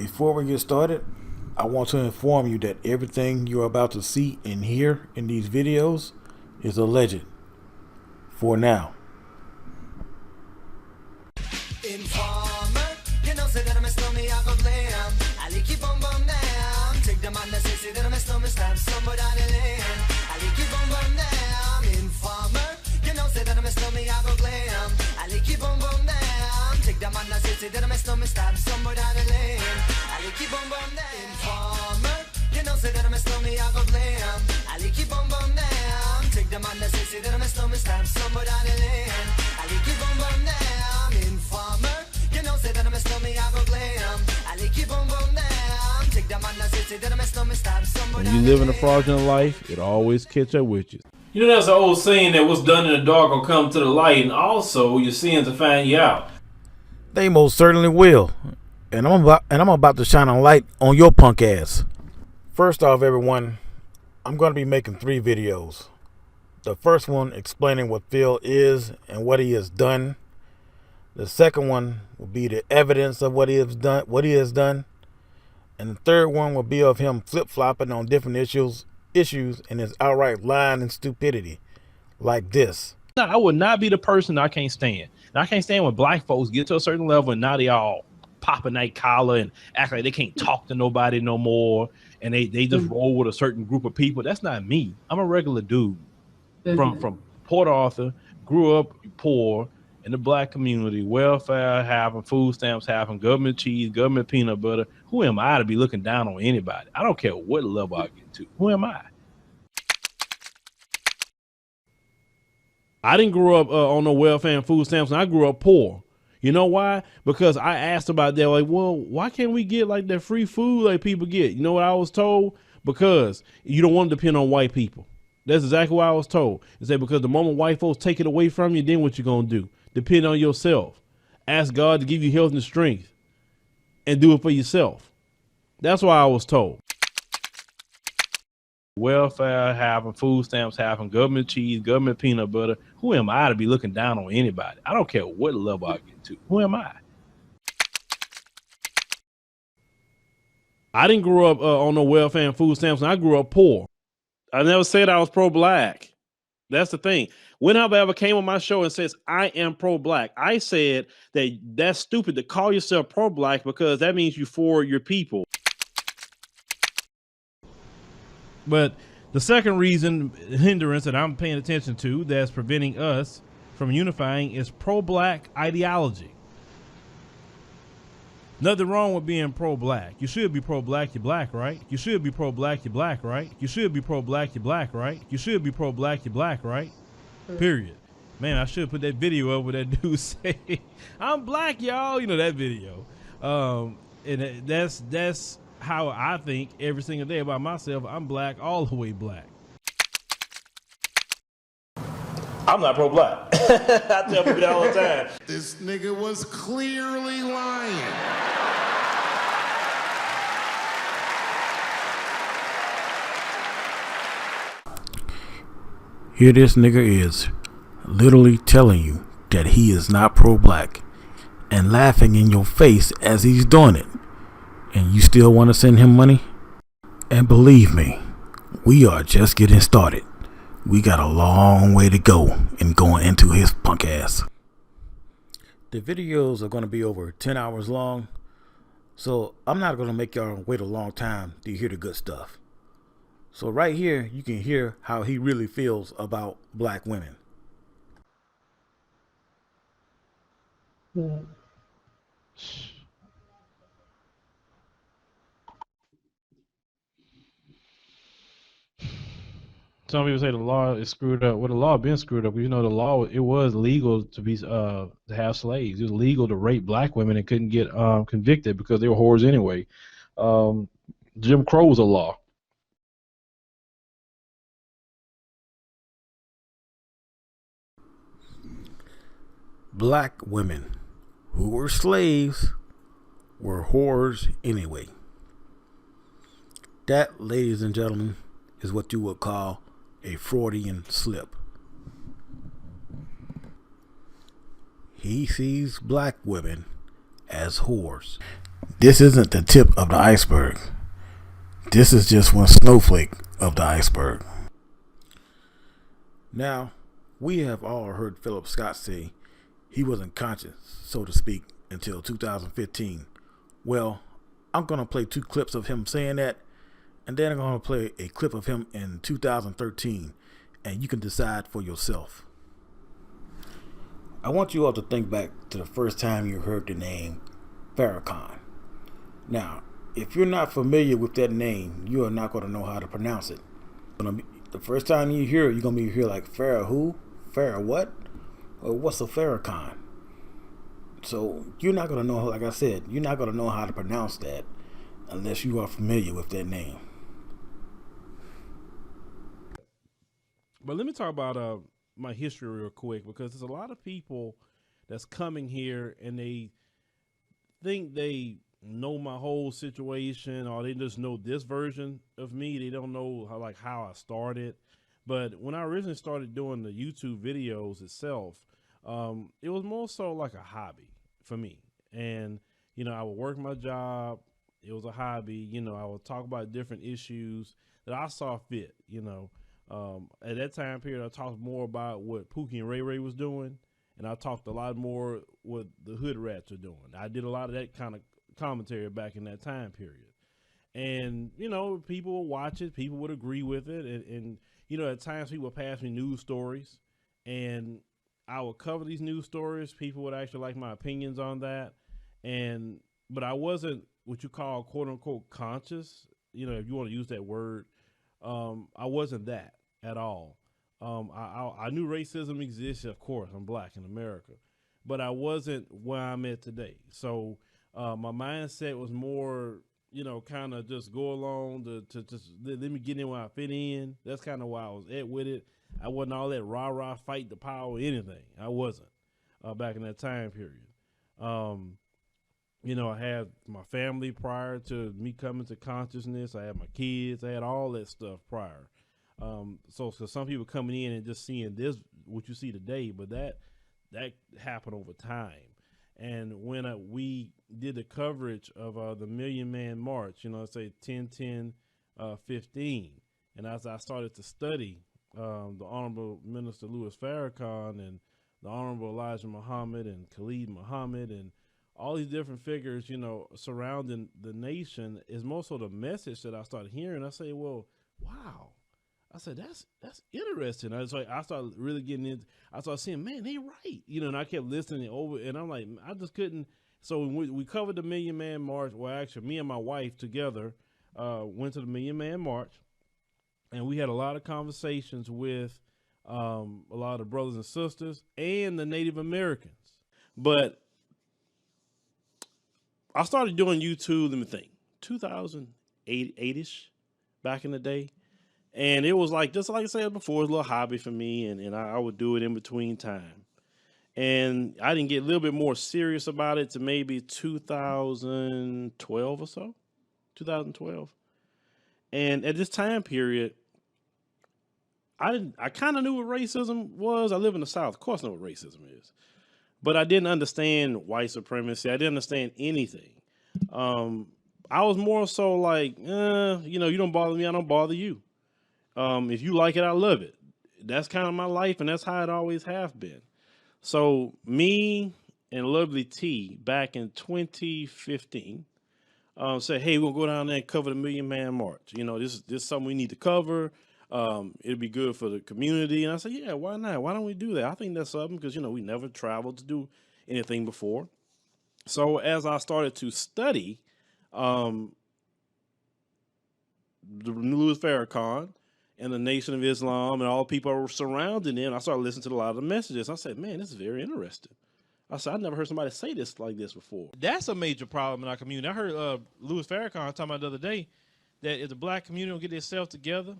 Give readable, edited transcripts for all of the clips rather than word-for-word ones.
Before we get started, I want to inform you that everything you're about to see and hear in these videos is alleged for now. Informer, you know, say that I'm a snowman, I go glam. I like keep on down. Take the man that say that I'm a snowman, stab somebody on the land. I like keep on down. Informer, you know, say that I'm a snowman, I go glam. I like keep on down. Take the man that say that I'm a snowman, stab somebody on the land. I like keep on down. Informer, you know, say that I'm a snowman, I go glam. I like keep on down. Take the man that say that I'm a snowman, stab somebody on the land. I like keep on down. Informer, you know, say that I'm a snowman, I go glam. I like keep on down. Take the man that say that I'm a snowman, stab somebody. When you live in a fraudulent life, it always catch up with you. You know, there's an old saying that what's done in the dark will come to the light, and also your sins will find you out. They most certainly will. And I'm about to shine a light on your punk ass. First off, everyone, I'm going to be making 3 videos. The first one explaining what Phil is and what he has done. The second one will be the evidence of what he has done. And the third one will be of him flip-flopping on different issues and his outright lying and stupidity, like this. Now, I would not be the person I can't stand. And I can't stand when black folks get to a certain level and now they all popping that collar and act like they can't talk to nobody no more. And they just roll with a certain group of people. That's not me. I'm a regular dude from Port Arthur, grew up poor in the black community, welfare having, food stamps having, government cheese, government peanut butter. Who am I to be looking down on anybody? I don't care what level I get to. Who am I? I didn't grow up on no welfare and food stamps, and I grew up poor. You know why? Because I asked about that, like, well, why can't we get like that free food like people get? You know what I was told? Because you don't want to depend on white people. That's exactly what I was told. They said because the moment white folks take it away from you, then what you gonna do? Depend on yourself. Ask God to give you health and strength and do it for yourself. That's why I was told. Welfare having, food stamps having, government cheese, government peanut butter. Who am I to be looking down on anybody? I don't care what level I get to. Who am I? I didn't grow up on no welfare and food stamps, and I grew up poor. I never said I was pro-black. That's the thing. When have I ever came on my show and says I am pro-black? I said that that's stupid to call yourself pro-black because that means you for your people. But the second reason, hindrance that I'm paying attention to that's preventing us from unifying is pro-black ideology. Nothing wrong with being pro-black. You should be pro-black, you're black, right? You should be pro-black, you're black, right? You should be pro-black, you're black, right? You should be pro-black, you're black, right? Period. Man, I should put that video up where that dude say, I'm black, y'all. You know that video. And that's how I think every single day about myself. I'm black, all the way black. I'm not pro-black. I tell people that all the time. This nigga was clearly lying. Here this nigga is literally telling you that he is not pro-black and laughing in your face as he's doing it. And you still want to send him money? And believe me, we are just getting started. We got a long way to go in going into his punk ass. The videos are going to be over 10 hours long, so I'm not going to make y'all wait a long time to hear the good stuff. So right here, you can hear how he really feels about black women. Some people say the law is screwed up. Well, the law been screwed up. You know, the law, it was legal to be to have slaves. It was legal to rape black women and couldn't get convicted because they were whores anyway. Jim Crow was a law. Black women who were slaves were whores anyway. That, ladies and gentlemen, is what you would call a Freudian slip. He sees black women as whores. This isn't the tip of the iceberg. This is just one snowflake of the iceberg. Now, we have all heard Philip Scott say he wasn't conscious, so to speak, until 2015. Well, I'm going to play 2 clips of him saying that, and then I'm going to play a clip of him in 2013, and you can decide for yourself. I want you all to think back to the first time you heard the name Farrakhan. Now, if you're not familiar with that name, you are not going to know how to pronounce it. The first time you hear it, you're going to be here like, Farrah who? Farrah what? Or what's a Farrakhan? So you're not going to know, like I said, you're not going to know how to pronounce that unless you are familiar with that name. But let me talk about my history real quick, because there's a lot of people that's coming here and they think they know my whole situation, or they just know this version of me. They don't know how I started. But when I originally started doing the YouTube videos itself, it was more so like a hobby for me. And, I would work my job. It was a hobby. I would talk about different issues that I saw fit, at that time period, I talked more about what Pookie and Ray Ray was doing. And I talked a lot more what the Hood Rats are doing. I did a lot of that kind of commentary back in that time period. And, people would watch it. People would agree with it. And at times people would pass me news stories. And I would cover these news stories. People would actually like my opinions on that. But I wasn't what you call quote unquote conscious, if you want to use that word. I wasn't that at all. I knew racism exists. Of course, I'm black in America, but I wasn't where I'm at today. So my mindset was more, kind of just go along to just let me get in where I fit in. That's kind of why I was at with it. I wasn't all that rah-rah fight the power or anything. I wasn't back in that time period. I had my family prior to me coming to consciousness. I had my kids. I had all that stuff prior. So some people coming in and just seeing this, what you see today, but that happened over time. And when we did the coverage of the Million Man March, say 10-10-15, and as I started to study the Honorable Minister Louis Farrakhan and the Honorable Elijah Muhammad and Khalid Muhammad and all these different figures, surrounding the nation, is most of the message that I started hearing. I say, well, wow. I said, that's interesting. I started really getting into, I started saying, man, they right. And I kept listening over, and I'm like, I just couldn't. So when we covered the Million Man March, well, actually, me and my wife together went to the Million Man March, and we had a lot of conversations with a lot of the brothers and sisters and the Native Americans. But I started doing YouTube, let me think, 2008-ish, back in the day. And it was like, just like I said before, it was a little hobby for me, and I would do it in between time. And I didn't get a little bit more serious about it to maybe 2012 or so, 2012. And at this time period, I kind of knew what racism was. I live in the South. Of course I know what racism is. But I didn't understand white supremacy. I didn't understand anything. I was more so like, you don't bother me, I don't bother you. If you like it, I love it. That's kind of my life, and that's how it always have been. So me and Lovely T back in 2015 said, hey, we'll go down there and cover the Million Man March. This is something we need to cover. It'd be good for the community. And I said, yeah, why not? Why don't we do that? I think that's something because, we never traveled to do anything before. So as I started to study the Louis Farrakhan and the Nation of Islam and all the people were surrounding them, I started listening to a lot of the messages. I said, man, this is very interesting. I said, I've never heard somebody say this like this before. That's a major problem in our community. I heard Louis Farrakhan talking about the other day that if the black community don't get themselves together,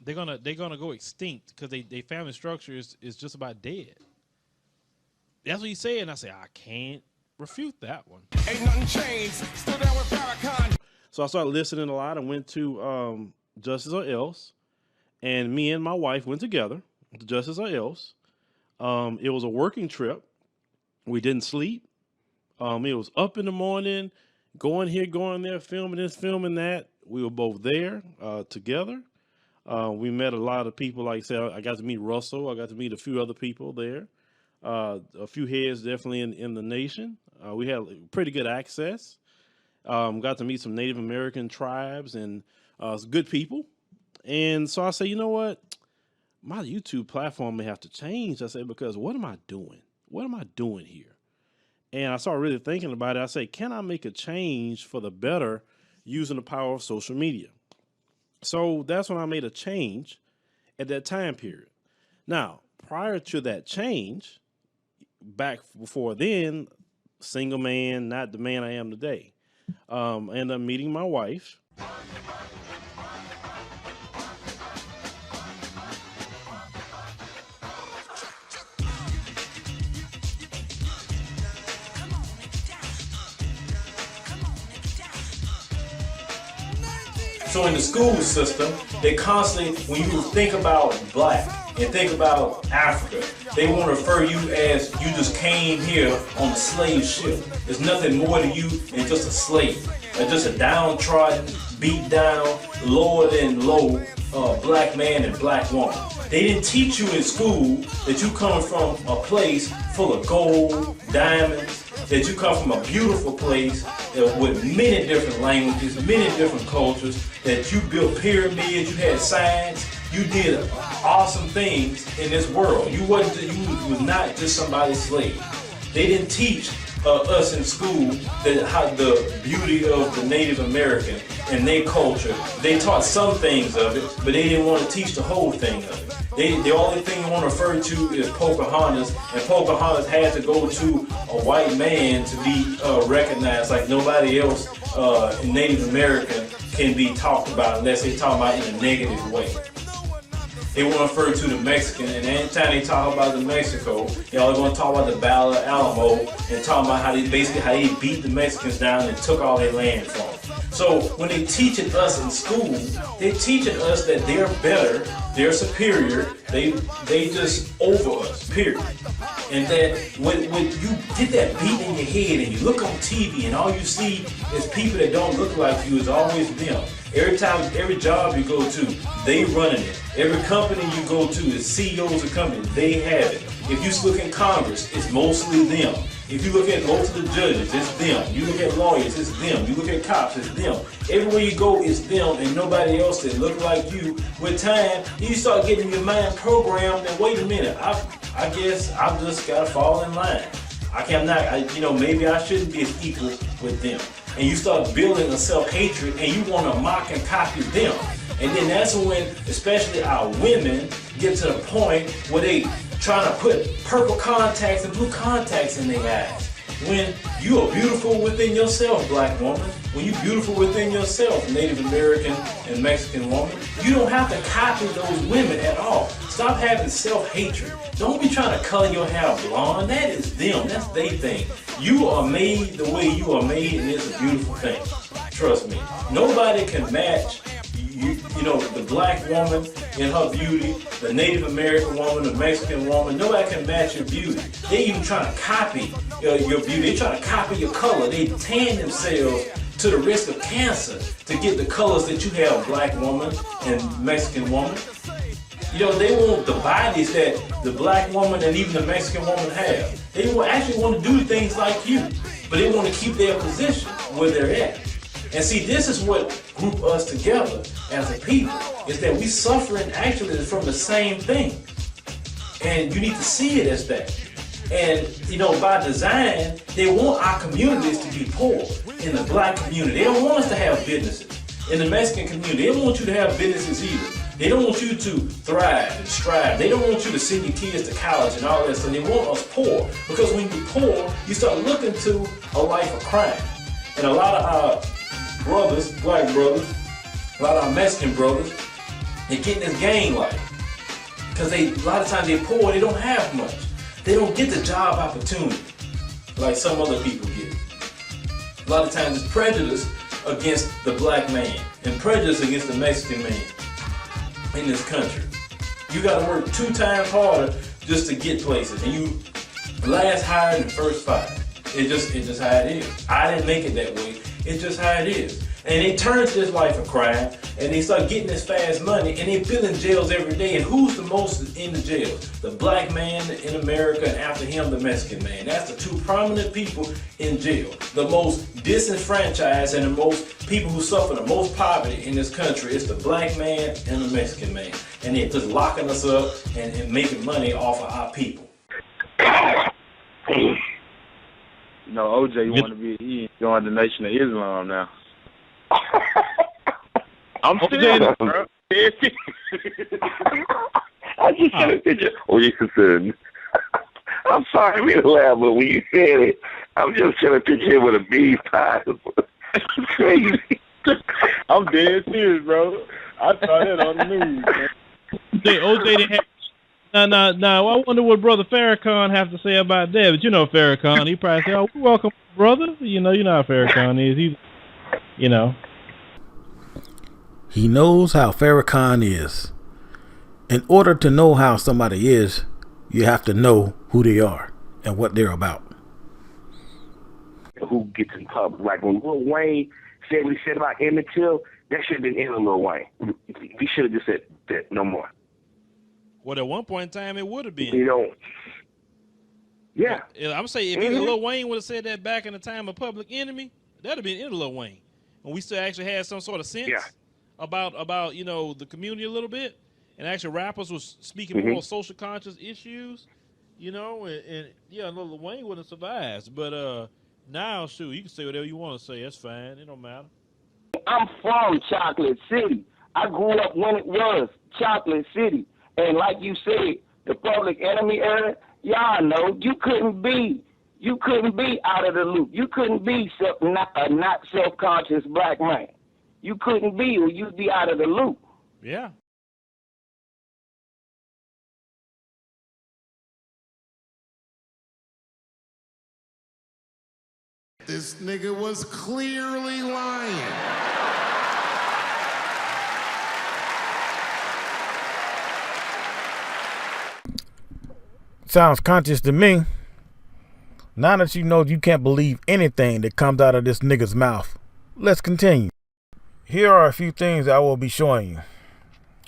they're gonna go extinct because they family structure is just about dead. That's what he said, and I said, I can't refute that one. Ain't nothing changed. Still down with Farrakhan. So I started listening a lot and went to Justice or Else. And me and my wife went together to Justice or Else. It was a working trip. We didn't sleep. It was up in the morning. going here, going there, filming this, filming that. We were both there together. We met a lot of people. Like I said, I got to meet Russell. I got to meet a few other people there. A few heads definitely in the nation. We had pretty good access. Got to meet some Native American tribes and some good people. And so I say, you know what? My YouTube platform may have to change. I say, because what am I doing? What am I doing here? And I started really thinking about it. I say, can I make a change for the better using the power of social media? So that's when I made a change at that time period. Now, prior to that change, back before then, single man, not the man I am today. I ended up meeting my wife. So in the school system, they constantly, when you think about black and think about Africa, they want to refer you as you just came here on a slave ship. There's nothing more to you than just a slave, or just a downtrodden, beat down, lower than low black man and black woman. They didn't teach you in school that you come from a place full of gold, diamonds, that you come from a beautiful place with many different languages, many different cultures, that you built pyramids, you had science, you did awesome things in this world. You was not just somebody's slave. They didn't teach us in school that how the beauty of the Native American and their culture. They taught some things of it, but they didn't want to teach the whole thing of it. The only thing you want to refer to is Pocahontas, and Pocahontas had to go to a white man to be recognized like nobody else in Native American can be talked about unless they talk about it in a negative way. They want to refer to the Mexican, and anytime they talk about the Mexico, they always want to talk about the Battle of Alamo and talk about how they beat the Mexicans down and took all their land from them. So when they teaching us in school, they're teaching us that they're better, they're superior, they just over us, period. And that when you get that beat in your head and you look on TV and all you see is people that don't look like you, is always them. Every job you go to, they running it. Every company you go to is CEOs of companies, they have it. If you look in Congress, it's mostly them. If you look at most of the judges, it's them. You look at lawyers, it's them. You look at cops, it's them. Everywhere you go, it's them and nobody else that look like you. With time, you start getting your mind programmed and wait a minute, I guess I've just got to fall in line. Maybe I shouldn't be as equal with them. And you start building a self-hatred and you want to mock and copy them. And then that's when, especially our women, get to the point where they trying to put purple contacts and blue contacts in their eyes. When you are beautiful within yourself, black woman, when you're beautiful within yourself, Native American and Mexican woman, you don't have to copy those women at all. Stop having self-hatred. Don't be trying to color your hair blonde. That is them. That's their thing. You are made the way you are made, and it's a beautiful thing. Trust me. Nobody can match the black woman in her beauty, the Native American woman, the Mexican woman. Nobody can match your beauty. They even trying to copy your beauty. They trying to copy your color. They tan themselves to the risk of cancer to get the colors that you have, black woman and Mexican woman. They want the bodies that the black woman and even the Mexican woman have. They actually want to do things like you, but they want to keep their position where they're at. And see, this is what group us together as a people, is that we suffering actually from the same thing. And you need to see it as that. And, by design, they want our communities to be poor. In the black community, they don't want us to have businesses. In the Mexican community, they don't want you to have businesses either. They don't want you to thrive and strive. They don't want you to send your kids to college and all that stuff. They want us poor. Because when you're poor, you start looking to a life of crime. And a lot of our brothers, black brothers, a lot of our Mexican brothers, they get in this gang life. Because a lot of times they're poor, they don't have much. They don't get the job opportunity like some other people get. A lot of times it's prejudice against the black man and prejudice against the Mexican man in this country. You gotta work 2 times harder just to get places, and you last hired and first fired. It's just how it is. I didn't make it that way. It's just how it is. And they turn to this life of crime, and they start getting this fast money, and they building jails every day. And who's the most in the jails? The black man in America, and after him, the Mexican man. That's the two prominent people in jail. The most disenfranchised and the most people who suffer the most poverty in this country is the black man and the Mexican man. And they're just locking us up and making money off of our people. No, OJ want to be, he joined the Nation of Islam now. I'm serious, bro. I just sent a picture. Oh, you concerned? I'm sorry, I made a laugh, but when you said it, I'm just sending a picture with a beef pie. It's crazy. I'm dead serious, bro. I saw that on the news, man. OJ didn't have. Now, I wonder what Brother Farrakhan have to say about that. But you know Farrakhan, he probably say, "Oh, we welcome, brother." You know how Farrakhan is. He's, He knows how Farrakhan is. In order to know how somebody is, you have to know who they are and what they're about. Who gets in public? Like when Lil Wayne said what he said about Emmett Till, that should have been in Lil Wayne. He should have just said that no more. Well, at one point in time, it would have been. You know. Yeah. I'm saying if Lil Wayne would have said that back in the time of Public Enemy, that'd have been in Lil Wayne. When we still actually had some sort of sense about the community a little bit, and actually rappers was speaking more on social conscious issues, and Lil Wayne wouldn't have survived. But now, shoot, you can say whatever you want to say. That's fine. It don't matter. I'm from Chocolate City. I grew up when it was Chocolate City. And like you said, the Public Enemy era, y'all know you couldn't be out of the loop. You couldn't be a not self-conscious black man. You couldn't be, or you'd be out of the loop. Yeah. This nigga was clearly lying. Sounds conscious to me. Now that you know you can't believe anything that comes out of this nigga's mouth, let's continue. Here are a few things I will be showing you.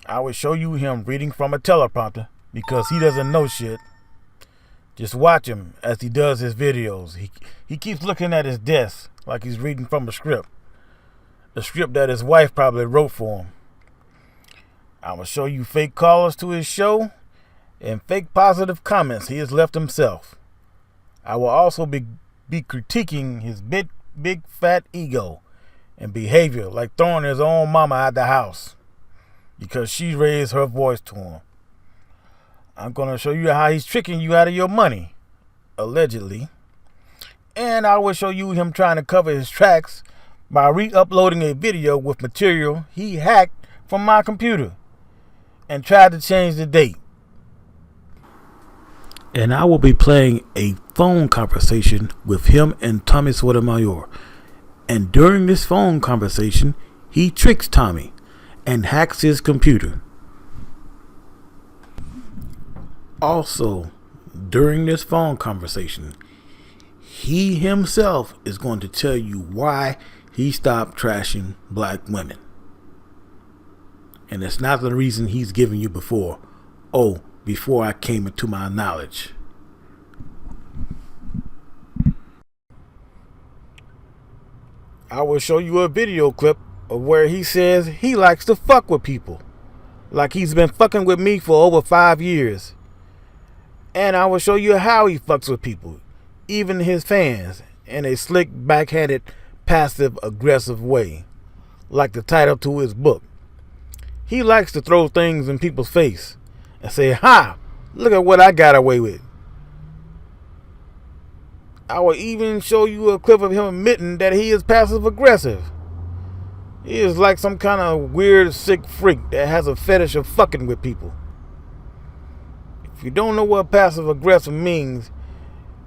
I will show you him reading from a teleprompter because he doesn't know shit. Just watch him as he does his videos. He keeps looking at his desk like he's reading from a script. A script that his wife probably wrote for him. I will show you fake callers to his show and fake positive comments he has left himself. I will also be critiquing his big fat ego and behavior, like throwing his own mama out the house because she raised her voice to him. I'm going to show you how he's tricking you out of your money, allegedly. And I will show you him trying to cover his tracks by re-uploading a video with material he hacked from my computer and tried to change the date. And I will be playing a phone conversation with him and Tommy Sotomayor. And during this phone conversation, he tricks Tommy and hacks his computer. Also, during this phone conversation, he himself is going to tell you why he stopped trashing black women. And it's not the reason he's given you before. Oh, before I came into my knowledge. I will show you a video clip of where he says he likes to fuck with people. Like he's been fucking with me for over 5 years. And I will show you how he fucks with people, even his fans, in a slick, backhanded, passive-aggressive way. Like the title to his book. He likes to throw things in people's face and say, "Ha! Look at what I got away with." I will even show you a clip of him admitting that he is passive-aggressive. He is like some kind of weird, sick freak that has a fetish of fucking with people. If you don't know what passive-aggressive means,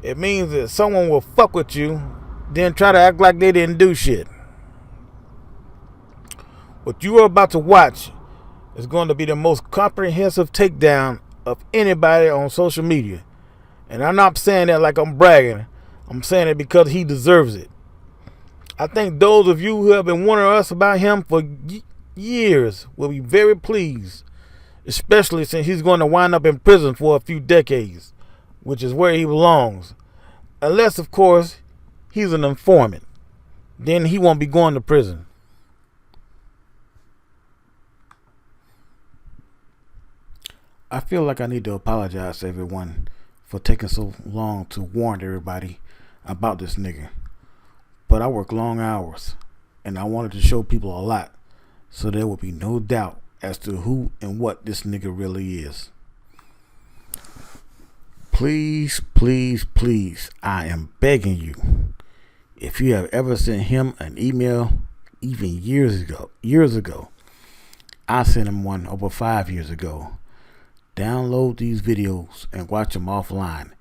it means that someone will fuck with you, then try to act like they didn't do shit. What you are about to watch is going to be the most comprehensive takedown of anybody on social media. And I'm not saying that like I'm bragging. I'm saying it because he deserves it. I think those of you who have been warning us about him for years will be very pleased, especially since he's going to wind up in prison for a few decades, which is where he belongs. Unless, of course, he's an informant. Then he won't be going to prison. I feel like I need to apologize to everyone for taking so long to warn everybody about this nigga. But I work long hours, and I wanted to show people a lot, so there would be no doubt as to who and what this nigga really is. Please, please, please, I am begging you, if you have ever sent him an email, even years ago, I sent him one over 5 years ago. Download these videos and watch them offline.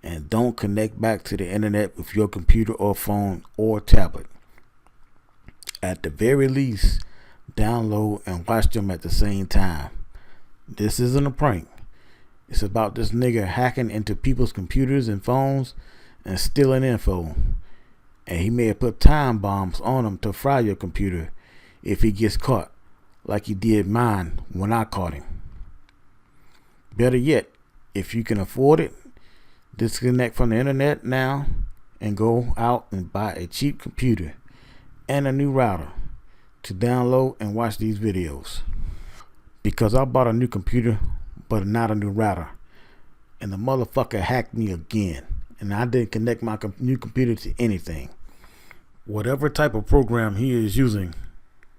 And don't connect back to the internet with your computer or phone or tablet. At the very least, download and watch them at the same time. This isn't a prank. It's about this nigga hacking into people's computers and phones and stealing info. And he may have put time bombs on them to fry your computer if he gets caught, like he did mine when I caught him. Better yet, if you can afford it, disconnect from the internet now and go out and buy a cheap computer and a new router to download and watch these videos. Because I bought a new computer but not a new router, and the motherfucker hacked me again, and I didn't connect my new computer to anything. Whatever type of program he is using,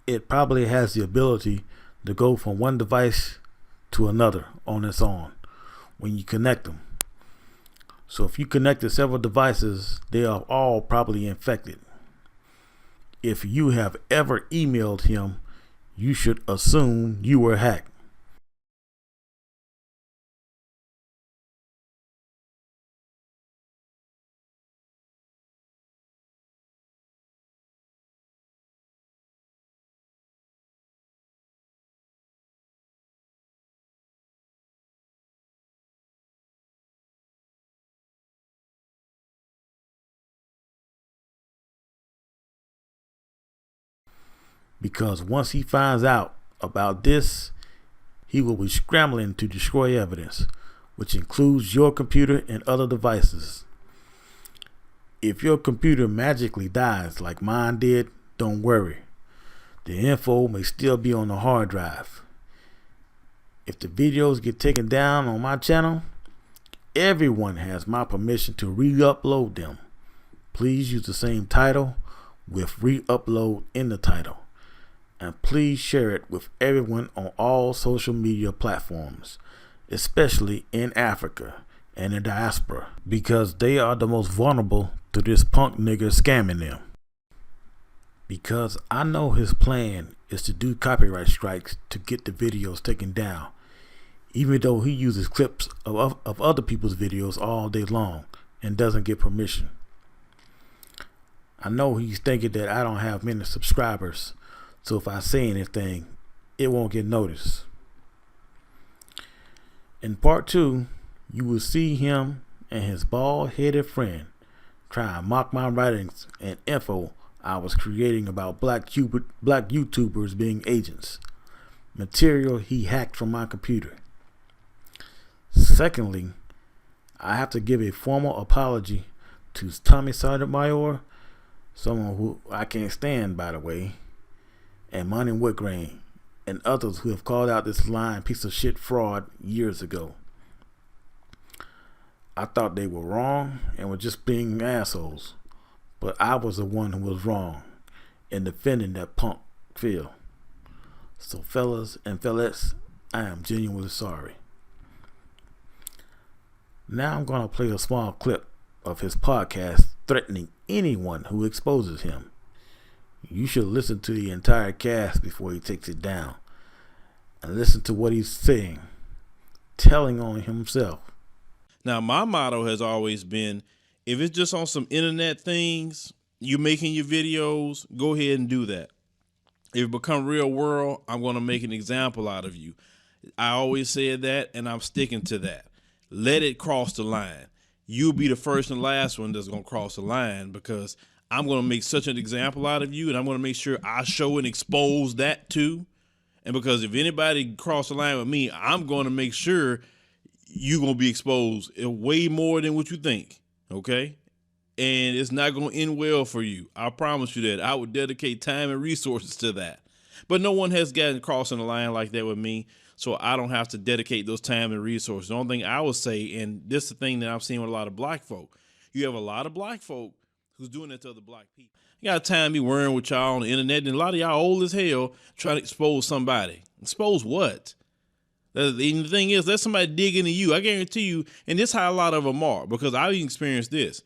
it probably has the ability to go from one device to another on its own when you connect them. So if you connected several devices, they are all probably infected. If you have ever emailed him, you should assume you were hacked. Because once he finds out about this, he will be scrambling to destroy evidence, which includes your computer and other devices. If your computer magically dies like mine did, don't worry. The info may still be on the hard drive. If the videos get taken down on my channel, everyone has my permission to re-upload them. Please use the same title with re-upload in the title. And please share it with everyone on all social media platforms, especially in Africa and the diaspora, because they are the most vulnerable to this punk nigger scamming them. Because I know his plan is to do copyright strikes to get the videos taken down, even though he uses clips of other people's videos all day long and doesn't get permission. I know he's thinking that I don't have many subscribers, so if I say anything, it won't get noticed. In part 2, you will see him and his bald-headed friend try and mock my writings and info I was creating about black YouTubers being agents, material he hacked from my computer. Secondly, I have to give a formal apology to Tommy Sotomayor, someone who I can't stand, by the way, and Money Woodgrain, and others who have called out this lying piece of shit fraud years ago. I thought they were wrong and were just being assholes, but I was the one who was wrong in defending that punk Phil. So fellas and fellettes, I am genuinely sorry. Now I'm going to play a small clip of his podcast threatening anyone who exposes him. You should listen to the entire cast before he takes it down, and listen to what he's saying, telling on himself. Now, my motto has always been, if it's just on some internet things, you making your videos, go ahead and do that. If it become real world, I'm going to make an example out of you. I always said that, and I'm sticking to that. Let it cross the line. You'll be the first and last one that's going to cross the line, because I'm going to make such an example out of you, and I'm going to make sure I show and expose that too. And because if anybody cross the line with me, I'm going to make sure you're going to be exposed way more than what you think. Okay. And it's not going to end well for you. I promise you that. I would dedicate time and resources to that. But no one has gotten crossing the line like that with me, so I don't have to dedicate those time and resources. The only thing I would say, and this is the thing that I've seen with a lot of black folk, you have a lot of black folk who's doing that to other black people. You got time to be worrying with y'all on the internet, and a lot of y'all old as hell trying to expose somebody. Expose what? The thing is, let somebody dig into you. I guarantee you, and this is how a lot of them are, because I've experienced this.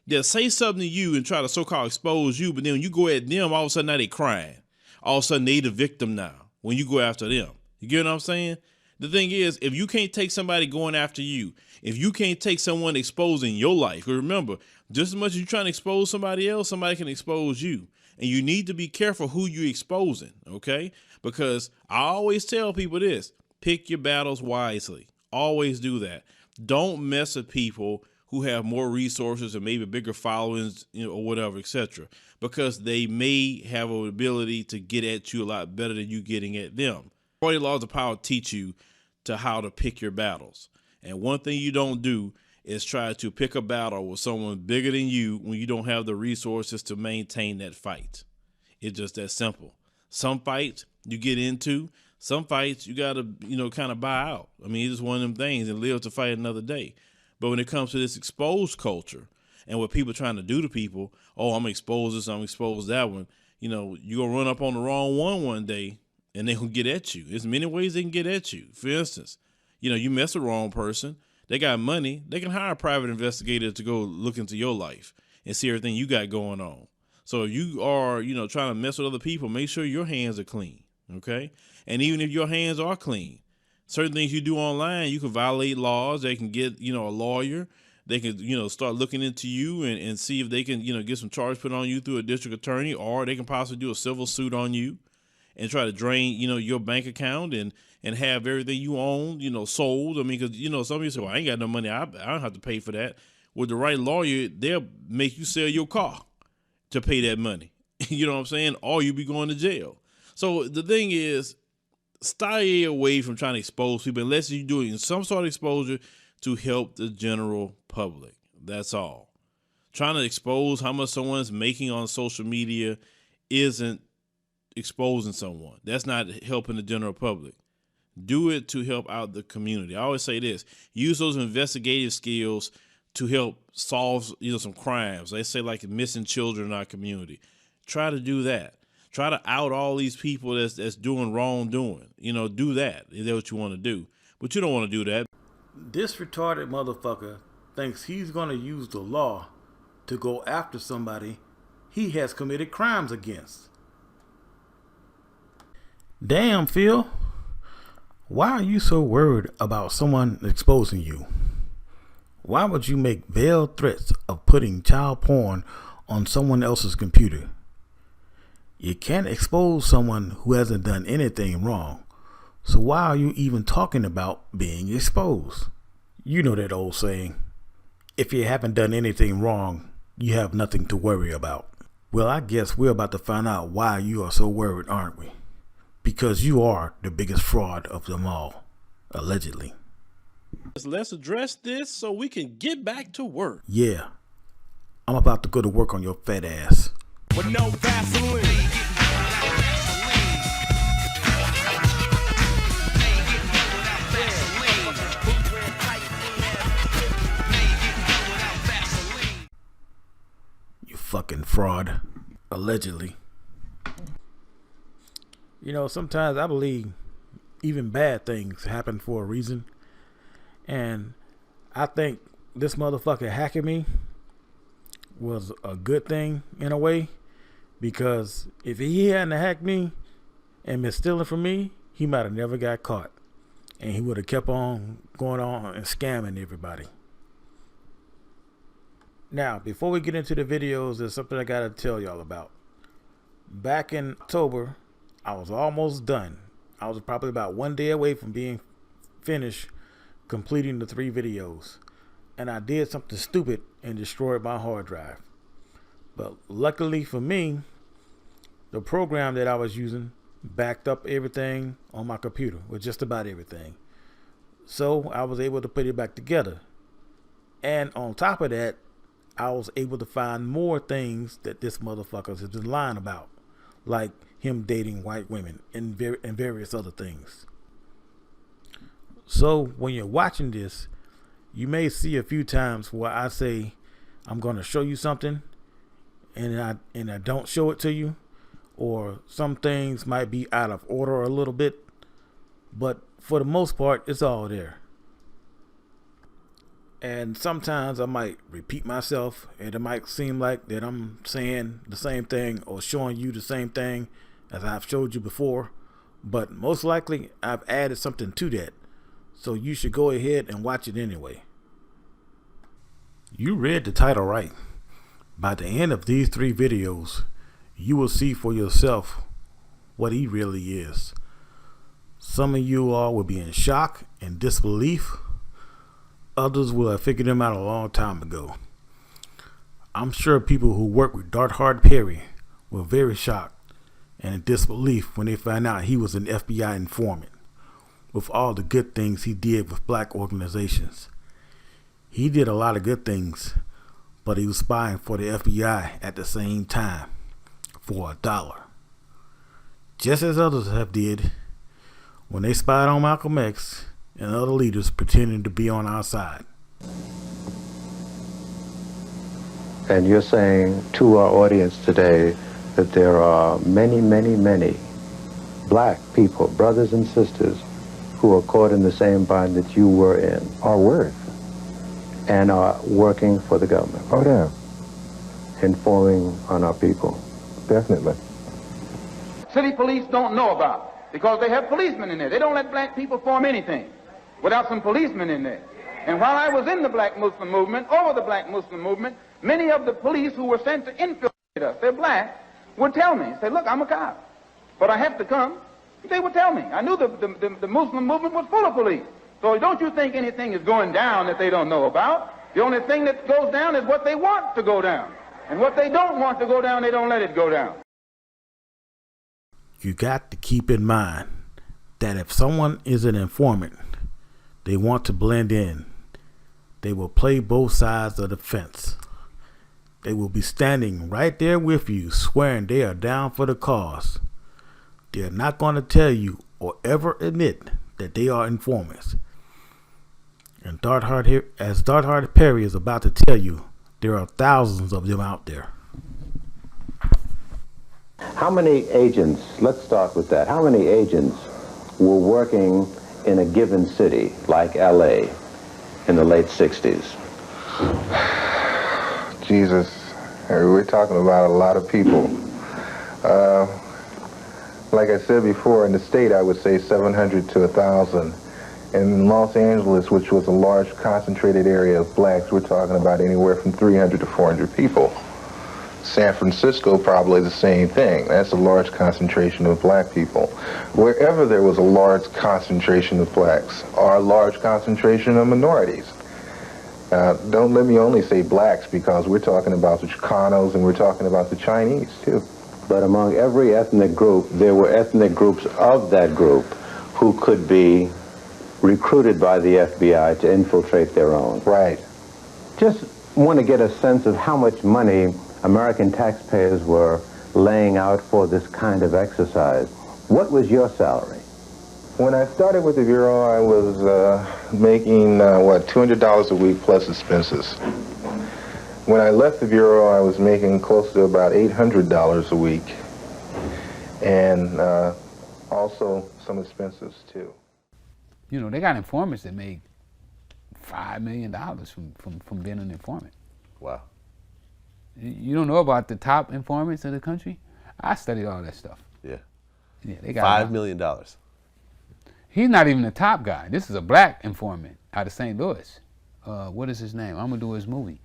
They'll say something to you and try to so-called expose you, but then when you go at them, all of a sudden now they crying. All of a sudden they the victim now when you go after them. You get what I'm saying? The thing is, if you can't take somebody going after you, if you can't take someone exposing your life, remember, just as much as you're trying to expose somebody else, somebody can expose you. And you need to be careful who you're exposing, okay? Because I always tell people this, pick your battles wisely. Always do that. Don't mess with people who have more resources and maybe bigger followings, or whatever, etc. Because they may have an ability to get at you a lot better than you getting at them. 40 laws of power teach you to how to pick your battles. And one thing you don't do is try to pick a battle with someone bigger than you when you don't have the resources to maintain that fight. It's just that simple. Some fights you get into, some fights you got to, kind of buy out. I mean, it's just one of them things and live to fight another day. But when it comes to this exposed culture and what people trying to do to people, oh, I'm exposed this, I'm exposed that one, you're going to run up on the wrong one day and they going to get at you. There's many ways they can get at you. For instance, you mess with the wrong person. They got money. They can hire a private investigator to go look into your life and see everything you got going on. So if you are, trying to mess with other people, make sure your hands are clean. Okay. And even if your hands are clean, certain things you do online, you can violate laws. They can get, a lawyer. They can, start looking into you and see if they can, get some charge put on you through a district attorney, or they can possibly do a civil suit on you and try to drain, your bank account and have everything you own, sold. I mean, because, some people say, well, I ain't got no money. I don't have to pay for that. With the right lawyer, they'll make you sell your car to pay that money. You know what I'm saying? Or you'll be going to jail. So the thing is, stay away from trying to expose people unless you're doing some sort of exposure to help the general public. That's all. Trying to expose how much someone's making on social media isn't exposing someone. That's not helping the general public. Do it to help out the community. I always say this, use those investigative skills to help solve, some crimes. They say like missing children in our community. Try to do that. Try to out all these people that's doing wrongdoing. Do that. Is that what you want to do? But you don't want to do that. This retarded motherfucker thinks he's going to use the law to go after somebody he has committed crimes against. Damn, Phil. Why are you so worried about someone exposing you? Why would you make veiled threats of putting child porn on someone else's computer? You can't expose someone who hasn't done anything wrong. So why are you even talking about being exposed? You know that old saying, if you haven't done anything wrong, you have nothing to worry about. Well, I guess we're about to find out why you are so worried, aren't we? Because you are the biggest fraud of them all, allegedly. Let's address this so we can get back to work. Yeah, I'm about to go to work on your fat ass. With no Vaseline. You fucking fraud. Allegedly. Sometimes I believe even bad things happen for a reason. And I think this motherfucker hacking me was a good thing in a way. Because if he hadn't hacked me and been stealing from me, he might have never got caught. And he would have kept on going on and scamming everybody. Now, before we get into the videos, there's something I got to tell y'all about. Back in October, I was almost done. I was probably about one day away from being finished completing the 3 videos. And I did something stupid and destroyed my hard drive. But luckily for me, the program that I was using backed up everything on my computer with just about everything. So I was able to put it back together. And on top of that, I was able to find more things that this motherfucker has been lying about, like him dating white women and various other things. So when you're watching this, you may see a few times where I say I'm going to show you something and I don't show it to you, or some things might be out of order a little bit, but for the most part it's all there. And sometimes I might repeat myself and it might seem like that I'm saying the same thing or showing you the same thing as I've showed you before, but most likely I've added something to that, so you should go ahead and watch it anyway. You read the title right. By the end of these 3 videos, you will see for yourself what he really is. Some of you all will be in shock and disbelief. Others will have figured him out a long time ago. I'm sure people who work with Darth Hard Perry were very shocked and in disbelief when they found out he was an FBI informant with all the good things he did with black organizations. He did a lot of good things, but he was spying for the FBI at the same time for $1. Just as others have did when they spied on Malcolm X and other leaders pretending to be on our side. And you're saying to our audience today that there are many, many, many black people, brothers and sisters, who are caught in the same bind that you were in, or were, and are working for the government. Oh, yeah. Informing on our people. Definitely. City police don't know about, because they have policemen in there. They don't let black people form anything without some policemen in there. And while I was in the black Muslim movement, over the black Muslim movement, many of the police who were sent to infiltrate us, they're black, would tell me, say, look, I'm a cop, but I have to come. They would tell me. I knew the Muslim movement was full of police. So don't you think anything is going down that they don't know about. The only thing that goes down is what they want to go down. And what they don't want to go down, they don't let it go down. You got to keep in mind that if someone is an informant, they want to blend in. They will play both sides of the fence. They will be standing right there with you, swearing they are down for the cause. They're not going to tell you or ever admit that they are informants. And as Darth Hard Perry is about to tell you, there are thousands of them out there. How many agents, let's start with that, how many agents were working in a given city, like LA, in the late 60s? Jesus, we're talking about a lot of people. Like I said before, in the state, I would say 700 to 1,000. In Los Angeles, which was a large concentrated area of blacks, we're talking about anywhere from 300 to 400 people. San Francisco, probably the same thing. That's a large concentration of black people. Wherever there was a large concentration of blacks, or a large concentration of minorities. Don't let me only say blacks, because we're talking about the Chicanos and we're talking about the Chinese, too. But among every ethnic group, there were ethnic groups of that group who could be recruited by the FBI to infiltrate their own. Right. Just want to get a sense of how much money American taxpayers were laying out for this kind of exercise. What was your salary? When I started with the Bureau, I was making, $200 a week plus expenses. When I left the Bureau, I was making close to about $800 a week, and also some expenses, too. You know, they got informants that make $5 million from being an informant. Wow. You don't know about the top informants of the country? I studied all that stuff. Yeah. Yeah, they got $5 million. He's not even the top guy. This is a black informant out of St. Louis. What is his name? I'm gonna do his movie.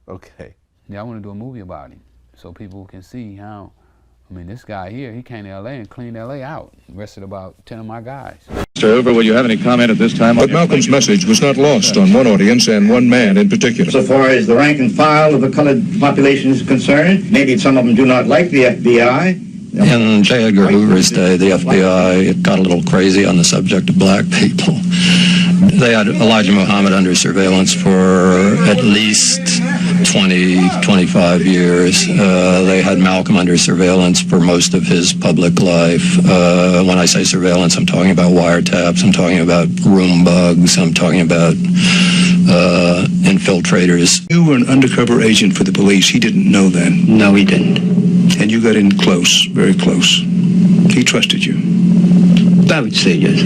Okay. Yeah, I want to do a movie about him so people can see how I mean, this guy here, he came to L.A. and cleaned L.A. out, arrested about 10 of my guys. Mr. Hoover, will you have any comment at this time? But Malcolm's message was not lost on one audience and one man in particular. So far as the rank and file of the colored population is concerned, maybe some of them do not like the FBI. In J. Edgar Hoover's day, the FBI got a little crazy on the subject of black people. They had Elijah Muhammad under surveillance for at least 20, 25 years. They had Malcolm under surveillance for most of his public life. When I say surveillance, I'm talking about wiretaps, I'm talking about room bugs, I'm talking about infiltrators. You were an undercover agent for the police. He didn't know that. No, he didn't. And you got in close, very close. He trusted you. I would say yes.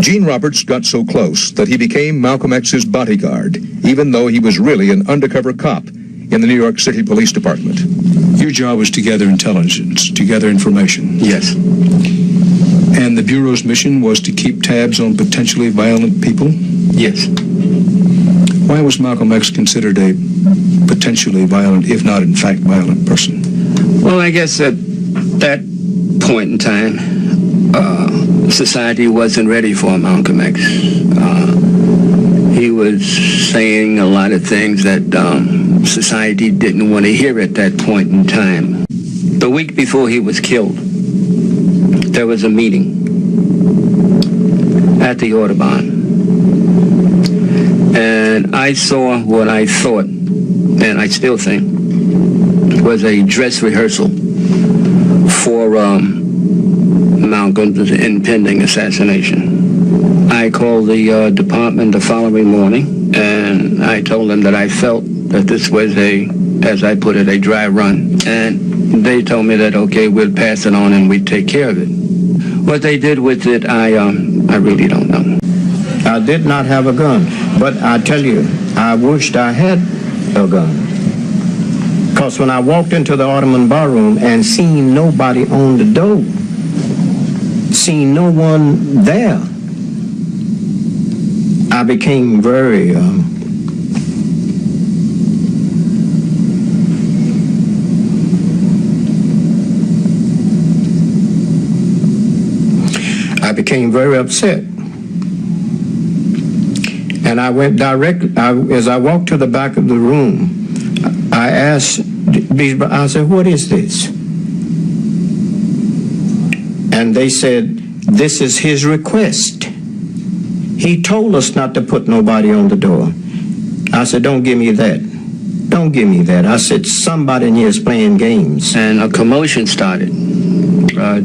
Gene Roberts got so close that he became Malcolm X's bodyguard, even though he was really an undercover cop in the New York City Police Department. Your job was to gather intelligence, to gather information. Yes. And the Bureau's mission was to keep tabs on potentially violent people? Yes. Why was Malcolm X considered a potentially violent, if not in fact violent person? Well, I guess at that point in time, society wasn't ready for Malcolm X. He was saying a lot of things that society didn't want to hear at that point in time. The week before he was killed, there was a meeting at the Audubon. And I saw what I thought, and I still think, was a dress rehearsal for Malcolm's impending assassination. I called the department the following morning, and I told them that I felt that this was a, as I put it, a dry run. And they told me that, okay, we'll pass it on and we'd take care of it. What they did with it, I really don't know. I did not have a gun, but I tell you, I wished I had a gun. Because when I walked into the Ottoman barroom and seen nobody on the door, seen no one there, I became very upset. And I went direct, as I walked to the back of the room, I asked, I said, what is this? And they said, this is his request. He told us not to put nobody on the door. I said, don't give me that. Don't give me that. I said, somebody in here is playing games. And a commotion started.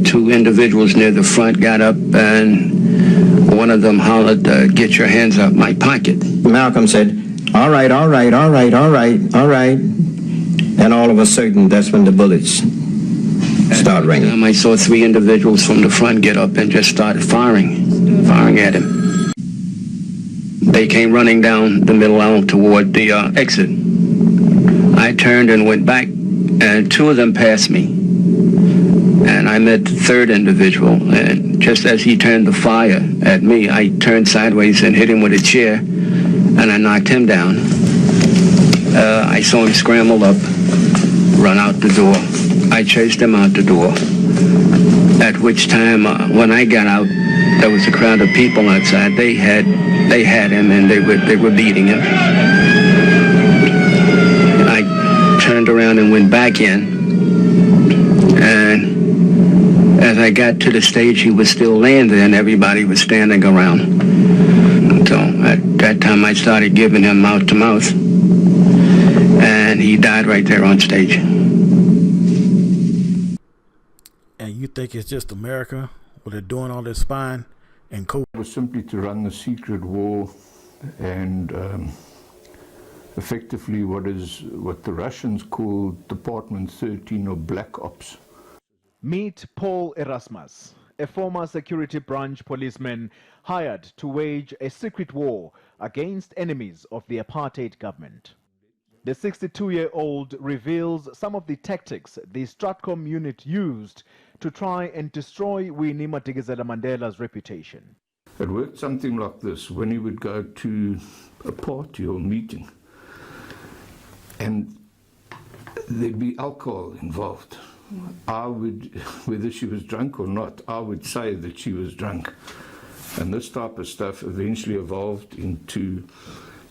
Two individuals near the front got up and one of them hollered, get your hands out my pocket. Malcolm said, all right, all right, all right, all right, all right. And all of a sudden, that's when the bullets start ringing. I saw three individuals from the front get up and just started firing at him. They came running down the middle aisle toward the exit. I turned and went back, and two of them passed me. And I met the third individual, and just as he turned the fire at me, I turned sideways and hit him with a chair, and I knocked him down. I saw him scramble up, run out the door. I chased him out the door, at which time, when I got out, there was a crowd of people outside. They had him, and they were beating him. I turned around and went back in, and as I got to the stage, he was still laying there, and everybody was standing around. So at that time, I started giving him mouth to mouth, and he died right there on stage. And you think it's just America where they're doing all this spying and code? It was simply to run the secret war and effectively what the Russians call Department 13 or Black Ops. Meet Paul Erasmus, a former security branch policeman hired to wage a secret war against enemies of the apartheid government. The 62-year-old reveals some of the tactics the Stratcom unit used to try and destroy Winnie Madikizela Mandela's reputation. It worked something like this: when he would go to a party or meeting and there'd be alcohol involved, I would, whether she was drunk or not, I would say that she was drunk. And this type of stuff eventually evolved into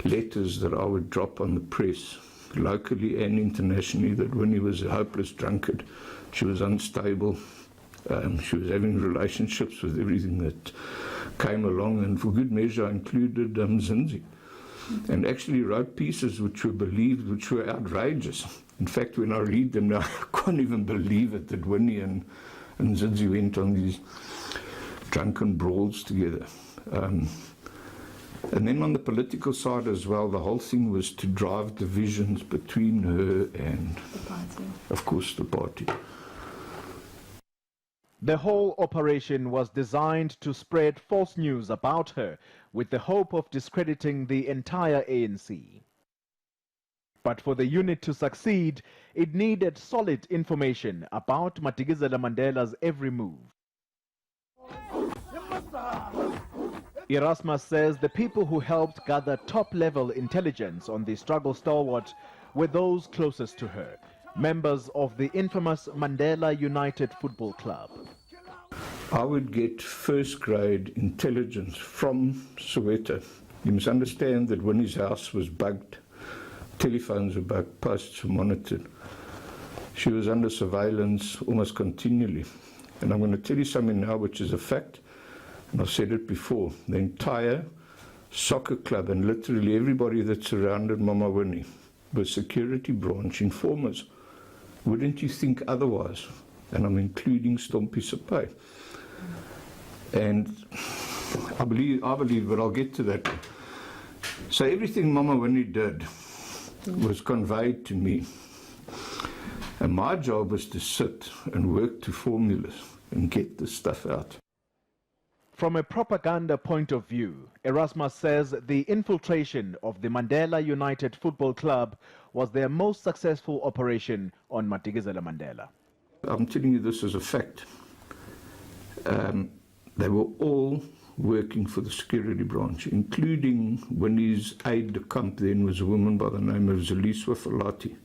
letters that I would drop on the press, locally and internationally, that Winnie was a hopeless drunkard. She was unstable. She was having relationships with everything that came along, and for good measure I included Zinzi. And actually wrote pieces which were believed, which were outrageous. In fact, when I read them now, I can't even believe it, that Winnie and Zinzi went on these drunken brawls together. And then on the political side as well, the whole thing was to drive divisions between her and, of course, the party. The whole operation was designed to spread false news about her with the hope of discrediting the entire ANC. But for the unit to succeed, it needed solid information about Madikizela Mandela's every move. Erasmus says the people who helped gather top-level intelligence on the struggle stalwart were those closest to her, members of the infamous Mandela United Football Club. I would get first-grade intelligence from Soweto. You must understand that Winnie's house was bugged, telephones were bugged, posts were monitored. She was under surveillance almost continually. And I'm going to tell you something now which is a fact, and I've said it before. The entire soccer club and literally everybody that surrounded Mama Winnie was security branch informers. Wouldn't you think otherwise? And I'm including Stompie Sepai. And I believe, but I'll get to that. So everything Mama Winnie did was conveyed to me. And my job was to sit and work to formulas and get this stuff out. From a propaganda point of view, Erasmus says the infiltration of the Mandela United Football Club was their most successful operation on Madikizela Mandela. I'm telling you this as a fact. They were all working for the security branch, including Winnie's aide-de-camp then was a woman by the name of Zeliswa Falati.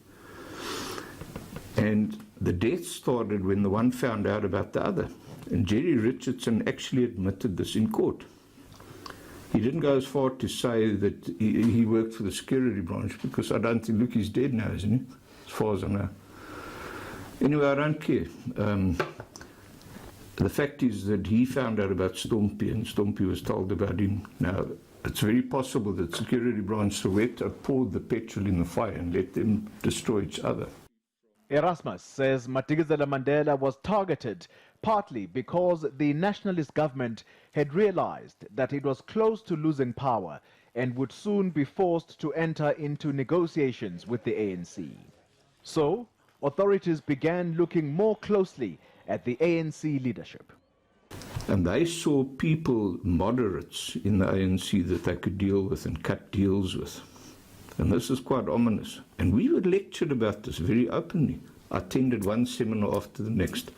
And the death started when the one found out about the other. And Jerry Richardson actually admitted this in court. He didn't go as far to say that he worked for the security branch, because I don't think, look, he's dead now, isn't he? As far as I know. Anyway, I don't care. The fact is that he found out about Stompie, and Stompie was told about him. Now, it's very possible that security branch Soweto poured the petrol in the fire and let them destroy each other. Erasmus says Madikizela Mandela was targeted partly because the nationalist government had realized that it was close to losing power and would soon be forced to enter into negotiations with the ANC. So, authorities began looking more closely at the ANC leadership. And they saw people, moderates in the ANC, that they could deal with and cut deals with. And this is quite ominous. And we were lectured about this very openly. I attended one seminar after the next.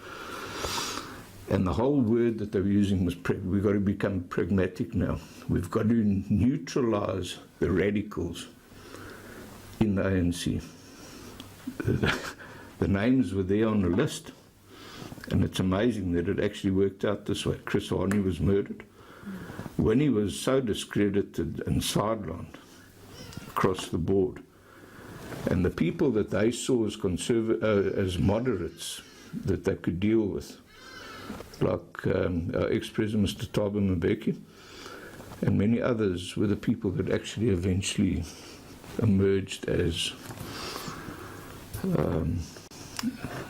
And the whole word that they were using was, we've got to become pragmatic now. We've got to neutralize the radicals in the ANC. The names were there on the list. And it's amazing that it actually worked out this way. Chris Hani was murdered. Winnie was so discredited and sidelined across the board. And the people that they saw as as moderates that they could deal with, like our ex-president Mr. Thabo Mbeki, and many others, were the people that actually eventually emerged as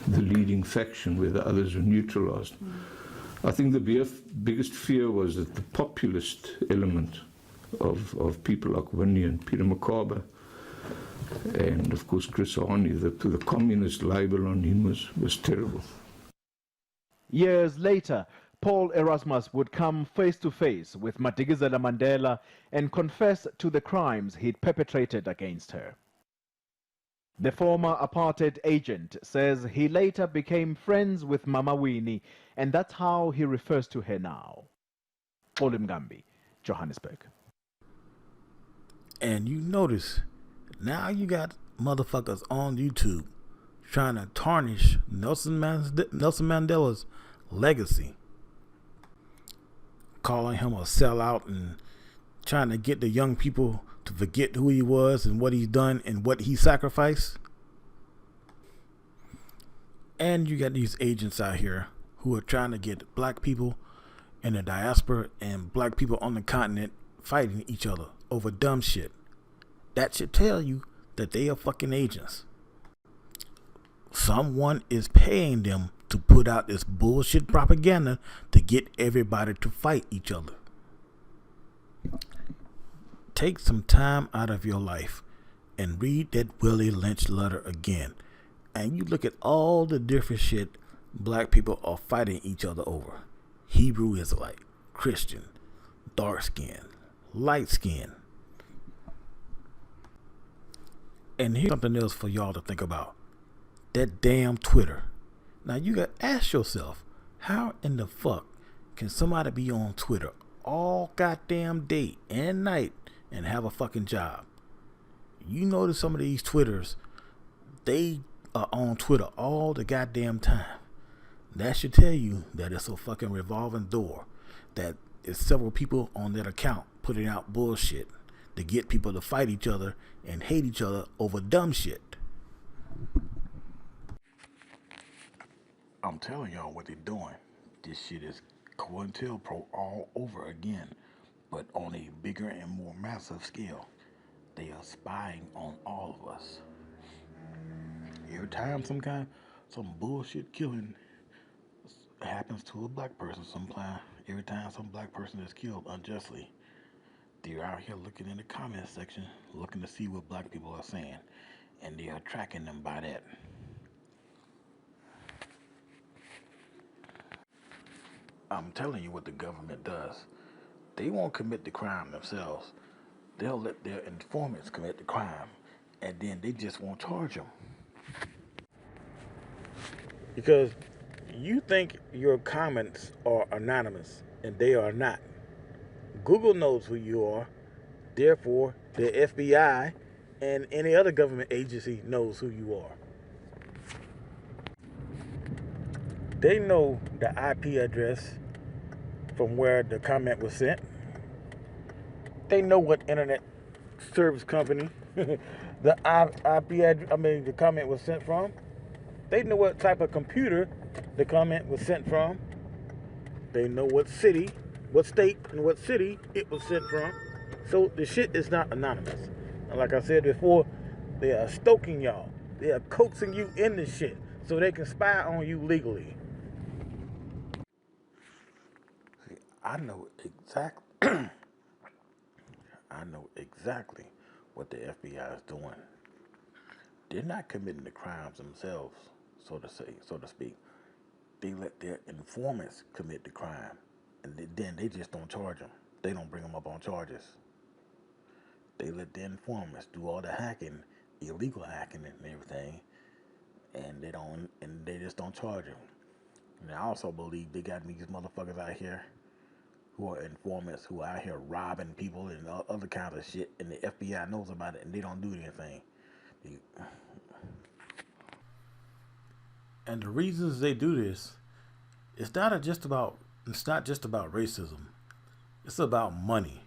the leading faction, where the others were neutralized. I think the biggest fear was that the populist element of people like Winnie and Peter Makabe, and of course Chris Hani, the communist label on him was terrible. Years later, Paul Erasmus would come face to face with Madikizela Mandela and confess to the crimes he'd perpetrated against her. The former apartheid agent says he later became friends with Mama Winnie, and that's how he refers to her now. Olim Gambi, Johannesburg. And you notice, now you got motherfuckers on YouTube trying to tarnish Nelson Mandela's legacy, calling him a sellout and trying to get the young people to forget who he was and what he's done and what he sacrificed. And you got these agents out here who are trying to get black people in the diaspora and black people on the continent fighting each other over dumb shit. That should tell you that they are fucking agents. Someone is paying them to put out this bullshit propaganda to get everybody to fight each other. Take some time out of your life and read that Willie Lynch letter again. And you look at all the different shit black people are fighting each other over. Hebrew Israelite, Christian, dark skin, light skin. And here's something else for y'all to think about. That damn Twitter. Now you gotta ask yourself, how in the fuck can somebody be on Twitter all goddamn day and night and have a fucking job? You notice some of these Twitters, they are on Twitter all the goddamn time. That should tell you that it's a fucking revolving door. That it's several people on that account putting out bullshit to get people to fight each other and hate each other over dumb shit. I'm telling y'all what they're doing. This shit is COINTELPRO all over again, but on a bigger and more massive scale. They are spying on all of us. Every time some bullshit killing happens to a black person, every time some black person is killed unjustly, they're out here looking in the comment section, looking to see what black people are saying, and they are tracking them by that. I'm telling you what the government does. They won't commit the crime themselves. They'll let their informants commit the crime, and then they just won't charge them. Because you think your comments are anonymous, and they are not. Google knows who you are. Therefore, the FBI and any other government agency knows who you are. They know the IP address from where the comment was sent. They know what internet service company the comment was sent from. They know what type of computer the comment was sent from. They know what city, what state, and what city it was sent from. So the shit is not anonymous. And like I said before, they are stoking y'all. They are coaxing you in this shit so they can spy on you legally. See, I know exactly what the FBI is doing. They're not committing the crimes themselves, so to speak. They let their informants commit the crime, and then they just don't charge them. They don't bring them up on charges. They let the informants do all the hacking, illegal hacking and everything, and they just don't charge them. And I also believe they got these motherfuckers out here who are informants who are out here robbing people and other kinds of shit, and the FBI knows about it and they don't do anything. And the reasons they do this, it's not just about racism. It's about money.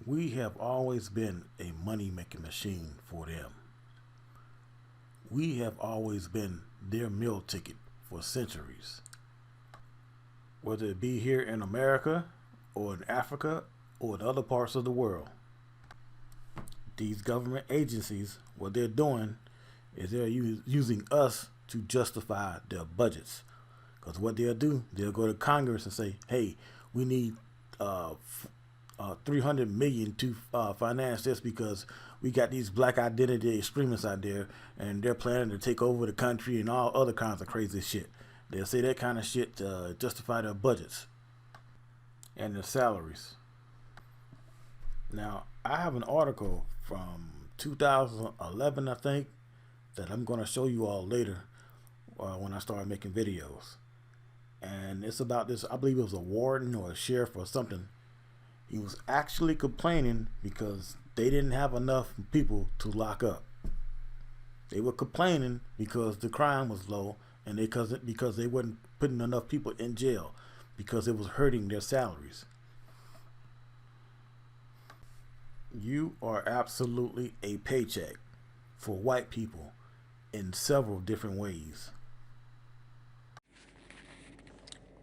We have always been a money-making machine for them. We have always been their meal ticket for centuries. Whether it be here in America or in Africa or in other parts of the world. These government agencies, what they're doing is they're using us to justify their budgets. Because what they'll do, they'll go to Congress and say, hey, we need $300 million to finance this because we got these black identity extremists out there and they're planning to take over the country and all other kinds of crazy shit. They'll say that kind of shit to justify their budgets and their salaries. Now, I have an article from 2011, I think, that I'm going to show you all later when I start making videos. And it's about this, I believe it was a warden or a sheriff or something. He was actually complaining because they didn't have enough people to lock up. They were complaining because the crime was low, and because they wasn't putting enough people in jail, because it was hurting their salaries. You are absolutely a paycheck for white people in several different ways.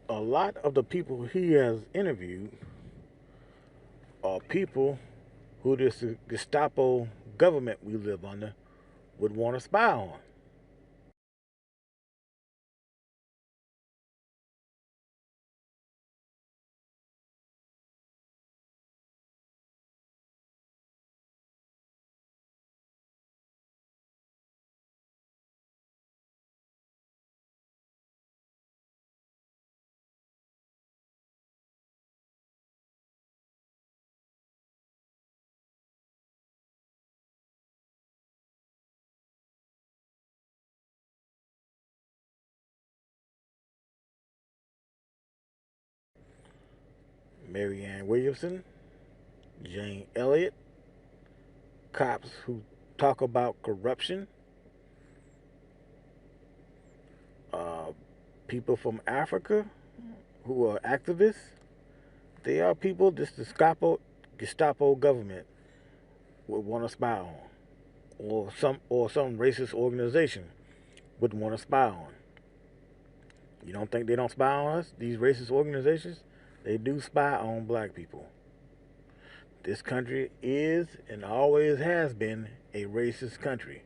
A lot of the people he has interviewed are people who this Gestapo government we live under would want to spy on. Marianne Williamson, Jane Elliott, cops who talk about corruption, people from Africa who are activists. They are people this Gestapo government would want to spy on, or some racist organization would want to spy on. You don't think they don't spy on us? These racist organizations, they do spy on black people. This country is and always has been a racist country.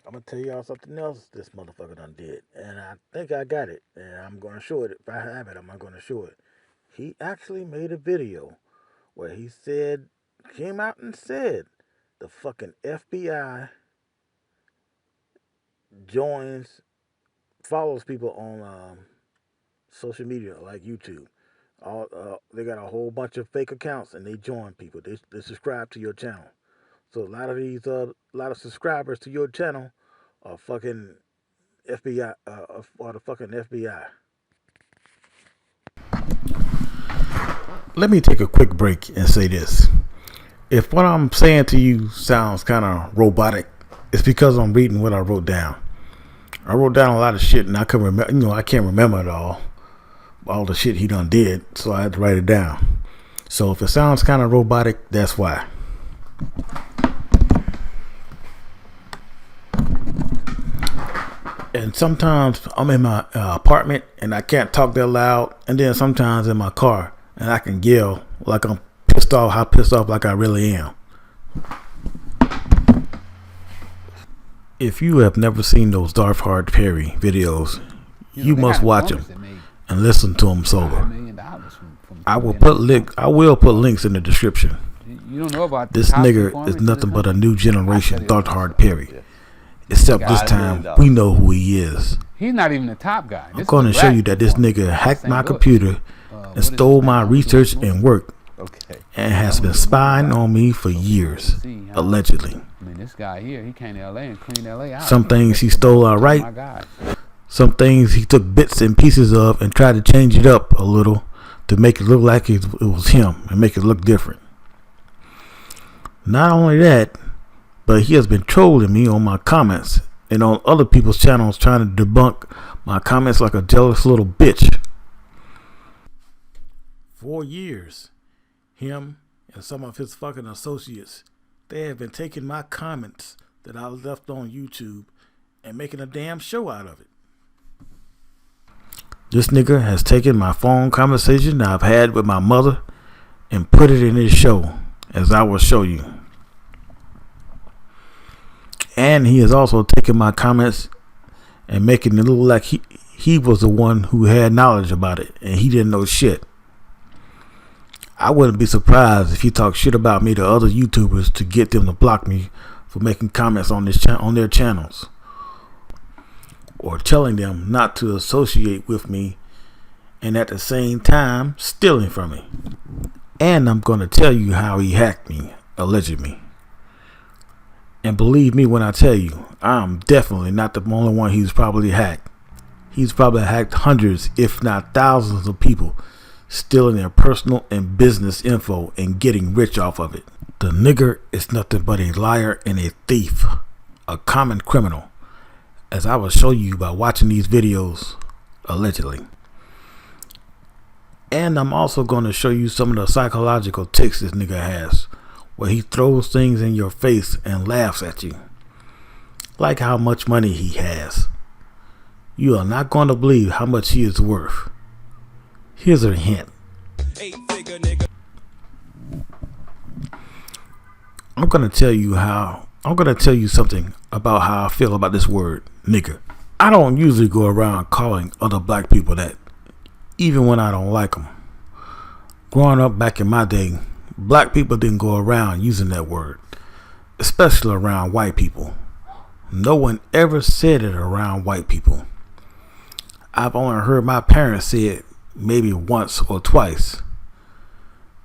I'm going to tell y'all something else this motherfucker done did. And I think I got it. And I'm going to show it. If I have it, I'm not going to show it. He actually made a video where he came out and said the fucking FBI follows people on social media like YouTube. They got a whole bunch of fake accounts and they join people. They subscribe to your channel. So a lot of subscribers to your channel are fucking FBI, or the fucking FBI. Let me take a quick break and say this. If what I'm saying to you sounds kind of robotic, it's because I'm reading what I wrote down. I wrote down a lot of shit and I can't remember it all the shit he done did, so I had to write it down. So if it sounds kind of robotic, that's why. And sometimes I'm in my apartment and I can't talk that loud, and then sometimes in my car and I can yell like I'm pissed off like I really am. If you have never seen those Darth Hard Perry videos, you must watch them and listen to them sober. I will put links in the description. You don't know about this nigger is nothing but a new generation Darth Hard Perry. Except this time we know who he is. He's not even the top guy. I'm going to show you that this nigga hacked my computer and stole my research and work, and has been spying on me for years, allegedly. I mean, this guy here, he came to LA and cleaned LA out. Some things he stole outright. Oh my God. Some things he took bits and pieces of and tried to change it up a little to make it look like it was him and make it look different. Not only that, but he has been trolling me on my comments and on other people's channels, trying to debunk my comments like a jealous little bitch. For years, him and some of his fucking associates, they have been taking my comments that I left on YouTube and making a damn show out of it. This nigga has taken my phone conversation that I've had with my mother and put it in his show, as I will show you. And he has also taken my comments and making it look like he was the one who had knowledge about it and he didn't know shit. I wouldn't be surprised if he talked shit about me to other YouTubers to get them to block me for making comments on their channels, or telling them not to associate with me, and at the same time stealing from me. And I'm going to tell you how he hacked me, allegedly. And believe me when I tell you, I'm definitely not the only one he's probably hacked. He's probably hacked hundreds, if not thousands of people, stealing their personal and business info and getting rich off of it. The nigger is nothing but a liar and a thief, a common criminal, as I will show you by watching these videos, allegedly. And I'm also going to show you some of the psychological tics this nigga has, where he throws things in your face and laughs at you, like how much money he has. You are not going to believe how much he is worth. Here's a hint. I'm going to tell you something about how I feel about this word, nigga. I don't usually go around calling other black people that, even when I don't like them. Growing up back in my day, black people didn't go around using that word, especially around white people. No one ever said it around white people. I've only heard my parents say it maybe once or twice.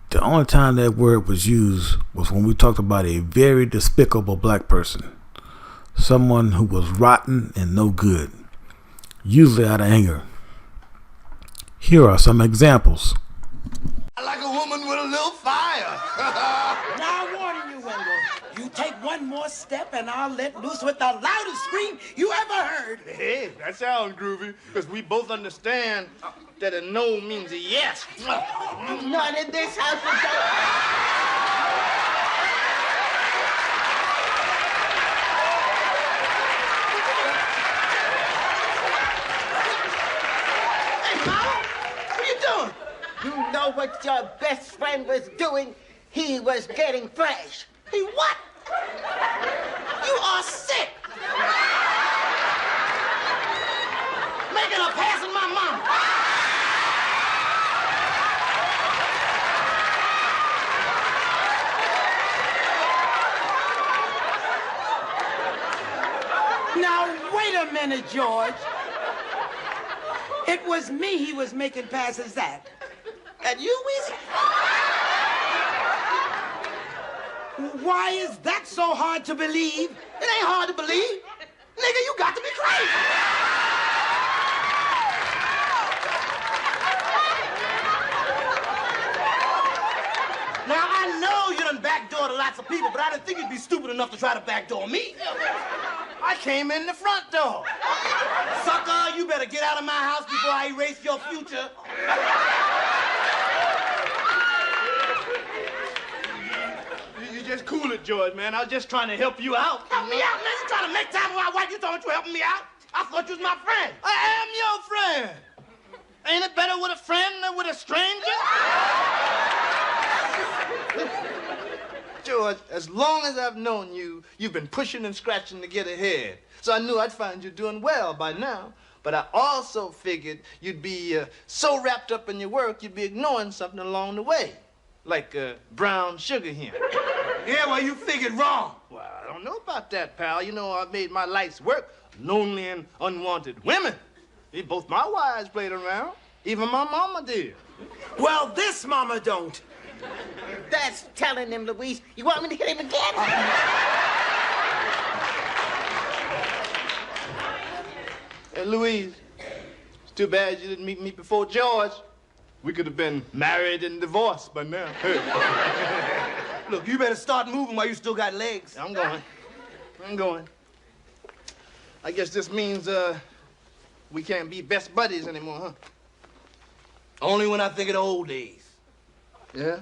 The only time that word was used was when we talked about a very despicable black person. Someone who was rotten and no good, usually out of anger. Here are some examples. I like a woman with a little fire. Now I warn you, Wendell. You take one more step and I'll let loose with the loudest scream you ever heard. Hey, that sounds groovy, because we both understand that a no means a yes. None in this house will go. Hey, Mama, what are you doing? You know what your best friend was doing? He was getting fresh. He what? You are sick. Making a pass at my mama. Now, wait a minute, George. It was me he was making passes at. At you, Weezy? Why is that so hard to believe? It ain't hard to believe. Nigga, you got to be crazy. Now, I know you done backdoored lots of people, but I didn't think you'd be stupid enough to try to backdoor me. I came in the front door. Sucker, you better get out of my house before I erase your future. You just cool it, George, man. I was just trying to help you out. Help me out, man. You trying to make time for my wife. You thought you were helping me out? I thought you was my friend. I am your friend. Ain't it better with a friend than with a stranger? George, as long as I've known you, you've been pushing and scratching to get ahead. So I knew I'd find you doing well by now. But I also figured you'd be so wrapped up in your work, you'd be ignoring something along the way. Like brown sugar here. Yeah, well, you figured wrong. Well, I don't know about that, pal. You know, I made my life's work lonely and unwanted women. Both my wives played around. Even my mama did. Well, this mama don't. That's telling him, Louise. You want me to hit him again? Hey, Louise, it's too bad you didn't meet me before George. We could have been married and divorced by now. Look, you better start moving while you still got legs. I'm going. I guess this means we can't be best buddies anymore, huh? Only when I think of the old days. Yeah?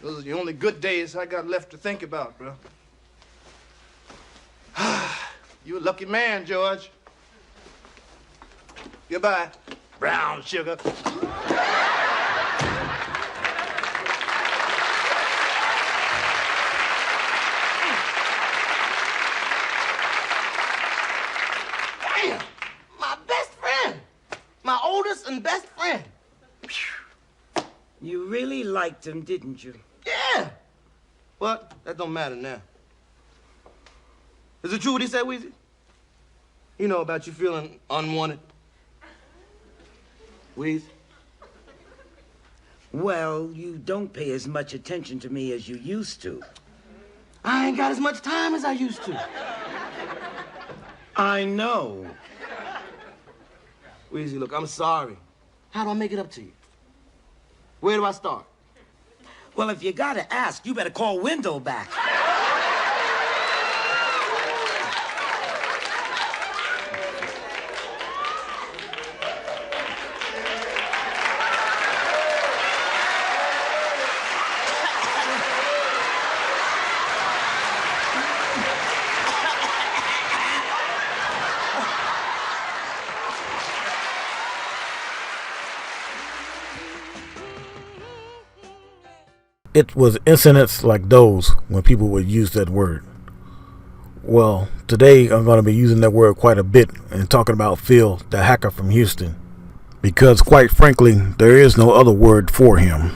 Those are the only good days I got left to think about, bro. You a lucky man, George. Goodbye, brown sugar. Damn, my best friend. My oldest and best friend. You really liked him, didn't you? Yeah. But that don't matter now. Is it true what he said, Weezy? You know about you feeling unwanted? Weezy? Well, you don't pay as much attention to me as you used to. I ain't got as much time as I used to. I know. Weezy, look, I'm sorry. How do I make it up to you? Where do I start? Well, if you gotta ask, you better call Window back. It was incidents like those when people would use that word. Well, today I'm going to be using that word quite a bit and talking about Phil, the hacker from Houston, because quite frankly, there is no other word for him.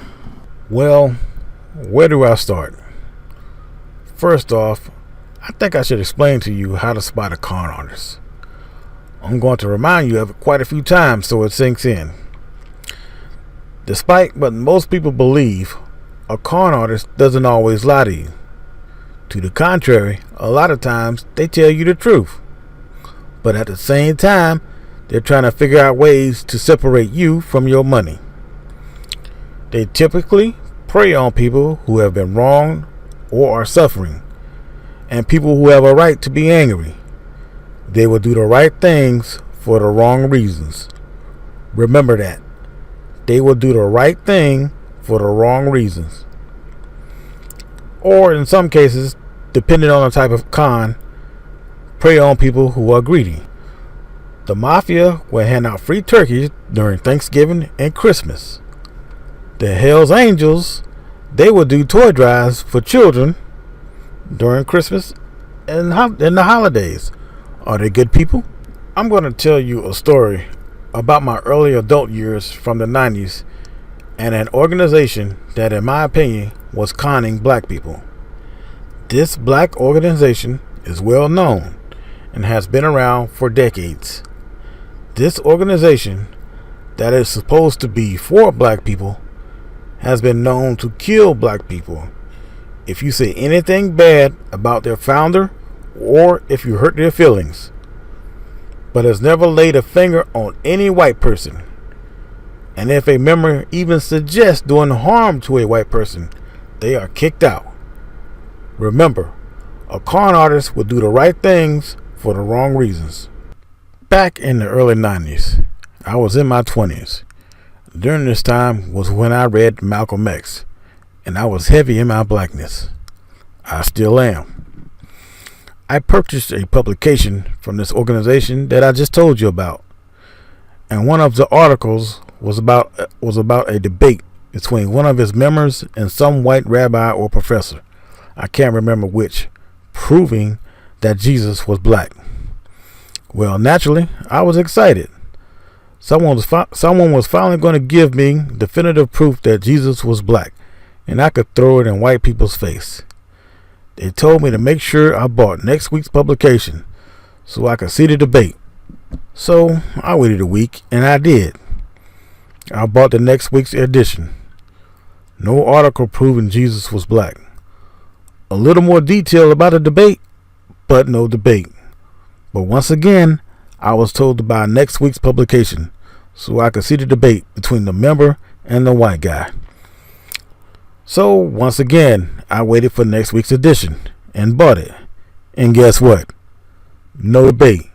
Well, where do I start? First off, I think I should explain to you how to spot a con artist. I'm going to remind you of it quite a few times so it sinks in. Despite what most people believe, a con artist doesn't always lie to you. To the contrary, a lot of times they tell you the truth. But at the same time, they're trying to figure out ways to separate you from your money. They typically prey on people who have been wronged or are suffering, and people who have a right to be angry. They will do the right things for the wrong reasons. Remember that. They will do the right thing for the wrong reasons. Or in some cases, depending on the type of con, prey on people who are greedy. The mafia will hand out free turkeys during Thanksgiving and Christmas. The Hells Angels, they will do toy drives for children during Christmas and the holidays. Are they good people? I'm going to tell you a story about my early adult years from the 90s and an organization that, in my opinion, was conning black people. This black organization is well known and has been around for decades. This organization, that is supposed to be for black people, has been known to kill black people if you say anything bad about their founder or if you hurt their feelings, but has never laid a finger on any white person. And if a member even suggests doing harm to a white person, they are kicked out. Remember, a con artist will do the right things for the wrong reasons. Back in the early 90s, I was in my 20s. During this time was when I read Malcolm X, and I was heavy in my blackness. I still am. I purchased a publication from this organization that I just told you about, and one of the articles was about a debate between one of his members and some white rabbi or professor, I can't remember which, proving that Jesus was black. Well, naturally, I was excited. Someone was finally going to give me definitive proof that Jesus was black, and I could throw it in white people's face. They told me to make sure I bought next week's publication so I could see the debate. So I waited a week, and I did. I bought the next week's edition. No article proving Jesus was black. A little more detail about the debate, but no debate. But once again, I was told to buy next week's publication so I could see the debate between the member and the white guy. So once again, I waited for next week's edition and bought it. And guess what? No debate.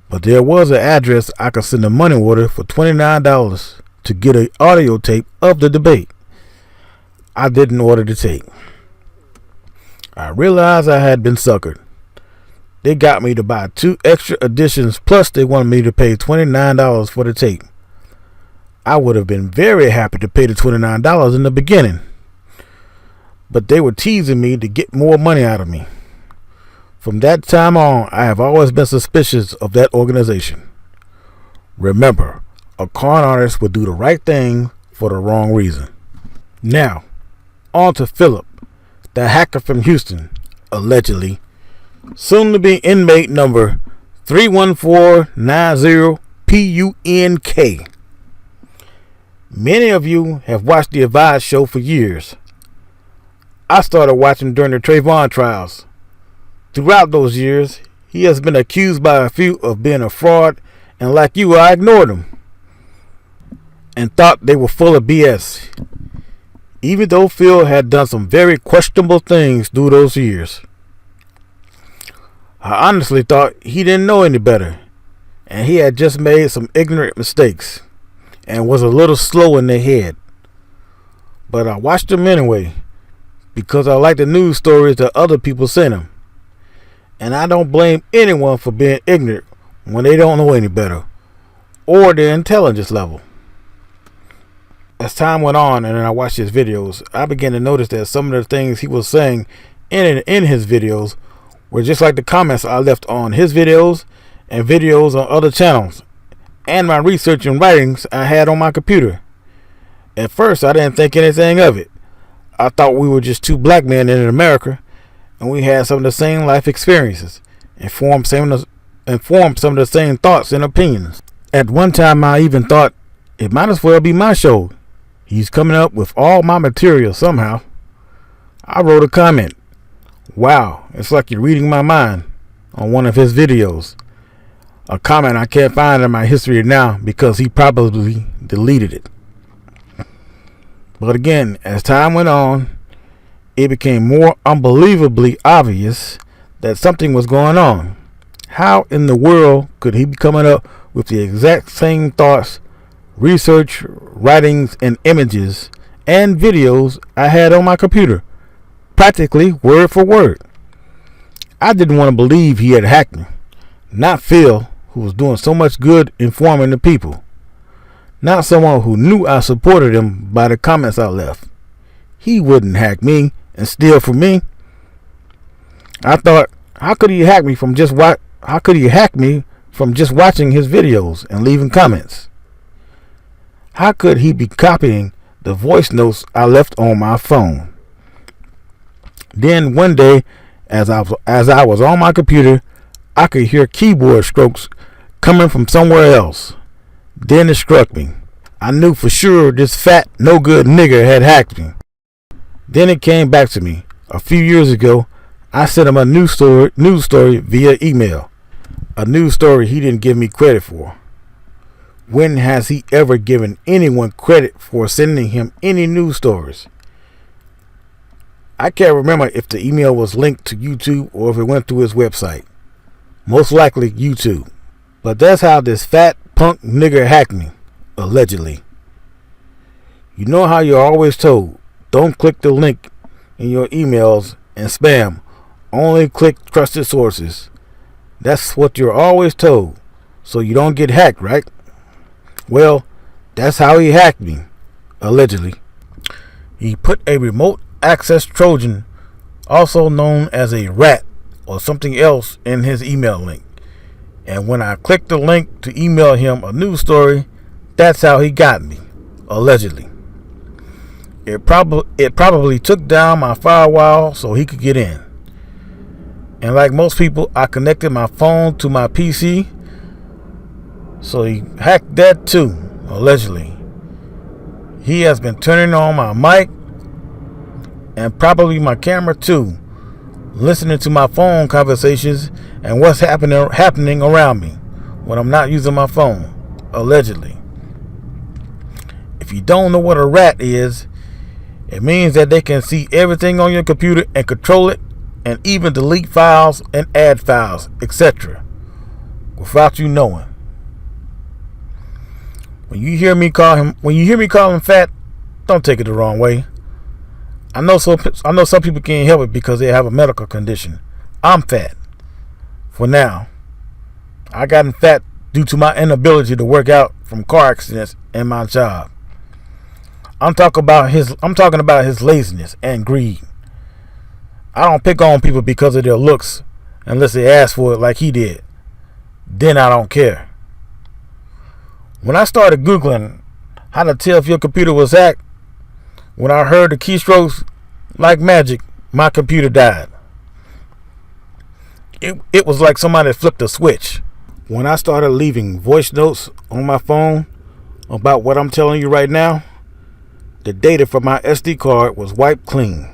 But there was an address I could send a money order for $29 to get an audio tape of the debate. I didn't order the tape. I realized I had been suckered. They got me to buy 2 extra editions, plus they wanted me to pay $29 for the tape. I would have been very happy to pay the $29 in the beginning, but they were teasing me to get more money out of me. From that time on, I have always been suspicious of that organization. Remember, a con artist will do the right thing for the wrong reason. Now, on to Phillip, the hacker from Houston, allegedly, soon to be inmate number 31490PUNK. Many of you have watched the Advised show for years. I started watching during the Trayvon trials. Throughout those years, he has been accused by a few of being a fraud, and like you, I ignored him and thought they were full of BS. even though Phil had done some very questionable things through those years. I honestly thought he didn't know any better, and he had just made some ignorant mistakes and was a little slow in the head. But I watched him anyway, because I like the news stories that other people sent him. And I don't blame anyone for being ignorant when they don't know any better, or their intelligence level. As time went on and I watched his videos, I began to notice that some of the things he was saying in his videos were just like the comments I left on his videos and videos on other channels, and my research and writings I had on my computer. At first, I didn't think anything of it. I thought we were just two black men in America, and we had some of the same life experiences, and formed some of the same thoughts and opinions. At one time, I even thought it might as well be my show. He's coming up with all my material somehow. I wrote a comment. Wow, it's like you're reading my mind, on one of his videos. A comment I can't find in my history now because he probably deleted it. But again, as time went on, it became more unbelievably obvious that something was going on. How in the world could he be coming up with the exact same thoughts, research, writings, and images and videos I had on my computer, practically word for word? I didn't want to believe he had hacked me. Not Phil, who was doing so much good informing the people. Not someone who knew I supported him by the comments I left. He wouldn't hack me and steal from me. I thought, how could he hack me from just watching his videos and leaving comments? How could he be copying the voice notes I left on my phone? Then one day, as I was on my computer, I could hear keyboard strokes coming from somewhere else. Then it struck me. I knew for sure this fat, no good nigger had hacked me. Then it came back to me. A few years ago, I sent him a news story via email. A news story he didn't give me credit for. When has he ever given anyone credit for sending him any news stories? I can't remember if the email was linked to YouTube or if it went through his website. Most likely YouTube. But that's how this fat punk nigger hacked me, allegedly. You know how you're always told, don't click the link in your emails and spam. Only click trusted sources. That's what you're always told, so you don't get hacked, right? Well, that's how he hacked me, allegedly. He put a remote access Trojan, also known as a rat or something else, in his email link. And when I clicked the link to email him a news story, that's how he got me, allegedly. It probably took down my firewall so he could get in. And like most people, I connected my phone to my PC, so he hacked that too, allegedly. He has been turning on my mic and probably my camera too, listening to my phone conversations and what's happening around me when I'm not using my phone, allegedly. If you don't know what a rat is, it means that they can see everything on your computer and control it, and even delete files and add files, etc., without you knowing. When you hear me call him fat, don't take it the wrong way. I know some people can't help it because they have a medical condition. I'm fat. For now. I gotten fat due to my inability to work out from car accidents and my job. I'm talking about his laziness and greed. I don't pick on people because of their looks unless they ask for it like he did. Then I don't care. When I started Googling how to tell if your computer was hacked, when I heard the keystrokes like magic, my computer died. It was like somebody flipped a switch. When I started leaving voice notes on my phone about what I'm telling you right now, the data from my SD card was wiped clean.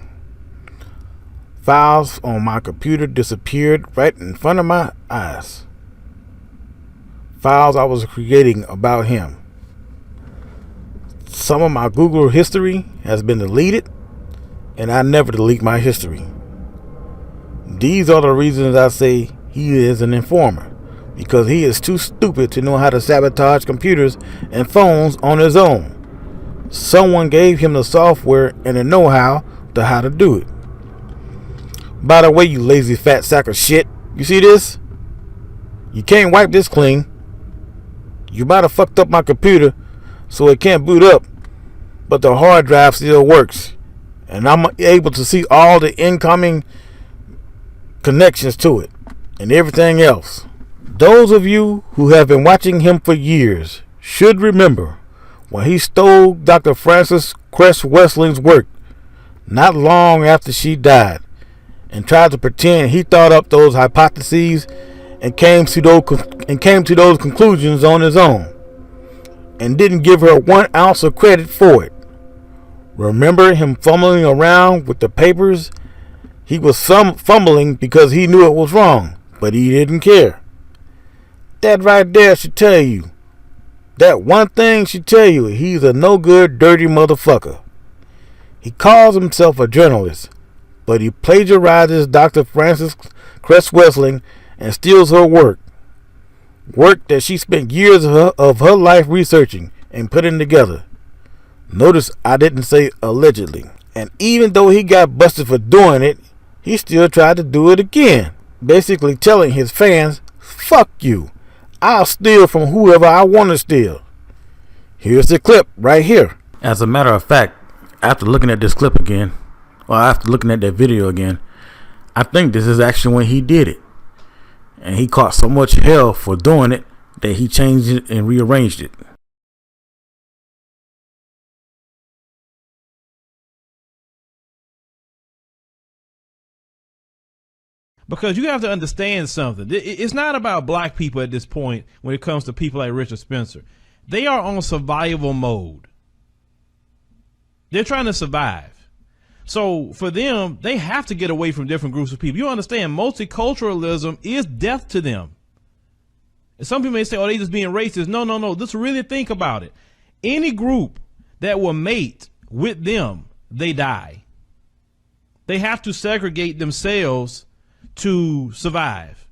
Files on my computer disappeared right in front of my eyes. Files I was creating about him. Some of my Google history has been deleted, and I never delete my history. These are the reasons I say he is an informer, because he is too stupid to know how to sabotage computers and phones on his own. Someone gave him the software and the know-how to how to do it. By the way, you lazy fat sack of shit, you see this? You can't wipe this clean. You might have fucked up my computer so it can't boot up, but the hard drive still works, and I'm able to see all the incoming connections to it and everything else. Those of you who have been watching him for years should remember when he stole Dr. Frances Cress Wesling's work not long after she died and tried to pretend he thought up those hypotheses and came to those conclusions on his own, and didn't give her 1 ounce of credit for it. Remember him fumbling around with the papers? He was fumbling because he knew it was wrong, but he didn't care. That right there should tell you. That one thing should tell you he's a no good, dirty motherfucker. He calls himself a journalist, but he plagiarizes Dr. Frances Cress Wesling and steals her work. Work that she spent years of her life researching and putting together. Notice I didn't say allegedly. And even though he got busted for doing it, he still tried to do it again. Basically telling his fans, fuck you. I'll steal from whoever I want to steal. Here's the clip right here. As a matter of fact, after looking at this clip again, or after looking at that video again, I think this is actually when he did it. And he caught so much hell for doing it that he changed it and rearranged it. Because you have to understand something. It's not about black people at this point when it comes to people like Richard Spencer. They are on survival mode. They're trying to survive. So for them, they have to get away from different groups of people. You understand, multiculturalism is death to them. And some people may say, oh, they just being racist. No, no, no. Just really think about it. Any group that will mate with them, they die. They have to segregate themselves to survive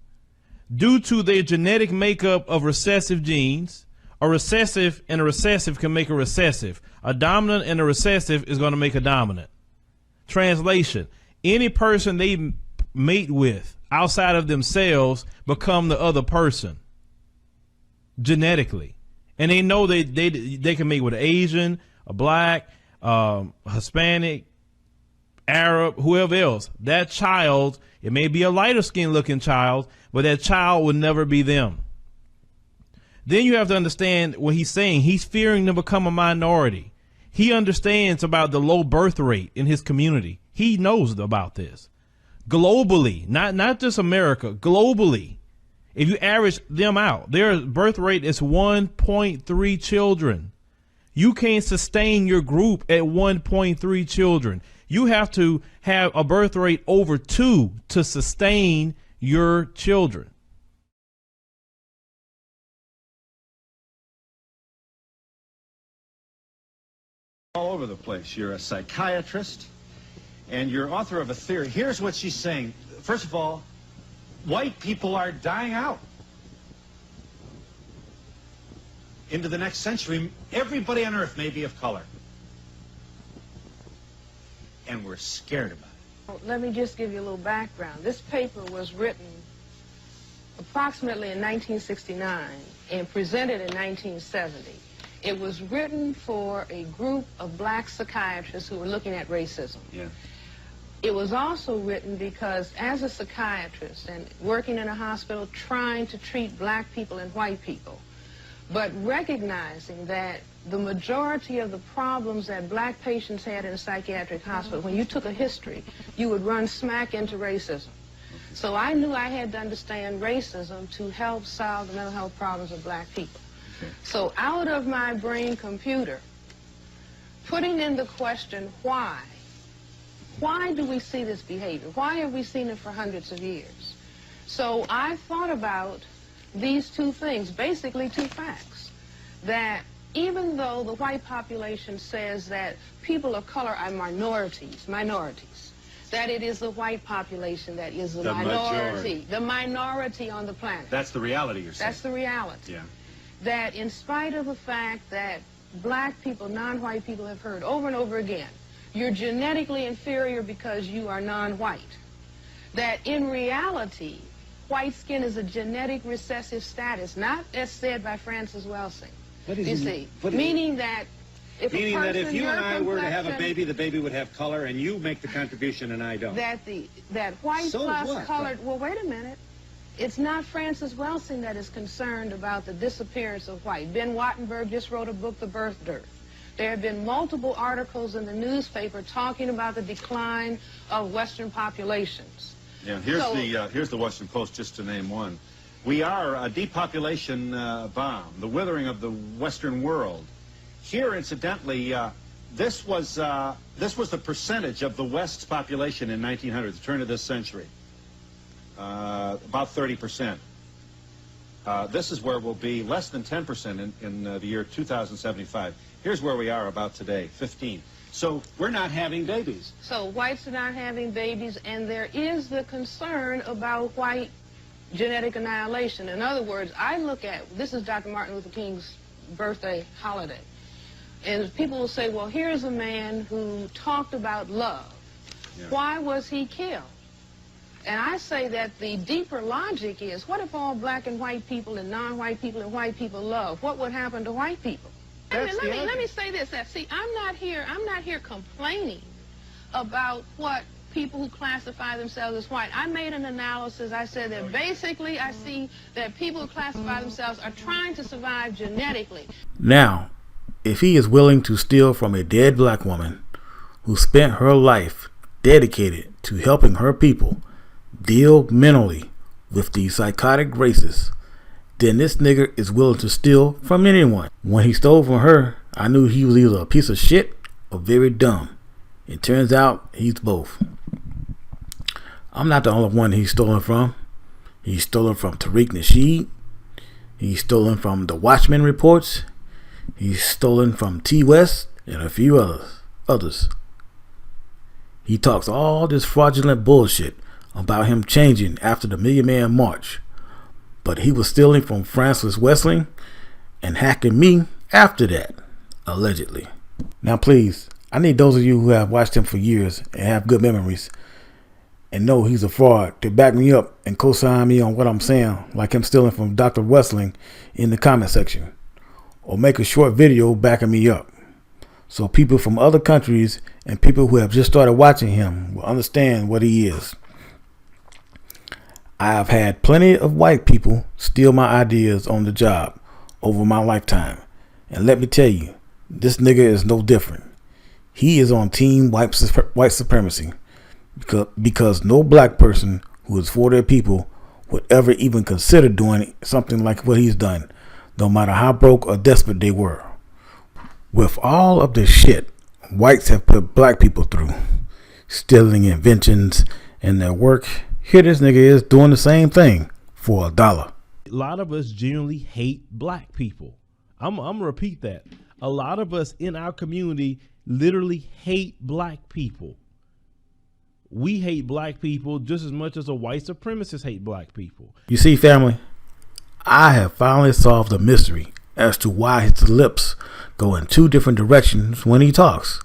due to their genetic makeup of recessive genes. A recessive and a recessive can make a recessive. A dominant and a recessive is going to make a dominant. Translation: any person they mate with outside of themselves become the other person genetically, and they know they can mate with an Asian, a black, Hispanic, Arab, whoever else. That child, it may be a lighter skinned looking child, but that child will never be them. Then you have to understand what he's saying. He's fearing to become a minority. He understands about the low birth rate in his community. He knows about this. Globally, not just America, globally, if you average them out, their birth rate is 1.3 children. You can't sustain your group at 1.3 children. You have to have a birth rate over 2 to sustain your children. All over the place. You're a psychiatrist, and you're author of a theory. Here's what she's saying. First of all, white people are dying out. Into the next century, everybody on Earth may be of color. And we're scared about it. Let me just give you a little background. This paper was written approximately in 1969 and presented in 1970. It was written for a group of black psychiatrists who were looking at racism. Yeah. It was also written because as a psychiatrist and working in a hospital trying to treat black people and white people, but recognizing that the majority of the problems that black patients had in a psychiatric hospital, when you took a history, you would run smack into racism. So I knew I had to understand racism to help solve the mental health problems of black people. So out of my brain computer, putting in the question, why? Why do we see this behavior? Why have we seen it for hundreds of years? So I thought about these two things, basically two facts, that even though the white population says that people of color are minorities, that it is the white population that is the minority, the minority on the planet. That's the reality you're saying. That's the reality. Yeah. That in spite of the fact that black people, non-white people have heard over and over again, you're genetically inferior because you are non-white. That in reality, white skin is a genetic recessive status, not as said by Francis Welsing. You see, meaning that if meaning that if you and I were to have a complexion- baby, the baby would have color, and you make the contribution and I don't. that white So plus what? colored. Well, wait a minute. It's not Francis Welsing that is concerned about the disappearance of white. Ben Wattenberg just wrote a book, The Birth Dearth. There have been multiple articles in the newspaper talking about the decline of Western populations. Yeah, here's the Washington Post, just to name one. We are a depopulation bomb, the withering of the Western world. Here, incidentally, this was the percentage of the West's population in 1900, the turn of this century, about 30%. This is where we'll be less than 10% in the year 2075. Here's where we are about today, 15. So we're not having babies. So whites are not having babies, and there is the concern about white genetic annihilation. In other words, I look at, this is Dr. Martin Luther King's birthday holiday, and people will say, well, here's a man who talked about love. Yeah. Why was he killed? And I say that the deeper logic is, what if all black and white people and non-white people and white people love? What would happen to white people? Let me say this. See, I'm not here complaining about what people who classify themselves as white. I made an analysis. I said that basically I see that people who classify themselves are trying to survive genetically. Now, if he is willing to steal from a dead black woman who spent her life dedicated to helping her people deal mentally with these psychotic racists, then this nigger is willing to steal from anyone. When he stole from her, I knew he was either a piece of shit or very dumb. It turns out he's both. I'm not the only one he's stolen from. He's stolen from Tariq Nasheed. He's stolen from the Watchmen reports. He's stolen from T. West and a few others. He talks all this fraudulent bullshit about him changing after the Million Man March. But he was stealing from Francis Welsing and hacking me after that, allegedly. Now please, I need those of you who have watched him for years and have good memories and know he's a fraud to back me up and co-sign me on what I'm saying, like him stealing from Dr. Welsing, in the comment section. Or make a short video backing me up, so people from other countries and people who have just started watching him will understand what he is. I have had plenty of white people steal my ideas on the job over my lifetime. And let me tell you, this nigga is no different. He is on team white supremacy because no black person who is for their people would ever even consider doing something like what he's done, no matter how broke or desperate they were. With all of the shit whites have put black people through, stealing inventions and their work, here this nigga is doing the same thing for $1. A lot of us genuinely hate black people. I'm gonna repeat that. A lot of us in our community literally hate black people. We hate black people just as much as a white supremacist hate black people. You see, family, I have finally solved the mystery as to why his lips go in two different directions when he talks.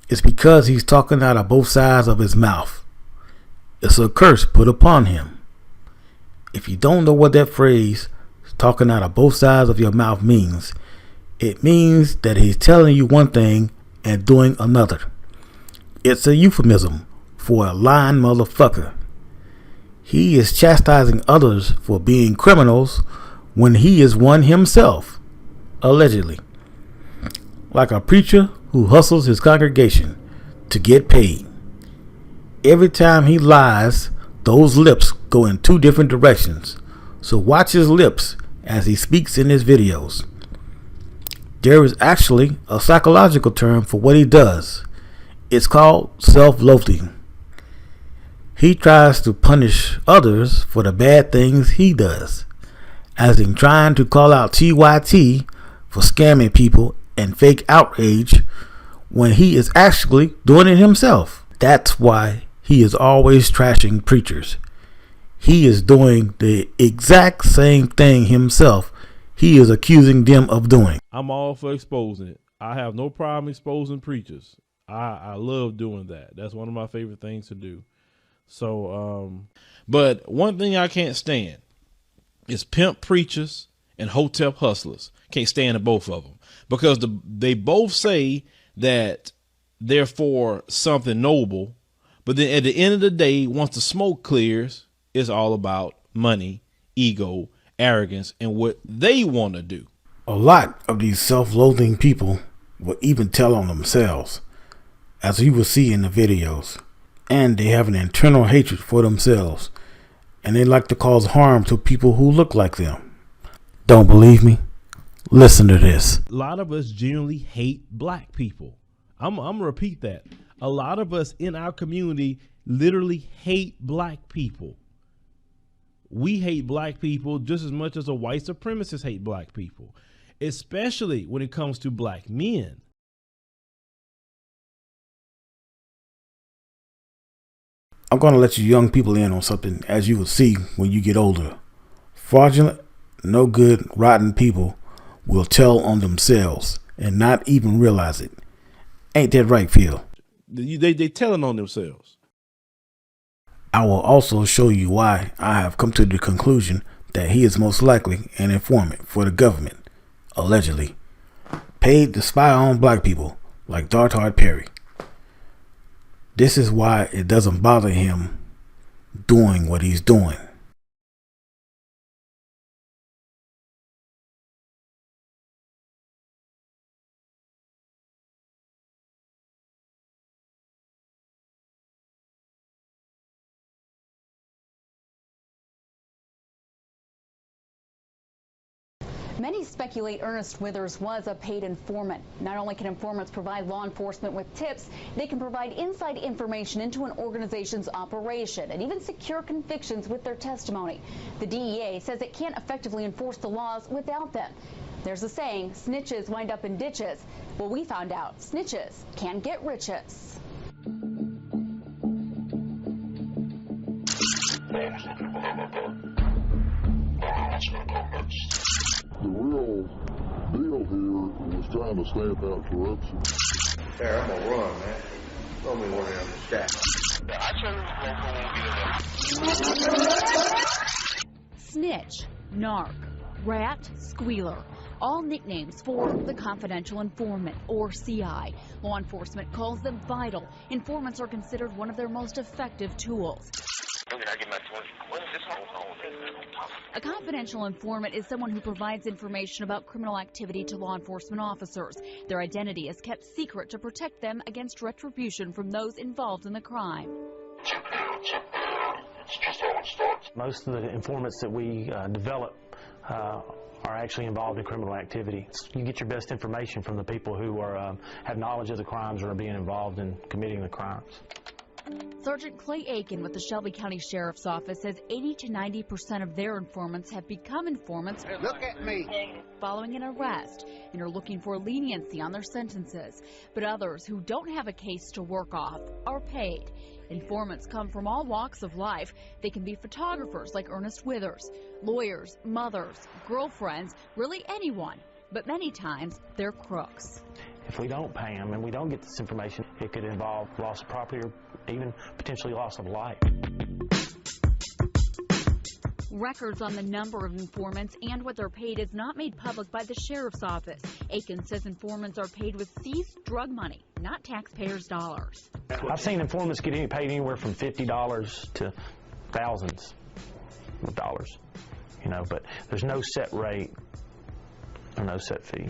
It's because he's talking out of both sides of his mouth. It's a curse put upon him. If you don't know what that phrase, talking out of both sides of your mouth, means, it means that he's telling you one thing and doing another. It's a euphemism for a lying motherfucker. He is chastising others for being criminals when he is one himself, allegedly. Like a preacher who hustles his congregation to get paid. Every time he lies, those lips go in two different directions. So watch his lips as he speaks in his videos. There is actually a psychological term for what he does. It's called self-loathing. He tries to punish others for the bad things he does, as in trying to call out TYT for scamming people and fake outrage when he is actually doing it himself. That's why he is always trashing preachers. He is doing the exact same thing himself he is accusing them of doing. I'm all for exposing it. I have no problem exposing preachers. I love doing that. That's one of my favorite things to do. So, but one thing I can't stand is pimp preachers and hotep hustlers. Can't stand the both of them because they both say that they're for something noble, but then at the end of the day, once the smoke clears, it's all about money, ego, arrogance, and what they want to do. A lot of these self-loathing people will even tell on themselves, as you will see in the videos, and they have an internal hatred for themselves, and they like to cause harm to people who look like them. Don't believe me? Listen to this. A lot of us genuinely hate black people. I'm gonna repeat that. A lot of us in our community literally hate black people. We hate black people just as much as a white supremacist hate black people, especially when it comes to black men. I'm going to let you young people in on something, as you will see when you get older. Fraudulent, no good, rotten people will tell on themselves and not even realize it. Ain't that right, Phil? They telling on themselves. I will also show you why I have come to the conclusion that he is most likely an informant for the government, allegedly, paid to spy on black people like Dartard Perry. This is why it doesn't bother him doing what he's doing. Many speculate Ernest Withers was a paid informant. Not only can informants provide law enforcement with tips, they can provide inside information into an organization's operation and even secure convictions with their testimony. The DEA says it can't effectively enforce the laws without them. There's a saying, snitches wind up in ditches. Well, we found out snitches can get riches. The real deal here was trying to stamp out corruption. There, I'm gonna run, man. Throw me one around the stack. Snitch, narc, rat, squealer. All nicknames for the confidential informant, or CI. Law enforcement calls them vital. Informants are considered one of their most effective tools. A confidential informant is someone who provides information about criminal activity to law enforcement officers. Their identity is kept secret to protect them against retribution from those involved in the crime. Most of the informants that we develop are actually involved in criminal activity. You get your best information from the people who are have knowledge of the crimes or are being involved in committing the crimes. Sergeant Clay Aiken with the Shelby County Sheriff's Office says 80 to 90% of their informants have become informants Look at me. following an arrest and are looking for leniency on their sentences. But others who don't have a case to work off are paid. Informants come from all walks of life. They can be photographers like Ernest Withers, lawyers, mothers, girlfriends, really anyone. But many times they're crooks. If we don't pay them and we don't get this information, it could involve loss of property or even potentially loss of life. Records on the number of informants and what they're paid is not made public by the Sheriff's Office. Aiken says informants are paid with seized drug money, not taxpayers' dollars. I've seen informants get paid anywhere from $50 to thousands of dollars, you know, but there's no set rate or no set fee.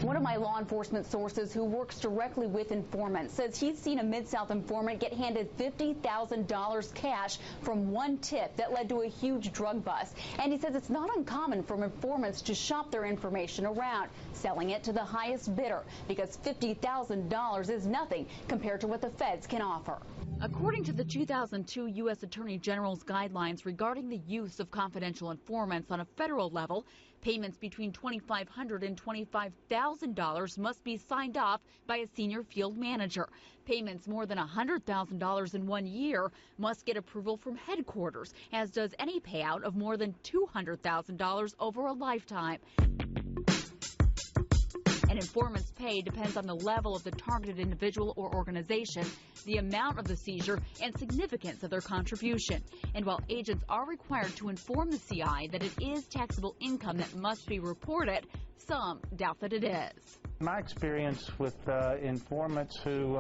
One of my law enforcement sources who works directly with informants says he's seen a Mid-South informant get handed $50,000 cash from one tip that led to a huge drug bust. And he says it's not uncommon for informants to shop their information around, selling it to the highest bidder, because $50,000 is nothing compared to what the feds can offer. According to the 2002 U.S. Attorney General's guidelines regarding the use of confidential informants on a federal level, payments between $2,500 and $25,000 must be signed off by a senior field manager. Payments more than $100,000 in 1 year must get approval from headquarters, as does any payout of more than $200,000 over a lifetime. An informant's pay depends on the level of the targeted individual or organization, the amount of the seizure, and significance of their contribution. And while agents are required to inform the CI that it is taxable income that must be reported, some doubt that it is. My experience with informants who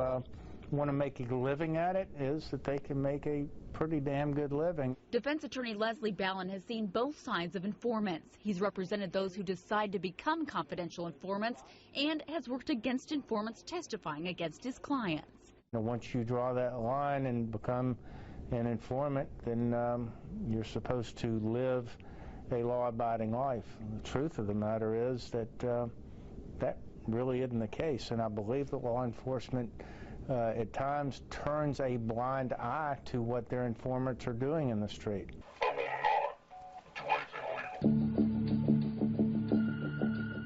want to make a living at it is that they can make a pretty damn good living. Defense attorney Leslie Ballin has seen both sides of informants. He's represented those who decide to become confidential informants and has worked against informants testifying against his clients. Once you draw that line and become an informant, then you're supposed to live a law-abiding life. The truth of the matter is that that really isn't the case, and I believe that law enforcement at times turns a blind eye to what their informants are doing in the street.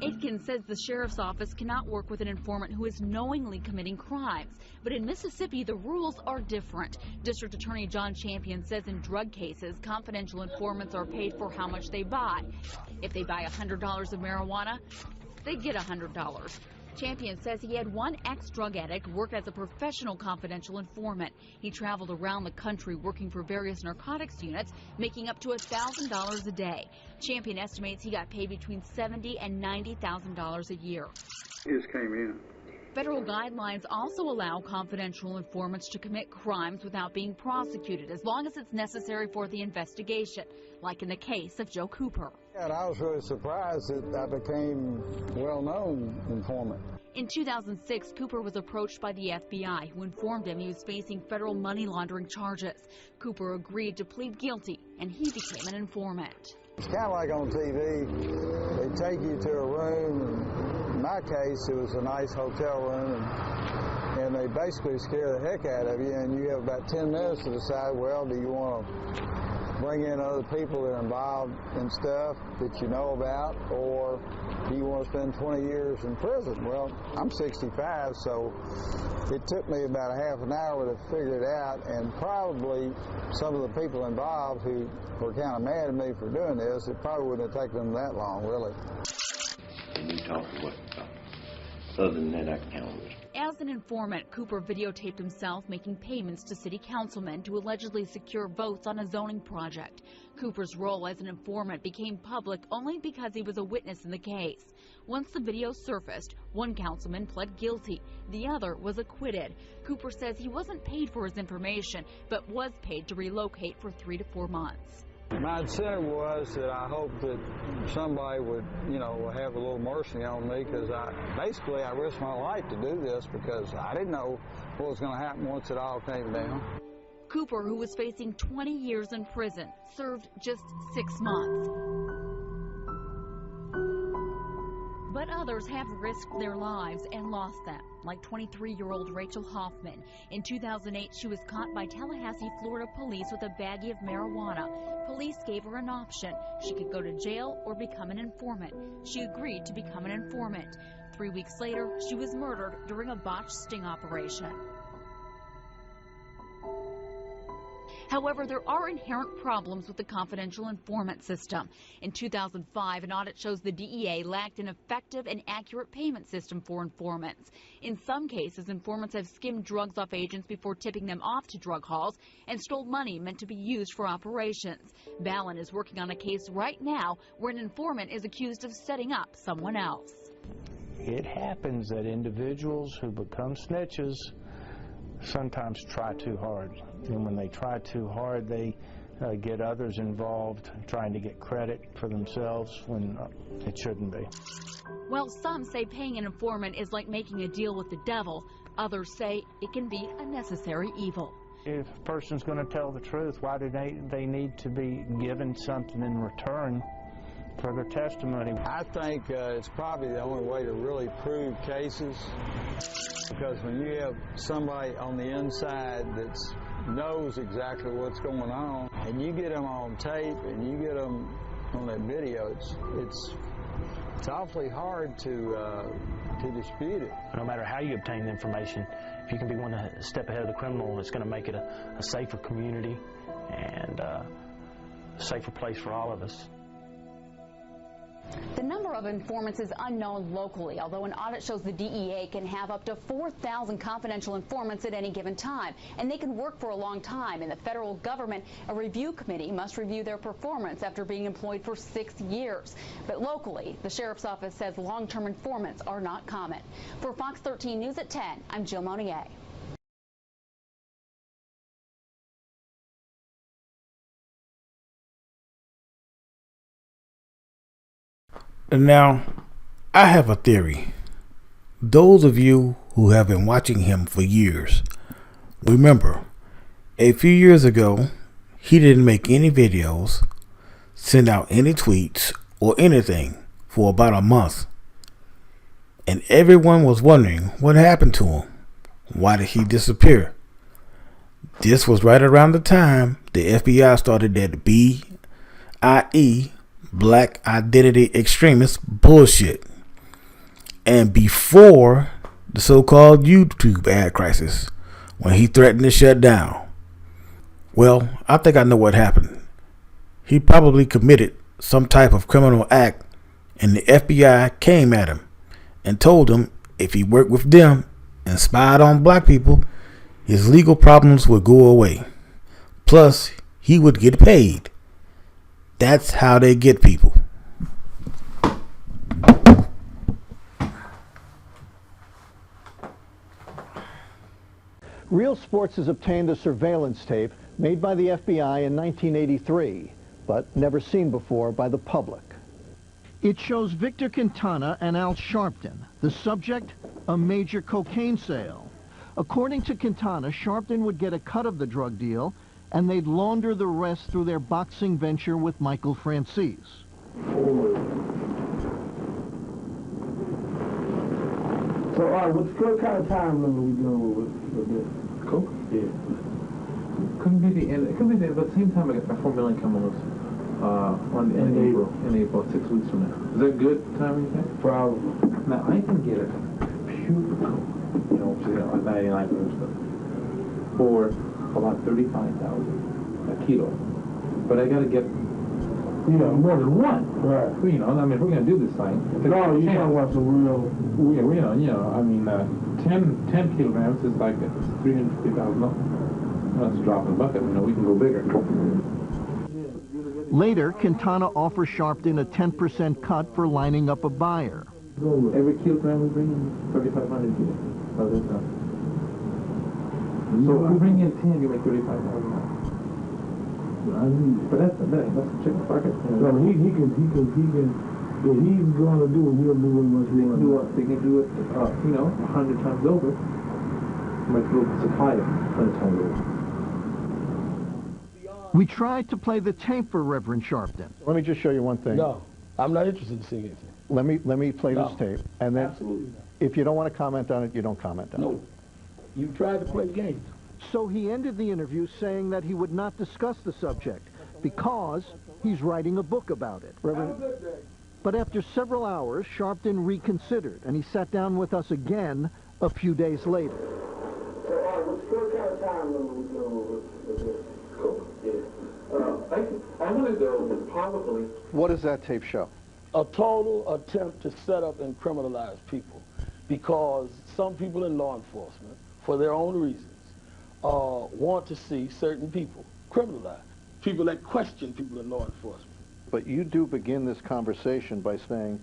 Aitken says the sheriff's office cannot work with an informant who is knowingly committing crimes. But in Mississippi, the rules are different. District Attorney John Champion says in drug cases, confidential informants are paid for how much they buy. If they buy $100 of marijuana, they get $100. Champion says he had one ex-drug addict work as a professional confidential informant. He traveled around the country working for various narcotics units, making up to $1,000 a day. Champion estimates he got paid between $70,000 and $90,000 a year. He just came in. Federal guidelines also allow confidential informants to commit crimes without being prosecuted, as long as it's necessary for the investigation, like in the case of Joe Cooper. And I was really surprised that I became well-known informant. In 2006, Cooper was approached by the FBI, who informed him he was facing federal money laundering charges. Cooper agreed to plead guilty, and he became an informant. It's kind of like on TV. They take you to a room, and in my case, it was a nice hotel room, and they basically scare the heck out of you, and you have about 10 minutes to decide, well, do you want to bring in other people that are involved in stuff that you know about, or do you want to spend 20 years in prison? Well, I'm 65, so it took me about a half an hour to figure it out, and probably some of the people involved who were kind of mad at me for doing this, it probably wouldn't have taken them that long, really. And you talk to what? Other than that, I can't. As an informant, Cooper videotaped himself making payments to city councilmen to allegedly secure votes on a zoning project. Cooper's role as an informant became public only because he was a witness in the case. Once the video surfaced, one councilman pled guilty. The other was acquitted. Cooper says he wasn't paid for his information, but was paid to relocate for 3 to 4 months. My incentive was that I hoped that somebody would, have a little mercy on me, because I risked my life to do this because I didn't know what was going to happen once it all came down. Cooper, who was facing 20 years in prison, served just 6 months. But others have risked their lives and lost them, like 23-year-old Rachel Hoffman. In 2008, she was caught by Tallahassee, Florida police with a baggie of marijuana. Police gave her an option. She could go to jail or become an informant. She agreed to become an informant. 3 weeks later, she was murdered during a botched sting operation. However, there are inherent problems with the confidential informant system. In 2005, an audit shows the DEA lacked an effective and accurate payment system for informants. In some cases, informants have skimmed drugs off agents before tipping them off to drug hauls and stole money meant to be used for operations. Ballin is working on a case right now where an informant is accused of setting up someone else. It happens that individuals who become snitches sometimes try too hard. And when they try too hard, they get others involved, trying to get credit for themselves when it shouldn't be. Well, some say paying an informant is like making a deal with the devil. Others say it can be a necessary evil. If a person's going to tell the truth, why do they need to be given something in return for their testimony? I think it's probably the only way to really prove cases, because when you have somebody on the inside that knows exactly what's going on, and you get them on tape and you get them on that video, it's awfully hard to dispute it. No matter how you obtain the information, if you can be one step ahead of the criminal, it's going to make it a safer community and a safer place for all of us. The number of informants is unknown locally, although an audit shows the DEA can have up to 4,000 confidential informants at any given time, and they can work for a long time. In the federal government, a review committee must review their performance after being employed for 6 years. But locally, the sheriff's office says long-term informants are not common. For Fox 13 News at 10, I'm Jill Monier. Now, I have a theory. Those of you who have been watching him for years, remember, a few years ago, he didn't make any videos, send out any tweets, or anything for about a month. And everyone was wondering what happened to him. Why did he disappear? This was right around the time the FBI started that BIE, Black Identity Extremist bullshit, and before the so-called YouTube ad crisis, when he threatened to shut down. Well, I think I know what happened. He probably committed some type of criminal act, and the FBI came at him and told him if he worked with them and spied on black people, his legal problems would go away. Plus, he would get paid. That's how they get people. Real Sports has obtained a surveillance tape made by the FBI in 1983, but never seen before by the public. It shows Victor Quintana and Al Sharpton. The subject, a major cocaine sale. According to Quintana, Sharpton would get a cut of the drug deal, and they'd launder the rest through their boxing venture with Michael Francis. So, what kind of time limit are we dealing with this? Coke? Yeah. Couldn't be the end. It could be the, but at the same time, I got my 4 million coming loose in April, 6 weeks from now. Is that good timing, you think? Probably. Now, I can get a pure Coke, which is like 99 stuff, for about 35,000 a kilo. But I got to get, more than one. Right. I mean, if we're going to do this thing, no, you talking about some real. 10 kilograms is like 350,000. That's a drop in the bucket. We can go bigger. Later, Quintana offers Sharpton a 10% cut for lining up a buyer. Every kilogram we bring in 3,500 kilos. How's that sound? So if we bring in 10, you make 35,000. But that's a chicken pocket. So he can. What he's going to do, he'll do what much more. They can do it, 100 times over. Much little supply of 100 times over. We tried to play the tape for Reverend Sharpton. Let me just show you one thing. No, I'm not interested in seeing it. Let me play this tape, and then Absolutely not. if you don't want to comment on it, you don't comment on it. No. You tried to play the game. So he ended the interview saying that he would not discuss the subject because he's writing a book about it. But after several hours, Sharpton reconsidered, and he sat down with us again a few days later. So, what kind of time limit we dealing with this? Cool. Yeah. I want to go probably. What does that tape show? A total attempt to set up and criminalize people, because some people in law enforcement, for their own reasons, want to see certain people criminalized. People that question people in law enforcement. But you do begin this conversation by saying,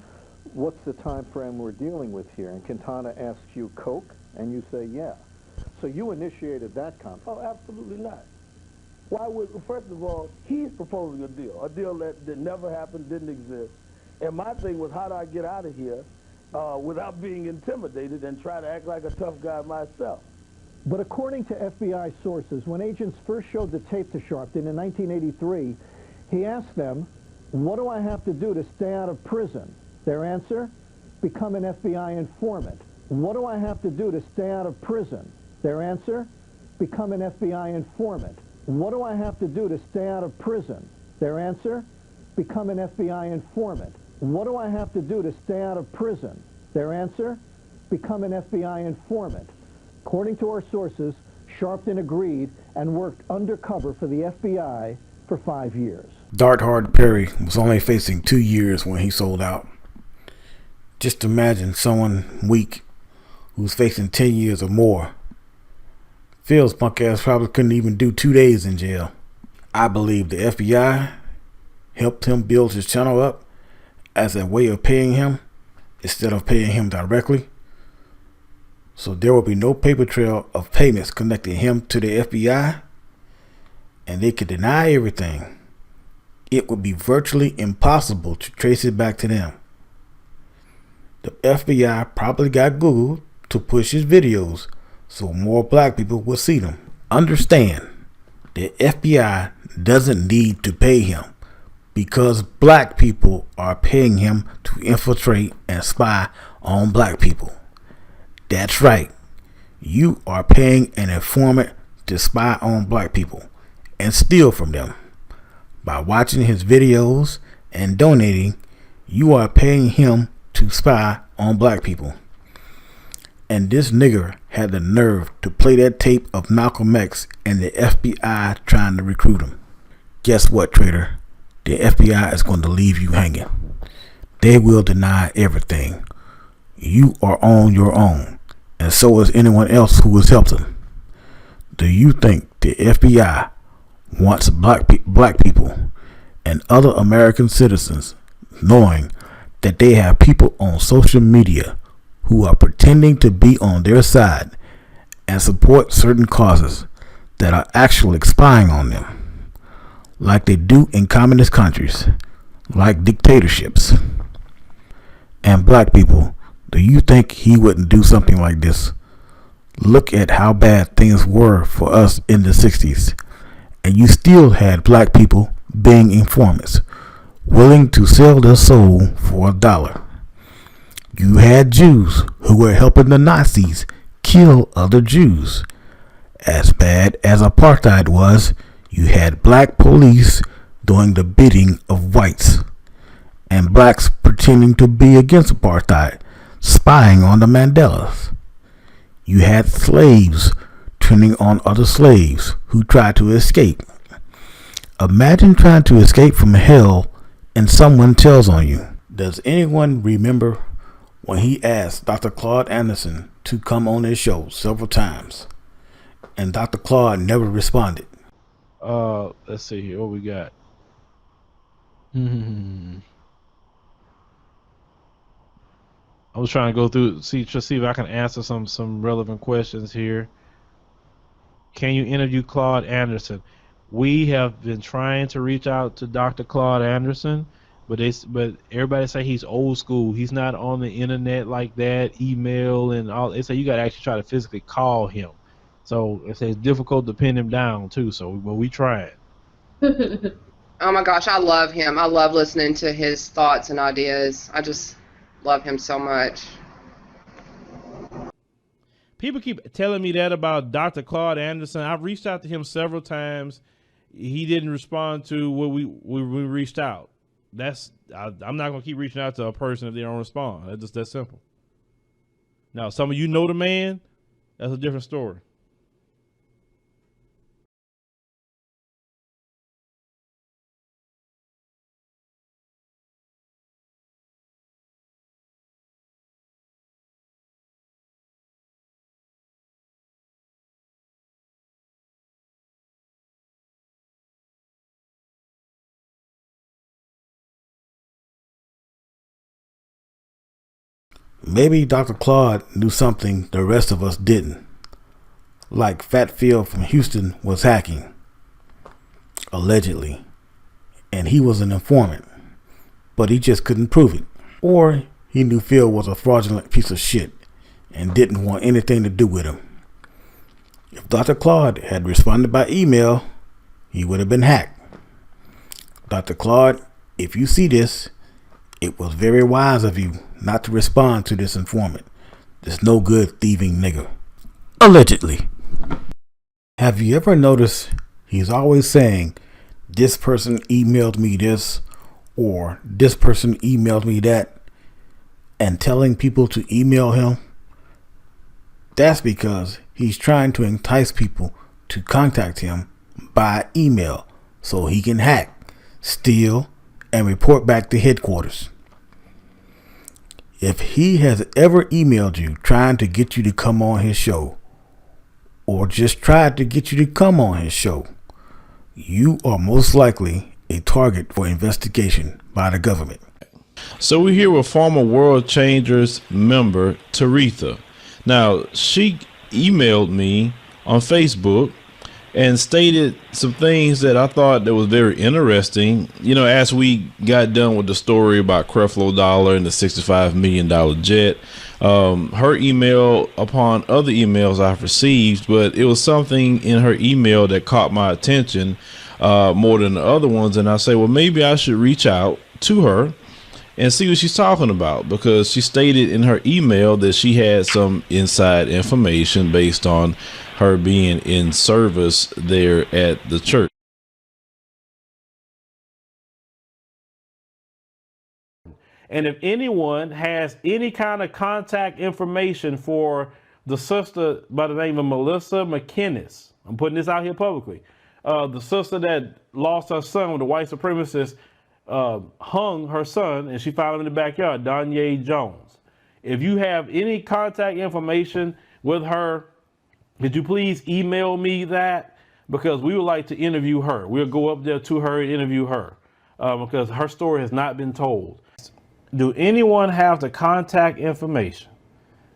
what's the time frame we're dealing with here? And Quintana asks you Coke, and you say, yeah. So you initiated that conversation. Oh, absolutely not. Why would, first of all, he's proposing a deal that never happened, didn't exist. And my thing was, how do I get out of here without being intimidated and try to act like a tough guy myself? But according to FBI sources, when agents first showed the tape to Sharpton in 1983, he asked them, "What do I have to do to stay out of prison?" Their answer, "Become an FBI informant." What do I have to do to stay out of prison? Their answer, "Become an FBI informant." What do I have to do to stay out of prison? Their answer, "Become an FBI informant." What do I have to do to stay out of prison? Their answer, "Become an FBI informant." According to our sources, Sharpton agreed and worked undercover for the FBI for 5 years. Dart Hard Perry was only facing 2 years when he sold out. Just imagine someone weak who's facing 10 years or more. Phil's punk ass probably couldn't even do 2 days in jail. I believe the FBI helped him build his channel up as a way of paying him instead of paying him directly. So there will be no paper trail of payments connecting him to the FBI, and they could deny everything. It would be virtually impossible to trace it back to them. The FBI probably got Google to push his videos so more black people will see them. Understand, the FBI doesn't need to pay him because black people are paying him to infiltrate and spy on black people. That's right. You are paying an informant to spy on black people and steal from them. By watching his videos and donating, you are paying him to spy on black people. And this nigger had the nerve to play that tape of Malcolm X and the FBI trying to recruit him. Guess what, traitor? The FBI is going to leave you hanging. They will deny everything. You are on your own, and so is anyone else who has helped them. Do you think the FBI wants black people and other American citizens knowing that they have people on social media who are pretending to be on their side and support certain causes that are actually spying on them, like they do in communist countries, like dictatorships? And black people, do you think he wouldn't do something like this? Look at how bad things were for us in the 60s, and you still had black people being informants, willing to sell their soul for $1. You had Jews who were helping the Nazis kill other Jews. As bad as apartheid was, you had black police doing the bidding of whites, and blacks pretending to be against apartheid, spying on the Mandelas. You had slaves turning on other slaves who tried to escape. Imagine trying to escape from hell and someone tells on you. Does anyone remember when he asked Dr. Claude Anderson to come on his show several times and Dr. Claude never responded? Let's see here. What we got? I was trying to go through, see if I can answer some relevant questions here. Can you interview Claude Anderson? We have been trying to reach out to Dr. Claude Anderson, but everybody say he's old school. He's not on the internet like that, email and all. They say you got to actually try to physically call him. So it's difficult to pin him down too. But we tried. Oh my gosh, I love him. I love listening to his thoughts and ideas. I just love him so much. People keep telling me that about Dr. Claude Anderson. I've reached out to him several times. He didn't respond to what we reached out. I'm not gonna keep reaching out to a person if they don't respond. That's just that simple. Now, some of you know the man. That's a different story. Maybe Dr. Claude knew something the rest of us didn't, like Fat Phil from Houston was hacking. allegedly, and he was an informant, but he just couldn't prove it. Or he knew Phil was a fraudulent piece of shit and didn't want anything to do with him. If Dr. Claude had responded by email, he would have been hacked. Dr. Claude, if you see this, it was very wise of you not to respond to this informant. This no good thieving nigger. Allegedly. Have you ever noticed he's always saying, this person emailed me this, or this person emailed me that, and telling people to email him? That's because he's trying to entice people to contact him by email so he can hack, steal, and report back to headquarters. If he has ever emailed you trying to get you to come on his show, or just tried to get you to come on his show, you are most likely a target for investigation by the government. So we're here with former World Changers member Taretha. Now, she emailed me on Facebook and stated some things that I thought that was very interesting. You know, as we got done with the story about Creflo Dollar and the $65 million jet, her email upon other emails I've received, but it was something in her email that caught my attention more than the other ones. And I say, well, maybe I should reach out to her and see what she's talking about, because she stated in her email that she had some inside information based on her being in service there at the church. And if anyone has any kind of contact information for the sister by the name of Melissa McKinnis, I'm putting this out here publicly, the sister that lost her son with the white supremacists, hung her son, and she found him in the backyard, Danye Jones. If you have any contact information with her, could you please email me that? Because we would like to interview her. We'll go up there to her and interview her because her story has not been told. Do anyone have the contact information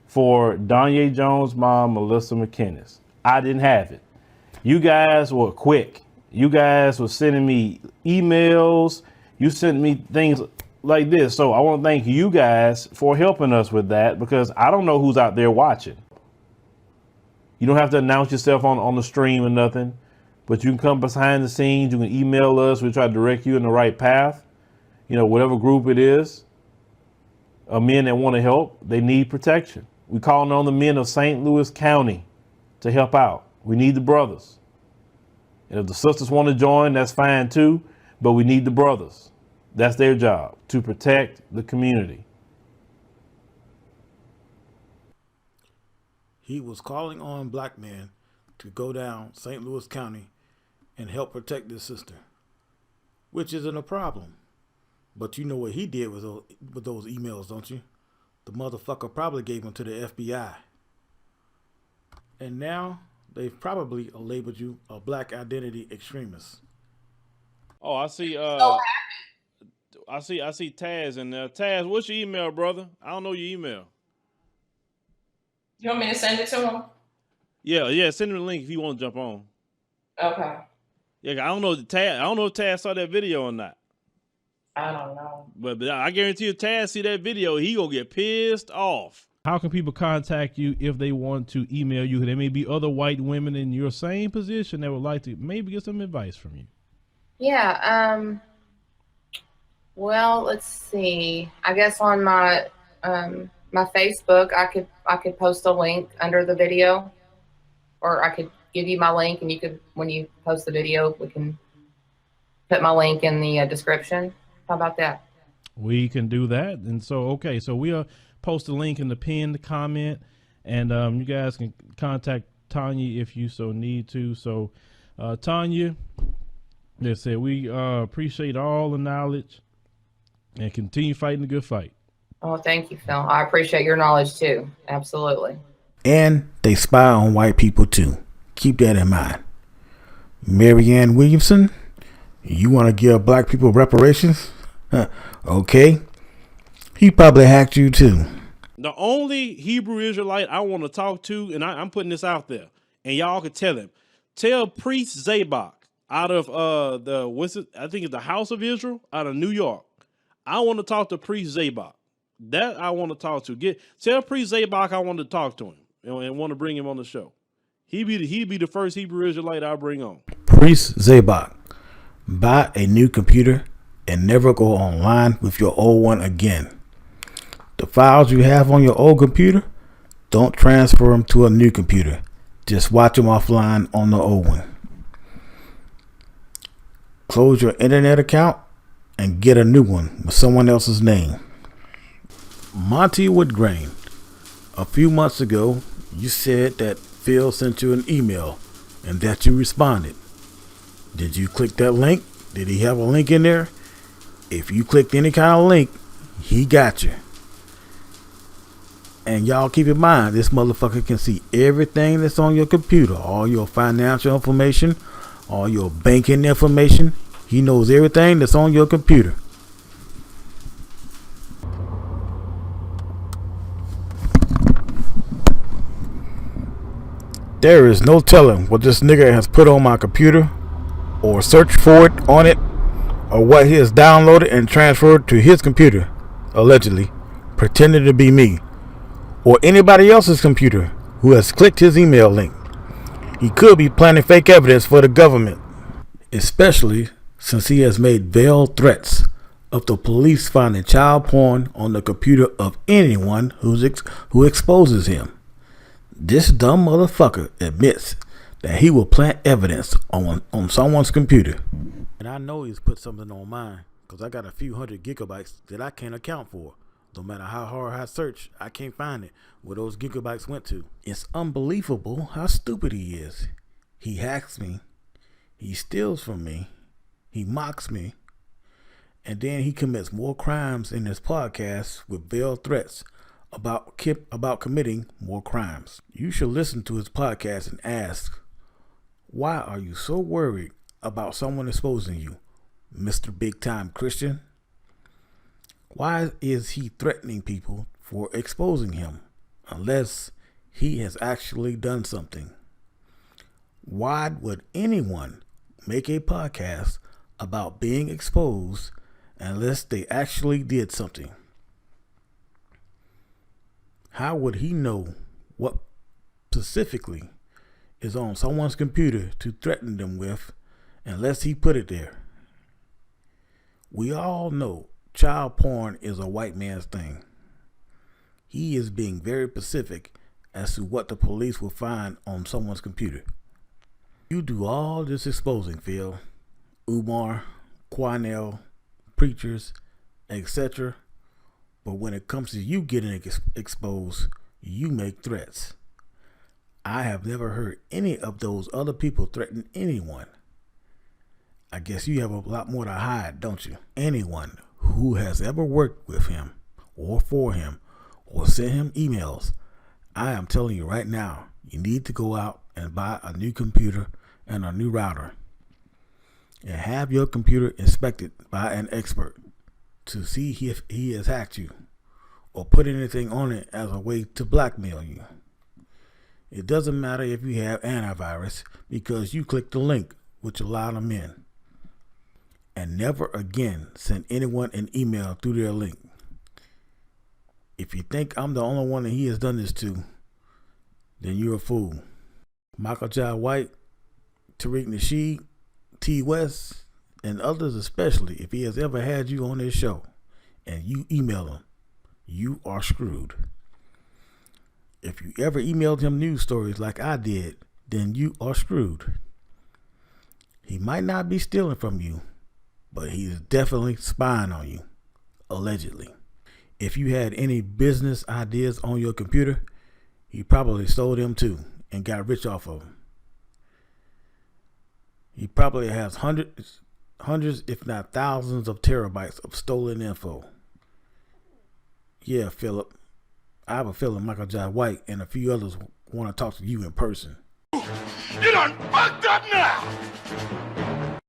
for Danye Jones' mom, Melissa McKinnis? I didn't have it. You guys were quick. You guys were sending me emails. You sent me things like this. So I want to thank you guys for helping us with that, because I don't know who's out there watching. You don't have to announce yourself on the stream or nothing, but you can come behind the scenes. You can email us. We'll try to direct you in the right path. You know, whatever group it is, men that want to help, they need protection. We're calling on the men of St. Louis County to help out. We need the brothers. And if the sisters want to join, that's fine too, but we need the brothers. That's their job, to protect the community. He was calling on black men to go down St. Louis County and help protect this sister, which isn't a problem. But you know what he did with those emails, don't you? The motherfucker probably gave them to the FBI. And now they've probably labeled you a black identity extremist. Oh, I see. I see Taz in there. Taz, what's your email, brother? I don't know your email. You want me to send it to him? Yeah. Send him the link if you want to jump on. Okay. Yeah, I don't know if Taz saw that video or not. I don't know. But I guarantee you, if Taz see that video, he gonna get pissed off. How can people contact you if they want to email you? There may be other white women in your same position that would like to maybe get some advice from you. Yeah. Well, let's see. I guess on my my Facebook, I could post a link under the video, or I could give you my link, and you could, when you post the video, we can put my link in the description. How about that? We can do that. And so, okay, so we'll post a link in the pinned comment, and you guys can contact Tanya if you so need to. So, Tanya, they said we appreciate all the knowledge and continue fighting the good fight. Oh, thank you, Phil. I appreciate your knowledge too. Absolutely. And they spy on white people too. Keep that in mind. Marianne Williamson, you want to give black people reparations? Okay. He probably hacked you too. The only Hebrew Israelite I want to talk to, and I'm putting this out there, and y'all can tell him, tell Priest Zabak out of I think it's the House of Israel out of New York. I want to talk to Priest Zabak. That I want to talk to. Tell Priest Zabak I want to talk to him and want to bring him on the show. He'd be the first Hebrew Israelite I bring on. Priest Zabak, buy a new computer and never go online with your old one again. The files you have on your old computer, don't transfer them to a new computer. Just watch them offline on the old one. Close your internet account and get a new one with someone else's name. Monty Woodgrain, a few months ago, you said that Phil sent you an email and that you responded. Did you click that link? Did he have a link in there? If you clicked any kind of link, he got you. And y'all keep in mind, this motherfucker can see everything that's on your computer, all your financial information, all your banking information. He knows everything that's on your computer. There is no telling what this nigga has put on my computer, or searched for it on it, or what he has downloaded and transferred to his computer, allegedly, pretending to be me, or anybody else's computer who has clicked his email link. He could be planning fake evidence for the government, especially since he has made veiled threats of the police finding child porn on the computer of anyone who exposes him. This dumb motherfucker admits that he will plant evidence on someone's computer. And I know he's put something on mine, because I got a few hundred gigabytes that I can't account for. No matter how hard I search, I can't find it where those gigabytes went to. It's unbelievable how stupid he is. He hacks me, he steals from me, he mocks me, and then he commits more crimes in his podcast with veiled threats about committing more crimes. You should listen to his podcast and ask, why are you so worried about someone exposing you, Mr. Big Time Christian? Why is he threatening people for exposing him unless he has actually done something? Why would anyone make a podcast about being exposed unless they actually did something? How would he know what specifically is on someone's computer to threaten them with unless he put it there? We all know child porn is a white man's thing. He is being very specific as to what the police will find on someone's computer. You do all this exposing, Phil, Umar, Quanell, preachers, etc. But when it comes to you getting exposed, you make threats. I have never heard any of those other people threaten anyone. I guess you have a lot more to hide, don't you? Anyone who has ever worked with him or for him or sent him emails, I am telling you right now, you need to go out and buy a new computer and a new router and have your computer inspected by an expert to see if he has hacked you or put anything on it as a way to blackmail you. It doesn't matter if you have antivirus because you clicked the link, which allowed them in. And never again send anyone an email through their link. If you think I'm the only one that he has done this to, then you're a fool. Michael Jai White, Tariq Nasheed, T. West, and others especially, if he has ever had you on this show and you email him, you are screwed. If you ever emailed him news stories like I did, then you are screwed. He might not be stealing from you, but he's definitely spying on you, allegedly. If you had any business ideas on your computer, he probably sold them too and got rich off of them. He probably has hundreds, if not thousands of terabytes of stolen info. Yeah, Phillip, I have a feeling Michael Jai White and a few others want to talk to you in person. You done fucked up now!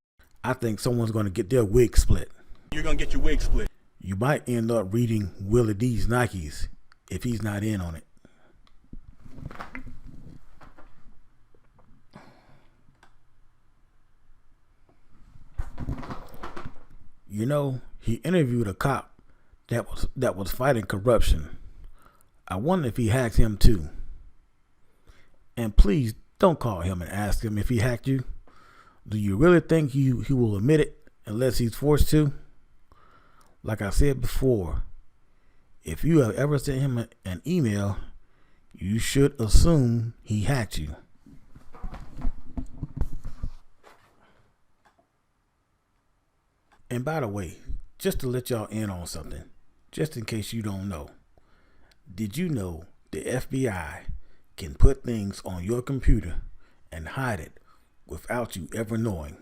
I think someone's going to get their wig split. You're going to get your wig split. You might end up reading Willie D's Nikes if he's not in on it. You know, he interviewed a cop that was fighting corruption. I wonder if he hacked him too. And please don't call him and ask him if he hacked you. Do you really think he will admit it unless he's forced to? Like I said before, if you have ever sent him an email, you should assume he hacked you. And by the way, just to let y'all in on something, just in case you don't know, did you know the FBI can put things on your computer and hide it without you ever knowing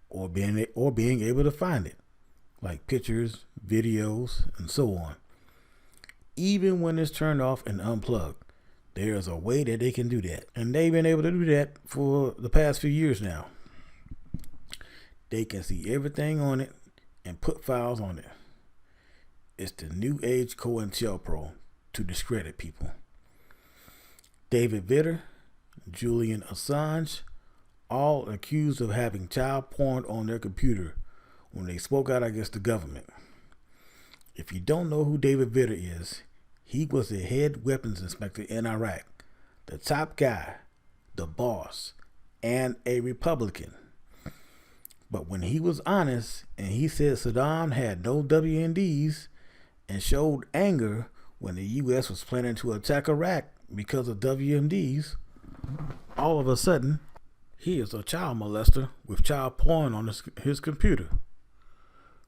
or being able to find it, like pictures, videos, and so on? Even when it's turned off and unplugged, there's a way that they can do that. And they've been able to do that for the past few years now. They can see everything on it and put files on it. It's the new age COINTELPRO to discredit people. David Vitter, Julian Assange, all accused of having child porn on their computer when they spoke out against the government. If you don't know who David Vitter is, he was the head weapons inspector in Iraq, the top guy, the boss, and a Republican. But when he was honest and he said Saddam had no WMDs and showed anger when the U.S. was planning to attack Iraq because of WMDs, all of a sudden, he is a child molester with child porn on his computer.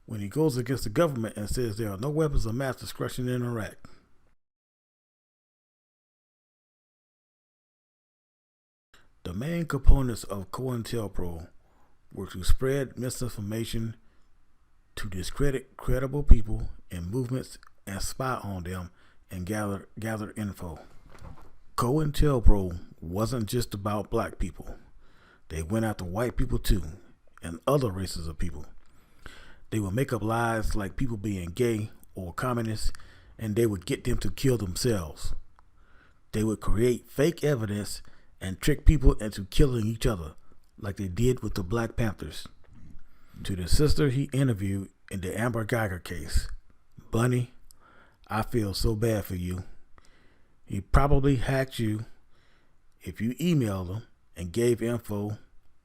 When he goes against the government and says there are no weapons of mass destruction in Iraq. The main components of COINTELPRO were to spread misinformation, to discredit credible people and movements and spy on them and gather info. COINTELPRO wasn't just about black people. They went after white people too, and other races of people. They would make up lies like people being gay or communists, and they would get them to kill themselves. They would create fake evidence and trick people into killing each other, like they did with the Black Panthers. To the sister he interviewed in the Amber Geiger case, Bunny, I feel so bad for you. He probably hacked you if you emailed him and gave info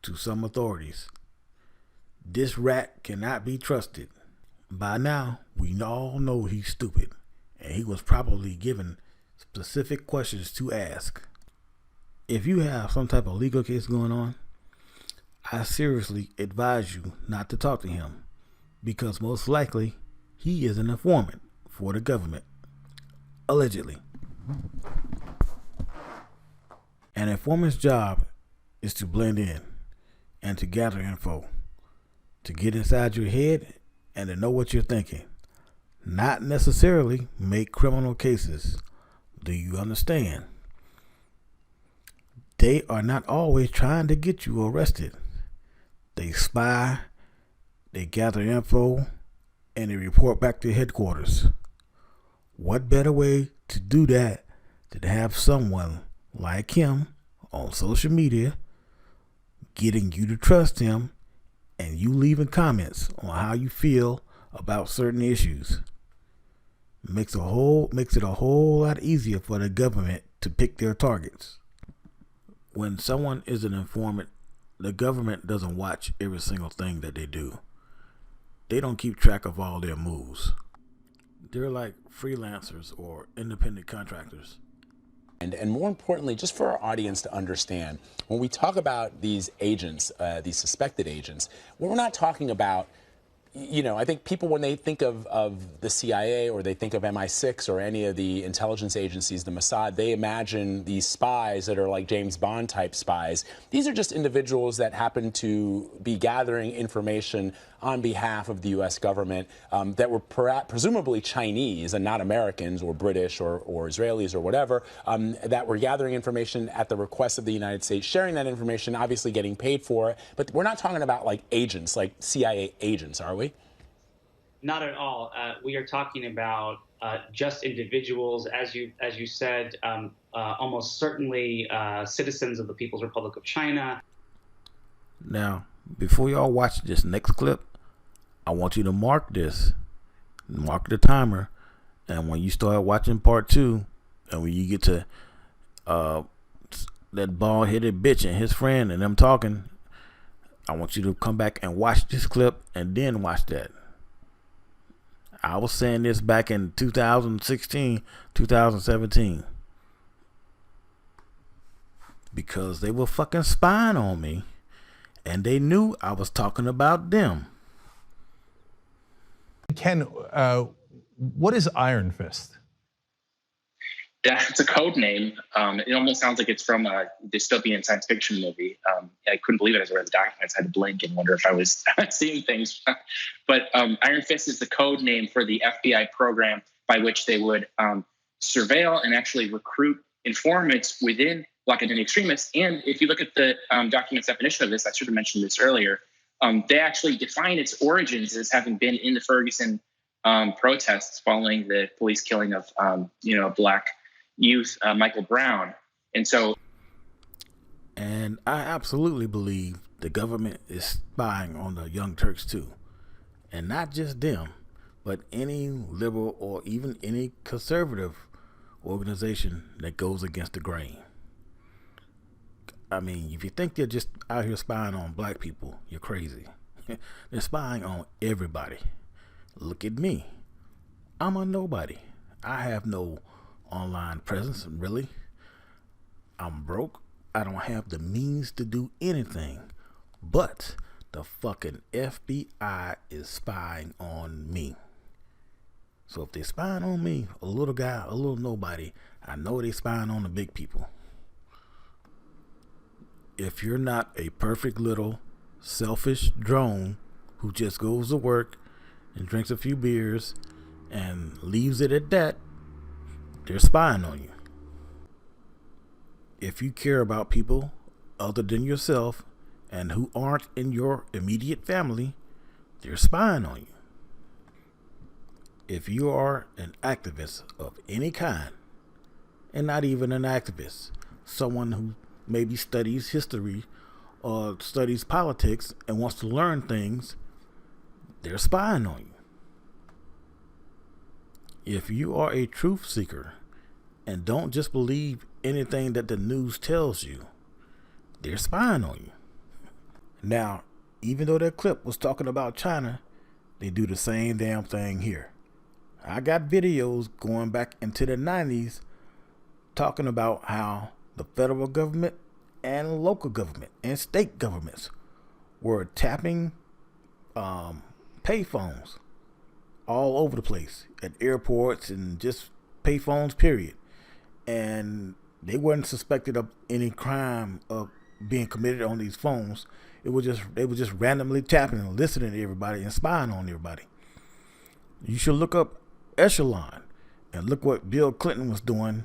to some authorities. This rat cannot be trusted. By now, we all know he's stupid, and he was probably given specific questions to ask. If you have some type of legal case going on, I seriously advise you not to talk to him, because most likely he is an informant for the government. Allegedly. An informant's job is to blend in and to gather info, to get inside your head and to know what you're thinking, not necessarily make criminal cases. Do you understand? They are not always trying to get you arrested. They spy, they gather info, and they report back to headquarters. What better way to do that than to have someone like him on social media getting you to trust him and you leaving comments on how you feel about certain issues? Makes it a whole lot easier for the government to pick their targets. When someone is an informant, the government doesn't watch every single thing that they do. They don't keep track of all their moves. They're like freelancers or independent contractors. And more importantly, just for our audience to understand, when we talk about these agents, these suspected agents, we're not talking about, you know, I think people, when they think of the CIA or they think of MI6 or any of the intelligence agencies, the Mossad, they imagine these spies that are like James Bond type spies. These are just individuals that happen to be gathering information on behalf of the U.S. government that were presumably Chinese and not Americans or British or Israelis or whatever, that were gathering information at the request of the United States, sharing that information, obviously getting paid for it. But we're not talking about like agents, like CIA agents, are we? Not at all. We are talking about just individuals, as you said, almost certainly citizens of the People's Republic of China. Now, before y'all watch this next clip, I want you to mark this. Mark the timer. And when you start watching part 2, and when you get to that bald-headed bitch and his friend and them talking, I want you to come back and watch this clip and then watch that. I was saying this back in 2016, 2017. Because they were fucking spying on me. And they knew I was talking about them. Ken, what is Iron Fist? It's a code name. It almost sounds like it's from a dystopian science fiction movie. I couldn't believe it as I read the documents. I had to blink and wonder if I was seeing things. But Iron Fist is the code name for the FBI program by which they would surveil and actually recruit informants within Black identity extremists. And if you look at the document's definition of this, I should have mentioned this earlier, they actually define its origins as having been in the Ferguson protests following the police killing of Black youth, Michael Brown. And I absolutely believe the government is spying on the Young Turks too. And not just them, but any liberal or even any conservative organization that goes against the grain. I mean, if you think they're just out here spying on black people, you're crazy. They're spying on everybody. Look at me. I'm a nobody. I have no online presence, really. I'm broke. I don't have the means to do anything. But the fucking FBI is spying on me. So if they're spying on me, a little guy, a little nobody, I know they're spying on the big people. If you're not a perfect little selfish drone who just goes to work and drinks a few beers and leaves it at that, they're spying on you. If you care about people other than yourself and who aren't in your immediate family, they're spying on you. If you are an activist of any kind, and not even an activist, someone who maybe studies history or studies politics and wants to learn things, they're spying on you. If you are a truth seeker and don't just believe anything that the news tells you, they're spying on you. Now, even though that clip was talking about China, they do the same damn thing here. I got videos going back into the 90s talking about how the federal government and local government and state governments were tapping payphones all over the place at airports and just payphones, period. And they weren't suspected of any crime of being committed on these phones. They were just randomly tapping and listening to everybody and spying on everybody. You should look up Echelon and look what Bill Clinton was doing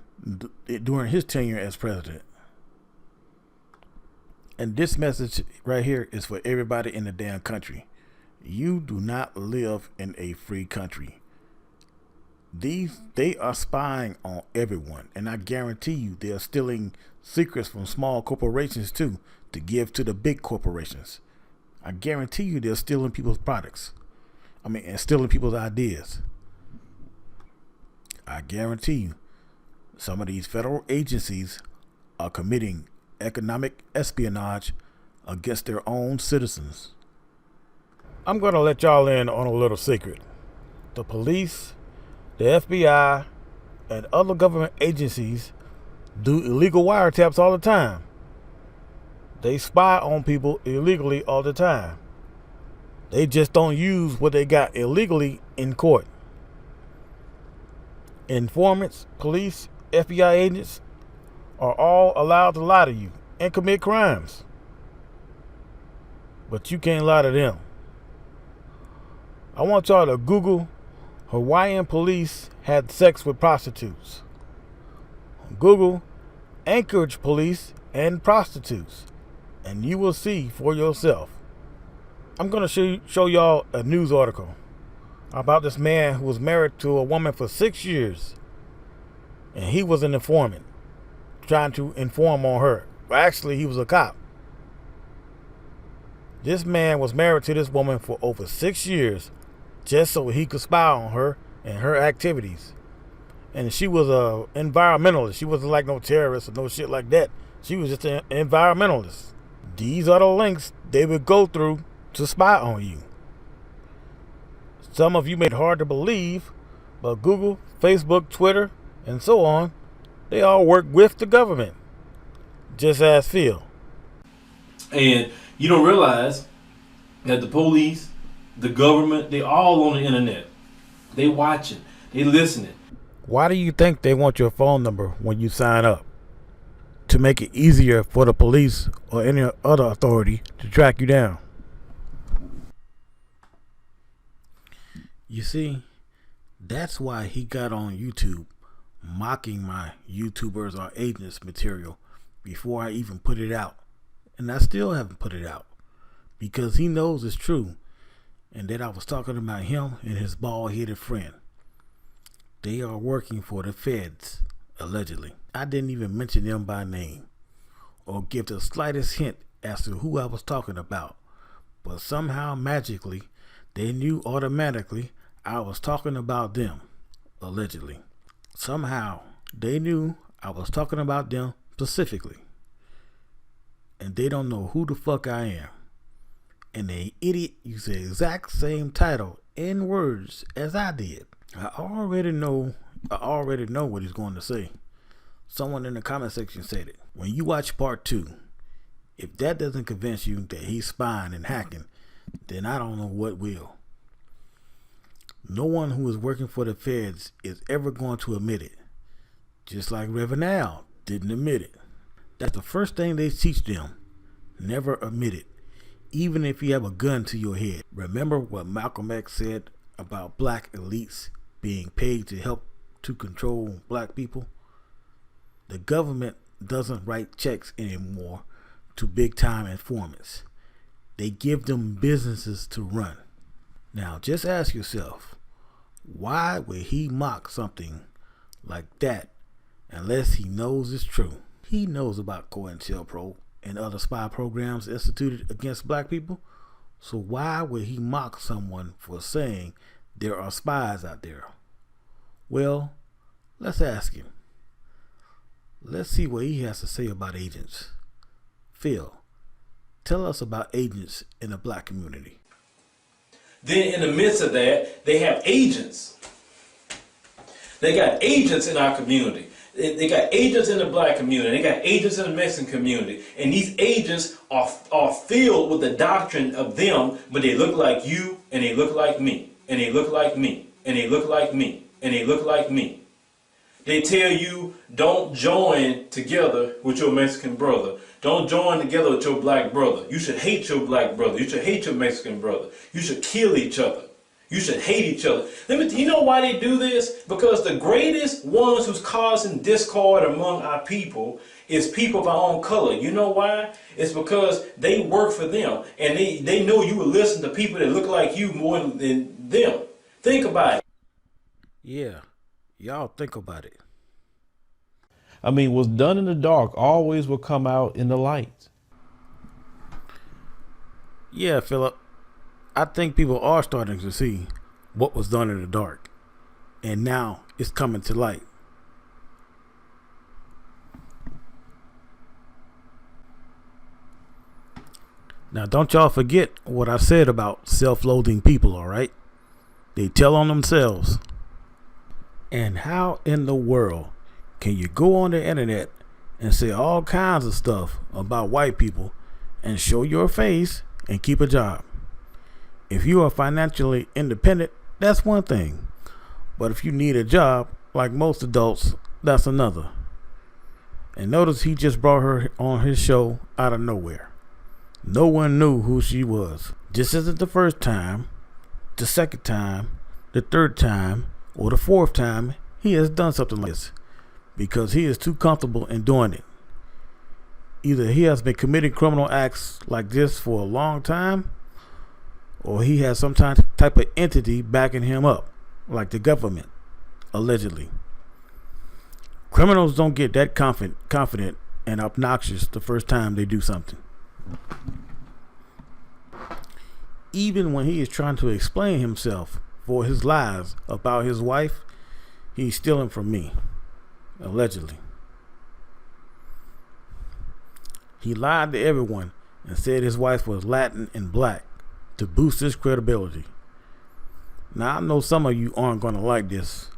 during his tenure as president. And this message right here is for everybody in the damn country. You do not live in a free country. They are spying on everyone, and I guarantee you they are stealing secrets from small corporations too to give to the big corporations. I guarantee you they're stealing people's products. And stealing people's ideas. I guarantee you some of these federal agencies are committing economic espionage against their own citizens. I'm going to let y'all in on a little secret. The police, the FBI, and other government agencies do illegal wiretaps all the time. They spy on people illegally all the time. They just don't use what they got illegally in court. Informants, police, FBI agents are all allowed to lie to you and commit crimes. But you can't lie to them. I want y'all to Google Hawaiian police had sex with prostitutes. Google Anchorage police and prostitutes, and you will see for yourself. I'm going to show y'all a news article about this man who was married to a woman for 6 years, and he was an informant trying to inform on her. Well, actually, he was a cop. This man was married to this woman for over 6 years just so he could spy on her and her activities. And she was a environmentalist. She wasn't like no terrorist or no shit like that. She was just an environmentalist. These are the links they would go through to spy on you. Some of you made it hard to believe, but Google, Facebook, Twitter, and so on, they all work with the government. Just ask Phil. And you don't realize that the police, the government, they all on the internet. They watching, they listening. Why do you think they want your phone number when you sign up? To make it easier for the police or any other authority to track you down. You see, that's why he got on YouTube mocking my YouTubers or agents material before I even put it out. And I still haven't put it out because he knows it's true and that I was talking about him and his bald-headed friend. They are working for the feds, allegedly. I didn't even mention them by name or give the slightest hint as to who I was talking about. But somehow, magically, they knew automatically I was talking about them, allegedly. Somehow, they knew I was talking about them specifically. And they don't know who the fuck I am. And the idiot used the exact same title in words as I did. I already know what he's going to say. Someone in the comment section said it. When you watch part 2, if that doesn't convince you that he's spying and hacking, then I don't know what will. No one who is working for the feds is ever going to admit it. Just like Reverend Al didn't admit it. That's the first thing they teach them. Never admit it. Even if you have a gun to your head. Remember what Malcolm X said about black elites being paid to help to control black people? The government doesn't write checks anymore to big time informants. They give them businesses to run. Now just ask yourself, why would he mock something like that unless he knows it's true? He knows about COINTELPRO and other spy programs instituted against black people. So why would he mock someone for saying there are spies out there? Well, let's ask him. Let's see what he has to say about agents. Phil, tell us about agents in the black community. Then in the midst of that, they have agents. They got agents in our community. They got agents in the black community. They got agents in the Mexican community. And these agents are filled with the doctrine of them, but they look like you, and they look like me, and they look like me, and they look like me, and they look like me. They tell you, don't join together with your Mexican brother. Don't join together with your black brother. You should hate your black brother. You should hate your Mexican brother. You should kill each other. You should hate each other. You know why they do this? Because the greatest ones who's causing discord among our people is people of our own color. You know why? It's because they work for them. And they know you will listen to people that look like you more than them. Think about it. Yeah. Y'all think about it. I mean, what's done in the dark always will come out in the light. Yeah, Phillip. I think people are starting to see what was done in the dark. And now it's coming to light. Now, don't y'all forget what I said about self-loathing people, all right? They tell on themselves. And how in the world can you go on the internet and say all kinds of stuff about white people and show your face and keep a job? If you are financially independent, that's one thing. But if you need a job, like most adults, that's another. And notice he just brought her on his show out of nowhere. No one knew who she was. This isn't the first time, the second time, the third time, or the fourth time he has done something like this, because he is too comfortable in doing it. Either he has been committing criminal acts like this for a long time, or he has some type of entity backing him up, like the government, allegedly. Criminals don't get that confident and obnoxious the first time they do something. even when he is trying to explain himself for his lies about his wife, he's stealing from me, allegedly. He lied to everyone and said his wife was Latin and black to boost his credibility. Now, I know some of you aren't going to like this,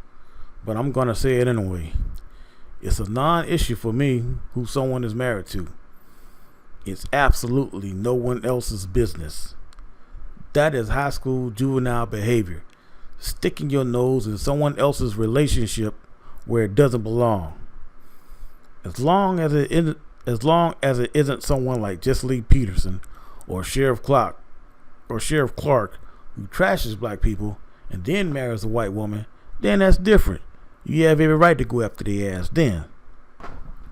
but I'm going to say it anyway. It's a non-issue for me who someone is married to. It's absolutely no one else's business. That is high school juvenile behavior. Sticking your nose in someone else's relationship where it doesn't belong. As long as it isn't someone like Jesse Lee Peterson or Sheriff Clark who trashes black people and then marries a white woman, then that's different. You have every right to go after their ass then.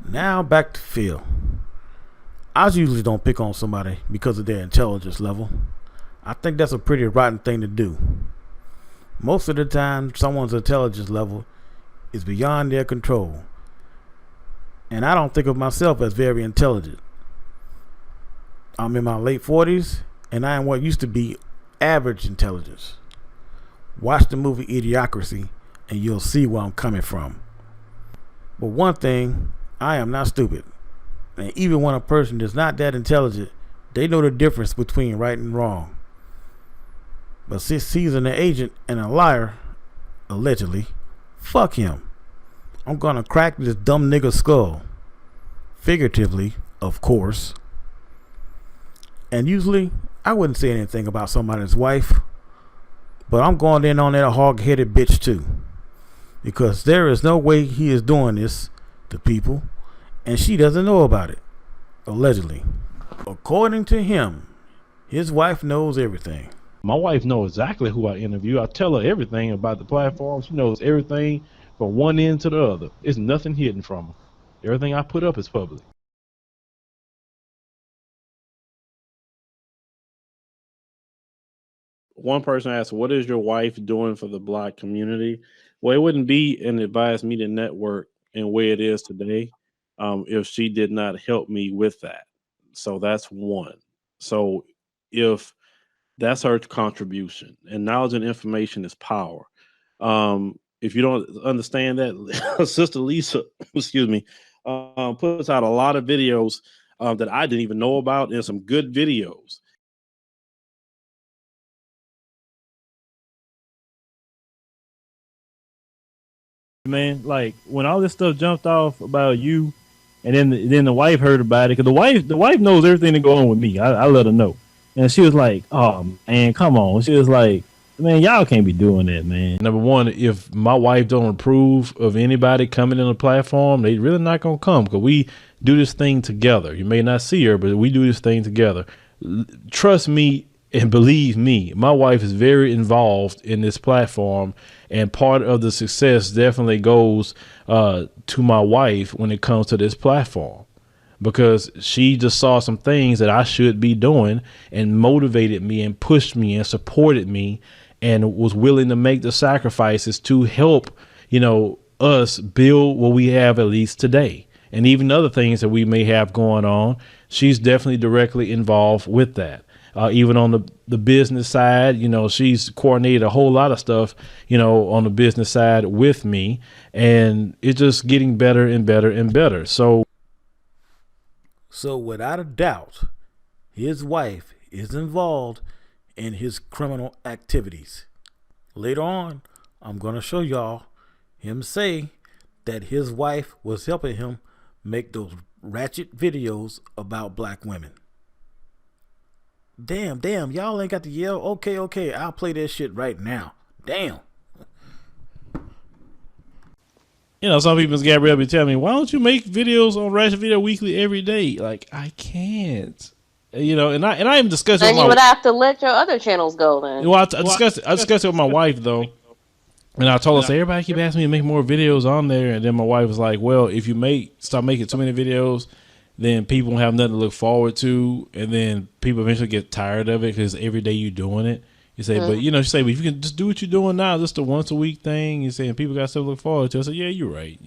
Now back to Phil. I usually don't pick on somebody because of their intelligence level. I think that's a pretty rotten thing to do. Most of the time, someone's intelligence level is beyond their control. And I don't think of myself as very intelligent. I'm in my late 40s, and I am what used to be average intelligence. Watch the movie Idiocracy, and you'll see where I'm coming from. But one thing, I am not stupid. And even when a person is not that intelligent, they know the difference between right and wrong. But since he's an agent and a liar, allegedly, fuck him. I'm gonna crack this dumb nigga's skull. Figuratively, of course. And usually, I wouldn't say anything about somebody's wife, but I'm going in on that hog-headed bitch too. Because there is no way he is doing this to people, and she doesn't know about it. Allegedly. According to him, his wife knows everything. My wife knows exactly who I interview. I tell her everything about the platform. She knows everything from one end to the other. There's nothing hidden from her. Everything I put up is public. One person asked, "What is your wife doing for the black community?" Well, it wouldn't be an Advised Media Network in where it is today if she did not help me with that. So that's one. So if that's her contribution, and knowledge and information is power. If you don't understand that, Sister Lisa, excuse me, puts out a lot of videos that I didn't even know about, and some good videos. Man, like when all this stuff jumped off about you, and then the wife heard about it, because the wife knows everything that go on with me. I let her know, and she was like, "Oh man, come on." She was like, "Man, y'all can't be doing that, man." Number one, if my wife don't approve of anybody coming in the platform, they really not gonna come, because we do this thing together. You may not see her, but we do this thing together. Trust me and believe me, my wife is very involved in this platform, and part of the success definitely goes to my wife when it comes to this platform, because she just saw some things that I should be doing and motivated me and pushed me and supported me and was willing to make the sacrifices to help, us build what we have at least today. And even other things that we may have going on, she's definitely directly involved with that. Even on the business side, she's coordinated a whole lot of stuff, on the business side with me, and it's just getting better and better and better. So without a doubt, his wife is involved in his criminal activities. Later on, I'm going to show y'all him say that his wife was helping him make those ratchet videos about black women. Damn, y'all ain't got to yell. Okay, I'll play that shit right now. Damn. Some people's Gabrielle be telling me, "Why don't you make videos on Ratchet Video Weekly every day?" Like, I can't. And I even discussed it Then with you would have to let your other channels go then. Well, I discussed it with my wife though, and I told her, everybody keep asking me to make more videos on there, and then my wife was like, "Well, if you start making too many videos, then people won't have nothing to look forward to, and then people eventually get tired of it because every day you're doing it." You say, but she say, "But if you can just do what you're doing now, just a once a week thing," you say, and people got stuff to look forward to. I said, "Yeah, you're right."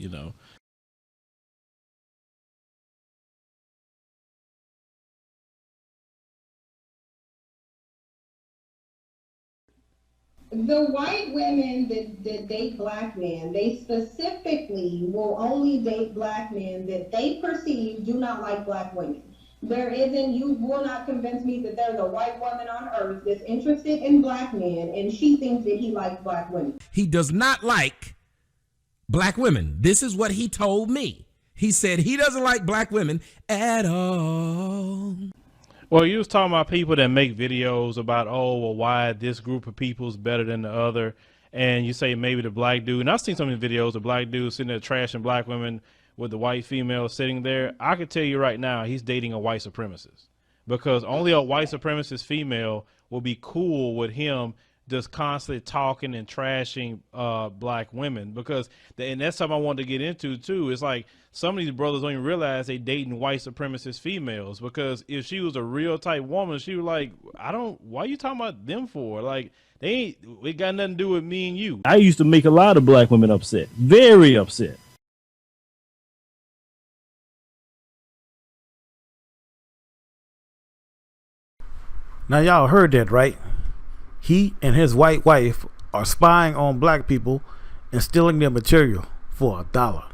The white women that date black men, they specifically will only date black men that they perceive do not like black women. You will not convince me that there's a white woman on earth that's interested in black men and she thinks that he likes black women. He does not like black women. This is what he told me. He said he doesn't like black women at all. Well, you was talking about people that make videos about, oh, well, why this group of people is better than the other. And you say maybe the black dude. And I've seen some of the videos of black dudes sitting there trashing black women with the white female sitting there. I can tell you right now, he's dating a white supremacist. Because only a white supremacist female will be cool with him just constantly talking and trashing black women. Because, and that's something I wanted to get into too. It's like some of these brothers don't even realize they dating white supremacist females. Because if she was a real type woman, she was like, why are you talking about them for? Like, it got nothing to do with me and you. I used to make a lot of black women upset, very upset. Now y'all heard that, right? He and his white wife are spying on black people and stealing their material for $1.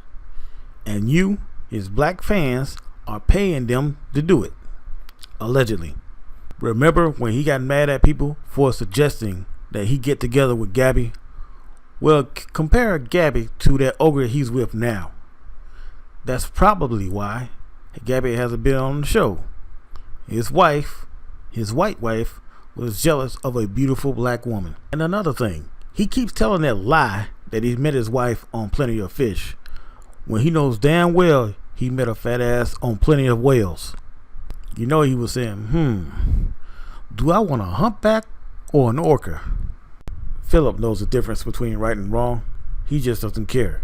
And you, his black fans, are paying them to do it. Allegedly. Remember when he got mad at people for suggesting that he get together with Gabby? Well, compare Gabby to that ogre he's with now. That's probably why Gabby hasn't been on the show. His wife, his white wife, was jealous of a beautiful black woman. And another thing, he keeps telling that lie that he met his wife on Plenty of Fish, when he knows damn well he met a fat ass on Plenty of Whales. You know he was saying, do I want a humpback or an orca? Phillip knows the difference between right and wrong. He just doesn't care.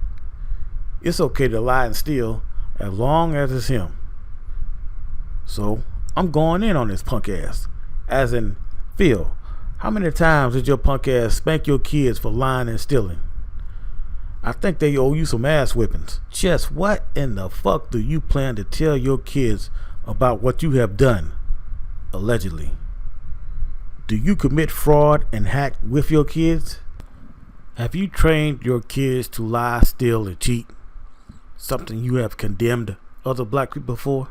It's okay to lie and steal as long as it's him. So I'm going in on this punk ass. As in, Phil, how many times did your punk ass spank your kids for lying and stealing? I think they owe you some ass whippings. Just what in the fuck do you plan to tell your kids about what you have done? Allegedly. Do you commit fraud and hack with your kids? Have you trained your kids to lie, steal, and cheat? Something you have condemned other black people for?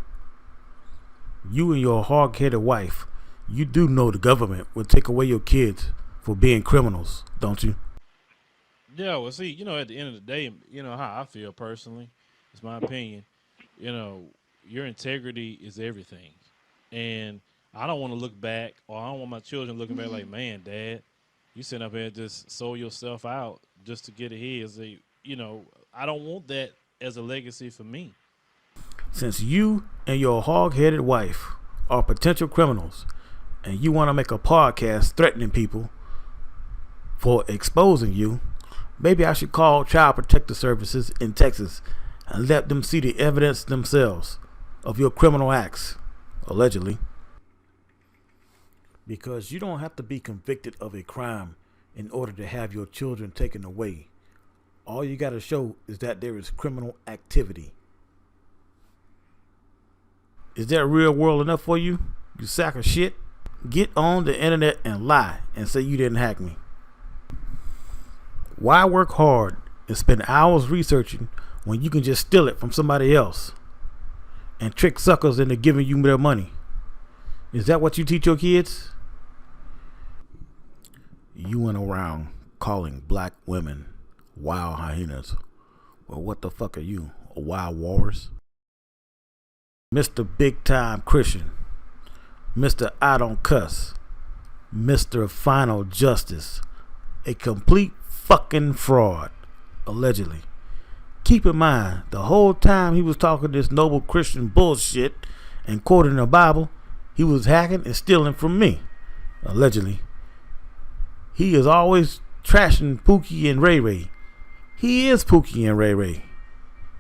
You and your hog-headed wife, you do know the government will take away your kids for being criminals, don't you? Yeah, well, see, at the end of the day, how I feel personally, it's my opinion, your integrity is everything. And I don't want to look back, or I don't want my children looking back like, man, Dad, you sitting up here and just sold yourself out just to get ahead. I don't want that as a legacy for me. Since you and your hog-headed wife are potential criminals, and you want to make a podcast threatening people for exposing you, maybe I should call Child Protective Services in Texas and let them see the evidence themselves of your criminal acts, allegedly. Because you don't have to be convicted of a crime in order to have your children taken away. All you got to show is that there is criminal activity. Is that real world enough for you? You sack of shit? Get on the internet and lie and say you didn't hack me. Why work hard and spend hours researching when you can just steal it from somebody else and trick suckers into giving you their money? Is that what you teach your kids? You went around calling black women wild hyenas. Well, what the fuck are you? A wild walrus? Mr. Big Time Christian, Mr. I Don't Cuss, Mr. Final Justice, a complete fucking fraud, allegedly. Keep in mind, the whole time he was talking this noble Christian bullshit and quoting the Bible, he was hacking and stealing from me, allegedly. He is always trashing Pookie and Ray Ray. He is Pookie and Ray Ray.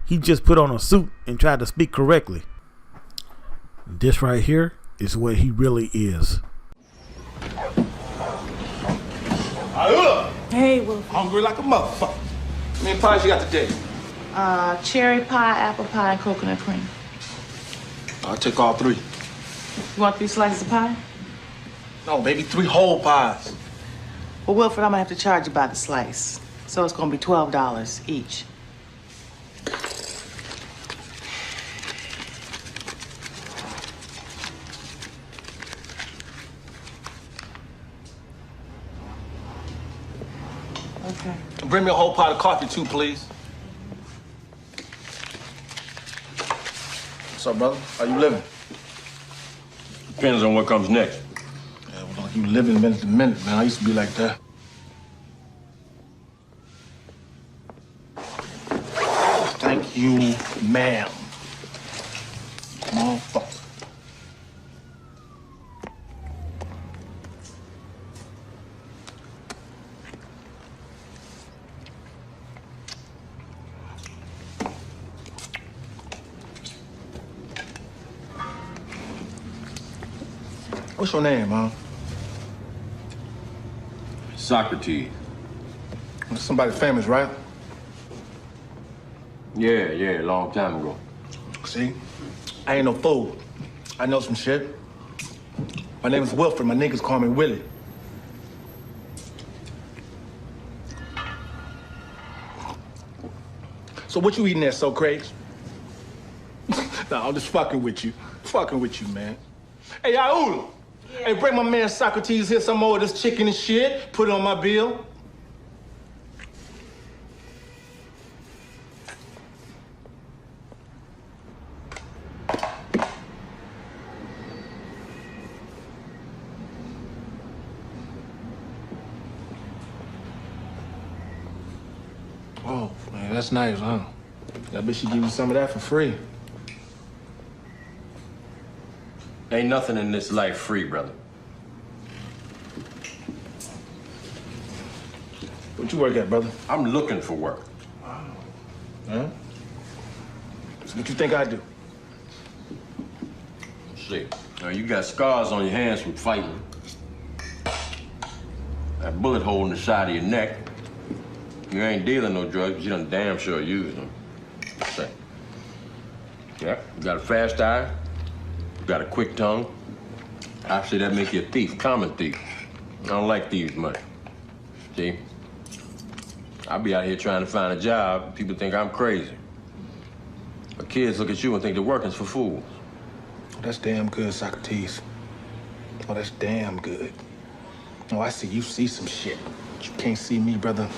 He just put on a suit and tried to speak correctly. This right here is what he really is. Hey, Wolf. Hungry like a motherfucker. How many pies you got today? Cherry pie, apple pie, and coconut cream. I'll take all 3. You want 3 slices of pie? No, baby, 3 whole pies. Well, Wilfred, I'm gonna have to charge you by the slice. So it's gonna be $12 each. Okay. Bring me a whole pot of coffee too, please. What's up, brother? How you living? Depends on what comes next. Yeah, well, you living minute to minute, man. I used to be like that. Thank you, ma'am. Motherfucker. What's your name, huh? Socrates. That's somebody famous, right? Yeah, a long time ago. See? I ain't no fool. I know some shit. My name is Wilfred. My niggas call me Willie. So what you eating there, Socrates? Nah, I'm just fucking with you. Fucking with you, man. Hey, Aula. Hey, bring my man Socrates here some more of this chicken and shit. Put it on my bill. Oh, man, that's nice, huh? I bet she give you some of that for free. Ain't nothing in this life free, brother. What you work at, brother? I'm looking for work. Huh? So what you think I do? See, now you got scars on your hands from fighting. That bullet hole in the side of your neck. You ain't dealing no drugs, but you done damn sure used them. See. Yeah, you got a fast eye. You got a quick tongue. Actually, that make you a thief, common thief. I don't like thieves much. See? I be out here trying to find a job. People think I'm crazy. But kids look at you and think they're working for fools. That's damn good, Socrates. Oh, that's damn good. Oh, I see you see some shit. But you can't see me, brother.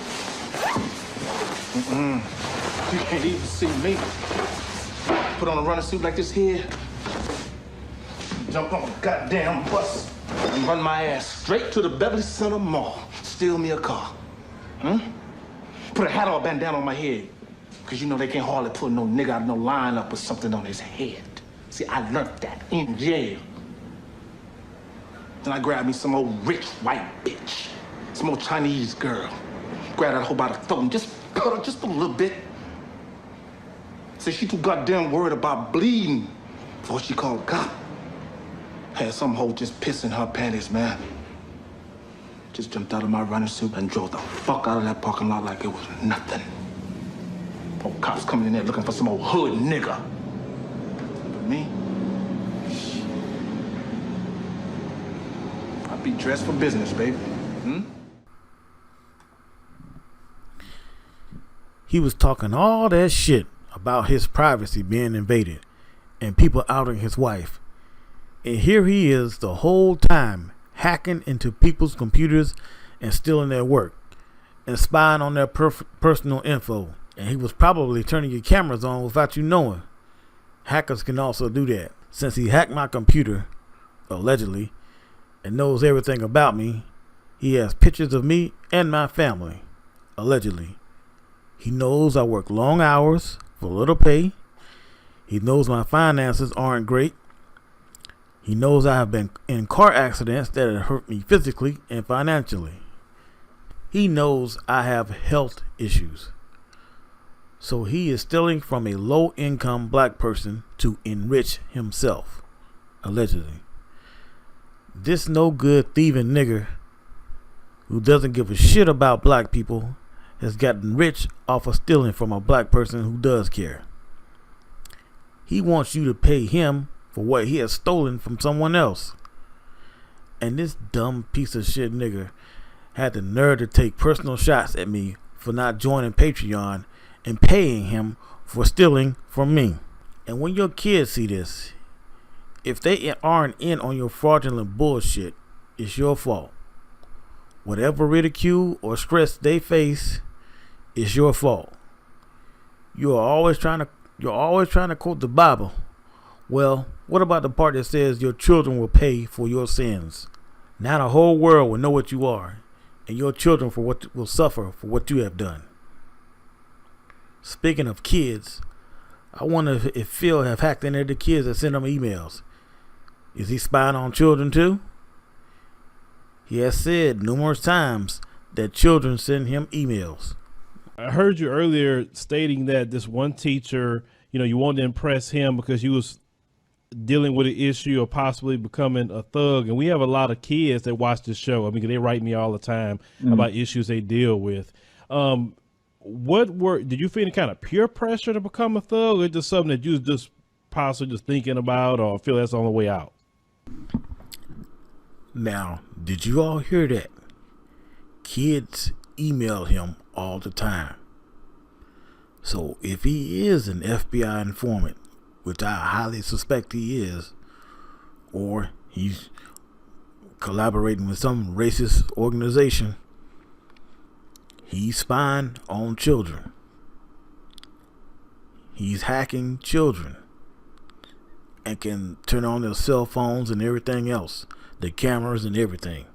You can't even see me. Put on a running suit like this here. Jump on a goddamn bus and run my ass straight to the Beverly Center Mall. Steal me a car. Put a hat or a bandana on my head. Because you know they can't hardly pull no nigga out of no lineup with something on his head. See, I learned that in jail. Then I grabbed me some old rich white bitch. Some old Chinese girl. Grab that hoe by the throat and just cut her just a little bit. Say she too goddamn worried about bleeding before she called a cop. Had some hoe just pissing her panties, man. Just jumped out of my running suit and drove the fuck out of that parking lot like it was nothing. Old cops coming in there looking for some old hood nigga. But me? I be dressed for business, baby. He was talking all that shit about his privacy being invaded and people outing his wife. And here he is the whole time hacking into people's computers and stealing their work and spying on their personal info. And he was probably turning your cameras on without you knowing. Hackers can also do that. Since he hacked my computer, allegedly, and knows everything about me, he has pictures of me and my family, allegedly. He knows I work long hours for little pay. He knows my finances aren't great. He knows I have been in car accidents that have hurt me physically and financially. He knows I have health issues. So he is stealing from a low-income black person to enrich himself, allegedly. This no-good thieving nigger who doesn't give a shit about black people has gotten rich off of stealing from a black person who does care. He wants you to pay him for what he has stolen from someone else. And this dumb piece of shit nigger had the nerve to take personal shots at me for not joining Patreon and paying him for stealing from me. And when your kids see this, if they aren't in on your fraudulent bullshit, it's your fault. Whatever ridicule or stress they face, it's your fault. You're always trying to quote the Bible. Well, what about the part that says your children will pay for your sins? Now the whole world will know what you are, and your children will suffer for what you have done. Speaking of kids, I wonder if Phil have hacked into the kids that send him emails. Is he spying on children too? He has said numerous times that children send him emails. I heard you earlier stating that this one teacher, you wanted to impress him because he was dealing with an issue of possibly becoming a thug. And we have a lot of kids that watch this show. I mean, they write me all the time about issues they deal with. Did you feel any kind of peer pressure to become a thug, or just something that you was just possibly just thinking about, or feel that's the only way out? Now, did you all hear that? Kids email him all the time. So if he is an FBI informant, which I highly suspect he is, or he's collaborating with some racist organization, he's spying on children. He's hacking children and can turn on their cell phones and everything else, the cameras and everything.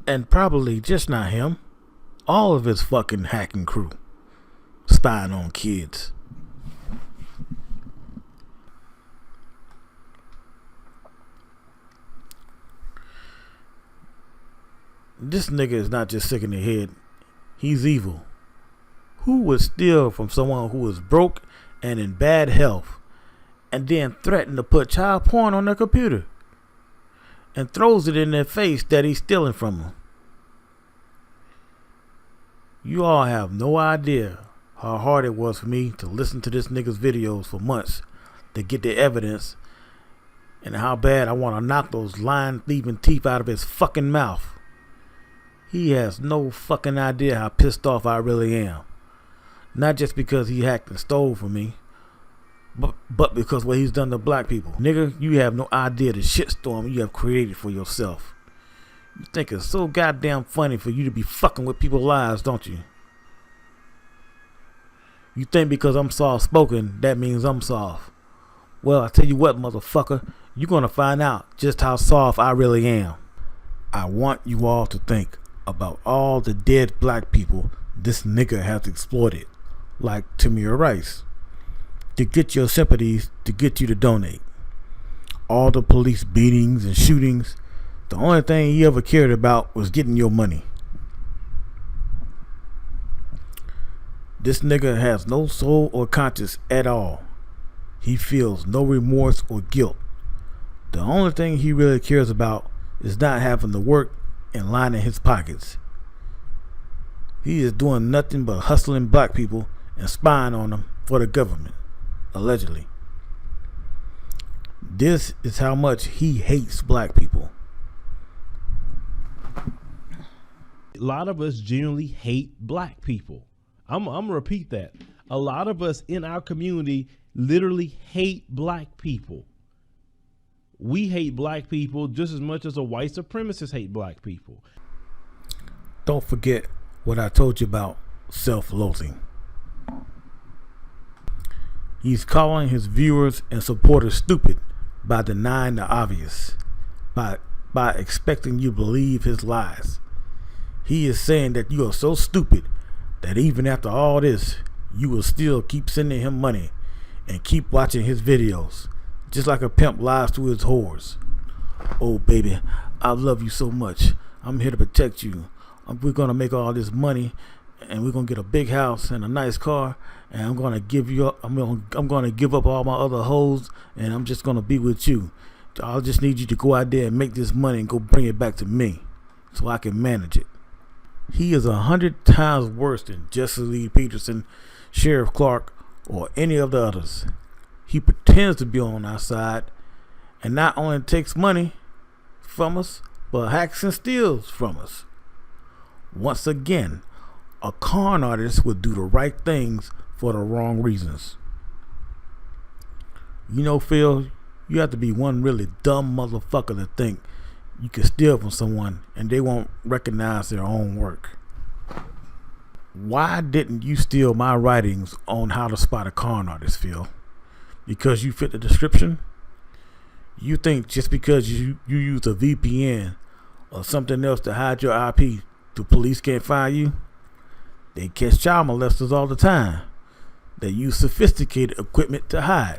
And probably just not him, all of his fucking hacking crew spying on kids. This nigga is not just sick in the head, he's evil. Who would steal from someone who is broke and in bad health and then threaten to put child porn on their computer and throws it in their face that he's stealing from them? You all have no idea how hard it was for me to listen to this nigga's videos for months to get the evidence, and how bad I want to knock those lying, thieving teeth out of his fucking mouth. He has no fucking idea how pissed off I really am. Not just because he hacked and stole from me, but because what he's done to black people. Nigga, you have no idea the shitstorm you have created for yourself. You think it's so goddamn funny for you to be fucking with people's lives, don't you? You think because I'm soft-spoken, that means I'm soft. Well, I tell you what, motherfucker, you're gonna find out just how soft I really am. I want you all to think about all the dead black people this nigga has exploited, like Tamir Rice, to get your sympathies, to get you to donate. All the police beatings and shootings, the only thing he ever cared about was getting your money. This nigga has no soul or conscience at all. He feels no remorse or guilt. The only thing he really cares about is not having to work and lining his pockets. He is doing nothing but hustling black people and spying on them for the government, allegedly. This is how much he hates black people. A lot of us genuinely hate black people. I'm gonna repeat that. A lot of us in our community literally hate black people. We hate black people just as much as a white supremacist hate black people. Don't forget what I told you about self-loathing. He's calling his viewers and supporters stupid by denying the obvious, by expecting you to believe his lies. He is saying that you are so stupid that even after all this, you will still keep sending him money and keep watching his videos, just like a pimp lies to his whores. Oh baby, I love you so much. I'm here to protect you. We're gonna make all this money, and we're gonna get a big house and a nice car, and I'm gonna give up all my other hoes, and I'm just gonna be with you. I'll just need you to go out there and make this money and go bring it back to me, so I can manage it. He is 100 times worse than Jesse Lee Peterson, Sheriff Clark, or any of the others. He pretends to be on our side and not only takes money from us, but hacks and steals from us. Once again, a con artist would do the right things for the wrong reasons. You know, Phil, you have to be one really dumb motherfucker to think you can steal from someone and they won't recognize their own work. Why didn't you steal my writings on how to spot a con artist, Phil? Because you fit the description? You think just because you use a VPN or something else to hide your IP, the police can't find you? They catch child molesters all the time. They use sophisticated equipment to hide.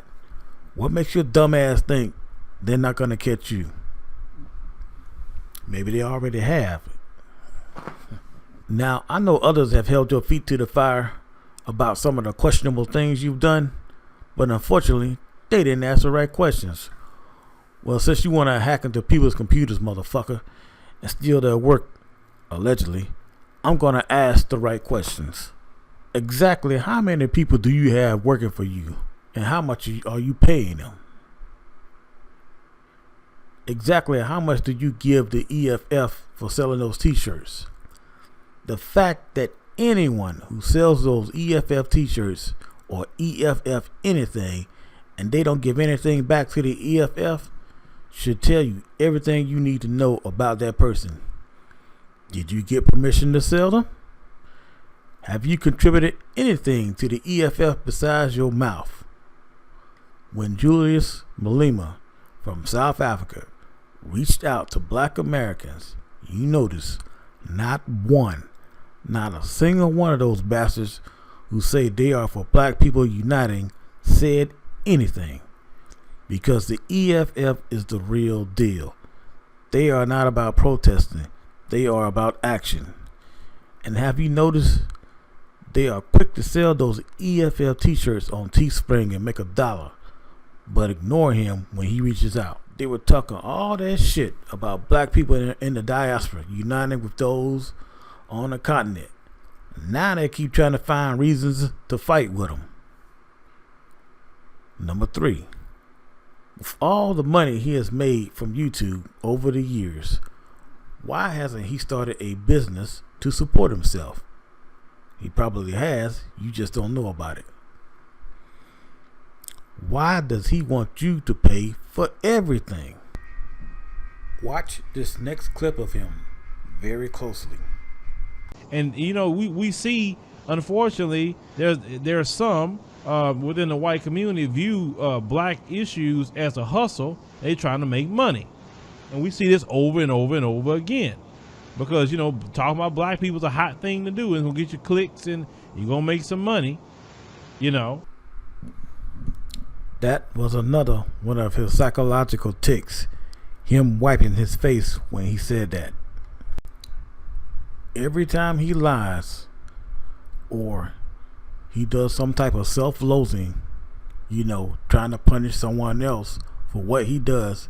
What makes your dumb ass think they're not going to catch you? Maybe they already have. Now, I know others have held your feet to the fire about some of the questionable things you've done, but unfortunately, they didn't ask the right questions. Well, since you want to hack into people's computers, motherfucker, and steal their work, allegedly, I'm going to ask the right questions. Exactly how many people do you have working for you, and how much are you paying them? Exactly how much do you give the EFF for selling those t-shirts? The fact that anyone who sells those EFF t-shirts or EFF anything and they don't give anything back to the EFF should tell you everything you need to know about that person. Did you get permission to sell them? Have you contributed anything to the EFF besides your mouth? When Julius Malema from South Africa reached out to black Americans, you notice not a single one of those bastards who say they are for black people uniting said anything. Because the EFF is the real deal. They are not about protesting. They are about action. And have you noticed they are quick to sell those EFF t-shirts on Teespring and make $1, but ignore him when he reaches out. They were talking all that shit about black people in the diaspora uniting with those on the continent. Now they keep trying to find reasons to fight with them. Number 3. With all the money he has made from YouTube over the years, why hasn't he started a business to support himself? He probably has, you just don't know about it. Why does he want you to pay for everything? Watch this next clip of him very closely. And you know, we see, unfortunately, there are some within the white community view black issues as a hustle. They trying to make money, and we see this over and over and over again. Because, you know, talking about black people is a hot thing to do. It's gonna get you clicks and you're gonna make some money, you know. That was another one of his psychological tics, him wiping his face when he said that. Every time he lies or he does some type of self-loathing, you know, trying to punish someone else for what he does,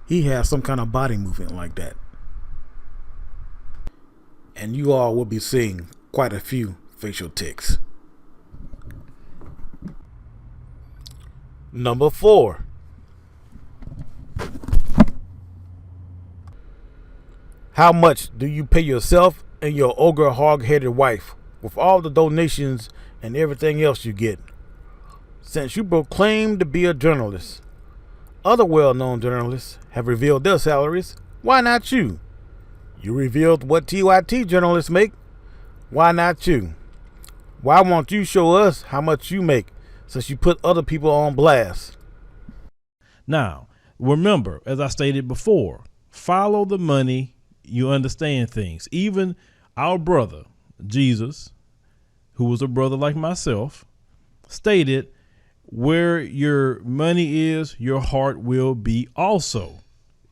he has some kind of body movement like that. And you all will be seeing quite a few facial tics. Number 4. How much do you pay yourself and your ogre hog-headed wife with all the donations and everything else you get? Since you proclaim to be a journalist, other well-known journalists have revealed their salaries. Why not you? You revealed what TYT journalists make. Why not you? Why won't you show us how much you make since you put other people on blast? Now, remember, as I stated before, follow the money, you understand things. Even our brother, Jesus, who was a brother like myself, stated, where your money is, your heart will be also.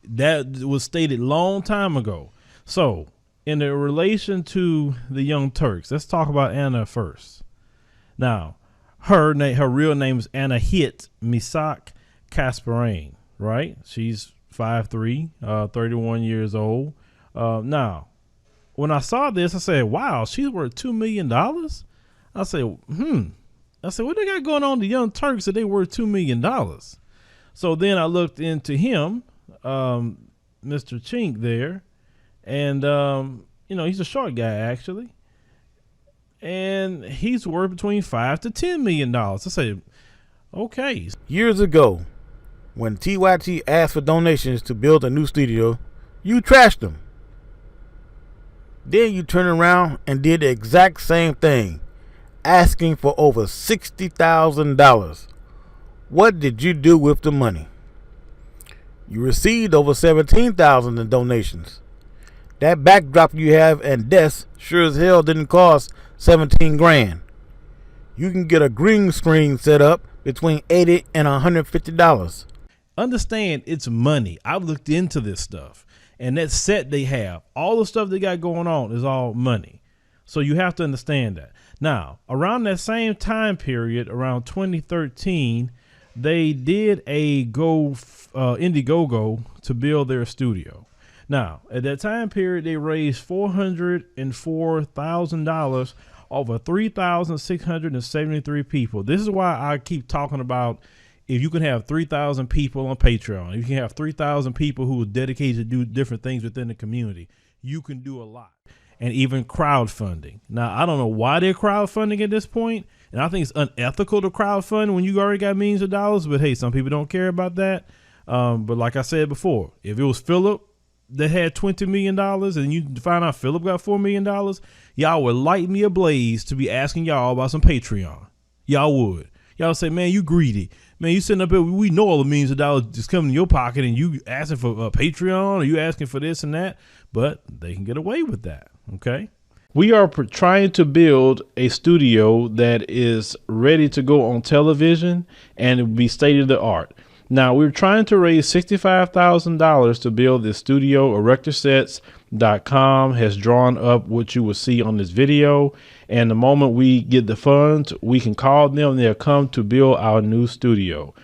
That was stated long time ago. So, in relation to the Young Turks, let's talk about Anna first. Now, her real name is Anahit Misak Kasparine, right? She's 5'3", 31 years old. Now, when I saw this, I said, wow, she's worth $2 million? I said, what they got going on the Young Turks that they worth $2 million? So then I looked into him. Mr. Chink there, and he's a short guy actually, and he's worth between $5 to $10 million. I say, okay. Years ago, when TYT asked for donations to build a new studio, you trashed them. Then you turned around and did the exact same thing, asking for over $60,000. What did you do with the money? You received over $17,000 in donations. That backdrop you have and desk sure as hell didn't cost 17 grand. You can get a green screen set up between $80 and $150. Understand, it's money. I've looked into this stuff, and that set they have, all the stuff they got going on is all money. So you have to understand that. Now, around that same time period, around 2013, they did a Indiegogo to build their studio. Now, at that time period, they raised $404,000 over 3,673 people. This is why I keep talking about, if you can have 3,000 people on Patreon, if you can have 3,000 people who are dedicated to do different things within the community, you can do a lot. And even crowdfunding. Now, I don't know why they're crowdfunding at this point, and I think it's unethical to crowdfund when you already got millions of dollars, but hey, some people don't care about that. But like I said before, if it was Phillip that had $20 million and you find out Phillip got $4 million, y'all would light me ablaze to be asking y'all about some Patreon. Y'all would. Y'all say, man, you greedy. Man, you sitting up here, we know all the millions of dollars just coming in your pocket and you asking for a Patreon, or you asking for this and that, but they can get away with that, okay? We are trying to build a studio that is ready to go on television and it will be state of the art. Now, we're trying to raise $65,000 to build this studio. ErectorSets.com has drawn up what you will see on this video. And the moment we get the funds, we can call them and they'll come to build our new studio.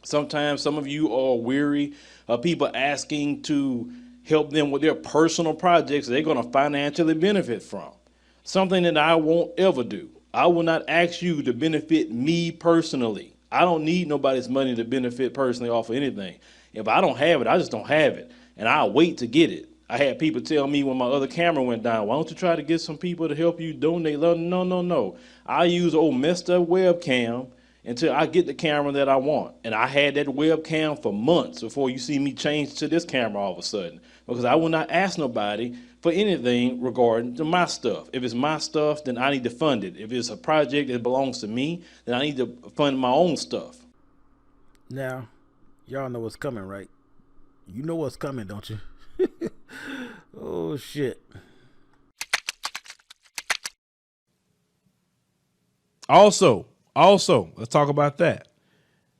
Sometimes some of you are weary of people asking to help them with their personal projects they're going to financially benefit from. Something that I won't ever do. I will not ask you to benefit me personally. I don't need nobody's money to benefit personally off of anything. If I don't have it, I just don't have it. And I'll wait to get it. I had people tell me when my other camera went down, why don't you try to get some people to help you donate? No. I use old messed up webcam until I get the camera that I want. And I had that webcam for months before you see me change to this camera all of a sudden. Because I will not ask nobody for anything regarding to my stuff. If it's my stuff, then I need to fund it. If it's a project that belongs to me, then I need to fund my own stuff. Now, y'all know what's coming, right? You know what's coming, don't you? Oh, shit. Also, let's talk about that.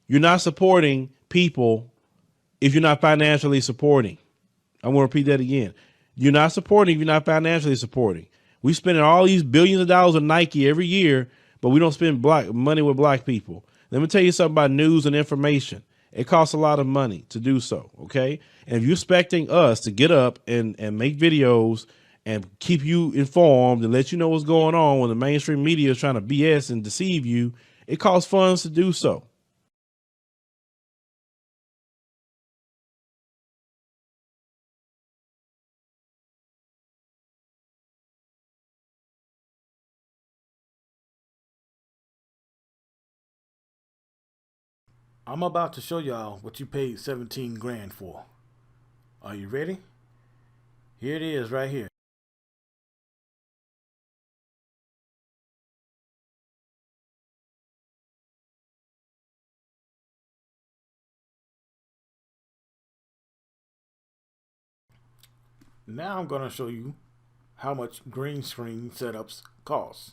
You're not supporting people if you're not financially supporting. I'm going to repeat that again. You're not supporting if you're not financially supporting. We spending all these billions of dollars on Nike every year, but we don't spend money with black people. Let me tell you something about news and information. It costs a lot of money to do so, okay? And if you're expecting us to get up and make videos and keep you informed and let you know what's going on when the mainstream media is trying to BS and deceive you, it costs funds to do so. I'm about to show y'all what you paid 17 grand for. Are you ready? Here it is right here. Now I'm going to show you how much green screen setups cost.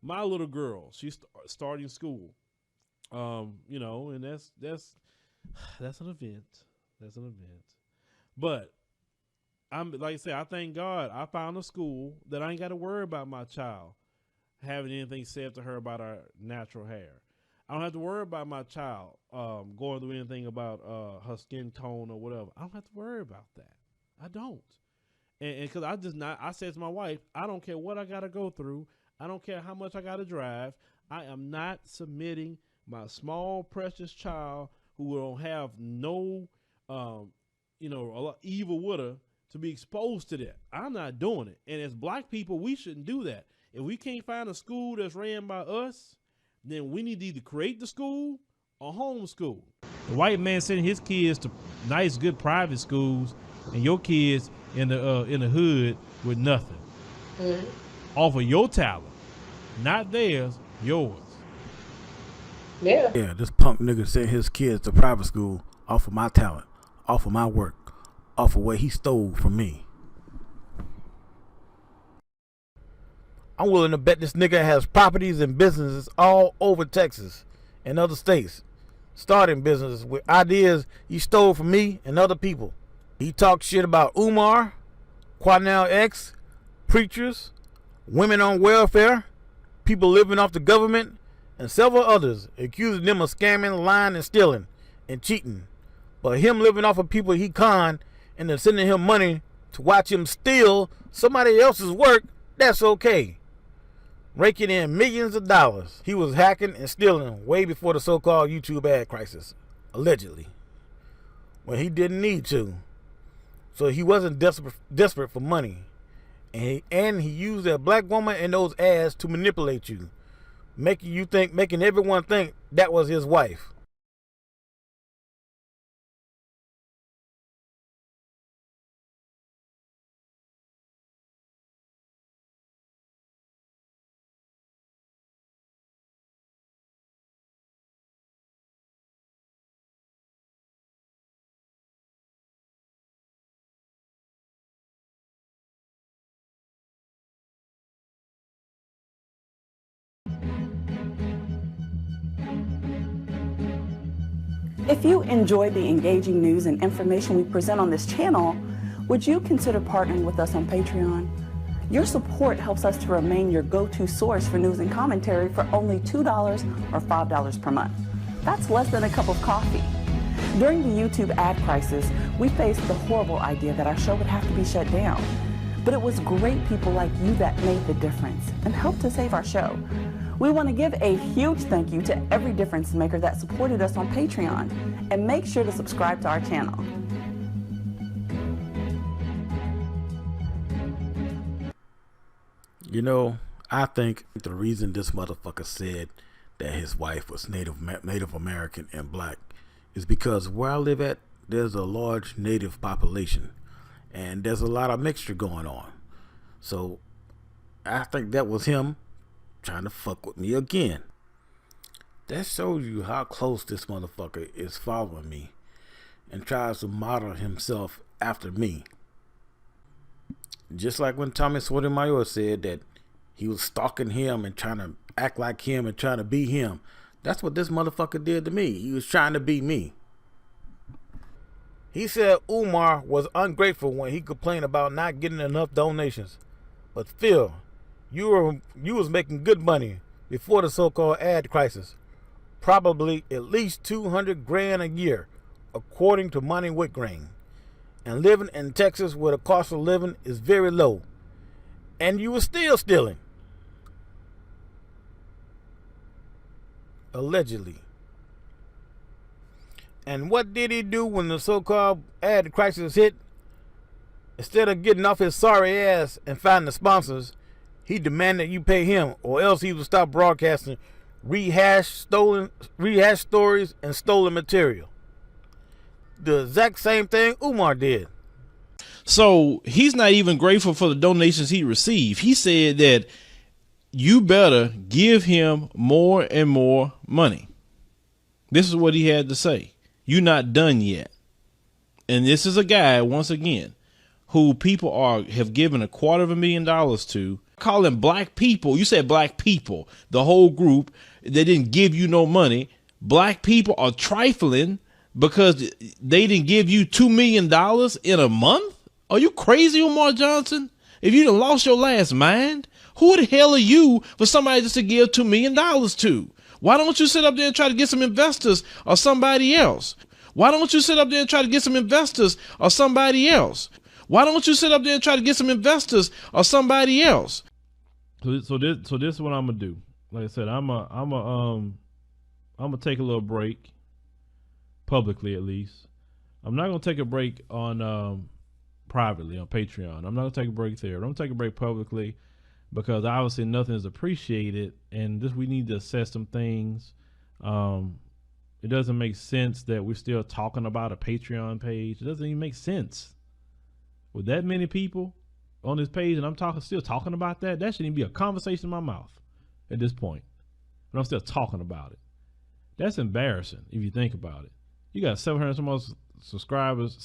my little girl, she's starting school. You know, and that's an event. That's an event. But I'm like I say, I thank God I found a school that I ain't got to worry about my child having anything said to her about her natural hair. I don't have to worry about my child going through anything about her skin tone or whatever. I don't have to worry about that. I don't. And because I said to my wife, I don't care what I got to go through. I don't care how much I got to drive. I am not submitting my small, precious child who will have no, you know, a lot evil with her to be exposed to that. I'm not doing it. And as black people, we shouldn't do that. If we can't find a school that's ran by us, then we need to either create the school or homeschool. The white man sending his kids to nice, good private schools, and your kids in the hood with nothing. Off of your talent, not theirs, yours. Yeah. Yeah, this punk nigga sent his kids to private school off of my talent, off of my work, off of what he stole from me. I'm willing to bet this nigga has properties and businesses all over Texas and other states, starting businesses with ideas he stole from me and other people. He talks shit about Umar, Quanell X, preachers, women on welfare, people living off the government, and several others, accusing them of scamming, lying, and stealing, and cheating. But him living off of people he conned and then sending him money to watch him steal somebody else's work, that's okay. Raking in millions of dollars. He was hacking and stealing way before the so-called YouTube ad crisis, allegedly, when he didn't need to. So he wasn't desperate for money. And he used a black woman in those ads to manipulate you, making everyone think that was his wife. If you enjoy the engaging news and information we present on this channel, would you consider partnering with us on Patreon? Your support helps us to remain your go-to source for news and commentary for only $2 or $5 per month. That's less than a cup of coffee. During the YouTube ad crisis, we faced the horrible idea that our show would have to be shut down. But it was great people like you that made the difference and helped to save our show. We want to give a huge thank you to every difference maker that supported us on Patreon, and make sure to subscribe to our channel. You know, I think the reason this motherfucker said that his wife was Native American and black is because where I live at, there's a large Native population and there's a lot of mixture going on. So I think that was him trying to fuck with me again. That shows you how close this motherfucker is following me and tries to model himself after me. Just like when Tommy Sotomayor said that he was stalking him and trying to act like him and trying to be him. That's what this motherfucker did to me. He was trying to be me. He said Umar was ungrateful when he complained about not getting enough donations. But Phil, you was making good money before the so-called ad crisis. Probably at least 200 grand a year, according to Money Whitgrain. And living in Texas where the cost of living is very low. And you were still stealing. Allegedly. And what did he do when the so-called ad crisis hit? Instead of getting off his sorry ass and finding the sponsors, he demanded you pay him, or else he would stop broadcasting rehashed stories and stolen material. The exact same thing Umar did. So he's not even grateful for the donations he received. He said that you better give him more and more money. This is what he had to say. You're not done yet. And this is a guy, once again, who people have given $250,000 to calling black people, you said black people, the whole group, they didn't give you no money. Black people are trifling because they didn't give you $2 million in a month? Are you crazy, Umar Johnson? If you done lost your last mind, who the hell are you for somebody just to give $2 million to? Why don't you sit up there and try to get some investors or somebody else? Why don't you sit up there and try to get some investors or somebody else? Why don't you sit up there and try to get some investors or somebody else? So this is what I'm gonna do. Like I said, I'm gonna take a little break, publicly at least. I'm not gonna take a break on privately on Patreon. I'm not gonna take a break there. I'm gonna take a break publicly because obviously nothing is appreciated, and we need to assess some things. It doesn't make sense that we're still talking about a Patreon page. It doesn't even make sense. With that many people on this page, and I'm still talking about that shouldn't even be a conversation in my mouth at this point. But I'm still talking about it. That's embarrassing if you think about it. You got 700,000 subscribers,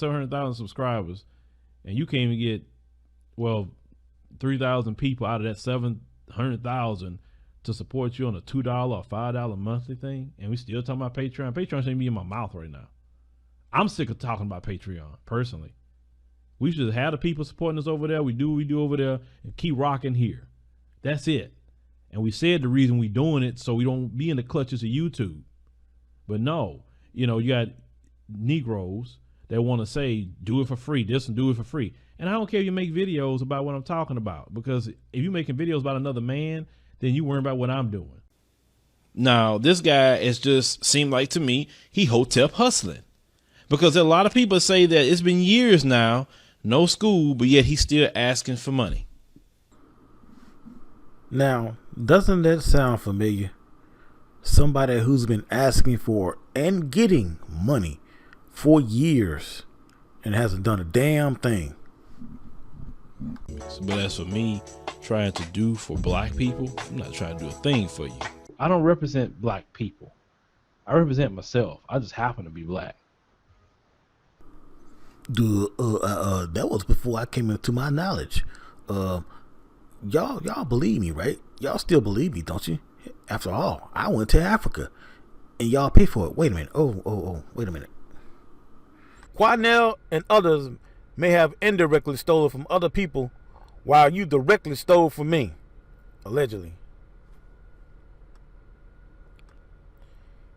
and you can't even get 3,000 people out of that 700,000 to support you on a $2 or $5 monthly thing, and we still talking about Patreon. Patreon shouldn't be in my mouth right now. I'm sick of talking about Patreon personally. We should have the people supporting us over there. We do what we do over there and keep rocking here. That's it. And we said the reason we doing it so we don't be in the clutches of YouTube. But no, you got Negroes that want to say, do it for free, this and do it for free. And I don't care if you make videos about what I'm talking about, because if you're making videos about another man, then you worry about what I'm doing. Now, this guy is just seemed like to me, he hotep hustling. Because a lot of people say that it's been years now, no school, but yet he's still asking for money. Now, doesn't that sound familiar? Somebody who's been asking for and getting money for years and hasn't done a damn thing. But as for me trying to do for black people, I'm not trying to do a thing for you. I don't represent black people. I represent myself. I just happen to be black. That was before I came into my knowledge. Y'all believe me, right? Y'all still believe me, don't you? After all, I went to Africa and y'all pay for it. Wait a minute. Oh, wait a minute. Quanell and others may have indirectly stolen from other people while you directly stole from me. Allegedly.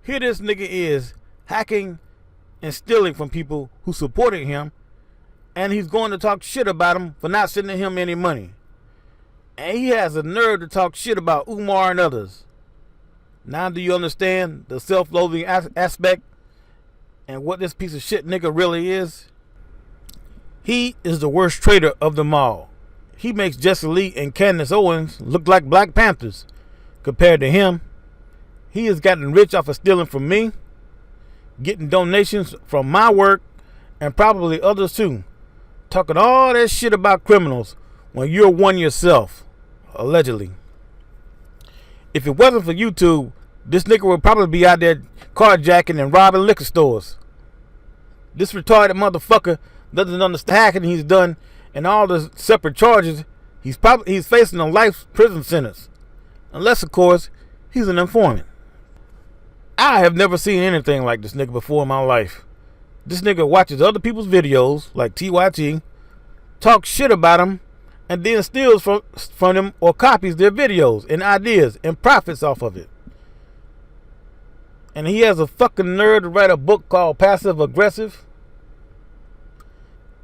Here this nigga is hacking and stealing from people who supported him, and he's going to talk shit about him for not sending him any money. And he has the nerve to talk shit about Umar and others. Now do you understand the self-loathing aspect and what this piece of shit nigga really is? He is the worst traitor of them all. He makes Jesse Lee and Candace Owens look like Black Panthers. Compared to him, he has gotten rich off of stealing from me, getting donations from my work, and probably others too. Talking all that shit about criminals when you're one yourself, allegedly. If it wasn't for YouTube, this nigga would probably be out there carjacking and robbing liquor stores. This retarded motherfucker doesn't understand the hacking he's done and all the separate charges. He's facing a life prison sentence. Unless, of course, he's an informant. I have never seen anything like this nigga before in my life. This nigga watches other people's videos, like TYT, talks shit about them, and then steals from them or copies their videos and ideas and profits off of it. And he has a fucking nerve to write a book called Passive Aggressive.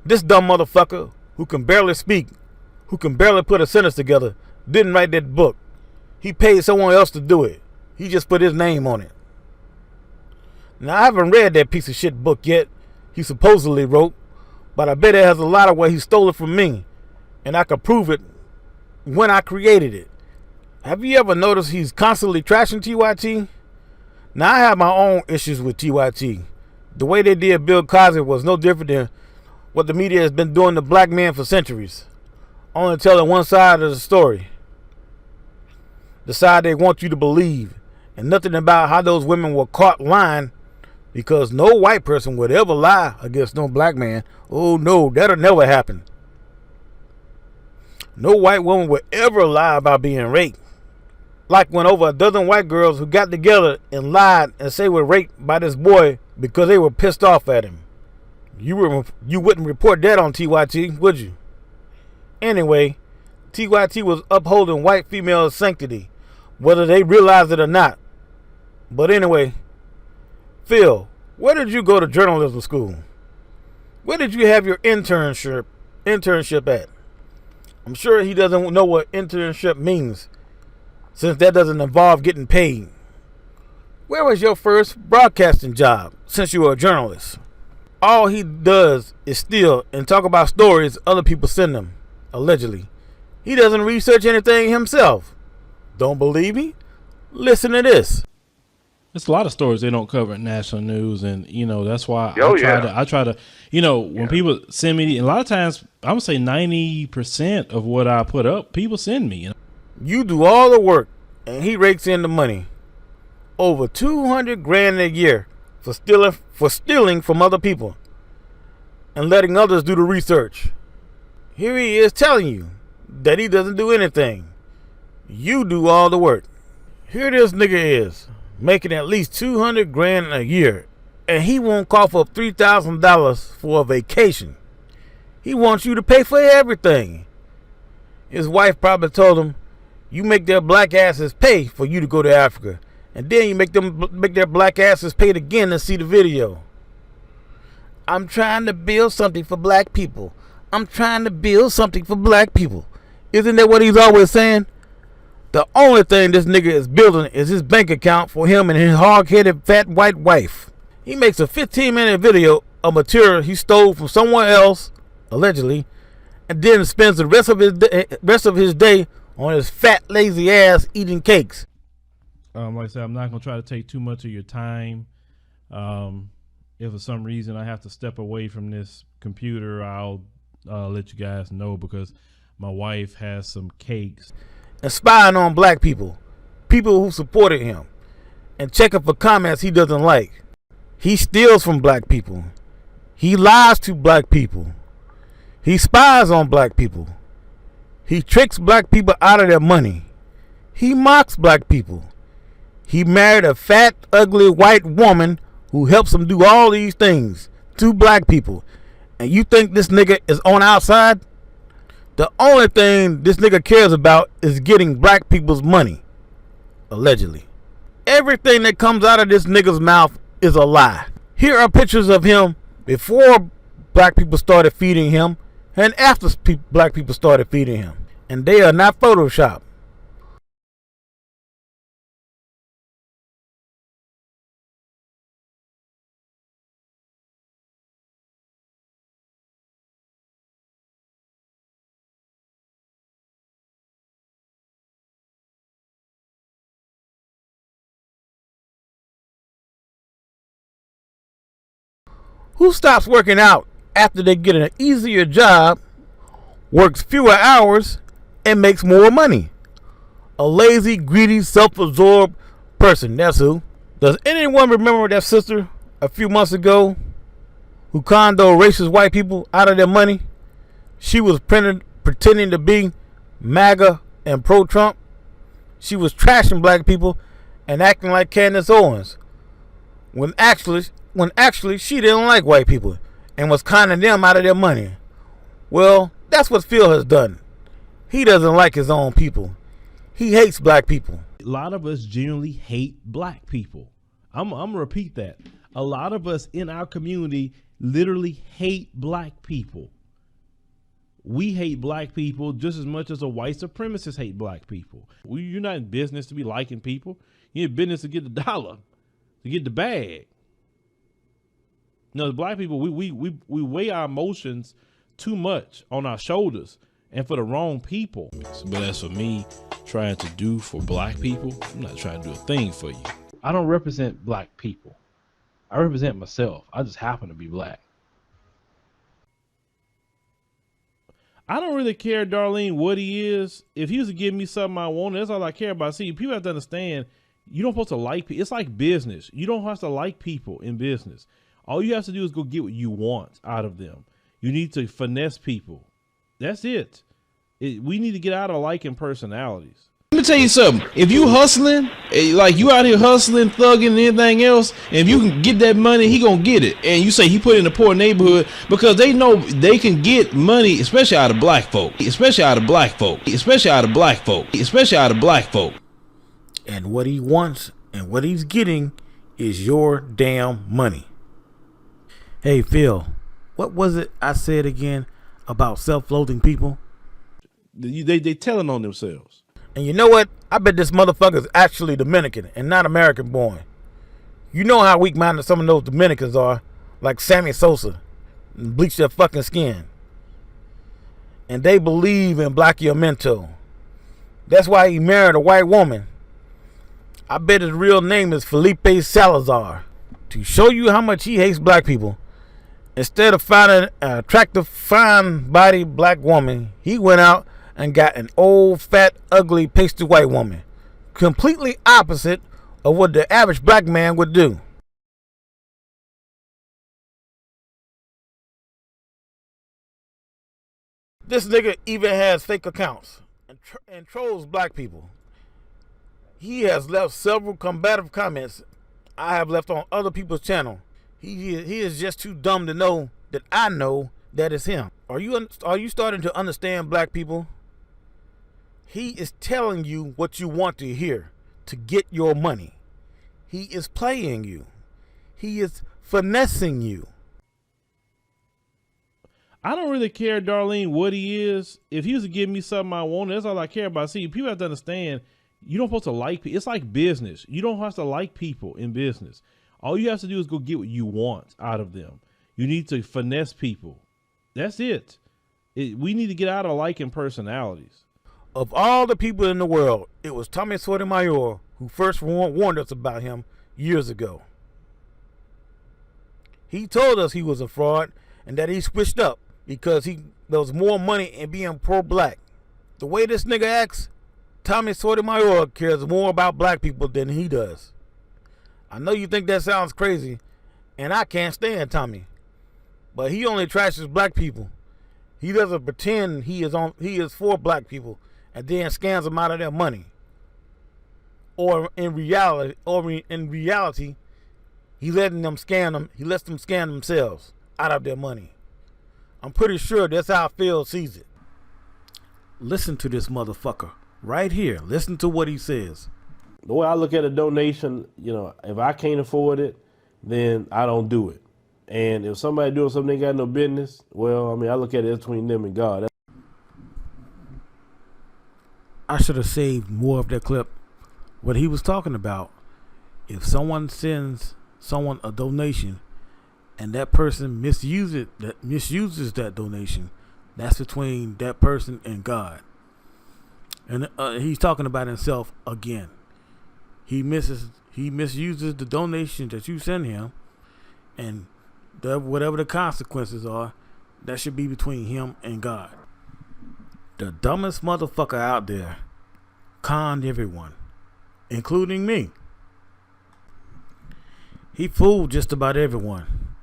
This dumb motherfucker who can barely speak, who can barely put a sentence together, didn't write that book. He paid someone else to do it. He just put his name on it. Now, I haven't read that piece of shit book yet he supposedly wrote, but I bet it has a lot of where he stole it from me, and I could prove it when I created it. Have you ever noticed he's constantly trashing TYT? Now, I have my own issues with TYT. The way they did Bill Cosby was no different than what the media has been doing to black men for centuries, only telling one side of the story, the side they want you to believe, and nothing about how those women were caught lying, because no white person would ever lie against no black man. Oh no, that'll never happen. No white woman would ever lie about being raped. Like when over a dozen white girls who got together and lied and say were raped by this boy because they were pissed off at him. You wouldn't report that on TYT, would you? Anyway, TYT was upholding white female sanctity, whether they realized it or not. But anyway, Phil, where did you go to journalism school? Where did you have your internship at? I'm sure he doesn't know what internship means, since that doesn't involve getting paid. Where was your first broadcasting job since you were a journalist? All he does is steal and talk about stories other people send him, allegedly. He doesn't research anything himself. Don't believe me? Listen to this. There's a lot of stories they don't cover in national news, and that's why I try to when people send me, a lot of times I'm gonna say 90% of what I put up, people send me. You do all the work, and he rakes in the money. Over $200,000 a year for stealing from other people and letting others do the research. Here he is telling you that he doesn't do anything. You do all the work. Here this nigga is, making at least $200,000 a year, and he won't cough up $3,000 for a vacation. He wants you to pay for everything. His wife probably told him, you make their black asses pay for you to go to Africa, and then you make their black asses pay it again to see the video. I'm trying to build something for black people. I'm trying to build something for black people. Isn't that what he's always saying? The only thing this nigga is building is his bank account for him and his hog-headed fat white wife. He makes a 15-minute video of material he stole from someone else, allegedly, and then spends the rest of his day on his fat, lazy ass eating cakes. Like I said, I'm not going to try to take too much of your time. If for some reason I have to step away from this computer, I'll let you guys know, because my wife has some cakes. And spying on black people who supported him, and checking for comments he doesn't like. He steals from black people. He lies to black people. He spies on black people. He tricks black people out of their money. He mocks black people. He married a fat, ugly white woman who helps him do all these things to black people. And you think this nigga is on outside? The only thing this nigga cares about is getting black people's money, allegedly. Everything that comes out of this nigga's mouth is a lie. Here are pictures of him before black people started feeding him and after black people started feeding him. And they are not Photoshopped. Who stops working out after they get an easier job, works fewer hours, and makes more money? A lazy, greedy, self-absorbed person, that's who. Does anyone remember that sister a few months ago who conned racist white people out of their money? She was pretending to be MAGA and pro-Trump. She was trashing black people and acting like Candace Owens, when actually she didn't like white people and was conning them out of their money. Well, that's what Phil has done. He doesn't like his own people. He hates black people. A lot of us generally hate black people. I'm gonna repeat that. A lot of us in our community literally hate black people. We hate black people just as much as a white supremacist hate black people. You're not in business to be liking people. You're in business to get the dollar, to get the bag. No, black people, we weigh our emotions too much on our shoulders and for the wrong people. But as for me trying to do for black people, I'm not trying to do a thing for you. I don't represent black people. I represent myself. I just happen to be black. I don't really care, Darlene, what he is. If he was to give me something I wanted, that's all I care about. See, people have to understand, you don't supposed to like people. It's like business. You don't have to like people in business. All you have to do is go get what you want out of them. You need to finesse people. That's it. We need to get out of liking personalities. Let me tell you something. If you hustling, like you out here hustling, thugging, and anything else, and if you can get that money, he gonna get it. And you say he put in a poor neighborhood because they know they can get money, especially out of black folk, especially out of black folk, especially out of black folk, especially out of black folk. And what he wants and what he's getting is your damn money. Hey, Phil, what was it I said again about self-loathing people? They telling on themselves. And you know what? I bet this motherfucker's actually Dominican and not American born. You know how weak-minded some of those Dominicans are, like Sammy Sosa, and bleach their fucking skin. And they believe in Blackio. That's why he married a white woman. I bet his real name is Felipe Salazar. To show you how much he hates black people, instead of finding an attractive, fine-bodied black woman, he went out and got an old, fat, ugly, pasty white woman. Completely opposite of what the average black man would do. This nigga even has fake accounts and trolls black people. He has left several combative comments I have left on other people's channel. He is just too dumb to know that I know that it's him. Are you starting to understand, black people? He is telling you what you want to hear to get your money. He is playing you. He is finessing you. I don't really care, Darlene, what he is. If he was to give me something I want, that's all I care about. See, people have to understand, you don't supposed to like people. It's like business. You don't have to like people in business. All you have to do is go get what you want out of them. You need to finesse people. That's it. We need to get out of liking personalities. Of all the people in the world, it was Tommy Sotomayor who first warned us about him years ago. He told us he was a fraud and that he switched up because there was more money in being pro-black. The way this nigga acts, Tommy Sotomayor cares more about black people than he does. I know you think that sounds crazy, and I can't stand Tommy, but he only trashes black people. He doesn't pretend he is for black people and then scams them out of their money. Or in reality, he lets them scam themselves out of their money. I'm pretty sure that's how Phil sees it. Listen to this motherfucker right here. Listen to what he says. The way I look at a donation, if I can't afford it, then I don't do it. And if somebody doing something they got no business, well, I look at it between them and God. I should have saved more of that clip. What he was talking about, if someone sends someone a donation and that person misuses that donation, that's between that person and God. And he's talking about himself again. He misuses the donation that you send him, and whatever the consequences are, that should be between him and God. The dumbest motherfucker out there conned everyone, including me. He fooled just about everyone.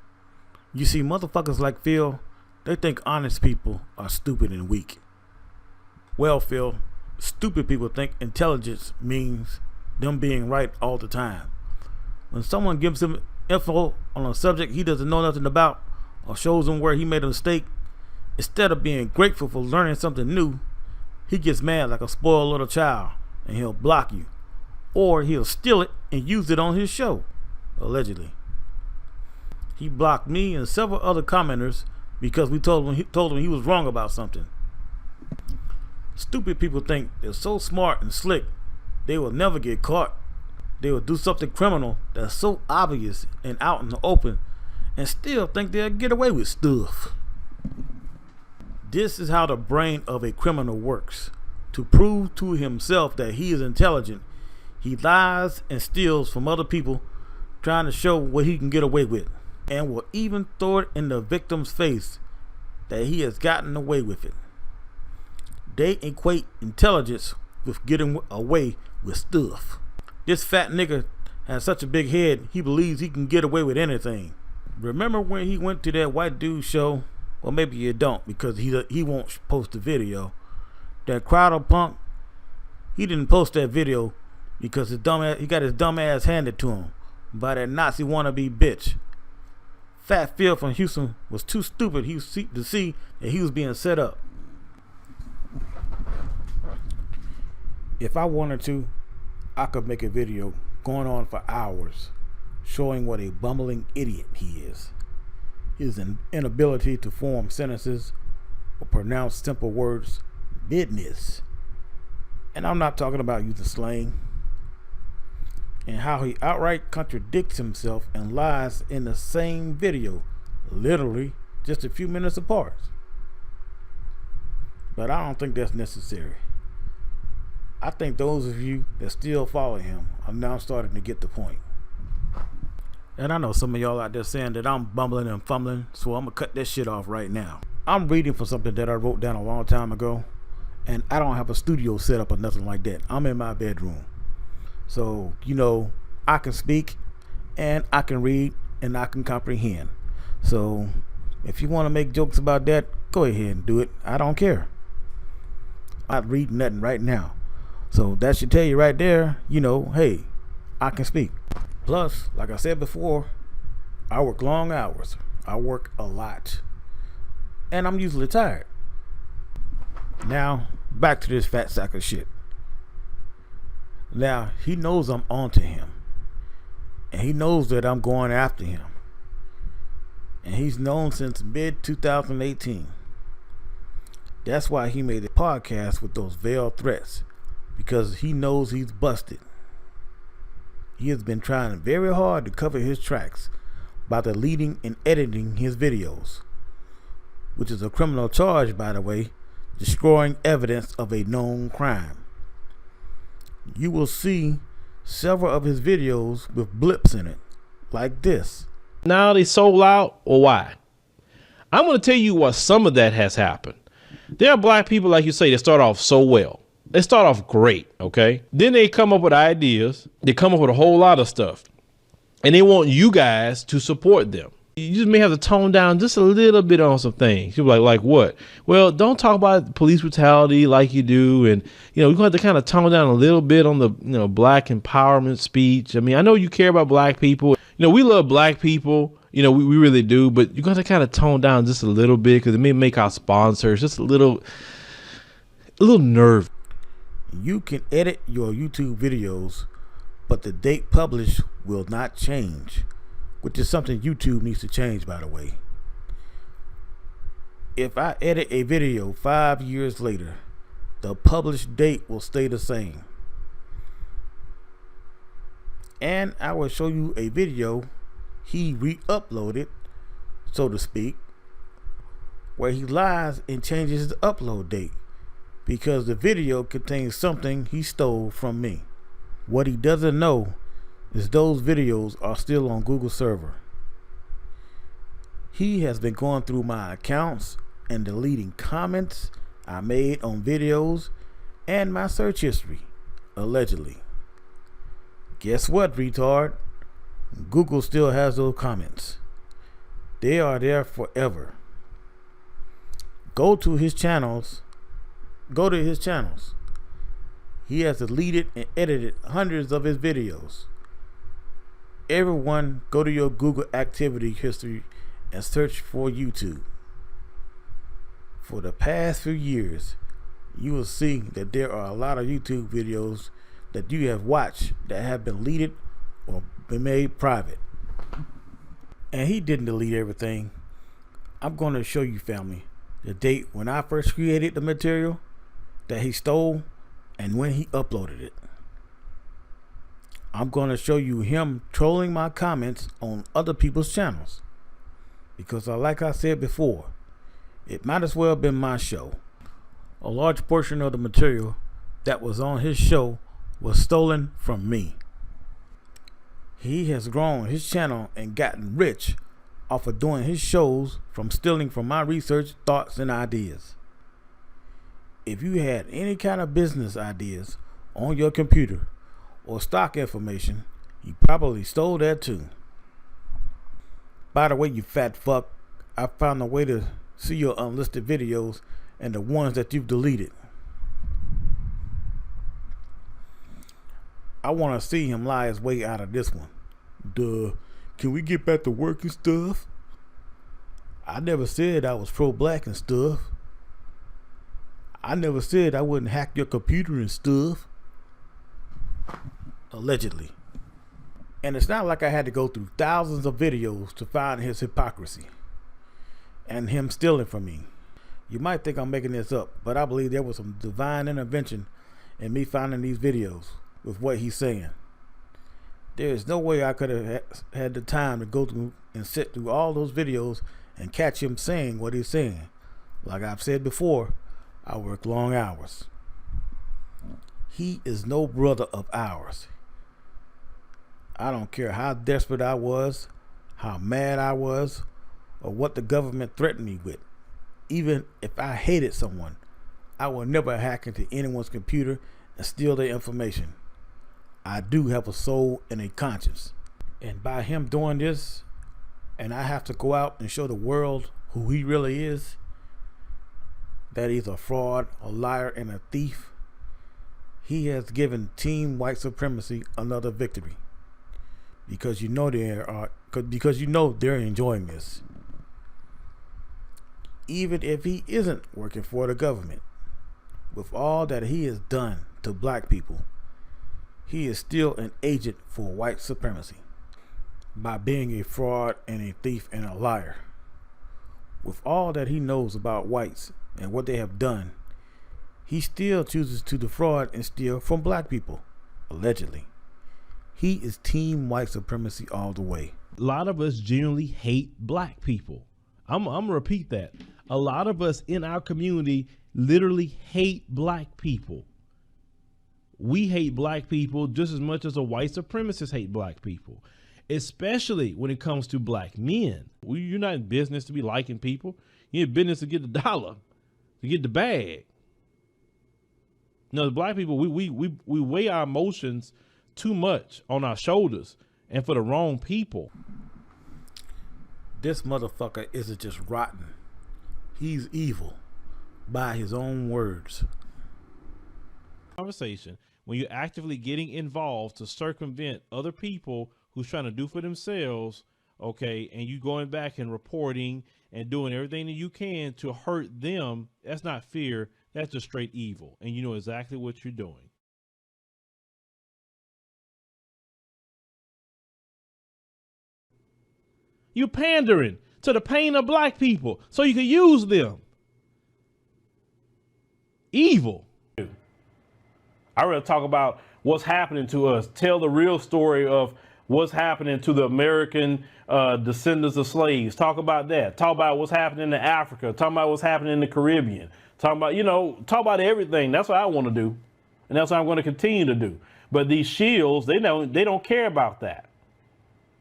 You see, motherfuckers like Phil, they think honest people are stupid and weak. Well, Phil, stupid people think intelligence means them being right all the time. When someone gives him info on a subject he doesn't know nothing about, or shows him where he made a mistake, instead of being grateful for learning something new, he gets mad like a spoiled little child and he'll block you. Or he'll steal it and use it on his show, allegedly. He blocked me and several other commenters because we told him he was wrong about something. Stupid people think they're so smart and slick they will never get caught. They will do something criminal that's so obvious and out in the open and still think they'll get away with stuff. This is how the brain of a criminal works. To prove to himself that he is intelligent, he lies and steals from other people, trying to show what he can get away with, and will even throw it in the victim's face that he has gotten away with it. They equate intelligence with getting away with stuff. This fat nigga has such a big head, he believes he can get away with anything. Remember when he went to that white dude show? Well, maybe you don't, because he won't post the video. that Crowder punk, he didn't post that video because he got his dumb ass handed to him by that Nazi wannabe bitch. Fat Phil from Houston was too stupid to see that he was being set up. If I wanted to, I could make a video going on for hours showing what a bumbling idiot he is. His inability to form sentences or pronounce simple words, business. And I'm not talking about using slang. And how he outright contradicts himself and lies in the same video, literally just a few minutes apart. But I don't think that's necessary. I think those of you that still follow him are now starting to get the point. And I know some of y'all out there saying that I'm bumbling and fumbling, so I'm gonna cut that shit off right now. I'm reading from something that I wrote down a long time ago, and I don't have a studio set up or nothing like that. I'm in my bedroom. So, I can speak and I can read and I can comprehend. So if you want to make jokes about that, go ahead and do it. I don't care. I'm not reading nothing right now. So that should tell you right there, hey, I can speak. Plus, like I said before, I work long hours. I work a lot. And I'm usually tired. Now, back to this fat sack of shit. Now, he knows I'm onto him. And he knows that I'm going after him. And he's known since mid-2018. That's why he made a podcast with those veiled threats. Because he knows he's busted. He has been trying very hard to cover his tracks by deleting and editing his videos, which is a criminal charge, by the way, destroying evidence of a known crime. You will see several of his videos with blips in it, like this. Now they sold out, or why? I'm going to tell you what some of that has happened. There are black people, like you say, that start off so well. They start off great, okay? Then they come up with ideas. They come up with a whole lot of stuff. And they want you guys to support them. You just may have to tone down just a little bit on some things. You're like what? Well, don't talk about police brutality like you do. And, we're going to have to kind of tone down a little bit on the, black empowerment speech. I mean, I know you care about black people. We love black people. We really do. But you're going to kind of tone down just a little bit because it may make our sponsors just a little nervous. You can edit your YouTube videos, but the date published will not change, which is something YouTube needs to change, by the way. If I edit a video 5 years later, the published date will stay the same. And I will show you a video he re-uploaded, so to speak, where he lies and changes the upload date because the video contains something he stole from me. What he doesn't know is those videos are still on Google server. He has been going through my accounts and deleting comments I made on videos and my search history, allegedly. Guess what, retard? Google still has those comments. They are there forever. Go to his channels. He has deleted and edited hundreds of his videos. Everyone, go to your Google activity history and search for YouTube. For the past few years, you will see that there are a lot of YouTube videos that you have watched that have been deleted or been made private. And he didn't delete everything. I'm going to show you, family, the date when I first created the material that he stole and when he uploaded it. I'm going to show you him trolling my comments on other people's channels. Because like I said before, it might as well have been my show. A large portion of the material that was on his show was stolen from me. He has grown his channel and gotten rich off of doing his shows from stealing from my research, thoughts, and ideas. If you had any kind of business ideas on your computer or stock information, you probably stole that too. By the way, you fat fuck, I found a way to see your unlisted videos and the ones that you've deleted. I want to see him lie his way out of this one. Duh. Can we get back to work and stuff? I never said I was pro-black and stuff. I never said I wouldn't hack your computer and stuff. Allegedly. And it's not like I had to go through thousands of videos to find his hypocrisy and him stealing from me. You might think I'm making this up, but I believe there was some divine intervention in me finding these videos with what he's saying. There is no way I could have had the time to go through and sit through all those videos and catch him saying what he's saying. Like I've said before, I work long hours. He is no brother of ours. I don't care how desperate I was, how mad I was, or what the government threatened me with. Even if I hated someone, I will never hack into anyone's computer and steal their information. I do have a soul and a conscience. And by him doing this, and I have to go out and show the world who he really is, that he's a fraud, a liar, and a thief, he has given Team White Supremacy another victory. Because you know they're enjoying this. Even if he isn't working for the government, with all that he has done to black people, he is still an agent for white supremacy by being a fraud and a thief and a liar. With all that he knows about whites and what they have done, he still chooses to defraud and steal from black people, allegedly. He is Team White Supremacy all the way. A lot of us genuinely hate black people. I'm gonna repeat that. A lot of us in our community literally hate black people. We hate black people just as much as a white supremacist hate black people, especially when it comes to black men. You're not in business to be liking people. You're in business to get the dollar, to get the bag. No, black people, we weigh our emotions too much on our shoulders and for the wrong people. This motherfucker isn't just rotten. He's evil by his own words. Conversation when you're actively getting involved to circumvent other people who's trying to do for themselves, okay, and you going back and reporting and doing everything that you can to hurt them, that's not fear, that's just straight evil, and you know exactly what you're doing. You pandering to the pain of black people so you can use them. Evil. I rather talk about what's happening to us. Tell the real story of what's happening to the American descendants of slaves. Talk about that. Talk about what's happening in Africa. Talk about what's happening in the Caribbean. Talk about, talk about everything. That's what I want to do. And that's what I'm going to continue to do. But these shills, they don't care about that.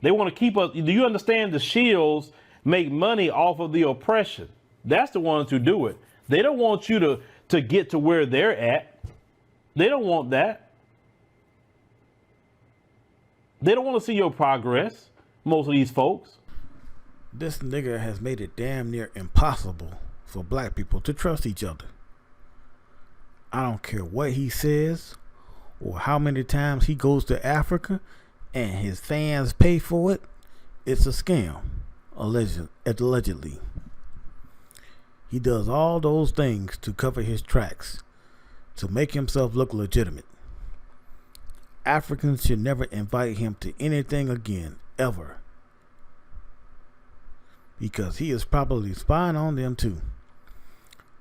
They want to keep us. Do you understand the shills make money off of the oppression? That's the ones who do it. They don't want you to get to where they're at. They don't want that. They don't want to see your progress, most of these folks. This nigga has made it damn near impossible for black people to trust each other. I don't care what he says or how many times he goes to Africa and his fans pay for it. It's a scam, allegedly. He does all those things to cover his tracks, to make himself look legitimate. Africans should never invite him to anything again, ever. Because he is probably spying on them too.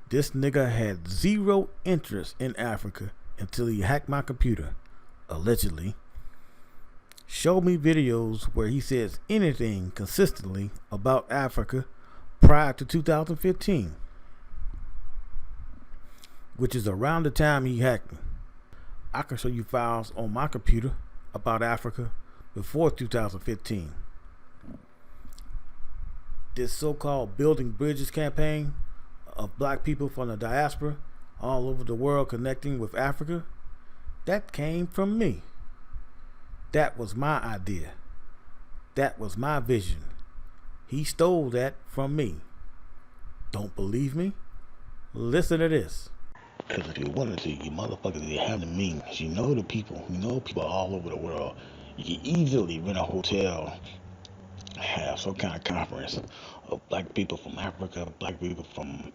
This nigga had zero interest in Africa until he hacked my computer, allegedly. Show me videos where he says anything consistently about Africa prior to 2015, which is around the time he hacked me. I can show you files on my computer about Africa before 2015. This so-called Building Bridges campaign of black people from the diaspora all over the world connecting with Africa, that came from me. That was my idea. That was my vision. He stole that from me. Don't believe me? Listen to this. Because if you wanted to, you motherfuckers, you have the means. You know the people. You know people all over the world. You can easily rent a hotel, have some kind of conference of black people from Africa, black people from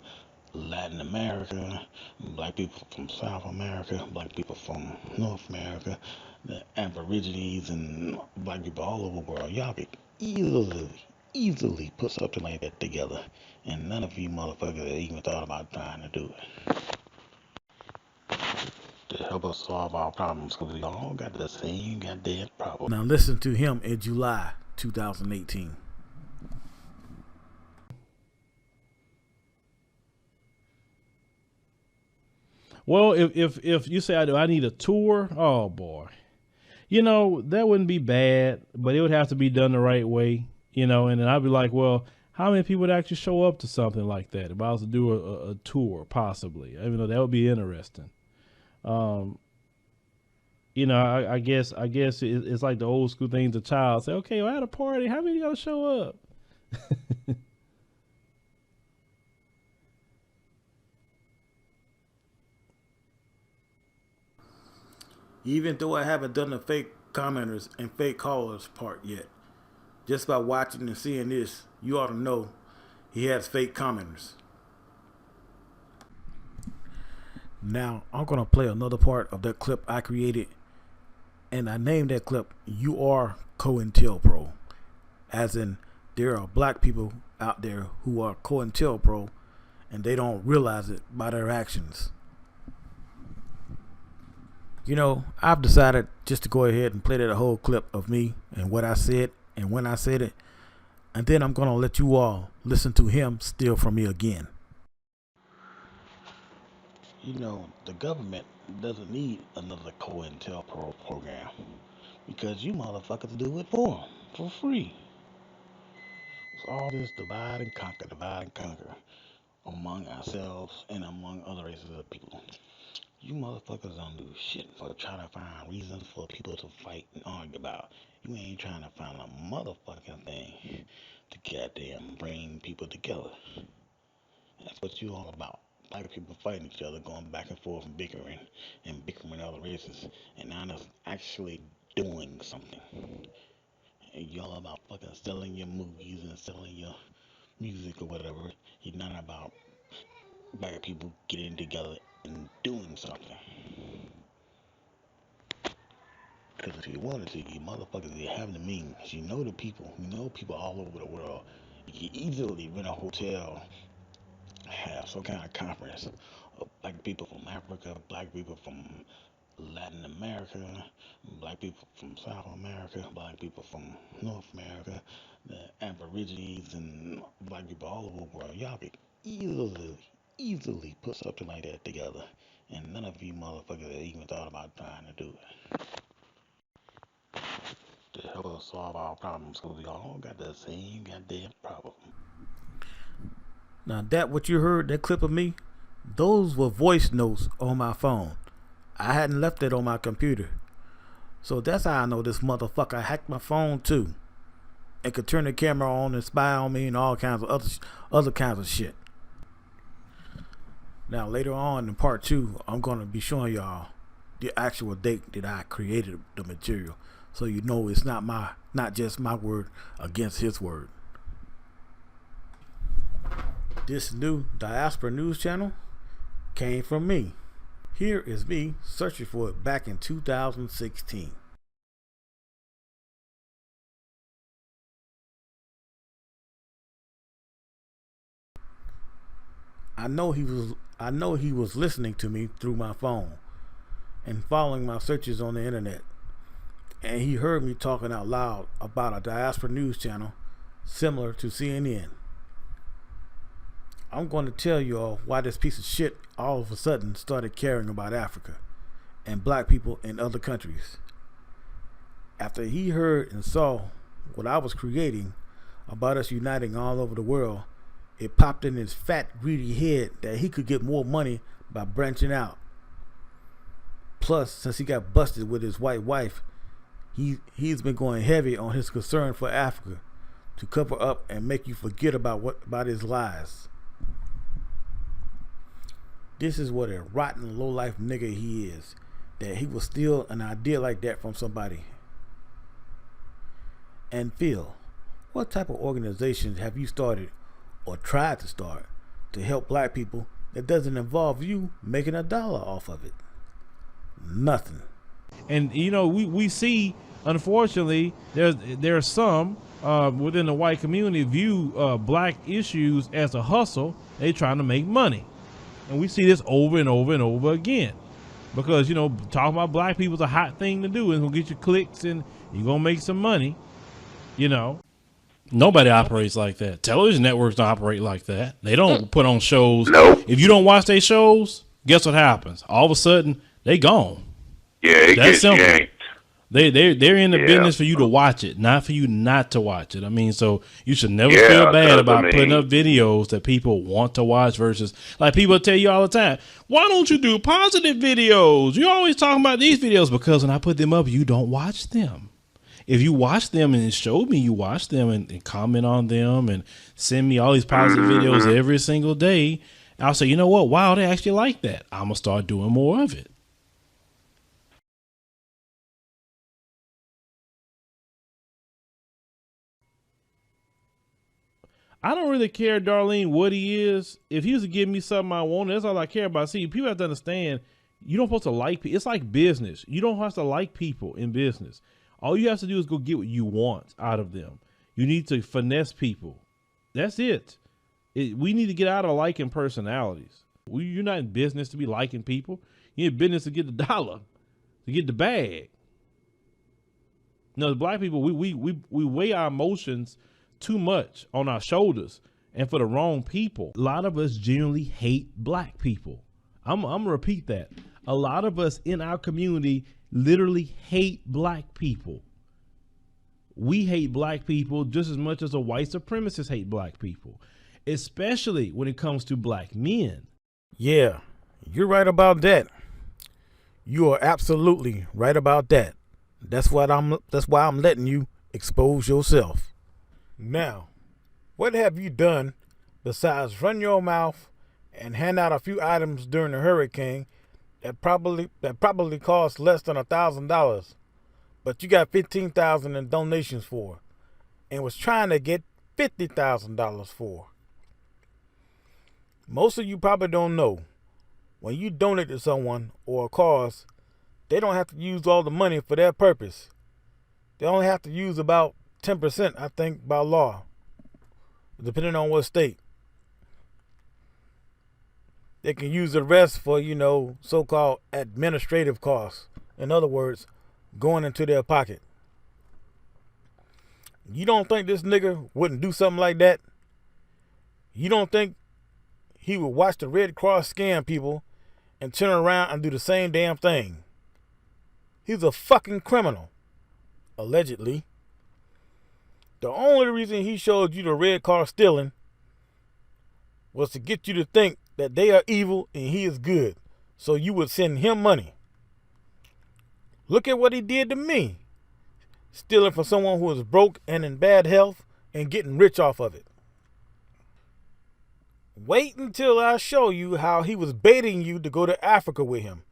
Latin America, black people from South America, black people from North America, the Aborigines and black people all over the world. Y'all could easily put something like that together. And none of you motherfuckers even thought about trying to do it. To help us solve our problems, because we all got the same goddamn problem. Now listen to him in July 2018. Well, if you say I need a tour, oh boy, you know, that wouldn't be bad, but it would have to be done the right way, you know. And then I'd be like, well, how many people would actually show up to something like that if I was to do a tour, possibly? I mean, that would be interesting. You know, I guess it's like the old school thing. The child say, okay, well, at a party, how many gotta show up? Even though I haven't done the fake commenters and fake callers part yet, just by watching and seeing this, you ought to know he has fake commenters. Now, I'm going to play another part of that clip I created, and I named that clip, You Are COINTELPRO, as in there are black people out there who are COINTELPRO, and they don't realize it by their actions. You know, I've decided just to go ahead and play that whole clip of me and what I said and when I said it, and then I'm going to let you all listen to him steal from me again. You know, the government doesn't need another COINTELPRO program because you motherfuckers do it for them, for free. It's all this divide and conquer among ourselves and among other races of people. You motherfuckers don't do shit for trying to find reasons for people to fight and argue about. You ain't trying to find a motherfucking thing to goddamn bring people together. That's what you all about. Black people fighting each other, going back and forth and bickering other races, and now that's actually doing something. And y'all about fucking selling your movies and selling your music or whatever. You're not about black people getting together and doing something. Because if you wanted to, you motherfuckers, you have the means. You know the people. You know people all over the world. You can easily rent a hotel, have some kind of conference of black people from Africa, black people from Latin America, black people from South America, black people from North America, the Aborigines and black people all over the world. Y'all could easily put something like that together. And none of you motherfuckers even thought about trying to do it. To help us solve our problems, because we all got the same goddamn problem. Now that what you heard, that clip of me, those were voice notes on my phone. I hadn't left it on my computer. So that's how I know this motherfucker hacked my phone too. And could turn the camera on and spy on me and all kinds of other kinds of shit. Now later on in part 2, I'm going to be showing y'all the actual date that I created the material. So you know it's not just my word against his word. This new diaspora news channel came from me. Here is me searching for it back in 2016. I know he was listening to me through my phone and following my searches on the internet. And he heard me talking out loud about a diaspora news channel similar to CNN. I'm going to tell you all why this piece of shit all of a sudden started caring about Africa and black people in other countries. After he heard and saw what I was creating about us uniting all over the world, it popped in his fat, greedy head that he could get more money by branching out. Plus, since he got busted with his white wife, he's been going heavy on his concern for Africa to cover up and make you forget about his lies. This is what a rotten, low-life nigga he is, that he will steal an idea like that from somebody. And Phil, what type of organizations have you started or tried to start to help black people that doesn't involve you making $1 off of it? Nothing. And you know, we see, unfortunately, there are some within the white community view black issues as a hustle. They trying to make money, and we see this over and over and over again, because you know, talking about black people is a hot thing to do, and gonna get you clicks, and you're gonna make some money. You know, nobody operates like that. Television networks don't operate like that. They don't put on shows. No. If you don't watch their shows, guess what happens? All of a sudden, they gone. Yeah, it That's gets simple. yanked. They're in the Yeah. business for you to watch it, not for you not to watch it. I mean, so you should never Yeah, feel bad 'cause, about I mean- putting up videos that people want to watch versus, like, people tell you all the time, why don't you do positive videos? You're always talking about these videos. Because when I put them up, you don't watch them. If you watch them and show me you watch them and comment on them and send me all these positive videos every single day, I'll say, you know what? Wow, they actually like that. I'm going to start doing more of it. I don't really care, Darlene, what he is. If he was to give me something I want, that's all I care about. See, people have to understand, you don't supposed to like people. It's like business. You don't have to like people in business. All you have to do is go get what you want out of them. You need to finesse people. That's it. We need to get out of liking personalities. You're not in business to be liking people. You're in business to get the dollar, to get the bag. No, the black people, we weigh our emotions too much on our shoulders and for the wrong people. A lot of us genuinely hate black people. I'm gonna repeat that. A lot of us in our community literally hate black people. We hate black people just as much as a white supremacist hate black people, especially when it comes to black men. Yeah, you're right about that. You are absolutely right about that. That's why I'm letting you expose yourself. Now, what have you done besides run your mouth and hand out a few items during the hurricane that probably cost less than $1,000, but you got $15,000 in donations for, and was trying to get $50,000 for? Most of you probably don't know, when you donate to someone or a cause, they don't have to use all the money for their purpose. They only have to use about 10%, I think, by law, depending on what state. They can use the rest for, so-called administrative costs. In other words, going into their pocket. You don't think this nigga wouldn't do something like that? You don't think he would watch the Red Cross scam people and turn around and do the same damn thing? He's a fucking criminal, allegedly. The only reason he showed you the red car stealing was to get you to think that they are evil and he is good, so you would send him money. Look at what he did to me, stealing from someone who is broke and in bad health and getting rich off of it. Wait until I show you how he was baiting you to go to Africa with him,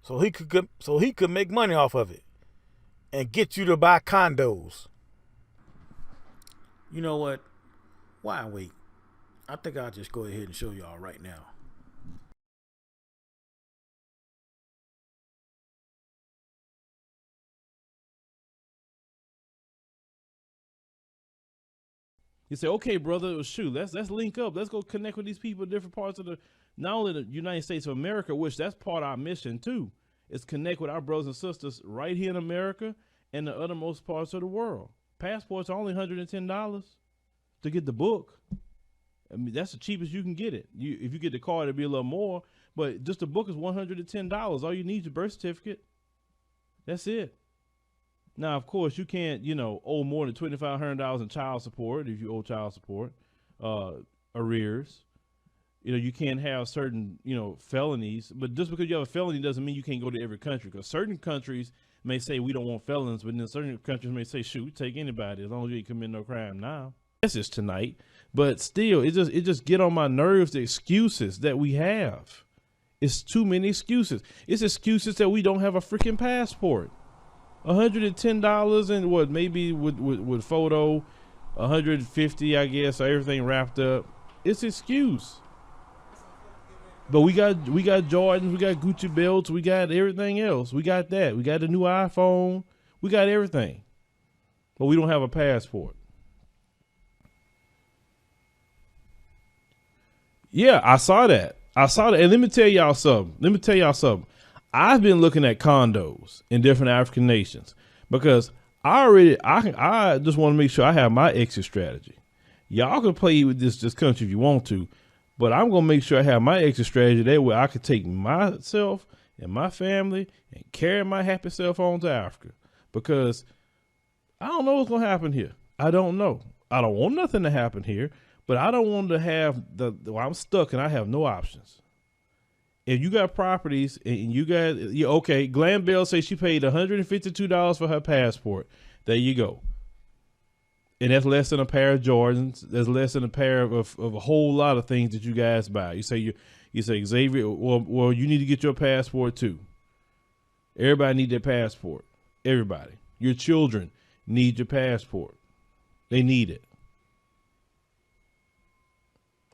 so he could make money off of it and get you to buy condos. You know what? Why wait? I think I'll just go ahead and show y'all right now. You say, okay, brother, shoot, let's link up. Let's go connect with these people in different parts of not only the United States of America, which that's part of our mission too, is connect with our brothers and sisters right here in America and the othermost parts of the world. Passports are only $110 to get the book. I mean, that's the cheapest you can get it. If you get the card, it'll be a little more, but just the book is $110. All you need is your birth certificate. That's it. Now, of course, you can't, owe more than $2,500 in child support if you owe child support, arrears. You can't have certain, felonies. But just because you have a felony doesn't mean you can't go to every country. Because certain countries may say we don't want felons, but then certain countries may say, shoot, take anybody as long as you ain't commit no crime now. This is tonight. But still, it just get on my nerves, the excuses that we have. It's too many excuses. It's excuses that we don't have a freaking passport. $110 and what, maybe with photo, 150, I guess, so everything wrapped up. It's excuse. But we got Jordans, we got Gucci belts, we got everything else. We got that. We got the new iPhone. We got everything. But we don't have a passport. Yeah, I saw that. And let me tell y'all something. I've been looking at condos in different African nations because I just want to make sure I have my exit strategy. Y'all can play with this country if you want to, but I'm going to make sure I have my exit strategy. That way I can take myself and my family and carry my happy self on to Africa, because I don't know what's going to happen here. I don't know. I don't want nothing to happen here, but I don't want to have I'm stuck and I have no options. If you got properties and okay, Glenn Bell says she paid $152 for her passport. There you go. And that's less than a pair of Jordans. That's less than a pair of a whole lot of things that you guys buy. You say Xavier, well, you need to get your passport too. Everybody need their passport. Everybody. Your children need your passport. They need it.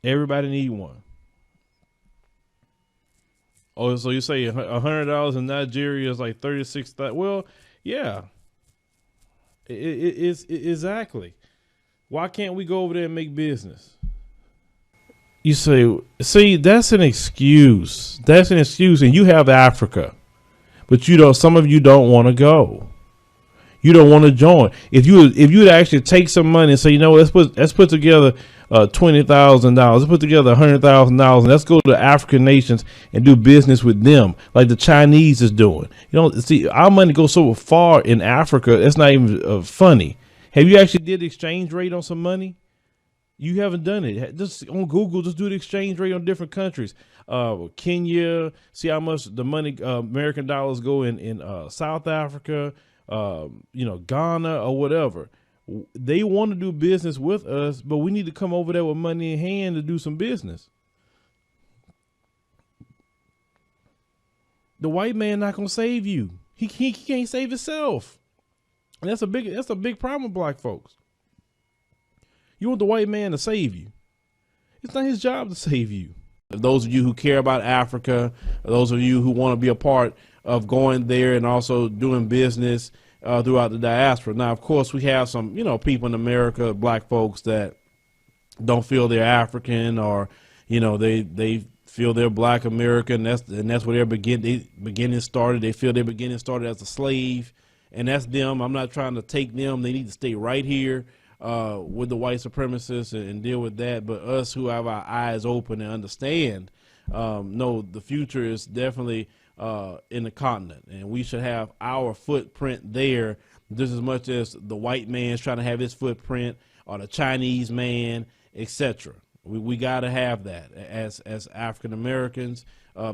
Everybody need one. Oh, so you say $100 in Nigeria is like 36,000? Well, yeah. It's exactly. Why can't we go over there and make business? You say, see, that's an excuse. That's an excuse, and you have Africa, but some of you don't want to go. You don't want to join. If you would actually take some money and say, you know, let's put together $20,000. Let's put together $100,000 and let's go to African nations and do business with them, like the Chinese is doing. You know, see, our money goes so far in Africa. It's not even funny. Have you actually did the exchange rate on some money? You haven't done it. Just on Google, just do the exchange rate on different countries. Kenya, see how much the money American dollars go in South Africa. Ghana or whatever. They want to do business with us, but we need to come over there with money in hand to do some business. The white man not gonna save you. He can't save himself. And that's a big problem with black folks. You want the white man to save you. It's not his job to save you. Those of you who care about Africa, those of you who want to be a part of going there and also doing business throughout the diaspora. Now, of course, we have some, people in America, black folks that don't feel they're African, or, they feel they're Black American. That's where their beginning started. They feel their beginning started as a slave, and that's them. I'm not trying to take them. They need to stay right here with the white supremacists and deal with that. But us who have our eyes open and understand, no, the future is definitely in the continent, and we should have our footprint there just as much as the white man's trying to have his footprint, or the Chinese man, etc. We got to have that as African Americans.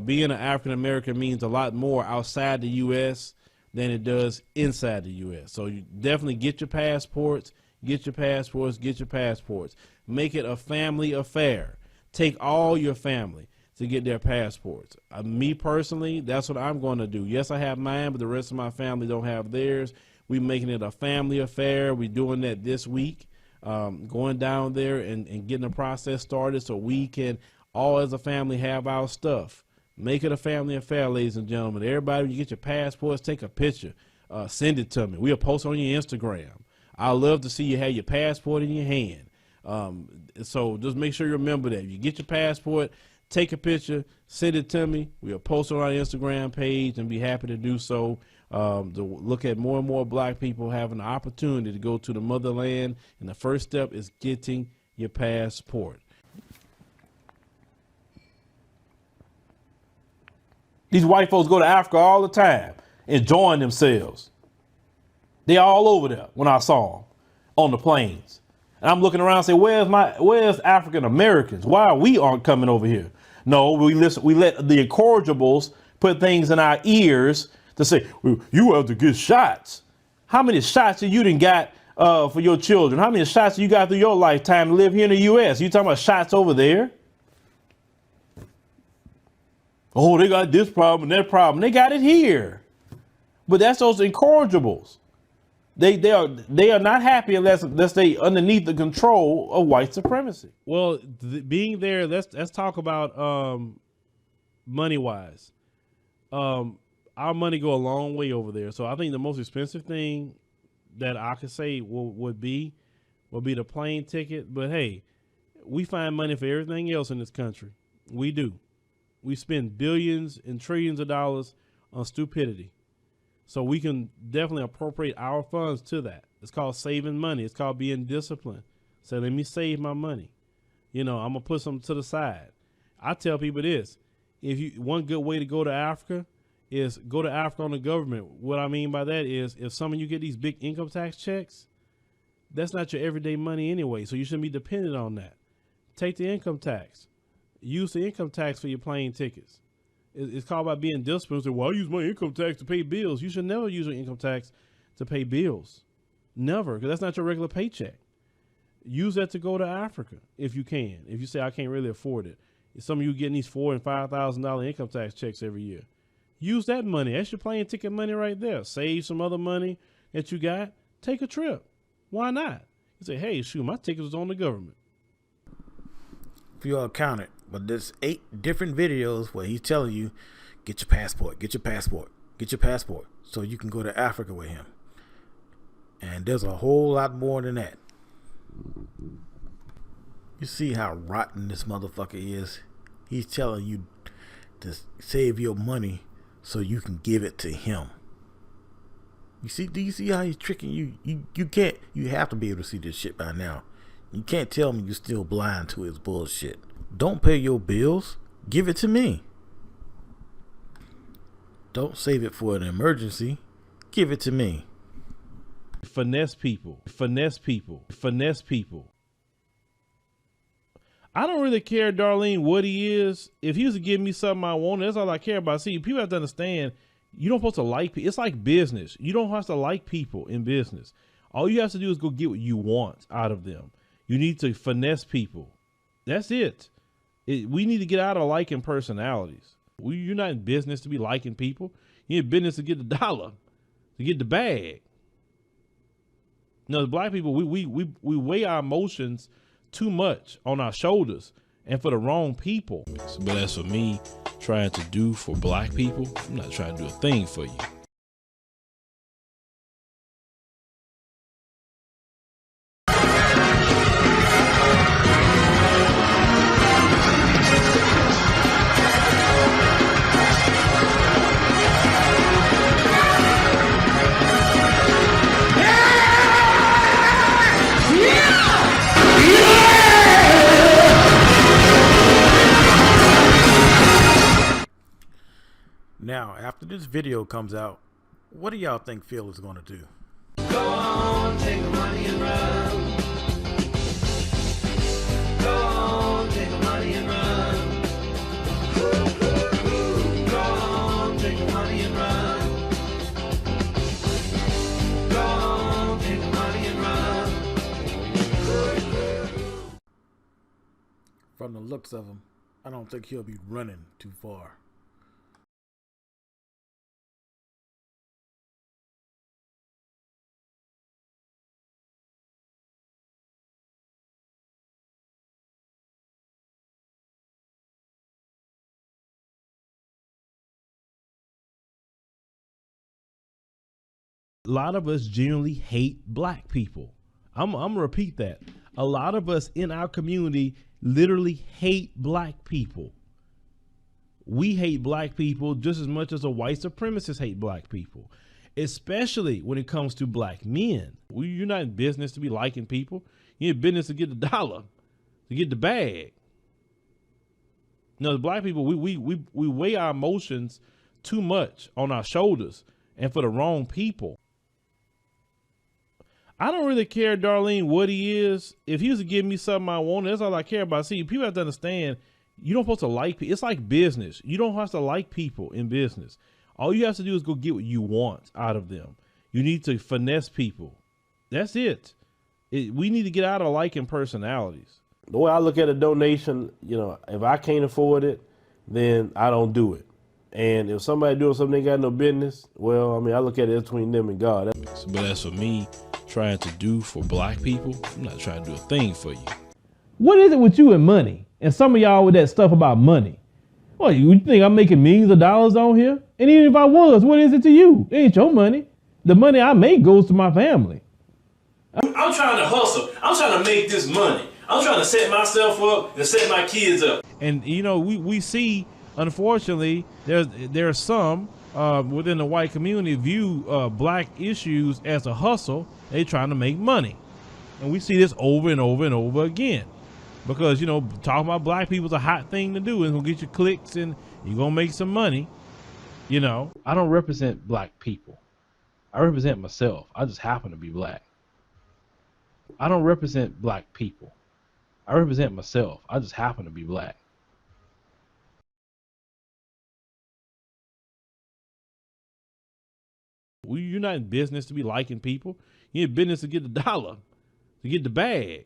Being an African American means a lot more outside the U.S. than it does inside the U.S. So you definitely get your passports. Get your passports. Make it a family affair. Take all your family to get their passports. Me personally, that's what I'm going to do. Yes, I have mine, but the rest of my family don't have theirs. We're making it a family affair. We're doing that this week, going down there and getting the process started so we can all as a family have our stuff. Make it a family affair, ladies and gentlemen. Everybody, when you get your passports, take a picture. Send it to me. We'll post on your Instagram. I love to see you have your passport in your hand. So just make sure you remember that. If you get your passport, take a picture, send it to me. We'll post it on our Instagram page and be happy to do so. To look at more and more black people having the opportunity to go to the motherland. And the first step is getting your passport. These white folks go to Africa all the time, enjoying themselves. They all over there when I saw them on the planes. And I'm looking around and say, where's African Americans? Why we aren't coming over here? No, we let the incorrigibles put things in our ears to say, well, you have to get shots. How many shots have you done got for your children? How many shots you got through your lifetime to live here in the U.S.? You talking about shots over there? Oh, they got this problem and that problem. They got it here. But that's those incorrigibles. They are not happy unless they underneath the control of white supremacy. Well, being there, let's talk about money wise. Our money go a long way over there. So I think the most expensive thing that I could say would be the plane ticket. But hey, we find money for everything else in this country. We do. We spend billions and trillions of dollars on stupidity. So we can definitely appropriate our funds to that. It's called saving money. It's called being disciplined. So let me save my money. I'm gonna put something to the side. I tell people this: one good way to go to Africa is go to Africa on the government. What I mean by that is, if some of you get these big income tax checks, that's not your everyday money anyway. So you shouldn't be dependent on that. Take the income tax. Use the income tax for your plane tickets. It's called by being disciplined. Say, well, I use my income tax to pay bills. You should never use your income tax to pay bills. Never, because that's not your regular paycheck. Use that to go to Africa if you can. If you say, I can't really afford it. Some of you getting these $4,000 and $5,000 income tax checks every year. Use that money. That's your plane ticket money right there. Save some other money that you got. Take a trip. Why not? You say, hey, shoot, my ticket was on the government. If you all count it, but there's 8 different videos where he's telling you, get your passport, get your passport, get your passport, so you can go to Africa with him. And there's a whole lot more than that. You see how rotten this motherfucker is? He's telling you to save your money so you can give it to him. Do you see how he's tricking you? You have to be able to see this shit by now. You can't tell me you're still blind to his bullshit. Don't pay your bills. Give it to me. Don't save it for an emergency. Give it to me. Finesse people. Finesse people. Finesse people. I don't really care, Darlene, what he is. If he was to give me something I want, that's all I care about. See, people have to understand, you don't supposed to like people. It's like business. You don't have to like people in business. All you have to do is go get what you want out of them. You need to finesse people. That's it. We need to get out of liking personalities. You're not in business to be liking people. You're in business to get the dollar, to get the bag. As black people, we weigh our emotions too much on our shoulders and for the wrong people. But as for me trying to do for black people, I'm not trying to do a thing for you. Now, after this video comes out, what do y'all think Phil is going to do? Go on, take the money and run. Go on, take the money and run. Go on, take the money and run. Go on, take the money and run. From the looks of him, I don't think he'll be running too far. A lot of us genuinely hate black people. I'm gonna repeat that. A lot of us in our community literally hate black people. We hate black people just as much as a white supremacist hate black people, especially when it comes to black men. You're not in business to be liking people. You're in business to get the dollar, to get the bag. As black people, we weigh our emotions too much on our shoulders and for the wrong people. I don't really care, Darlene, what he is. If he was to give me something I want, that's all I care about. See, people have to understand, you don't supposed to like people. It's like business. You don't have to like people in business. All you have to do is go get what you want out of them. You need to finesse people. That's it. We need to get out of liking personalities. The way I look at a donation, you know, if I can't afford it, then I don't do it. And if somebody doing something they got no business, well, I mean, I look at it between them and God. But as for me trying to do for black people, I'm not trying to do a thing for you. What is it with you and money? And some of y'all with that stuff about money. What, you think I'm making millions of dollars on here? And even if I was, what is it to you? It ain't your money. The money I make goes to my family. I'm trying to hustle. I'm trying to make this money. I'm trying to set myself up and set my kids up. And you know, we see, unfortunately, there are some within the white community view black issues as a hustle. They trying to make money, and we see this over and over and over again. Because, you know, talking about black people is a hot thing to do. It's gonna get you clicks and you're gonna make some money. You know, I don't represent black people. I represent myself. I just happen to be black. I don't represent black people. I represent myself. I just happen to be black. You're not in business to be liking people. You're in business to get the dollar, to get the bag.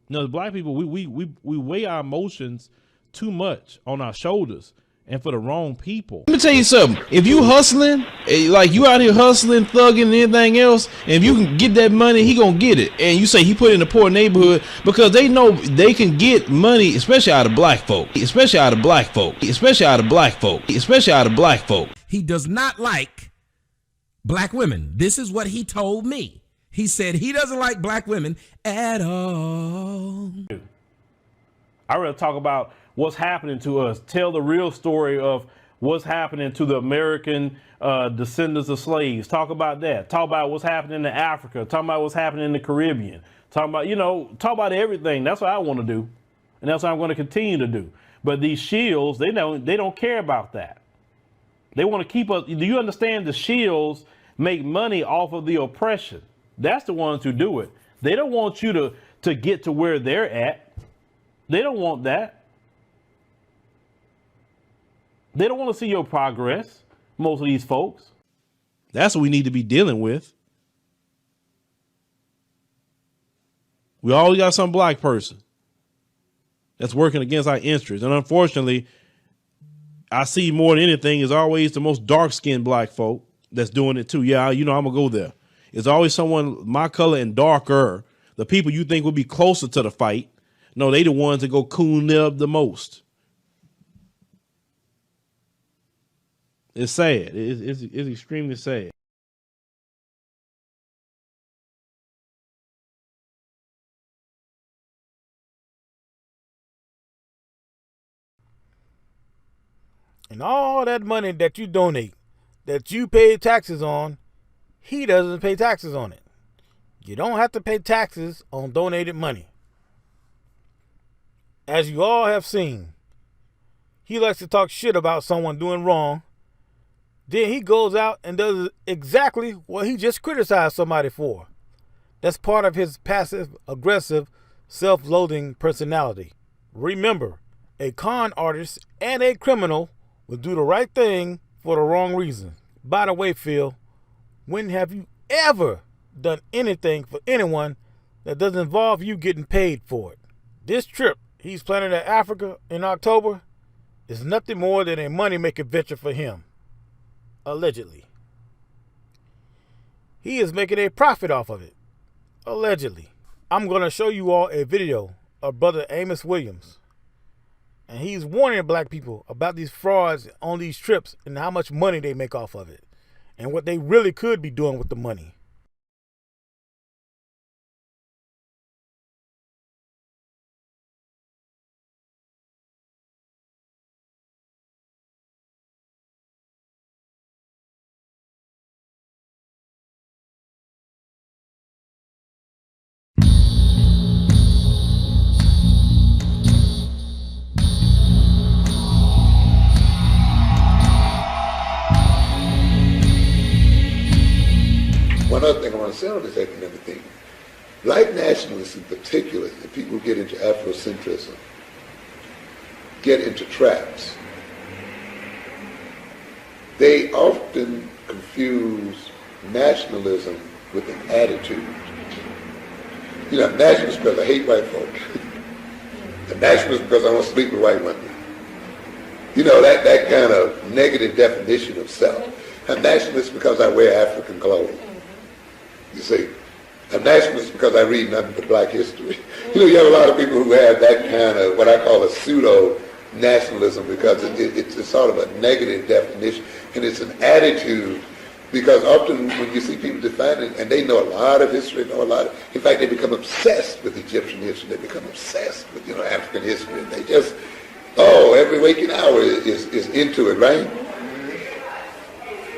No, black people, we weigh our emotions too much on our shoulders and for the wrong people. Let me tell you something. If you hustling, like you out here hustling, thugging and anything else, and if you can get that money, he gonna get it. And you say he put it in a poor neighborhood because they know they can get money, especially out of black folk, especially out of black folk, especially out of black folk, especially out of black folk. He does not like black women. This is what he told me. He said he doesn't like black women at all. I rather talk about what's happening to us. Tell the real story of what's happening to the American descendants of slaves. Talk about that. Talk about what's happening in Africa. Talk about what's happening in the Caribbean. Talk about, you know, talk about everything. That's what I want to do. And that's what I'm going to continue to do. But these shills, they don't care about that. They want to keep us. Do you understand the shills make money off of the oppression? That's the ones who do it. They don't want you to get to where they're at. They don't want that. They don't want to see your progress, most of these folks. That's what we need to be dealing with. We always got some black person that's working against our interests. And unfortunately, I see more than anything is always the most dark-skinned black folk that's doing it too. Yeah, you know, I'm going to go there. It's always someone my color and darker. The people you think will be closer to the fight. No, they the ones that go coon up the most. It's sad. It's extremely sad. And all that money that you donate, that you pay taxes on, he doesn't pay taxes on it. You don't have to pay taxes on donated money. As you all have seen, he likes to talk shit about someone doing wrong. Then he goes out and does exactly what he just criticized somebody for. That's part of his passive-aggressive, self-loathing personality. Remember, a con artist and a criminal will do the right thing for the wrong reason. By the way, Phil, when have you ever done anything for anyone that doesn't involve you getting paid for it? This trip he's planning to Africa in October is nothing more than a money-making venture for him. Allegedly. He is making a profit off of it. Allegedly. I'm going to show you all a video of Brother Amos Williams. And he's warning black people about these frauds on these trips and how much money they make off of it. And what they really could be doing with the money. One other thing I want to say on this academic thing, black nationalists in particular, the people who get into Afrocentrism, get into traps. They often confuse nationalism with an attitude. You know, I'm nationalist because I hate white folk. I'm nationalist because I want to sleep with white women. You know, that kind of negative definition of self. I'm nationalist because I wear African clothes. You see, I'm nationalist because I read nothing but black history. You know, you have a lot of people who have that kind of what I call a pseudo-nationalism because it's sort of a negative definition, and it's an attitude. Because often when you see people define it, and they know a lot of history, in fact, they become obsessed with Egyptian history, they become obsessed with, African history, and they just, every waking hour is into it, right?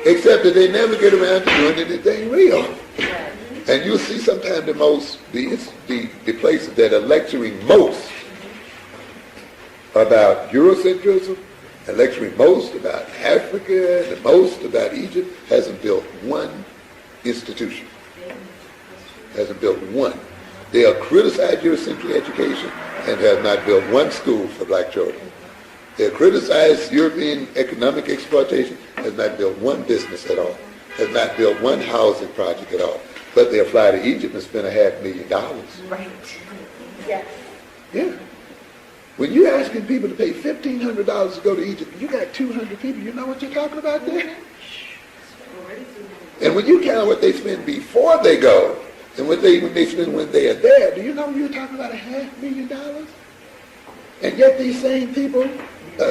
Except that they never get around to doing anything real. And you'll see sometimes the places that are lecturing most about Eurocentrism, and lecturing most about Africa and most about Egypt, hasn't built one institution. Hasn't built one. They have criticized Eurocentric education and have not built one school for black children. They have criticized European economic exploitation, has not built one business at all, has not built one housing project at all. But they fly to Egypt and spend $500,000. Right. Yes. Yeah. When you're asking people to pay $1,500 to go to Egypt, and you got 200 people, you know what you're talking about there? And when you count what they spend before they go, and what when they spend when they are there, do you know you're talking about $500,000? And yet these same people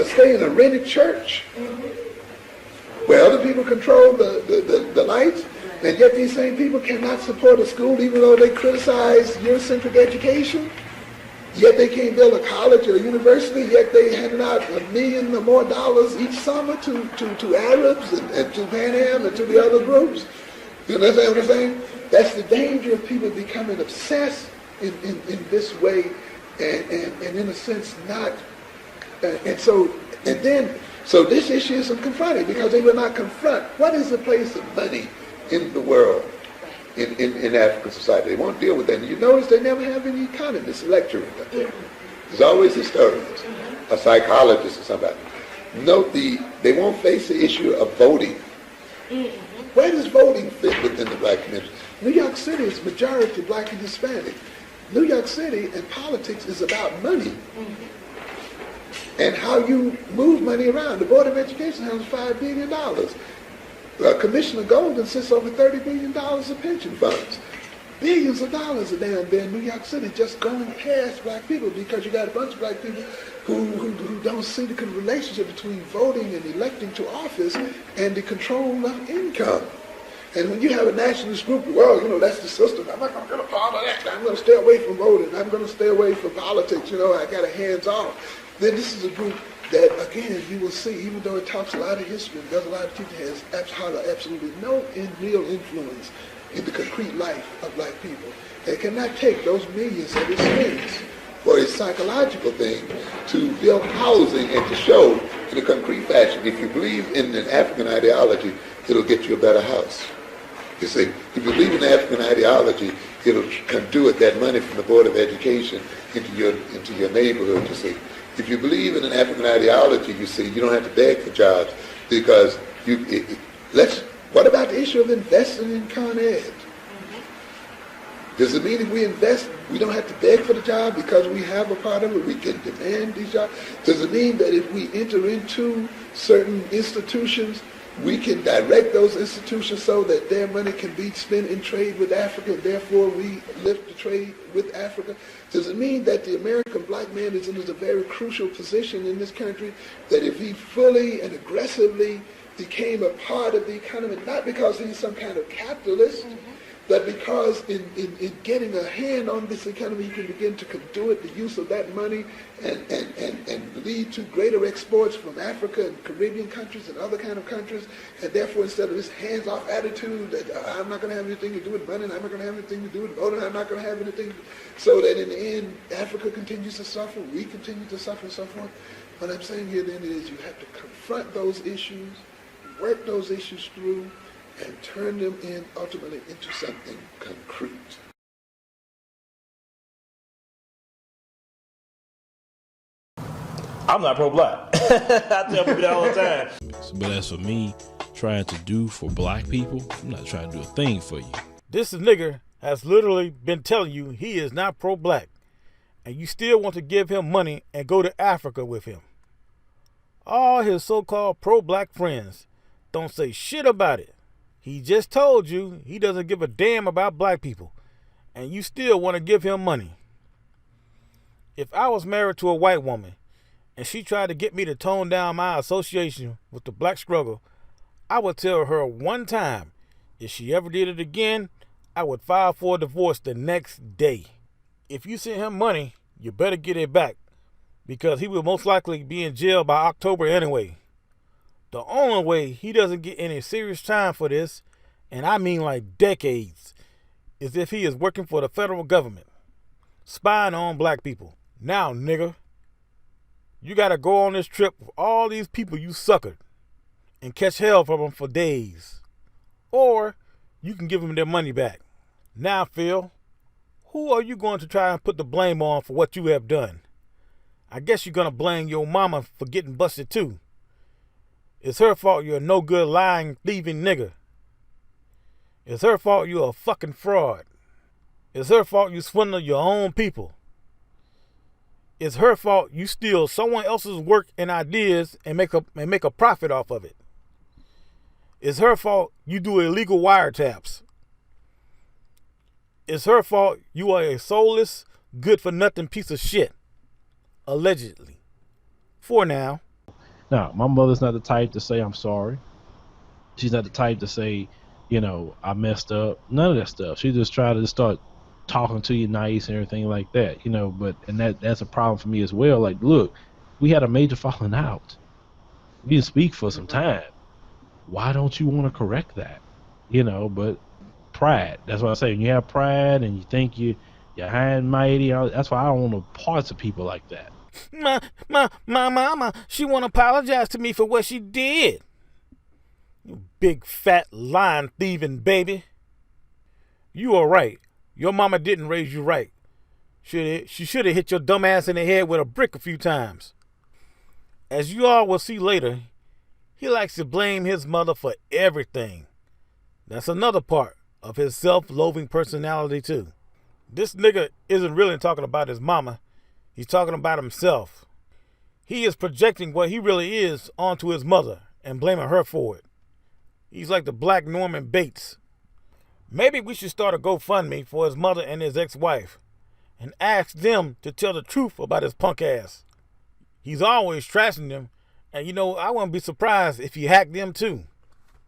stay in a rented church where other people control the lights, and yet these same people cannot support a school even though they criticize Eurocentric education. Yet they can't build a college or a university, yet they handing out $1 million or more each summer to Arabs and to Pan Am and to the other groups. You understand what I'm saying? That's the danger of people becoming obsessed in this way and in a sense not. So this issue isn't confronted because they will not confront what is the place of money in the world. In African society. They won't deal with that. And you notice they never have any economists lecturing up there. There's always historians, a psychologist or somebody. Note they won't face the issue of voting. Where does voting fit within the black community? New York City is majority black and Hispanic. New York City and politics is about money. And how you move money around. The Board of Education has $5 billion. Commissioner Golden sits over $30 billion of pension funds. Billions of dollars are down there in New York City just going past black people because you got a bunch of black people who don't see the relationship between voting and electing to office and the control of income. And when you have a nationalist group, well, that's the system. I'm not going to get a part of that. I'm going to stay away from voting. I'm going to stay away from politics. I got a hands off. Then this is a group that, again, you will see, even though it talks a lot of history and does a lot of teaching, has absolutely no real influence in the concrete life of black people. It cannot take those millions that it spends for a psychological thing to build housing and to show in a concrete fashion. If you believe in an African ideology, it'll get you a better house. You see, if you believe in the African ideology, it'll conduit that money from the Board of Education into your neighborhood, you see. If you believe in an African ideology, you see, you don't have to beg for jobs because what about the issue of investing in Con Ed? Does it mean if we invest, we don't have to beg for the job because we have a part of it, we can demand these jobs? Does it mean that if we enter into certain institutions, we can direct those institutions so that their money can be spent in trade with Africa, and therefore we lift the trade with Africa? Does it mean that the American black man is in a very crucial position in this country, that if he fully and aggressively became a part of the economy, not because he's some kind of capitalist, but because in getting a hand on this economy, he can begin to conduit the use of that money and lead to greater exports from Africa and Caribbean countries and other kind of countries. And therefore, instead of this hands-off attitude that I'm not going to have anything to do with money, and I'm not going to have anything to do with voting, I'm not going to have anything, so that in the end, Africa continues to suffer, we continue to suffer, and so forth. What I'm saying here then is you have to confront those issues, work those issues through, and turn them ultimately into something concrete. I'm not pro-black. I tell people that all the time. But as for me, trying to do for black people, I'm not trying to do a thing for you. This nigger has literally been telling you he is not pro-black, and you still want to give him money and go to Africa with him. All his so-called pro-black friends don't say shit about it. He just told you he doesn't give a damn about black people, and you still want to give him money. If I was married to a white woman and she tried to get me to tone down my association with the black struggle, I would tell her one time, if she ever did it again, I would file for a divorce the next day. If you send him money, you better get it back, because he will most likely be in jail by October anyway. The only way he doesn't get any serious time for this, and I mean like decades, is if he is working for the federal government, spying on black people. Now, nigga, you gotta go on this trip with all these people you suckered and catch hell from them for days. Or you can give them their money back. Now, Phil, who are you going to try and put the blame on for what you have done? I guess you're gonna blame your mama for getting busted too. It's her fault you're a no good, lying, thieving nigga. It's her fault you're a fucking fraud. It's her fault you swindle your own people. It's her fault you steal someone else's work and ideas and make a profit off of it. It's her fault you do illegal wiretaps. It's her fault you are a soulless, good-for-nothing piece of shit. Allegedly. For now. Now, my mother's not the type to say I'm sorry. She's not the type to say, you know, I messed up. None of that stuff. She just tried to start talking to you nice and everything like that, you know. But and that's a problem for me as well. Like, look, we had a major falling out. We didn't speak for some time. Why don't you want to correct that? You know, but pride. That's what I say. When you have pride and you think you're high and mighty, that's why I don't want parts of people like that. My mama, she won't apologize to me for what she did. You big, fat, lying, thieving baby. You are right. Your mama didn't raise you right. She should have hit your dumb ass in the head with a brick a few times. As you all will see later, he likes to blame his mother for everything. That's another part of his self-loathing personality too. This nigga isn't really talking about his mama. He's talking about himself. He is projecting what he really is onto his mother and blaming her for it. He's like the Black Norman Bates. Maybe we should start a GoFundMe for his mother and his ex-wife and ask them to tell the truth about his punk ass. He's always trashing them, and you know, I wouldn't be surprised if he hacked them too.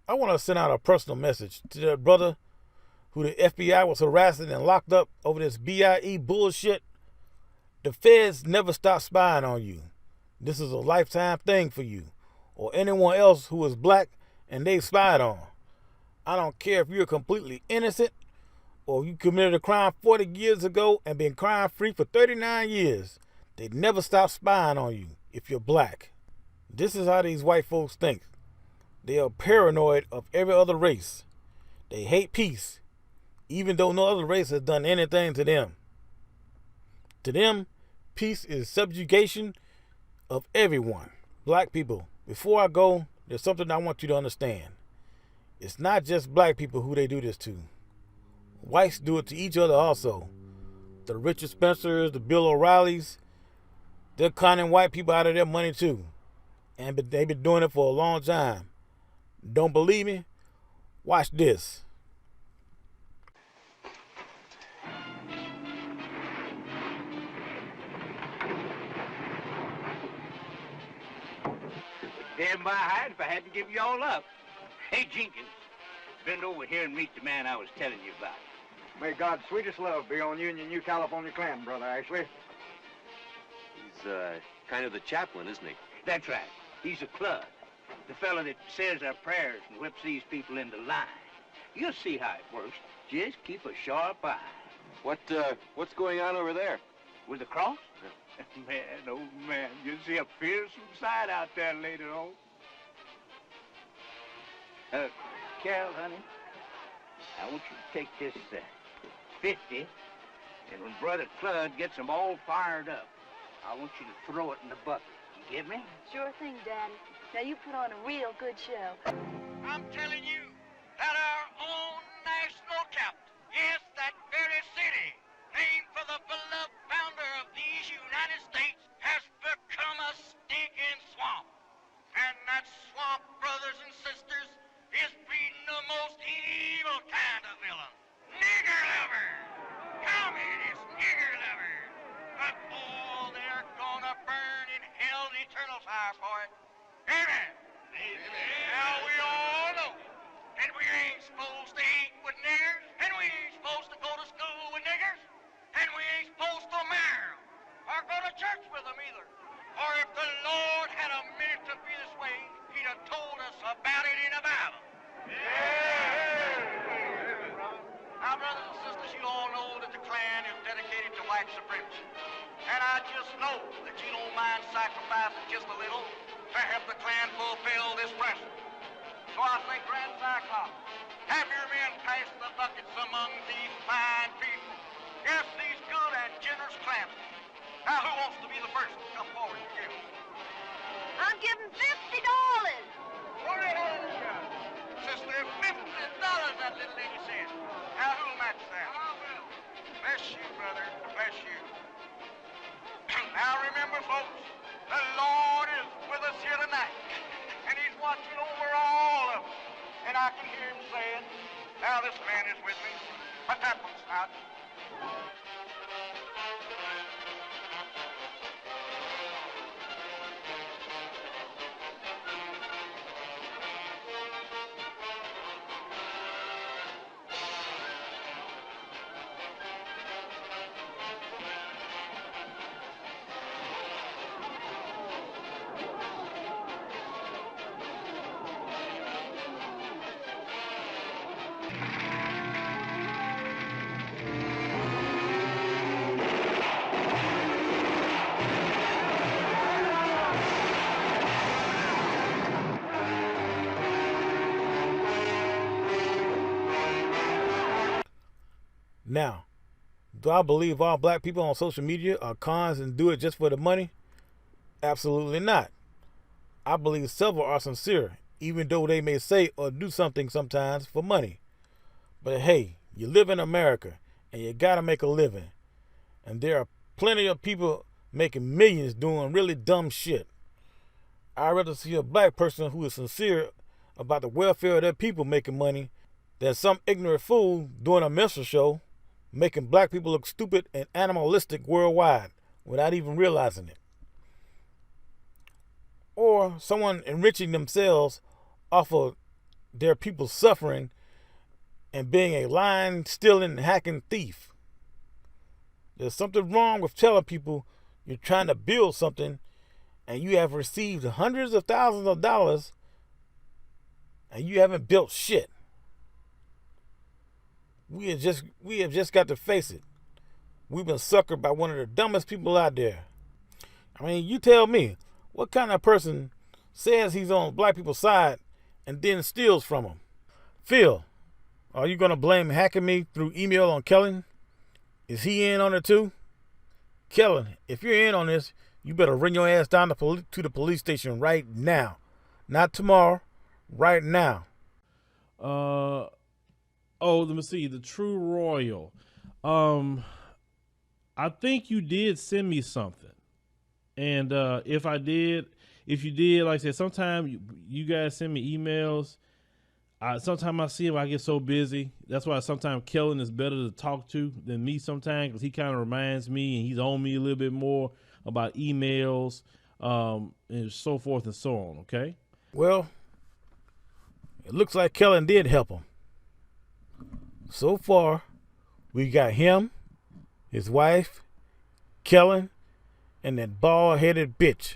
I want to send out a personal message to that brother who the FBI was harassing and locked up over this BIE bullshit. The feds never stop spying on you. This is a lifetime thing for you or anyone else who is black and they spied on. I don't care if you're completely innocent or you committed a crime 40 years ago and been crime free for 39 years. They never stop spying on you if you're black. This is how these white folks think. They are paranoid of every other race. They hate peace, even though no other race has done anything to them. To them, peace is subjugation of everyone. Black people, before I go, there's something I want you to understand. It's not just black people who they do this to. Whites do it to each other also. The Richard Spencers, the Bill O'Reillys, they're conning white people out of their money too. And they've been doing it for a long time. Don't believe me? Watch this. Damn my hide if I had to give you all up. Hey, Jenkins, bend over here and meet the man I was telling you about. May God's sweetest love be on you and your new California clan, Brother Ashley. He's kind of the chaplain, isn't he? That's right. He's a club. The fella that says our prayers and whips these people into line. You'll see how it works. Just keep a sharp eye. What's going on over there? With the cross? Man, oh man, you'll see a fearsome sight out there later on. Carol, honey, I want you to take this 50, and when Brother Cludd gets them all fired up, I want you to throw it in the bucket. You get me? Sure thing, Daddy. Now you put on a real good show. I'm telling you that our own national captain just know that you don't mind sacrificing just a little to help the Klan fulfill this pressure. So I say, Grand Cyclops, have your men pass the buckets among these fine people. Yes, these good and generous Klansmen. Now, who wants to be the first to come forward to give? I'm giving $50. What the hell is that? Sister, $50, that little lady said. Now, who'll match that? I will. Bless you, brother. Bless you. Now, remember, folks, the Lord is with us here tonight. And he's watching over all of us. And I can hear him saying, now this man is with me, but that one's not. Now, do I believe all black people on social media are cons and do it just for the money? Absolutely not. I believe several are sincere, even though they may say or do something sometimes for money. But hey, you live in America and you gotta make a living. And there are plenty of people making millions doing really dumb shit. I'd rather see a black person who is sincere about the welfare of their people making money than some ignorant fool doing a minstrel show making black people look stupid and animalistic worldwide without even realizing it. Or someone enriching themselves off of their people suffering and being a lying, stealing, hacking thief. There's something wrong with telling people you're trying to build something and you have received hundreds of thousands of dollars and you haven't built shit. We have just got to face it. We've been suckered by one of the dumbest people out there. I mean, you tell me, what kind of person says he's on black people's side and then steals from them? Phil, are you going to blame hacking me through email on Kellen? Is he in on it too? Kellen, if you're in on this, you better bring your ass down to the police station right now. Not tomorrow, right now. Oh, let me see. The True Royal. I think you did send me something. And if you did, like I said, sometimes you guys send me emails. Sometimes I see him, I get so busy. That's why sometimes Kellen is better to talk to than me sometimes, because he kind of reminds me and he's on me a little bit more about emails and so forth and so on, okay? Well, it looks like Kellen did help him. So far, we got him, his wife, Kellen, and that bald-headed bitch,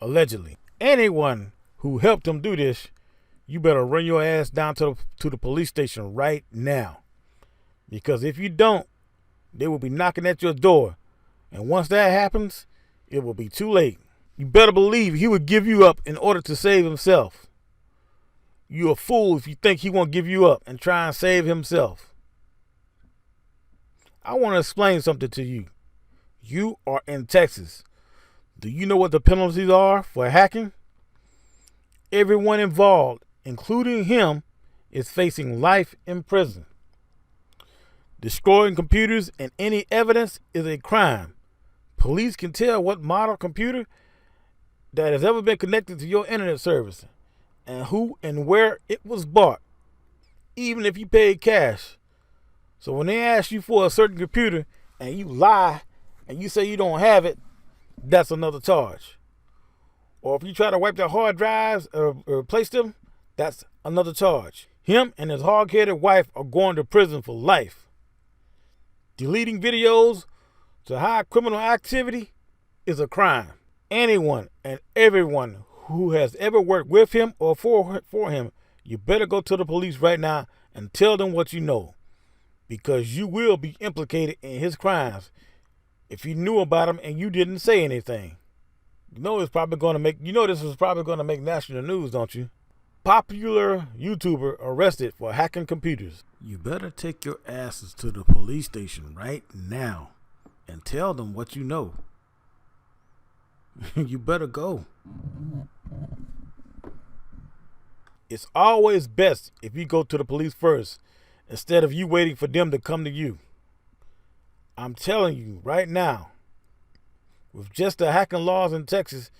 allegedly. Anyone who helped him do this, you better run your ass down to the police station right now. Because if you don't, they will be knocking at your door. And once that happens, it will be too late. You better believe he would give you up in order to save himself. You're a fool if you think he won't give you up and try and save himself. I want to explain something to you. You are in Texas. Do you know what the penalties are for hacking? Everyone involved, including him, is facing life in prison. Destroying computers and any evidence is a crime. Police can tell what model computer that has ever been connected to your internet service and who and where it was bought, even if you paid cash. So when they ask you for a certain computer and you lie and you say you don't have it, that's another charge. Or if you try to wipe their hard drives or replace them, that's another charge. Him and his hard-headed wife are going to prison for life. Deleting videos to hide criminal activity is a crime. Anyone and everyone who has ever worked with him or for him, you better go to the police right now and tell them what you know, because you will be implicated in his crimes if you knew about him and you didn't say anything. You know this was probably going to make national news, don't you? Popular YouTuber arrested for hacking computers. You better take your asses to the police station right now and tell them what you know. You better go. It's always best if you go to the police first instead of you waiting for them to come to you. I'm telling you right now, with just the hacking laws in Texas,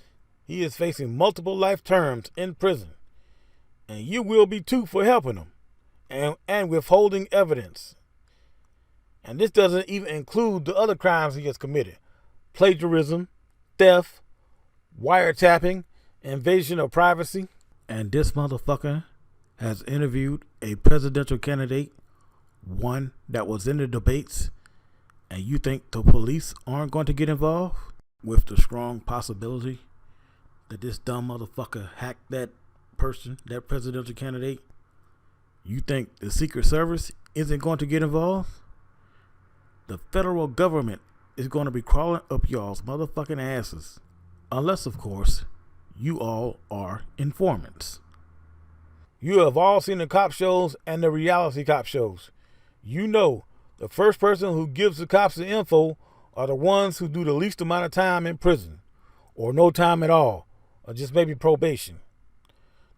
he is facing multiple life terms in prison. And you will be too for helping him and withholding evidence. And this doesn't even include the other crimes he has committed. Plagiarism, theft, wiretapping, invasion of privacy. And this motherfucker has interviewed a presidential candidate, one that was in the debates, and you think the police aren't going to get involved? With the strong possibility that this dumb motherfucker hacked that person, that presidential candidate, you think the Secret Service isn't going to get involved? The federal government is going to be crawling up y'all's motherfucking asses. Unless, of course, you all are informants. You have all seen the cop shows and the reality cop shows. You know the first person who gives the cops the info are the ones who do the least amount of time in prison, or no time at all, or just maybe probation.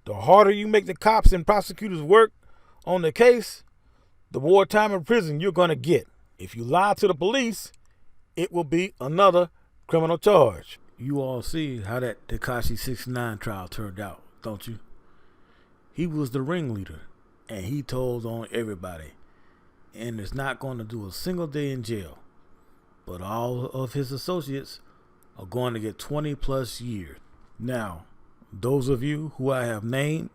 The harder you make the cops and prosecutors work on the case, the more time in prison you're going to get. If you lie to the police, it will be another criminal charge. You all see how that Tekashi 6ix9ine trial turned out, don't you? He was the ringleader, and he told on everybody, and is not going to do a single day in jail. But all of his associates are going to get 20 plus years. Now, those of you who I have named,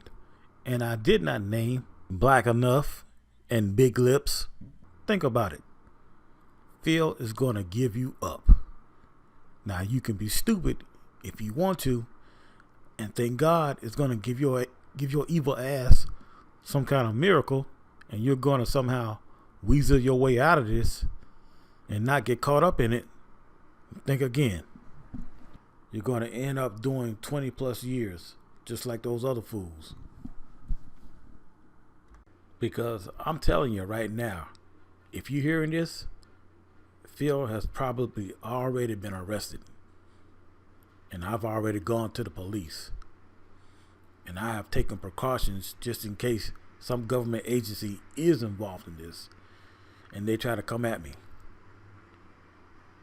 and I did not name, Black Enough and Big Lips, think about it. Phil is going to give you up. Now, you can be stupid if you want to, and think God is going to give your evil ass some kind of miracle, and you're going to somehow weasel your way out of this and not get caught up in it. Think again. You're going to end up doing 20 plus years, just like those other fools. Because I'm telling you right now, if you're hearing this, Phil has probably already been arrested. And I've already gone to the police. And I have taken precautions just in case some government agency is involved in this and they try to come at me.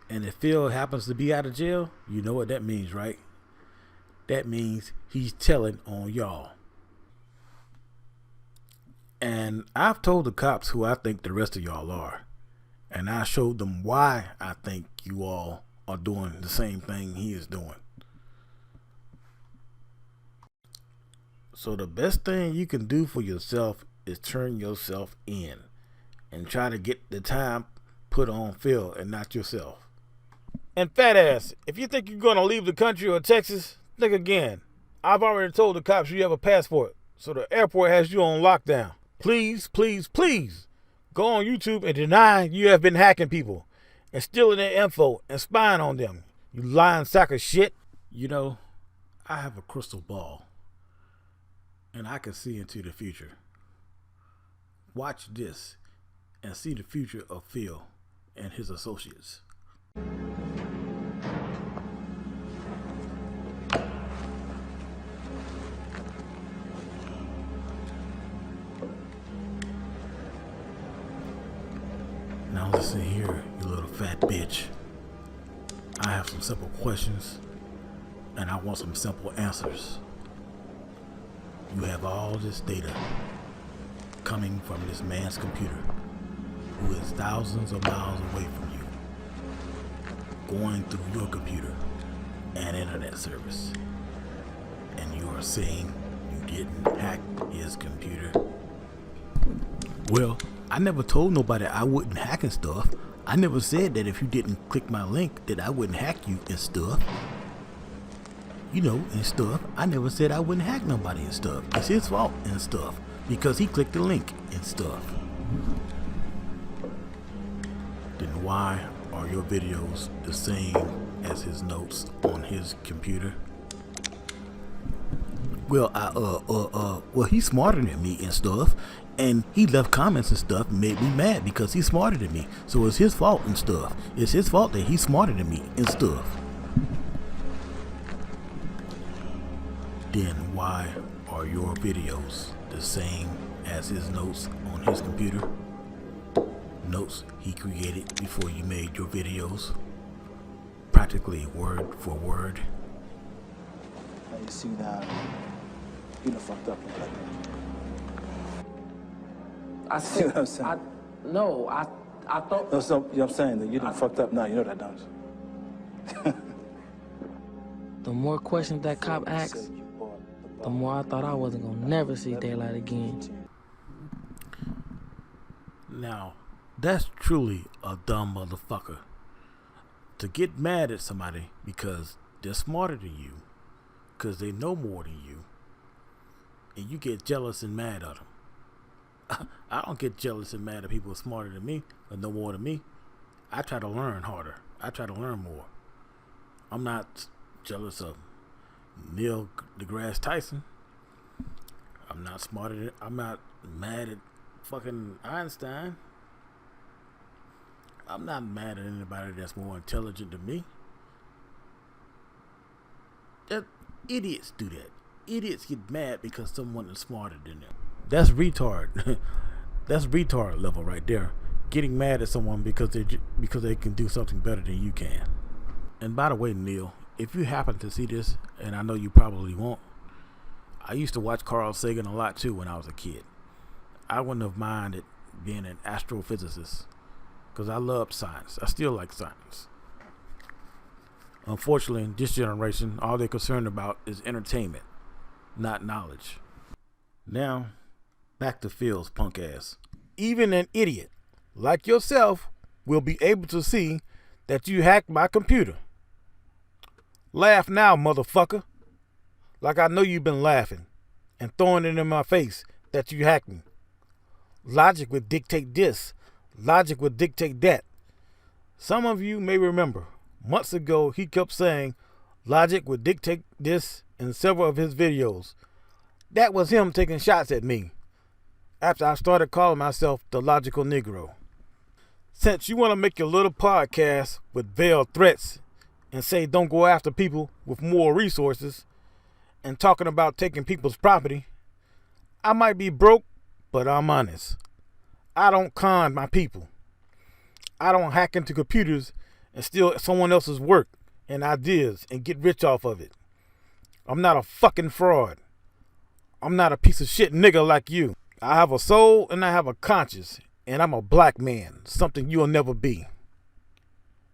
And if Phil happens to be out of jail, you know what that means, right? That means he's telling on y'all. And I've told the cops who I think the rest of y'all are. And I showed them why I think you all are doing the same thing he is doing. So the best thing you can do for yourself is turn yourself in and try to get the time put on Phil and not yourself. And fat ass, if you think you're going to leave the country or Texas, think again. I've already told the cops you have a passport, so the airport has you on lockdown. Please, please, please go on YouTube and deny you have been hacking people and stealing their info and spying on them. You lying sack of shit. You know, I have a crystal ball and I can see into the future. Watch this and see the future of Phil and his associates. Now listen here, you little fat bitch. I have some simple questions and I want some simple answers. You have all this data coming from this man's computer who is thousands of miles away from you, going through your computer and internet service. And you are saying you didn't hack his computer? Well, I never told nobody I wouldn't hack and stuff. I never said that if you didn't click my link that I wouldn't hack you and stuff. You know, and stuff. I never said I wouldn't hack nobody and stuff. It's his fault and stuff because he clicked the link and stuff. Then why are your videos the same as his notes on his computer? Well, well, he's smarter than me and stuff, and he left comments and stuff and made me mad because he's smarter than me. So it's his fault and stuff. It's his fault that he's smarter than me and stuff. Then why are your videos the same as his notes on his computer? Notes he created before you made your videos, practically word for word. You see now, you done fucked up. I see what I'm saying? I thought. No, so, you know what I'm saying? That you done fucked up now, you know that, don't you? The more questions that cop asked, the more I thought I wasn't gonna never see daylight again. Now, that's truly a dumb motherfucker. To get mad at somebody because they're smarter than you, because they know more than you, and you get jealous and mad at them. I don't get jealous and mad at people smarter than me or know more than me. I try to learn harder. I try to learn more. I'm not jealous of Neil deGrasse Tyson. I'm not mad at fucking Einstein. I'm not mad at anybody that's more intelligent than me. Idiots do that. Idiots get mad because someone is smarter than them. That's retard. That's retard level right there. Getting mad at someone because they can do something better than you can. And by the way, Neil, if you happen to see this, and I know you probably won't, I used to watch Carl Sagan a lot too when I was a kid. I wouldn't have minded being an astrophysicist because I loved science. I still like science. Unfortunately, in this generation, all they're concerned about is entertainment, not knowledge. Now, back to Phil's punk ass. Even an idiot like yourself will be able to see that you hacked my computer. Laugh now, motherfucker. Like I know you've been laughing and throwing it in my face that you hacked me. Logic would dictate this. Logic would dictate that. Some of you may remember, months ago he kept saying logic would dictate this in several of his videos. That was him taking shots at me after I started calling myself the Logical Negro. Since you want to make your little podcast with veiled threats and say don't go after people with more resources and talking about taking people's property, I might be broke, but I'm honest. I don't con my people. I don't hack into computers and steal someone else's work and ideas and get rich off of it. I'm not a fucking fraud. I'm not a piece of shit nigga like you. I have a soul and I have a conscience, and I'm a black man, something you'll never be.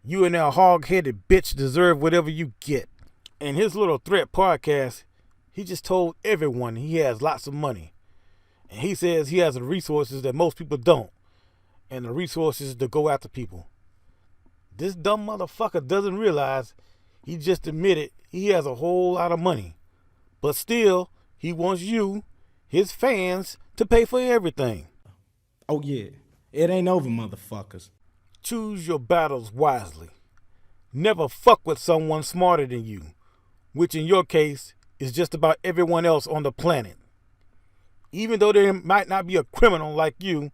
You and that hog-headed bitch deserve whatever you get. In his little threat podcast, he just told everyone he has lots of money. And he says he has the resources that most people don't, and the resources to go after people. This dumb motherfucker doesn't realize he just admitted he has a whole lot of money. But still, he wants you, his fans, to pay for everything. Oh yeah, it ain't over, motherfuckers. Choose your battles wisely. Never fuck with someone smarter than you, which in your case is just about everyone else on the planet. Even though they might not be a criminal like you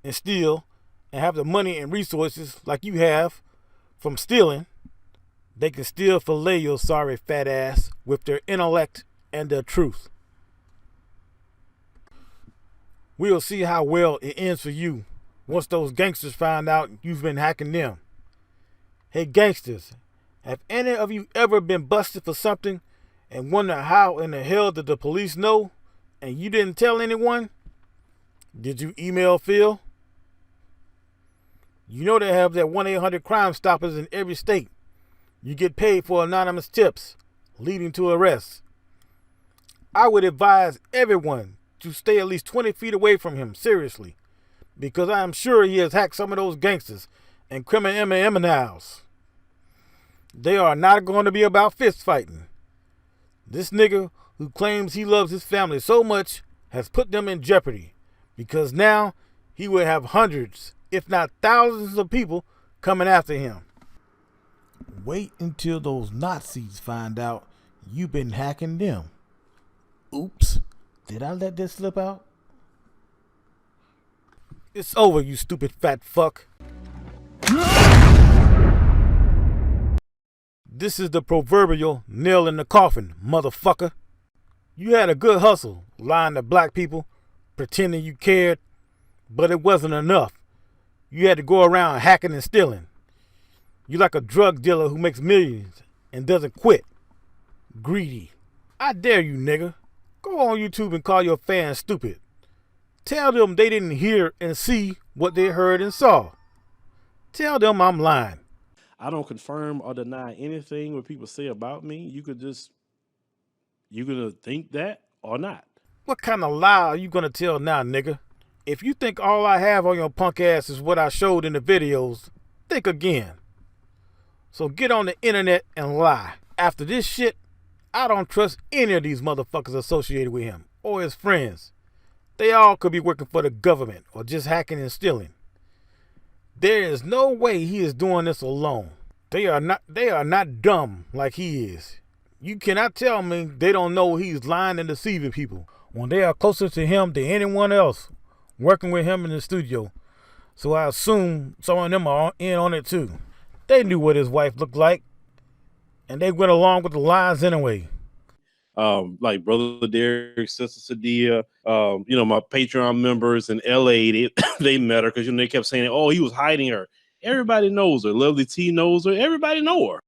and steal and have the money and resources like you have from stealing, they can still fillet your sorry fat ass with their intellect and their truth. We'll see how well it ends for you once those gangsters find out you've been hacking them. Hey gangsters, have any of you ever been busted for something and wonder how in the hell did the police know and you didn't tell anyone? Did you email Phil? You know they have that 1-800 Crime Stoppers in every state. You get paid for anonymous tips, leading to arrests. I would advise everyone to stay at least 20 feet away from him, seriously, because I am sure he has hacked some of those gangsters and criminals. They are not going to be about fist fighting. This nigga who claims he loves his family so much has put them in jeopardy, because now he will have hundreds, if not thousands of people coming after him. Wait until those Nazis find out you've been hacking them. Oops, did I let this slip out? It's over, you stupid fat fuck. This is the proverbial nail in the coffin, motherfucker. You had a good hustle lying to black people, pretending you cared, but it wasn't enough. You had to go around hacking and stealing. You're like a drug dealer who makes millions and doesn't quit. Greedy. I dare you, nigga. Go on YouTube and call your fans stupid. Tell them they didn't hear and see what they heard and saw. Tell them I'm lying. I don't confirm or deny anything what people say about me. You could think that or not. What kind of lie are you gonna tell now, nigga? If you think all I have on your punk ass is what I showed in the videos, think again. So get on the internet and lie. After this shit, I don't trust any of these motherfuckers associated with him or his friends. They all could be working for the government or just hacking and stealing. There is no way he is doing this alone. They are not dumb like he is. You cannot tell me they don't know he's lying and deceiving people when they are closer to him than anyone else working with him in the studio. So I assume some of them are in on it too. They knew what his wife looked like, and they went along with the lies anyway. Like Brother Derek, Sister Sadia, my Patreon members in LA, they met her because they kept saying, oh, he was hiding her. Everybody knows her. Lovely T knows her. Everybody know her.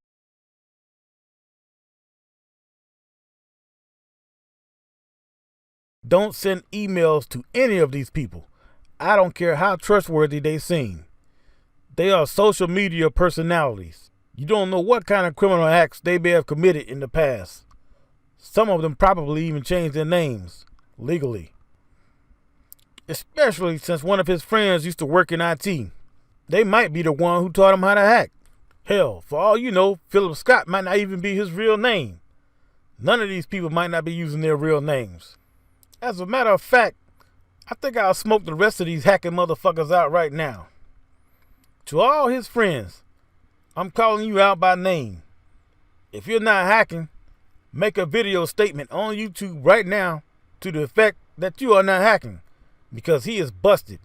Don't send emails to any of these people. I don't care how trustworthy they seem. They are social media personalities. You don't know what kind of criminal acts they may have committed in the past. Some of them probably even changed their names legally. Especially since one of his friends used to work in IT. They might be the one who taught him how to hack. Hell, for all you know, Phillip Scott might not even be his real name. None of these people might not be using their real names. As a matter of fact, I think I'll smoke the rest of these hacking motherfuckers out right now. To all his friends, I'm calling you out by name. If you're not hacking, make a video statement on YouTube right now to the effect that you are not hacking, because he is busted,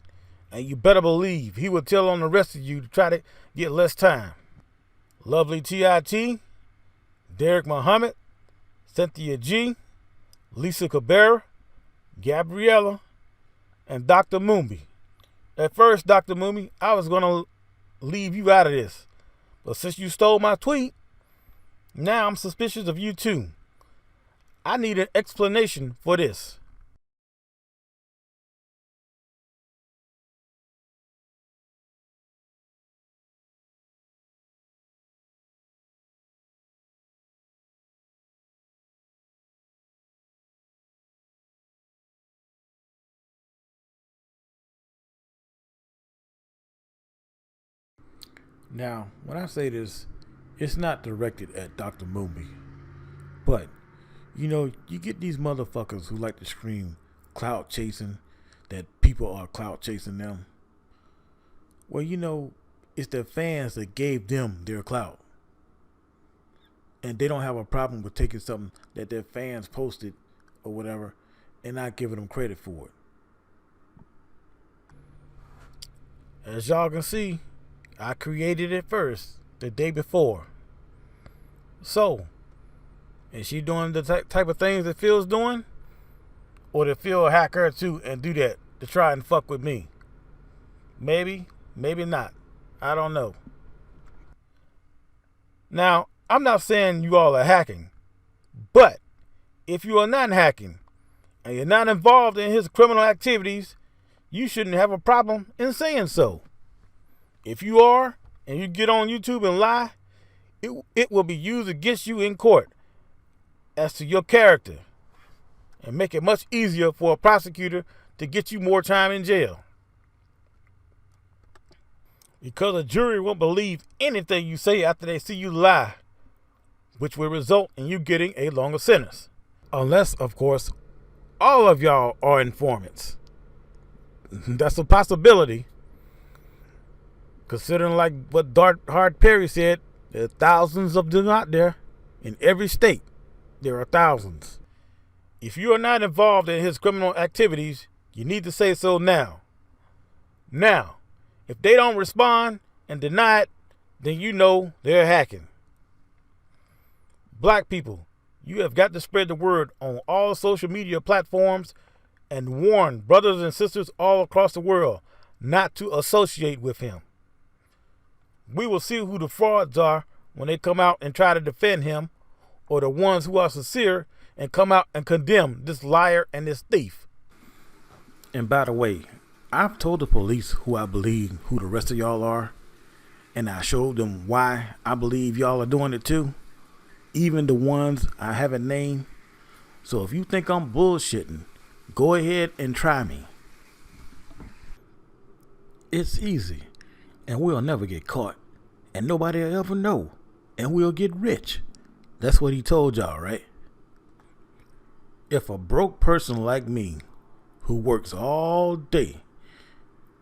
and you better believe he will tell on the rest of you to try to get less time. Lovely TIT, Derek Muhammad, Cynthia G, Lisa Cabrera, Gabriella, and Dr. Moombi. At first, Dr. Moombi, I was going to leave you out of this, but since you stole my tweet, now I'm suspicious of you too. I need an explanation for this. Now, when I say this, it's not directed at Dr. Moombi, but you get these motherfuckers who like to scream clout chasing, that people are clout chasing them. Well, it's their fans that gave them their clout. And they don't have a problem with taking something that their fans posted or whatever and not giving them credit for it. As y'all can see, I created it first, the day before. So, is she doing the type of things that Phil's doing? Or did Phil hack her too and do that to try and fuck with me? Maybe, maybe not. I don't know. Now, I'm not saying you all are hacking, but if you are not hacking and you're not involved in his criminal activities, you shouldn't have a problem in saying so. If you are, and you get on YouTube and lie, it will be used against you in court as to your character and make it much easier for a prosecutor to get you more time in jail. Because a jury won't believe anything you say after they see you lie, which will result in you getting a longer sentence. Unless, of course, all of y'all are informants. That's a possibility. Considering like what Hard Perry said There are thousands of them out there. In every state, there are thousands. If you are not involved in his criminal activities, you need to say so now. Now, if they don't respond and deny it, then you know they're hacking. Black people, you have got to spread the word on all social media platforms and warn brothers and sisters all across the world not to associate with him. We will see who the frauds are when they come out and try to defend him, or the ones who are sincere and come out and condemn this liar and this thief. And by the way, I've told the police who I believe who the rest of y'all are, and I showed them why I believe y'all are doing it too, even the ones I haven't named. So if you think I'm bullshitting, go ahead and try me. It's easy, and we'll never get caught, and nobody will ever know, and we'll get rich. That's what he told y'all, right? If a broke person like me, who works all day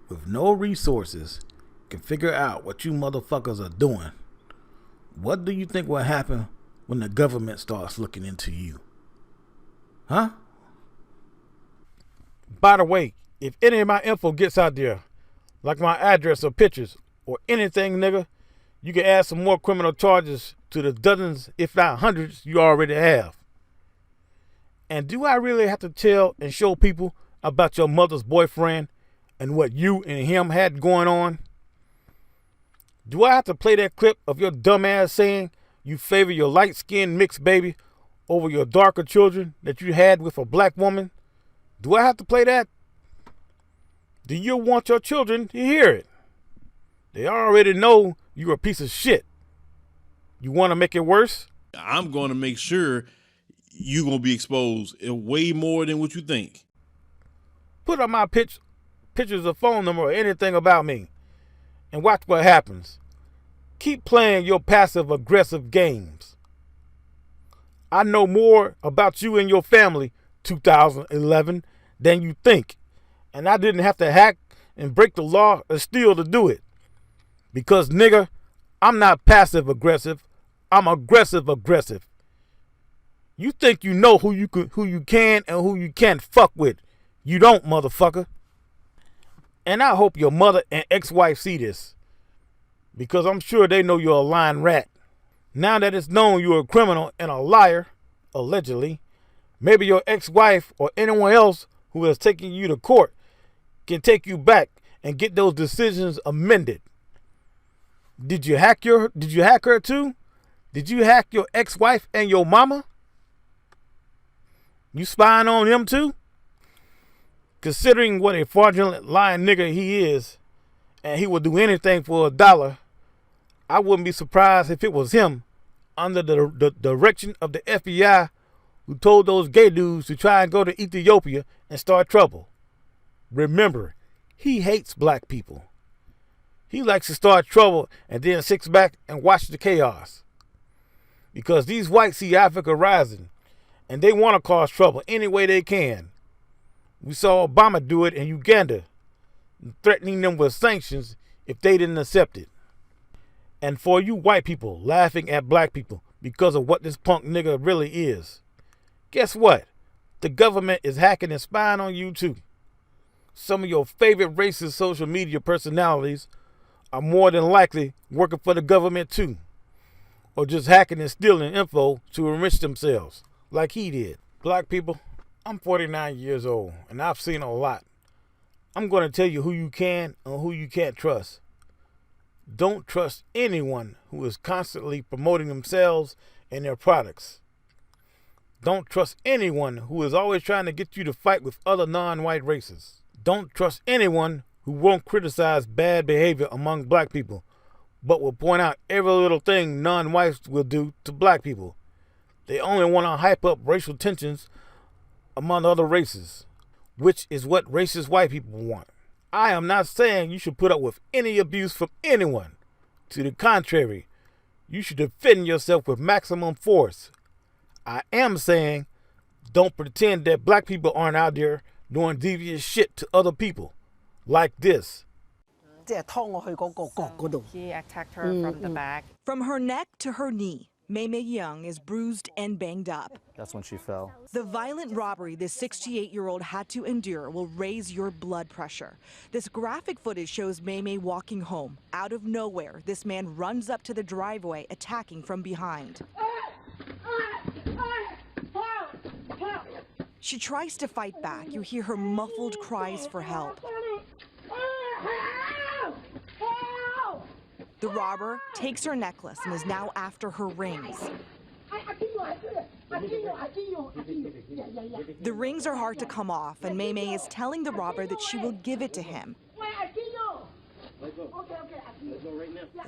with no resources, can figure out what you motherfuckers are doing, what do you think will happen when the government starts looking into you? Huh? By the way, if any of my info gets out there, like my address or pictures or anything, nigga, you can add some more criminal charges to the dozens, if not hundreds, you already have. And do I really have to tell and show people about your mother's boyfriend and what you and him had going on? Do I have to play that clip of your dumbass saying you favor your light-skinned mixed baby over your darker children that you had with a black woman? Do I have to play that? Do you want your children to hear it? They already know you're a piece of shit. You want to make it worse? I'm going to make sure you're going to be exposed way more than what you think. Put up my pictures of phone number or anything about me and watch what happens. Keep playing your passive-aggressive games. I know more about you and your family, 2011, than you think. And I didn't have to hack and break the law or steal to do it. Because, nigga, I'm not passive-aggressive. I'm aggressive-aggressive. You think you know who you can and who you can't fuck with. You don't, motherfucker. And I hope your mother and ex-wife see this, because I'm sure they know you're a lying rat. Now that it's known you're a criminal and a liar, allegedly, maybe your ex-wife or anyone else who has taken you to court can take you back and get those decisions amended. Did you hack her too? Did you hack your ex-wife and your mama? You spying on them too? Considering what a fraudulent lying nigga he is, and he would do anything for $1, I wouldn't be surprised if it was him, under the direction of the FBI, who told those gay dudes to try and go to Ethiopia and start trouble. Remember, he hates black people. He likes to start trouble and then sits back and watch the chaos. Because these whites see Africa rising, and they want to cause trouble any way they can. We saw Obama do it in Uganda, threatening them with sanctions if they didn't accept it. And for you white people laughing at black people because of what this punk nigga really is, guess what? The government is hacking and spying on you too. Some of your favorite racist social media personalities are more than likely working for the government too, or just hacking and stealing info to enrich themselves, like he did. Black people, I'm 49 years old, and I've seen a lot. I'm going to tell you who you can and who you can't trust. Don't trust anyone who is constantly promoting themselves and their products. Don't trust anyone who is always trying to get you to fight with other non-white races. Don't trust anyone who won't criticize bad behavior among black people, but will point out every little thing non-whites will do to black people. They only want to hype up racial tensions among other races, which is what racist white people want. I am not saying you should put up with any abuse from anyone. To the contrary, you should defend yourself with maximum force. I am saying don't pretend that black people aren't out there doing devious shit to other people like this. He attacked her from the back. From her neck to her knee, Mei Mei Young is bruised and banged up. That's when she fell. The violent robbery this 68-year-old had to endure will raise your blood pressure. This graphic footage shows Mei Mei walking home. Out of nowhere, this man runs up to the driveway, attacking from behind. She tries to fight back. You hear her muffled cries for help. The robber takes her necklace and is now after her rings. The rings are hard to come off, and Mei Mei is telling the robber that she will give it to him.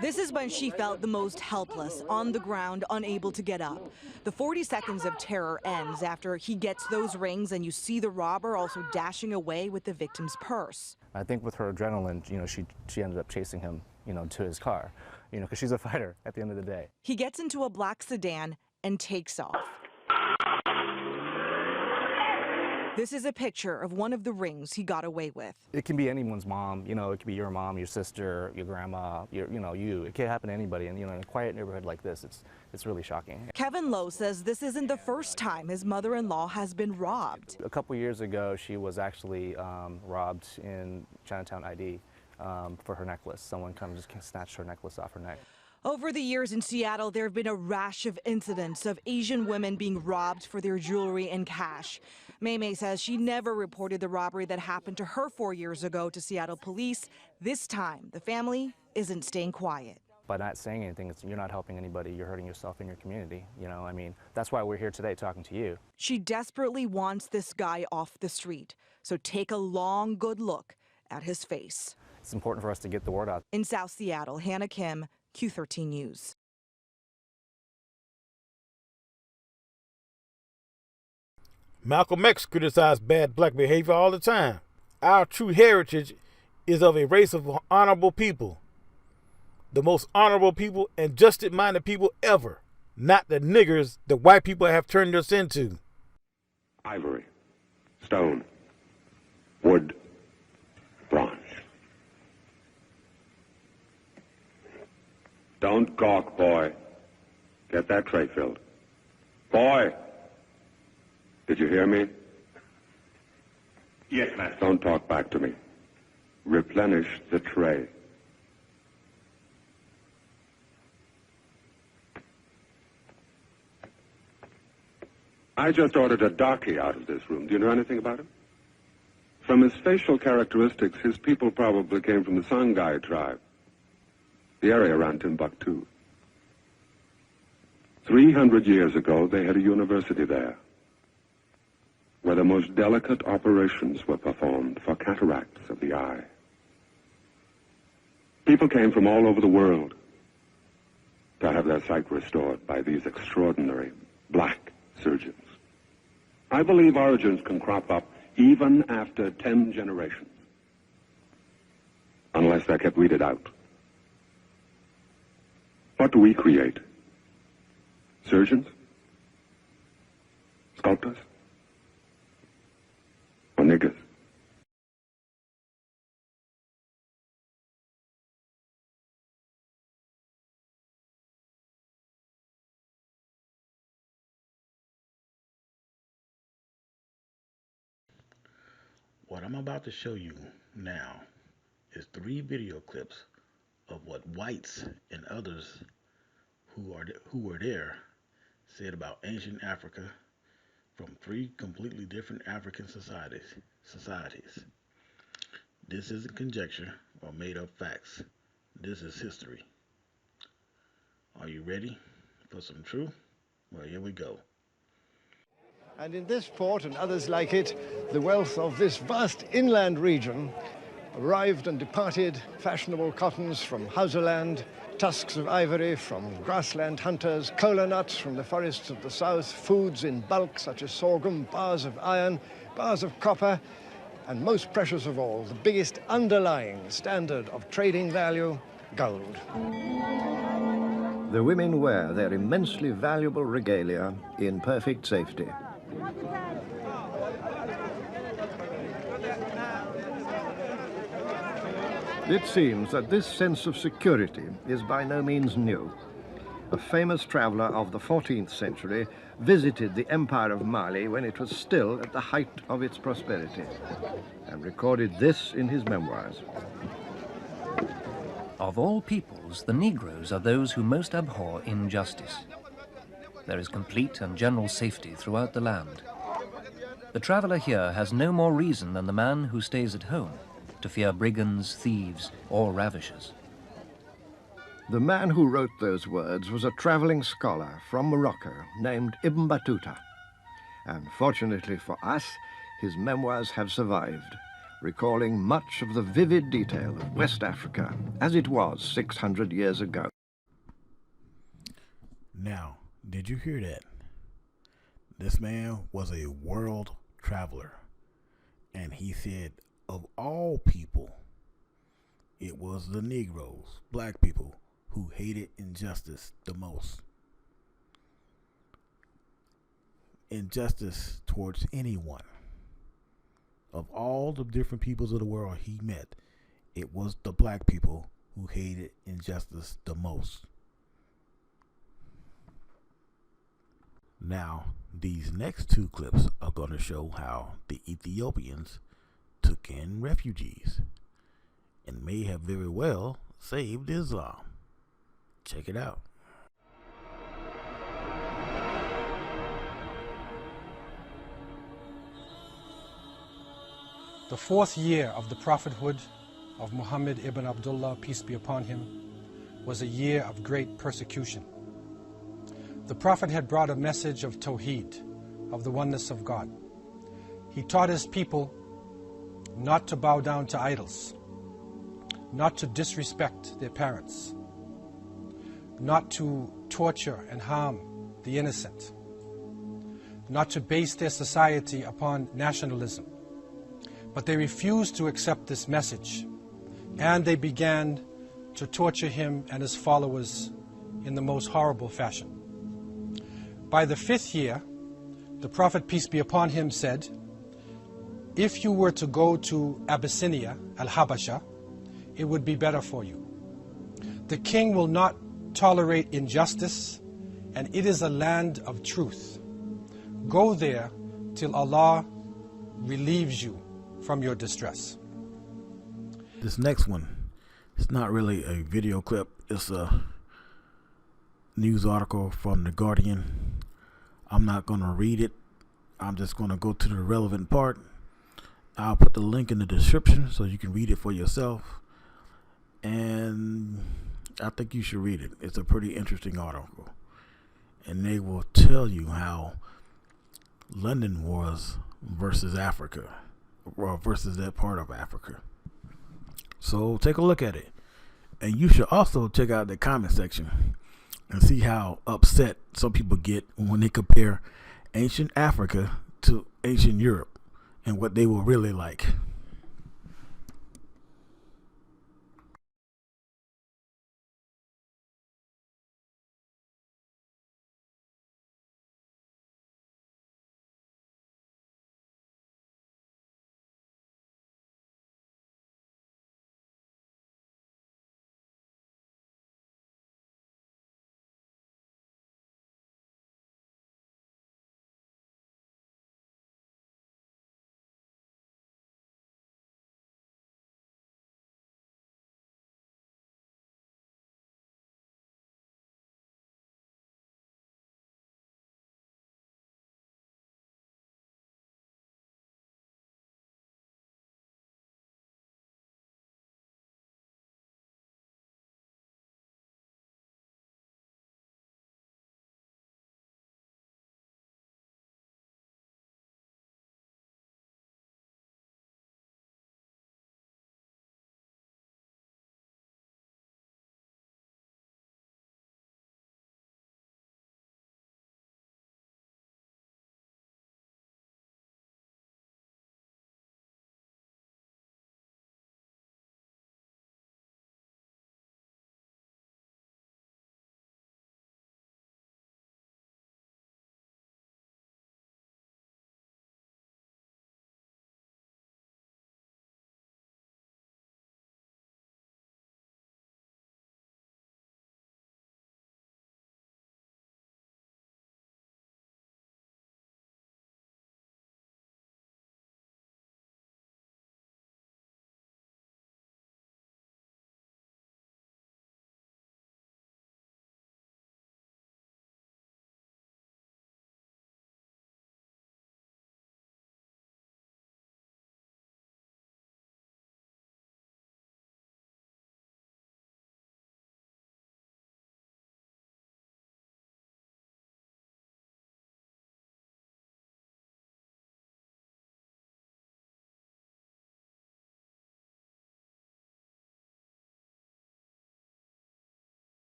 This is when she felt the most helpless, on the ground, unable to get up. The 40 seconds of terror ends after he gets those rings and you see the robber also dashing away with the victim's purse. I think with her adrenaline, you know, she ended up chasing him, you know, to his car, you know, because she's a fighter at the end of the day. He gets into a black sedan and takes off. This is a picture of one of the rings he got away with. It can be anyone's mom, you know, it could be your mom, your sister, your grandma, you know, you. It can happen to anybody, and you know, in a quiet neighborhood like this, it's really shocking. Kevin Lowe says this isn't the first time his mother-in-law has been robbed. A couple years ago, she was actually robbed in Chinatown ID for her necklace. Someone kind of just snatched her necklace off her neck. Over the years in Seattle, there have been a rash of incidents of Asian women being robbed for their jewelry and cash. Mei Mei says she never reported the robbery that happened to her 4 years ago to Seattle police. This time, the family isn't staying quiet. By not saying anything, you're not helping anybody, you're hurting yourself and your community. You know, I mean, that's why we're here today talking to you. She desperately wants this guy off the street, so take a long, good look at his face. It's important for us to get the word out. In South Seattle, Hannah Kim, Q13 News. Malcolm X criticized bad black behavior all the time. Our true heritage is of a race of honorable people. The most honorable people and justice-minded people ever. Not the niggers the white people have turned us into. Ivory, stone, wood, bronze. Don't gawk, boy. Get that tray filled. Boy! Did you hear me? Yes, master. Don't talk back to me. Replenish the tray. I just ordered a darky out of this room. Do you know anything about him? From his facial characteristics, his people probably came from the Songhai tribe, the area around Timbuktu. 300 years ago, they had a university there, where the most delicate operations were performed for cataracts of the eye. People came from all over the world to have their sight restored by these extraordinary black surgeons. I believe origins can crop up even after 10 generations, unless they're kept weeded out. What do we create? Surgeons? Sculptors? Or niggers? What I'm about to show you now is 3 video clips of what whites and others who were there said about ancient Africa from 3 completely different African societies. This isn't conjecture or made up facts. This is history. Are you ready for some truth? Well, here we go. And in this port and others like it, the wealth of this vast inland region arrived and departed fashionable cottons from Hausaland, tusks of ivory from grassland hunters, cola nuts from the forests of the south, foods in bulk such as sorghum, bars of iron, bars of copper, and most precious of all, the biggest underlying standard of trading value, gold. The women wear their immensely valuable regalia in perfect safety. It seems that this sense of security is by no means new. A famous traveler of the 14th century visited the Empire of Mali when it was still at the height of its prosperity and recorded this in his memoirs. Of all peoples, the Negroes are those who most abhor injustice. There is complete and general safety throughout the land. The traveler here has no more reason than the man who stays at home to fear brigands, thieves, or ravishers. The man who wrote those words was a traveling scholar from Morocco named Ibn Battuta. And fortunately for us, his memoirs have survived, recalling much of the vivid detail of West Africa as it was 600 years ago. Now, did you hear that? This man was a world traveler, and he said of all people, it was the Negroes, black people, who hated injustice the most. Injustice towards anyone. Of all the different peoples of the world he met, it was the black people who hated injustice the most. Now, these next two clips are going to show how the Ethiopians took in refugees and may have very well saved Islam. Check it out. The fourth year of the prophethood of Muhammad ibn Abdullah, peace be upon him, was a year of great persecution. The prophet had brought a message of Tawheed, of the oneness of God. He taught his people not to bow down to idols, not to disrespect their parents, not to torture and harm the innocent, not to base their society upon nationalism. But they refused to accept this message, and they began to torture him and his followers in the most horrible fashion. By the fifth year, the Prophet, peace be upon him, said, if you were to go to Abyssinia, Al-Habasha, it would be better for you. The king will not tolerate injustice, and it is a land of truth. Go there till Allah relieves you from your distress. This next one, it's not really a video clip, it's a news article from The Guardian. I'm not going to read it. I'm just going to go to the relevant part. I'll put the link in the description so you can read it for yourself. And I think you should read it. It's a pretty interesting article. And they will tell you how London was versus Africa, or versus that part of Africa. So take a look at it. And you should also check out the comment section and see how upset some people get when they compare ancient Africa to ancient Europe and what they were really like.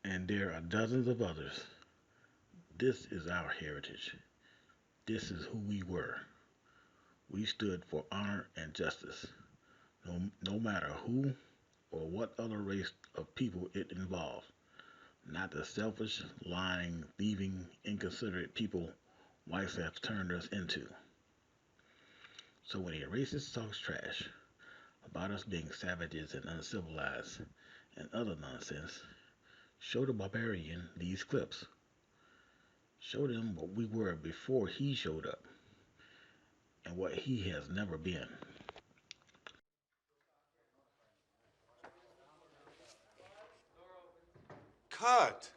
And there are dozens of others. This is our heritage. This is who we were. We stood for honor and justice, no matter who or what other race of people it involved. Not the selfish, lying, thieving, inconsiderate people whites have turned us into. So when a racist talks trash about us being savages and uncivilized and other nonsense, show the barbarian these clips. Show them what we were before he showed up and what he has never been. Cut.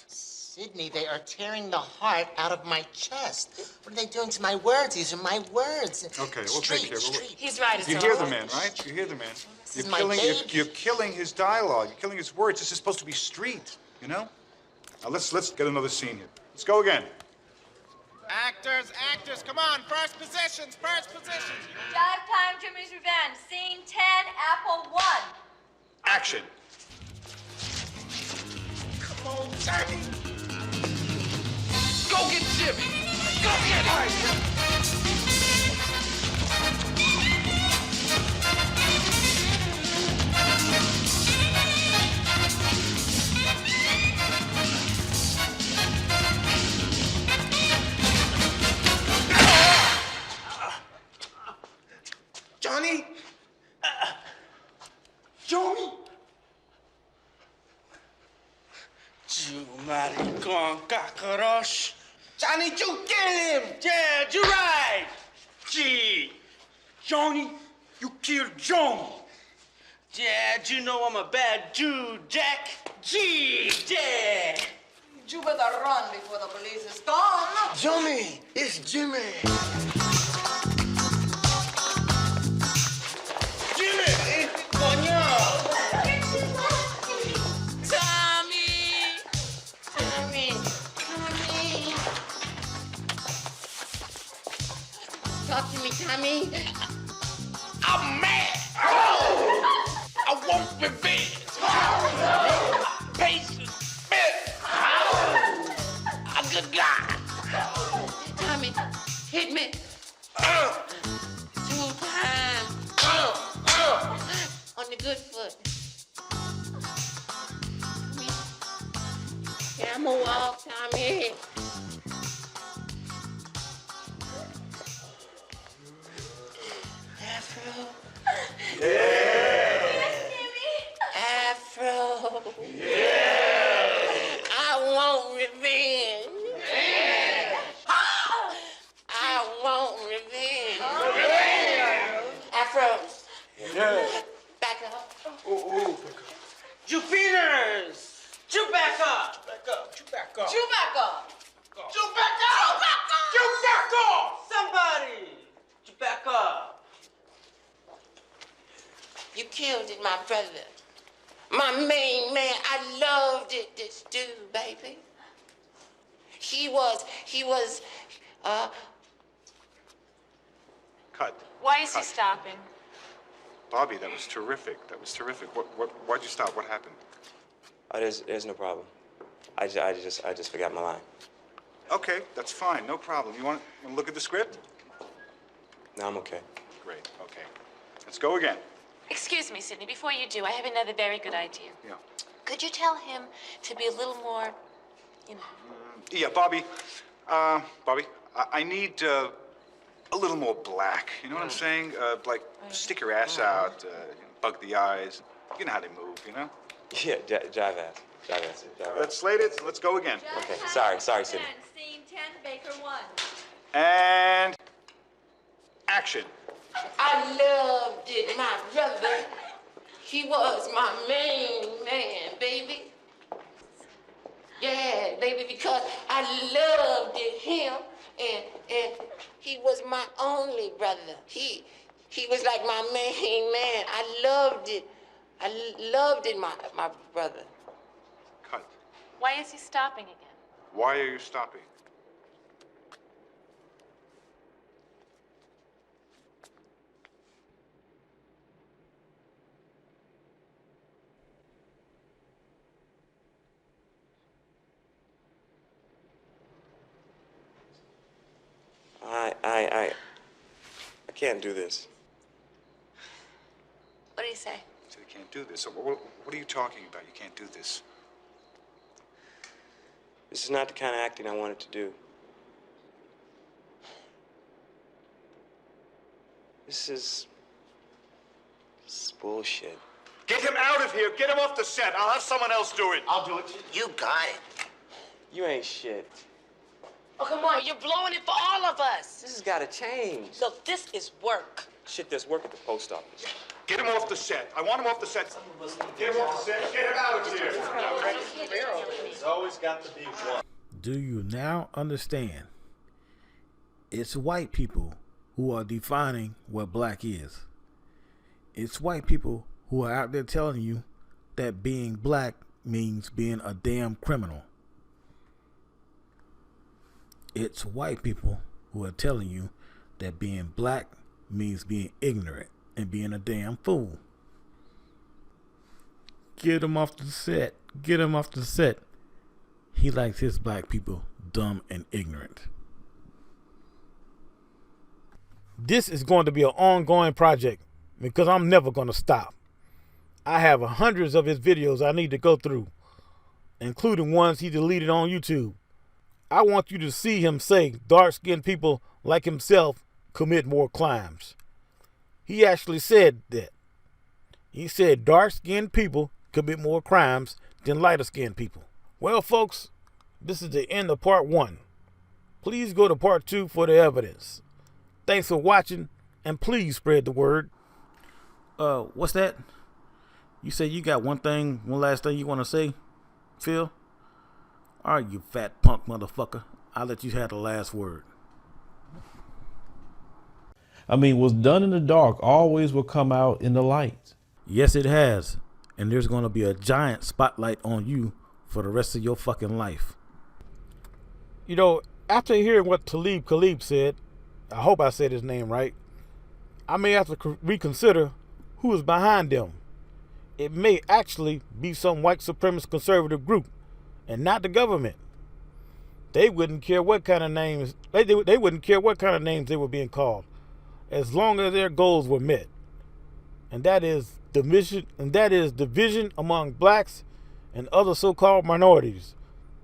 Sydney, they are tearing the heart out of my chest. What are they doing to my words? These are my words. Okay, we'll take care of it. He's right. You hear the man, right? You hear the man. This is my baby. You're killing his dialogue. You're killing his words. This is supposed to be street, you know? Now let's get another scene here. Let's go again. Actors, come on, first positions. Jive time, Jimmy's Revenge. Scene 10, Apple 1. Action. Come on, Jimmy. Go get Jimmy. Go get him. Johnny? Johnny? You maricon cockroach. Johnny, you kill him. Yeah, you're right. Gee, Johnny, you killed Johnny. Yeah, you know I'm a bad dude, Jack. Gee, yeah. You better run before the police is gone. Johnny, it's Jimmy. Jimmy, coño. Talk to me, Tommy. I'm mad. I want revenge. Patience. A good guy. Tommy, hit me. 2 times. On the good foot. Tommy. Yeah, I'm gonna walk, Tommy. Afro. Yeah. Afro. Yeah. I want revenge. Yeah. I want revenge. Afro. Yeah. Back up. Ooh. Jupiters. You back up. You back up. Somebody. You back up. You killed it, my brother. My main man. I loved it, this dude, baby. He was, Cut. Why is he stopping? Bobby, that was terrific. Why'd you stop? What happened? There's no problem. I just forgot my line. Okay, that's fine. No problem. You want to look at the script? No, I'm okay. Great. Okay. Let's go again. Excuse me, Sydney, before you do, I have another very good idea. Yeah. Could you tell him to be a little more, Yeah, Bobby. Bobby, I need a little more black. You know what I'm saying? Like, stick your ass out, bug the eyes. You know how they move, you know? Yeah, jive ass. Let's slate it. Let's go again. Okay, sorry, Sydney. Scene 10, Baker 1. And action. I loved it, my brother. He was my main man, baby. Yeah, baby, because I loved it, him, and he was my only brother. He was like my main man. I loved it. My brother. Cut. why is he stopping again? Why are you stopping? can't do this. What do you say? So you can't do this. So what are you talking about? You can't do this. This is not the kind of acting I wanted to do. This is bullshit. Get him out of here. Get him off the set. I'll have someone else do it. I'll do it. You got it. You ain't shit. Oh, come on. You're blowing it for all of us. This has got to change. Look, this is work. Shit, there's work at the post office. Get him off the set. I want him off the set. Get him off the set. Get him out of here. There's always got to be one. Do you now understand? It's white people who are defining what black is. It's white people who are out there telling you that being black means being a damn criminal. It's white people who are telling you that being black means being ignorant and being a damn fool. Get him off the set. Get him off the set. He likes his black people dumb and ignorant. This is going to be an ongoing project because I'm never going to stop. I have hundreds of his videos I need to go through, including ones he deleted on YouTube. I want you to see him say dark-skinned people like himself commit more crimes. He actually said that. He said dark-skinned people commit more crimes than lighter-skinned people. Well, folks, this is the end of part 1. Please go to part 2 for the evidence. Thanks for watching, and please spread the word. What's that? You say you got one last thing you want to say, Phil? All right, you fat punk motherfucker. I'll let you have the last word. I mean, what's done in the dark always will come out in the light. Yes, it has. And there's going to be a giant spotlight on you for the rest of your fucking life. You know, after hearing what Phillip said, I hope I said his name right, I may have to reconsider who is behind them. It may actually be some white supremacist conservative group and not the government. They wouldn't care what kind of names they wouldn't care what kind of names they were being called, as long as their goals were met. And that is division among blacks and other so-called minorities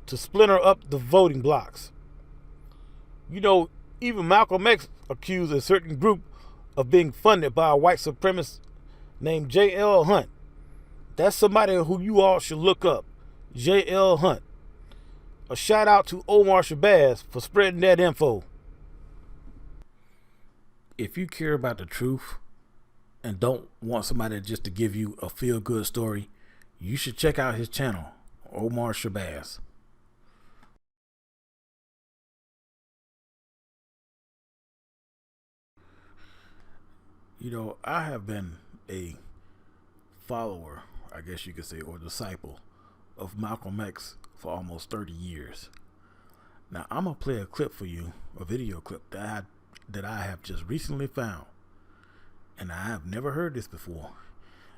to splinter up the voting blocks. You know, even Malcolm X accused a certain group of being funded by a white supremacist named J.L. Hunt. That's somebody who you all should look up, J.L. Hunt. A shout out to Omar Shabazz for spreading that info. If you care about the truth and don't want somebody just to give you a feel-good story, you should check out his channel, Omar Shabazz. You know, I have been a follower, I guess you could say, or disciple of Malcolm X for almost 30 years. Now, I'm going to play a clip for you, a video clip that I have just recently found. And I have never heard this before.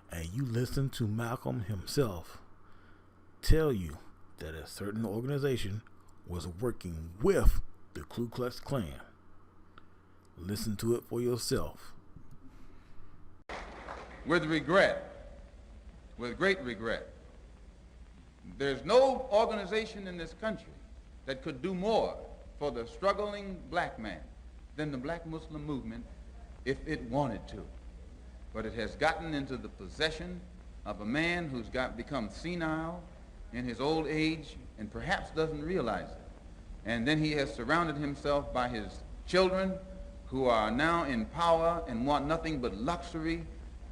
And you listen to Malcolm himself tell you that a certain organization was working with the Ku Klux Klan. Listen to it for yourself. With regret, with great regret, there's no organization in this country that could do more for the struggling black man than the Black Muslim movement if it wanted to. But it has gotten into the possession of a man who's become senile in his old age and perhaps doesn't realize it. And then he has surrounded himself by his children who are now in power and want nothing but luxury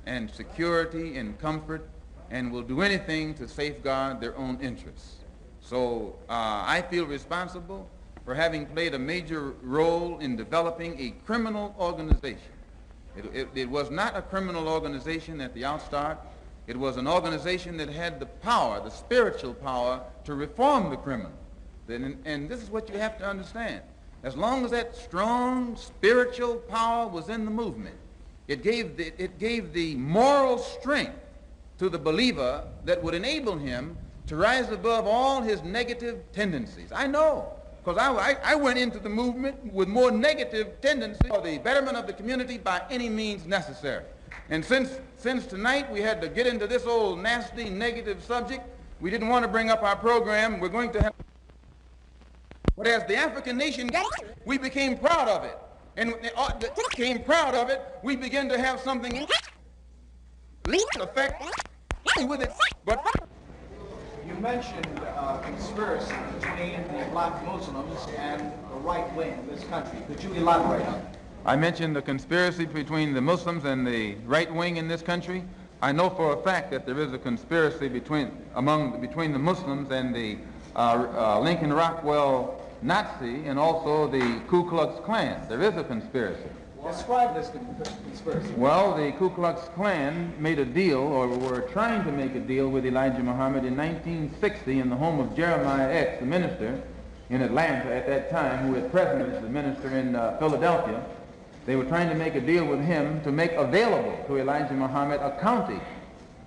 and security and comfort and will do anything to safeguard their own interests. So I feel responsible for having played a major role in developing a criminal organization. It was not a criminal organization at the outstart. It was an organization that had the power, the spiritual power, to reform the criminal. And this is what you have to understand. As long as that strong spiritual power was in the movement, it gave the moral strength to the believer that would enable him to rise above all his negative tendencies. I know because I went into the movement with more negative tendency for the betterment of the community by any means necessary. And since tonight we had to get into this old nasty negative subject, we didn't want to bring up our program. We're going to have, but as the African nation got it, we became proud of it. And when they became proud of it, we began to have something effect with it. But you mentioned conspiracy between the black Muslims and the right wing of this country. Could you elaborate on that? I mentioned the conspiracy between the Muslims and the right wing in this country. I know for a fact that there is a conspiracy between the Muslims and the Lincoln Rockwell Nazi and also the Ku Klux Klan. There is a conspiracy. Describe this conspiracy. Well, the Ku Klux Klan made a deal, or were trying to make a deal with Elijah Muhammad in 1960 in the home of Jeremiah X, the minister in Atlanta at that time, who at present is the minister in Philadelphia. They were trying to make a deal with him to make available to Elijah Muhammad a county,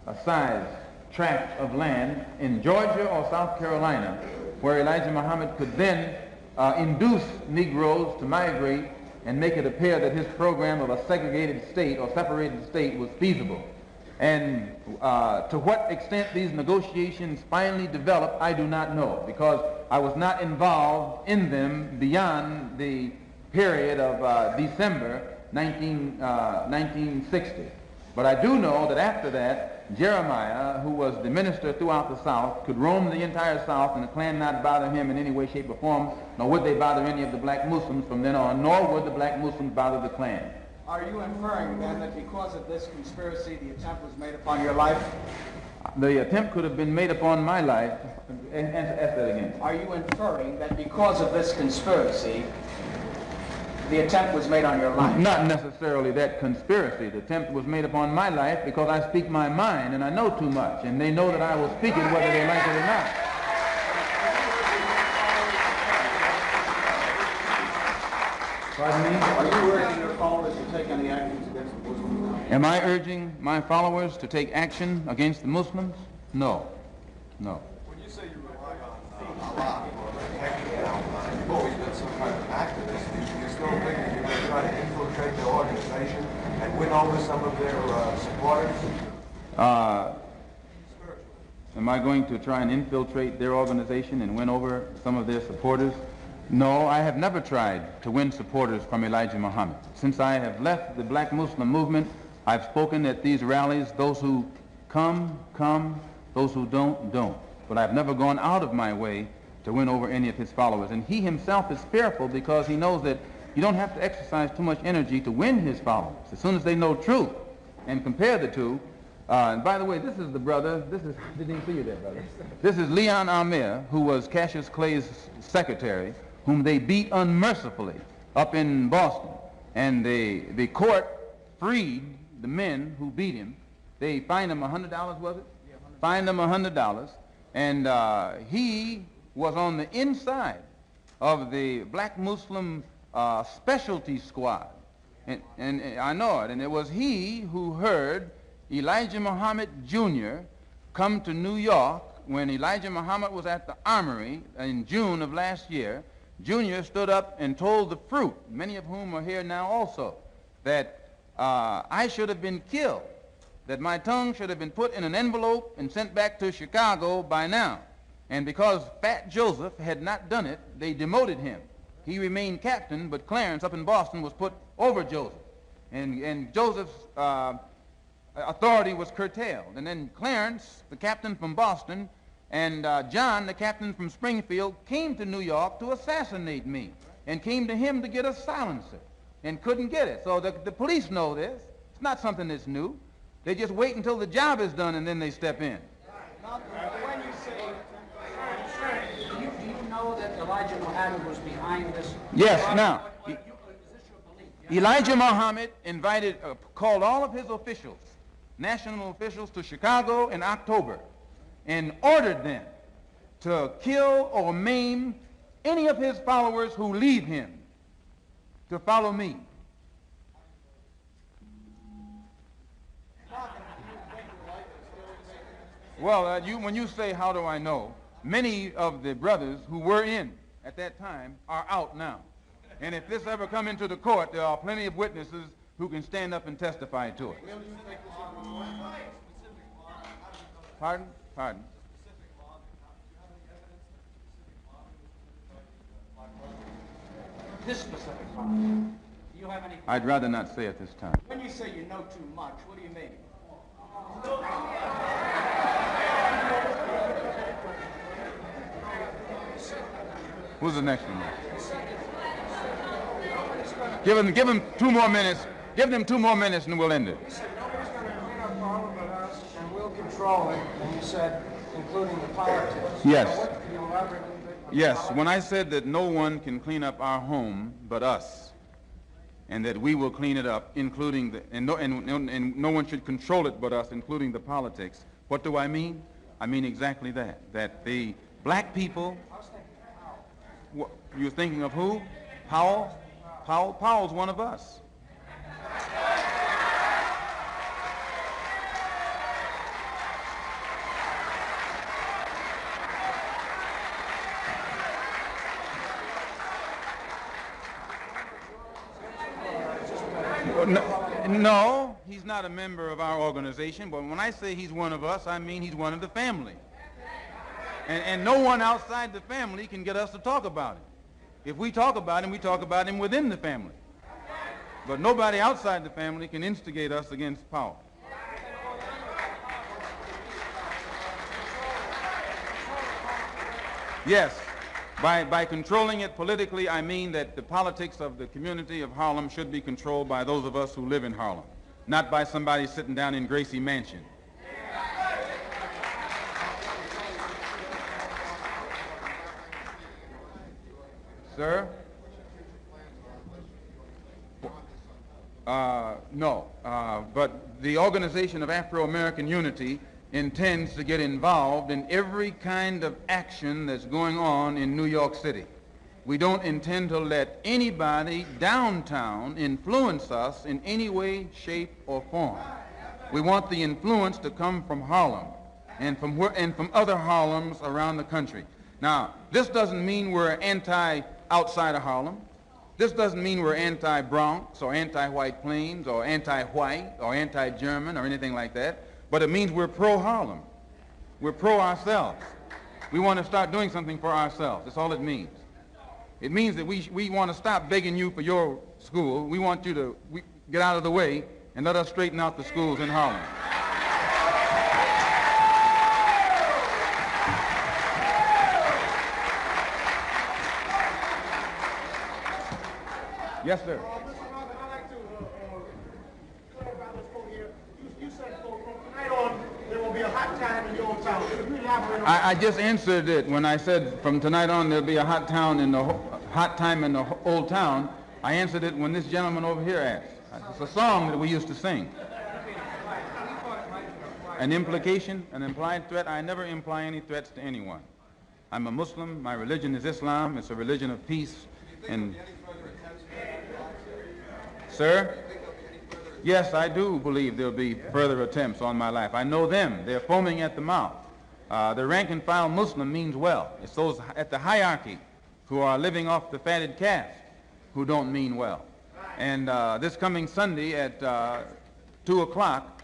a size tract of land in Georgia or South Carolina, where Elijah Muhammad could then induce Negroes to migrate and make it appear that his program of a segregated state or separated state was feasible. And to what extent these negotiations finally developed, I do not know, because I was not involved in them beyond the period of December 1960. But I do know that after that, Jeremiah, who was the minister throughout the South, could roam the entire South and the Klan not bother him in any way, shape, or form, nor would they bother any of the black Muslims from then on, nor would the black Muslims bother the Klan. Are you inferring then that because of this conspiracy, the attempt was made upon your life? The attempt could have been made upon my life. Ask that again. Are you inferring that because of this conspiracy, the attempt was made on your life? Not necessarily that conspiracy. The attempt was made upon my life because I speak my mind and I know too much, and they know that I will speak it whether they like it or not. Pardon me? Are you urging your followers to take any actions against the Muslims? Am I urging my followers to take action against the Muslims? No. No. When you say you rely on Allah or protecting Allah, you've always been some kind of activist. Do you still think that you're going to try to infiltrate their organization and win over some of their supporters? Am I going to try and infiltrate their organization and win over some of their supporters? No, I have never tried to win supporters from Elijah Muhammad. Since I have left the black Muslim movement, I've spoken at these rallies. Those who come, come. Those who don't, don't. But I've never gone out of my way to win over any of his followers. And he himself is fearful because he knows that you don't have to exercise too much energy to win his followers. As soon as they know truth and compare the two, and by the way, this is the brother, I didn't even see you there, brother. This is Leon Amir, who was Cassius Clay's secretary, whom they beat unmercifully up in Boston. And the court freed the men who beat him. They fined him $100, was it? Yeah, fined him $100. And he was on the inside of the black Muslim specialty squad. And I know it. And it was he who heard Elijah Muhammad Jr. come to New York when Elijah Muhammad was at the Armory in June of last year. Junior stood up and told the fruit, many of whom are here now also, that I should have been killed, that my tongue should have been put in an envelope and sent back to Chicago by now. And because Fat Joseph had not done it, they demoted him. He remained captain, but Clarence up in Boston was put over Joseph. And Joseph's authority was curtailed. And then Clarence, the captain from Boston, and John, the captain from Springfield, came to New York to assassinate me and came to him to get a silencer and couldn't get it. So the police know this. It's not something that's new. They just wait until the job is done and then they step in. Now, when you say, do you know that Elijah Muhammad was behind this? Yes, now, Elijah Muhammad called all of his officials, national officials, to Chicago in October and ordered them to kill or maim any of his followers who leave him to follow me. Well, when you say, how do I know, many of the brothers who were in at that time are out now. And if this ever come into the court, there are plenty of witnesses who can stand up and testify to it. Pardon? Pardon? This specific law. Do you have any? I'd rather not say at this time. When you say you know too much, what do you mean? Who's the next one? Give him 2 more minutes. Give them 2 more minutes and we'll end it. And we'll control it. And you said, including the politics. Yes. What, can you elaborate a little bit? Yes, when I said that no one can clean up our home but us, and that we will clean it up, including the, and no one should control it but us, including the politics, what do I mean? I mean exactly that. That the black people, you're thinking of who? Powell? Powell's one of us. No, he's not a member of our organization, but when I say he's one of us, I mean he's one of the family. And no one outside the family can get us to talk about him. If we talk about him, we talk about him within the family. But nobody outside the family can instigate us against Powell. Yes, by controlling it politically, I mean that the politics of the community of Harlem should be controlled by those of us who live in Harlem, not by somebody sitting down in Gracie Mansion. Sir? No, but the Organization of Afro-American Unity intends to get involved in every kind of action that's going on in New York City. We don't intend to let anybody downtown influence us in any way, shape, or form. We want the influence to come from Harlem and from other Harlems around the country. Now, this doesn't mean we're anti-outside of Harlem. This doesn't mean we're anti-Bronx or anti-White Plains or anti-white or anti-German or anything like that. But it means we're pro-Harlem. We're pro-ourselves. We want to start doing something for ourselves. That's all it means. It means that we want to stop begging you for your school. We want you to get out of the way and let us straighten out the schools in Harlem. Yes, sir. I just answered it when I said from tonight on there'll be a hot time in the old town. I answered it when this gentleman over here asked. It's a song that we used to sing. An implication, an implied threat. I never imply any threats to anyone. I'm a Muslim. My religion is Islam. It's a religion of peace. And sir? Yes, I do believe there'll be further attempts on my life. I know them. They're foaming at the mouth. The rank and file Muslim means well. It's those at the hierarchy who are living off the fatted calf who don't mean well. And this coming Sunday at 2 o'clock,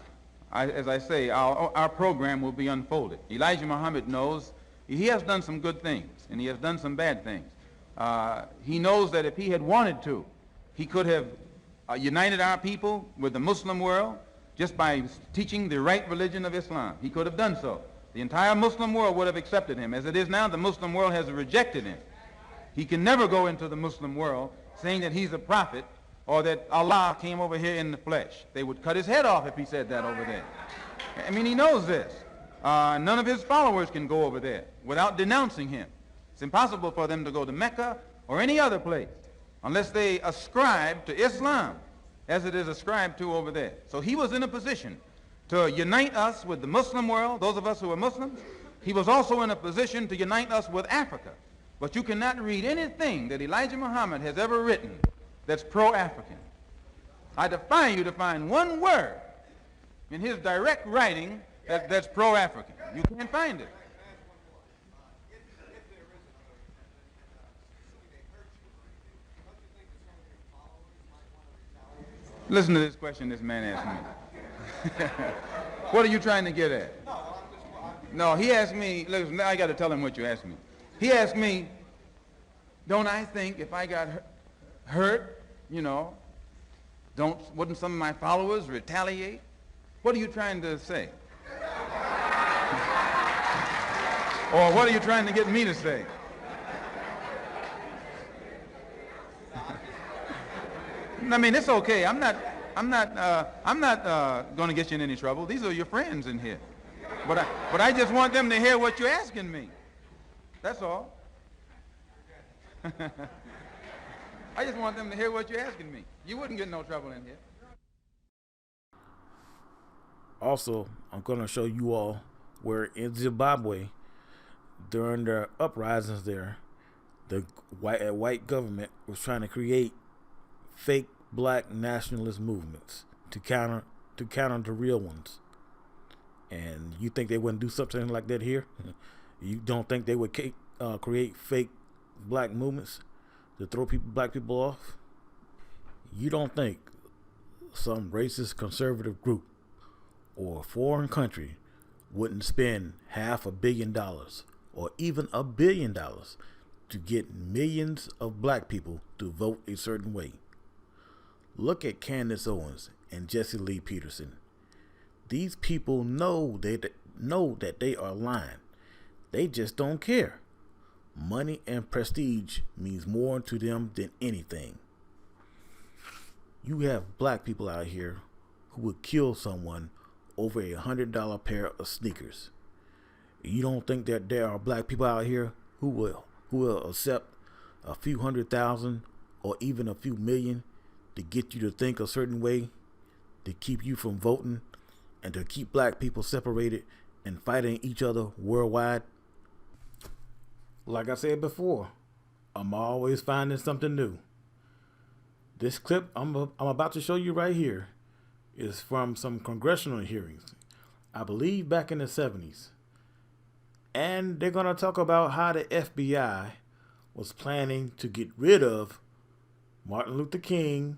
as I say, our program will be unfolded. Elijah Muhammad knows he has done some good things and he has done some bad things. He knows that if he had wanted to, he could have united our people with the Muslim world just by teaching the right religion of Islam. He could have done so. The entire Muslim world would have accepted him. As it is now, the Muslim world has rejected him. He can never go into the Muslim world saying that he's a prophet or that Allah came over here in the flesh. They would cut his head off if he said that over there. I mean, he knows this. None of his followers can go over there without denouncing him. It's impossible for them to go to Mecca or any other place unless they ascribe to Islam as it is ascribed to over there. So he was in a position to unite us with the Muslim world, those of us who are Muslims. He was also in a position to unite us with Africa. But you cannot read anything that Elijah Muhammad has ever written that's pro-African. I defy you to find one word in his direct writing that's pro-African. You can't find it. Listen to this question this man asked me. What are you trying to get at? No, he asked me, listen, I got to tell him what you asked me. He asked me, don't I think if I got hurt, you know, wouldn't some of my followers retaliate? What are you trying to say? Or what are you trying to get me to say? I mean, it's okay. I'm not going to get you in any trouble. These are your friends in here. But I just want them to hear what you're asking me. That's all. I just want them to hear what you're asking me. You wouldn't get in no trouble in here. Also, I'm going to show you all where in Zimbabwe, during the uprisings there, the white government was trying to create fake black nationalist movements to counter the real ones. And you think they wouldn't do something like that here? You don't think they would create fake black movements to throw black people off? You don't think some racist conservative group or a foreign country wouldn't spend $500 million or even $1 billion to get millions of black people to vote a certain way? Look at Candace Owens and Jesse Lee Peterson. These people know that they are lying. They just don't care. Money and prestige means more to them than anything. You have black people out here who would kill someone over $100 pair of sneakers. You don't think that there are black people out here who will accept a few 100,000 or even a few million to get you to think a certain way, to keep you from voting, and to keep black people separated and fighting each other worldwide? Like I said before, I'm always finding something new. This clip I'm about to show you right here is from some congressional hearings, I believe back in the 70s. And they're going to talk about how the FBI was planning to get rid of Martin Luther King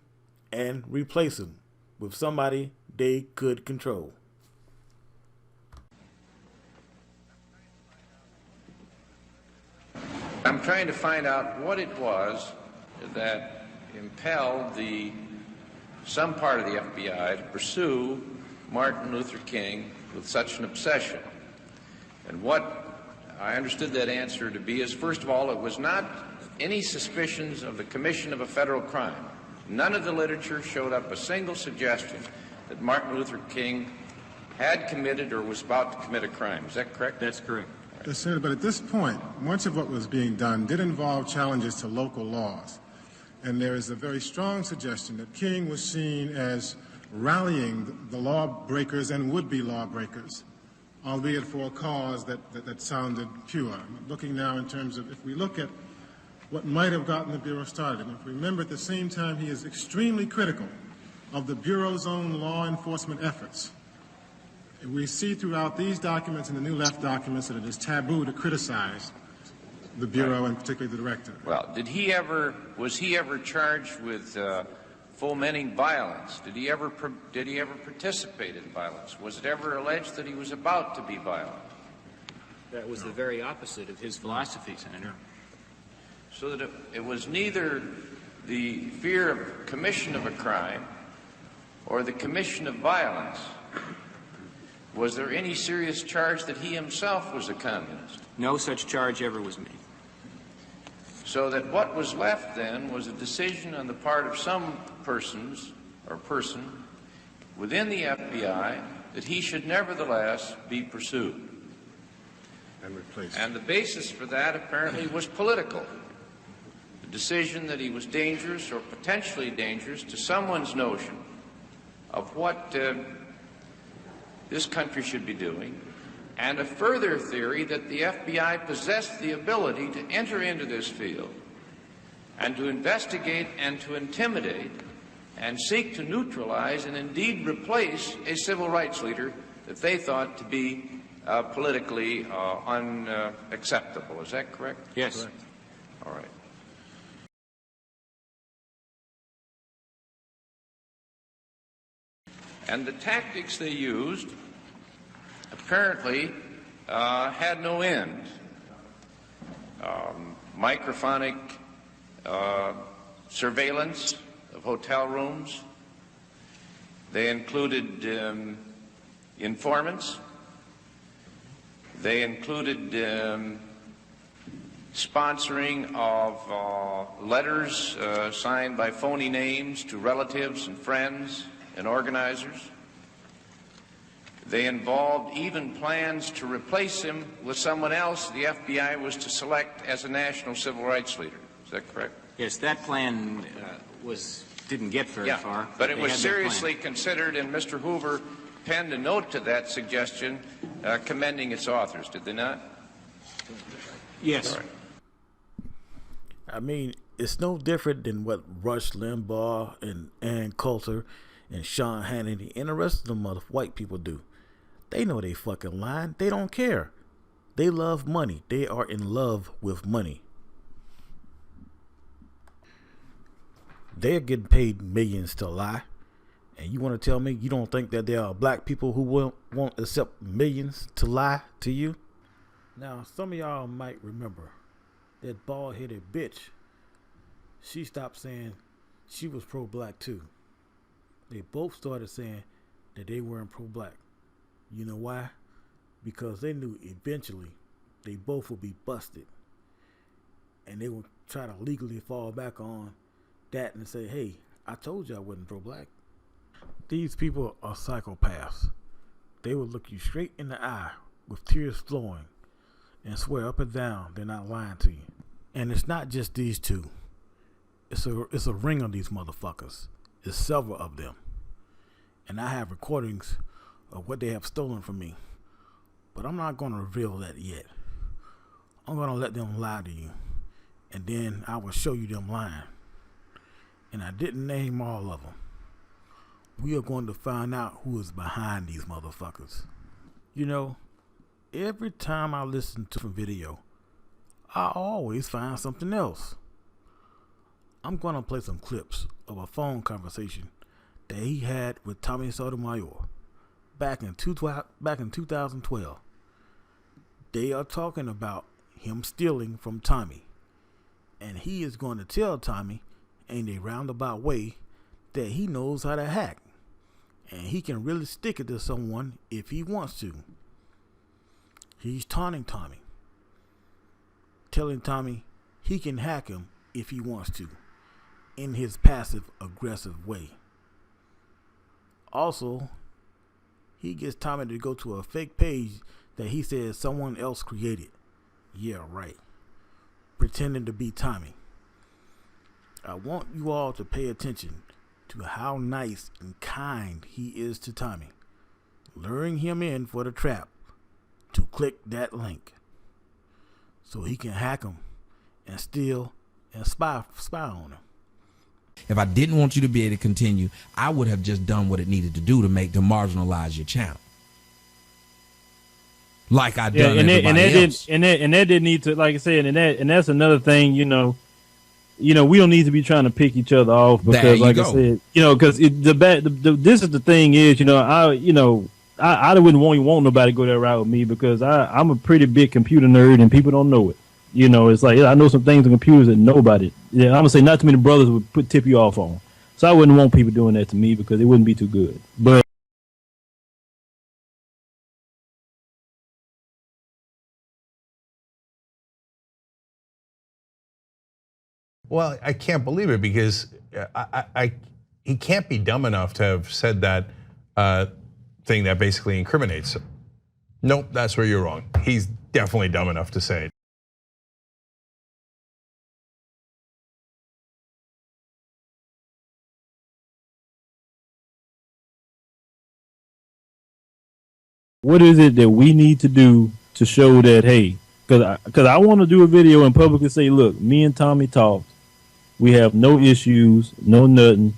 and replace him with somebody they could control. I'm trying to find out what it was that impelled some part of the FBI to pursue Martin Luther King with such an obsession. And what I understood that answer to be is, first of all, it was not any suspicions of the commission of a federal crime. None of the literature showed up a single suggestion that Martin Luther King had committed or was about to commit a crime. Is that correct? That's correct. Yes, sir, but at this point, much of what was being done did involve challenges to local laws. And there is a very strong suggestion that King was seen as rallying the lawbreakers and would-be lawbreakers, albeit for a cause that sounded pure. I'm looking now in terms of, if we look at what might have gotten the Bureau started, and if we remember at the same time he is extremely critical of the Bureau's own law enforcement efforts. We see throughout these documents and the New Left documents that it is taboo to criticize the Bureau and particularly the director. Well, was he ever charged with fomenting violence? Did he ever participate in violence? Was it ever alleged that he was about to be violent? That was the very opposite of his philosophy, Senator. So that it was neither the fear of commission of a crime or the commission of violence. Was there any serious charge that he himself was a communist? No such charge ever was made. So that what was left then was a decision on the part of some person within the FBI that he should nevertheless be pursued. And replaced. And the basis for that apparently was political. The decision that he was dangerous or potentially dangerous to someone's notion of what this country should be doing, and a further theory that the FBI possessed the ability to enter into this field and to investigate and to intimidate and seek to neutralize and indeed replace a civil rights leader that they thought to be politically unacceptable. Is that correct? Yes. Correct. All right. And the tactics they used apparently had no end. Microphonic surveillance of hotel rooms. They included informants. They included sponsoring of letters signed by phony names to relatives and friends and organizers. They involved even plans to replace him with someone else the FBI was to select as a national civil rights leader. Is that correct? Yes, that plan didn't get very far. But it they was had their plan. seriously considered, and Mr. Hoover penned a note to that suggestion commending its authors, did they not? Yes. Right. I mean, it's no different than what Rush Limbaugh and Ann Coulter and Sean Hannity and the rest of them other white people do. They know they fucking lying. They don't care. They love money. They are in love with money. They're getting paid millions to lie. And you want to tell me you don't think that there are black people who won't accept millions to lie to you? Now, some of y'all might remember that bald-headed bitch. She stopped saying she was pro-black too. They both started saying that they weren't pro-black. You know why? Because they knew eventually they both would be busted. And they would try to legally fall back on that and say, hey, I told you I wasn't pro-black. These people are psychopaths. They will look you straight in the eye with tears flowing and swear up and down they're not lying to you. And it's not just these two. It's a ring of these motherfuckers. It's several of them. And I have recordings of what they have stolen from me. But I'm not going to reveal that yet. I'm going to let them lie to you. And then I will show you them lying. And I didn't name all of them. We are going to find out who is behind these motherfuckers. You know, every time I listen to a video, I always find something else. I'm going to play some clips of a phone conversation that he had with Tommy Sotomayor back in 2012. They are talking about him stealing from Tommy. And he is going to tell Tommy in a roundabout way that he knows how to hack. And he can really stick it to someone if he wants to. He's taunting Tommy. Telling Tommy he can hack him if he wants to. In his passive aggressive way. Also, he gets Tommy to go to a fake page that he says someone else created. Yeah, right. Pretending to be Tommy. I want you all to pay attention to how nice and kind he is to Tommy, luring him in for the trap to click that link so he can hack him and steal and spy on him. If I didn't want you to be able to continue, I would have just done what it needed to do to marginalize your channel. Like I done everybody else. And that didn't need to, like I said, and that's another thing, we don't need to be trying to pick each other off because, like I said, because this is the thing is, I wouldn't want nobody to go that route with me because I'm a pretty big computer nerd and people don't know it. It's like I know some things on computers that nobody. I'm gonna say not too many brothers would tip you off on. So I wouldn't want people doing that to me because it wouldn't be too good. But well, I can't believe it because he can't be dumb enough to have said that thing that basically incriminates him. Nope, that's where you're wrong. He's definitely dumb enough to say it. what is it that we need to do to show that, hey, because I want to do a video and publicly say, look, me and Tommy talked. We have no issues, no nothing.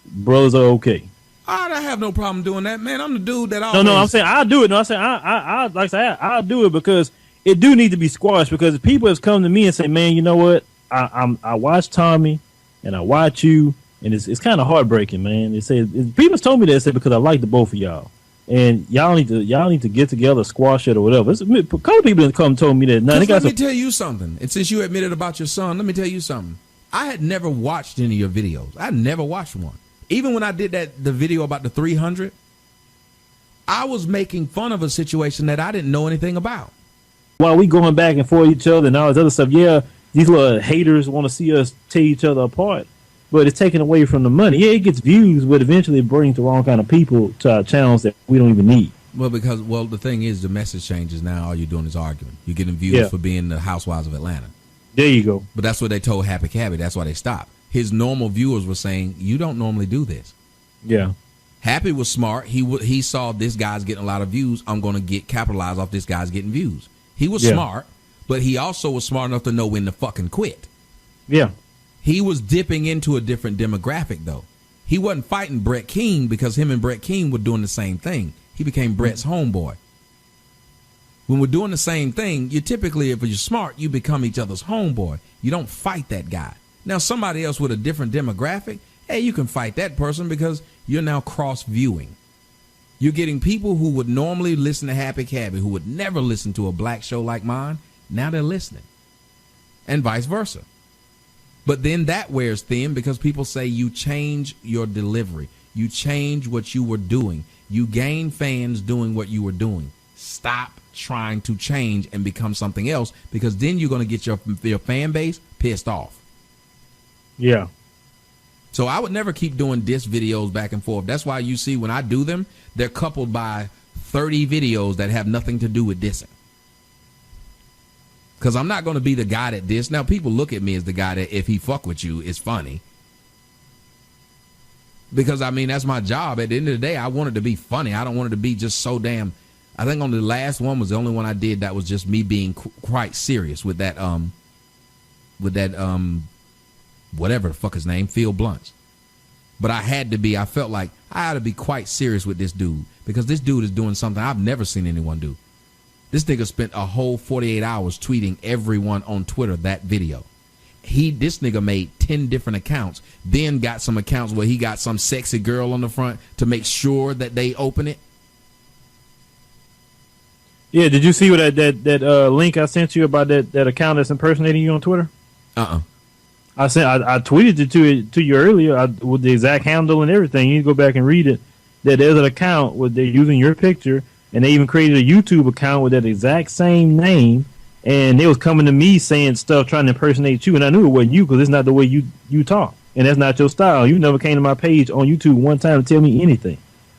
Brothers are okay. I have no problem doing that, man. I'm the dude that always... No, I'm saying I'll do it. No, I'm saying I like I said, I'll do it because it do need to be squashed because people has come to me and say, man, you know what? I watch Tommy and I watch you and it's kind of heartbreaking, man. They say people told me that, said because I like the both of y'all, and y'all need to get together, squash it or whatever. A couple people that come told me that. Now, let me tell you something. And since you admitted about your son, let me tell you something. I had never watched any of your videos. I never watched one. Even when I did the video about the 300, I was making fun of a situation that I didn't know anything about. While we going back and forth each other and all this other stuff, yeah, these little haters want to see us tear each other apart, but it's taken away from the money. Yeah, it gets views, but eventually it brings the wrong kind of people to our channels that we don't even need. Well, the thing is, the message changes now. All you're doing is arguing. You're getting views for being the Housewives of Atlanta. There you go. But that's what they told Happy Cabby. That's why they stopped. His normal viewers were saying, you don't normally do this. Yeah. Happy was smart. He saw this guy's getting a lot of views. I'm going to capitalize off this guy's getting views. He was smart, but he also was smart enough to know when to fucking quit. Yeah. He was dipping into a different demographic, though. He wasn't fighting Brett King because him and Brett King were doing the same thing. He became Brett's homeboy. When we're doing the same thing, you typically, if you're smart, you become each other's homeboy. You don't fight that guy. Now, somebody else with a different demographic, hey, you can fight that person because you're now cross-viewing. You're getting people who would normally listen to Happy Cabby, who would never listen to a black show like mine, now they're listening. And vice versa. But then that wears thin because people say you change your delivery. You change what you were doing. You gain fans doing what you were doing. Stop trying to change and become something else, because then you're going to get your fan base pissed off. Yeah. So I would never keep doing diss videos back and forth. That's why you see when I do them, they're coupled by 30 videos that have nothing to do with dissing. Because I'm not going to be the guy that diss. Now, people look at me as the guy that if he fuck with you, it's funny. Because, I mean, that's my job. At the end of the day, I want it to be funny. I don't want it to be just so damn... I think on the last one was the only one I did that was just me being quite serious with that whatever the fuck his name, Phil Blunt. But I felt like I had to be quite serious with this dude, because this dude is doing something I've never seen anyone do. This nigga spent a whole 48 hours tweeting everyone on Twitter that video. This nigga made 10 different accounts, then got some accounts where he got some sexy girl on the front to make sure that they open it. Yeah, did you see what that link I sent you about that account that's impersonating you on Twitter? I tweeted it to you earlier with the exact handle and everything. You need to go back and read it. That there's an account where they're using your picture, and they even created a YouTube account with that exact same name, and they was coming to me saying stuff trying to impersonate you, and I knew it wasn't you because it's not the way you talk, and that's not your style. You never came to my page on YouTube one time to tell me anything.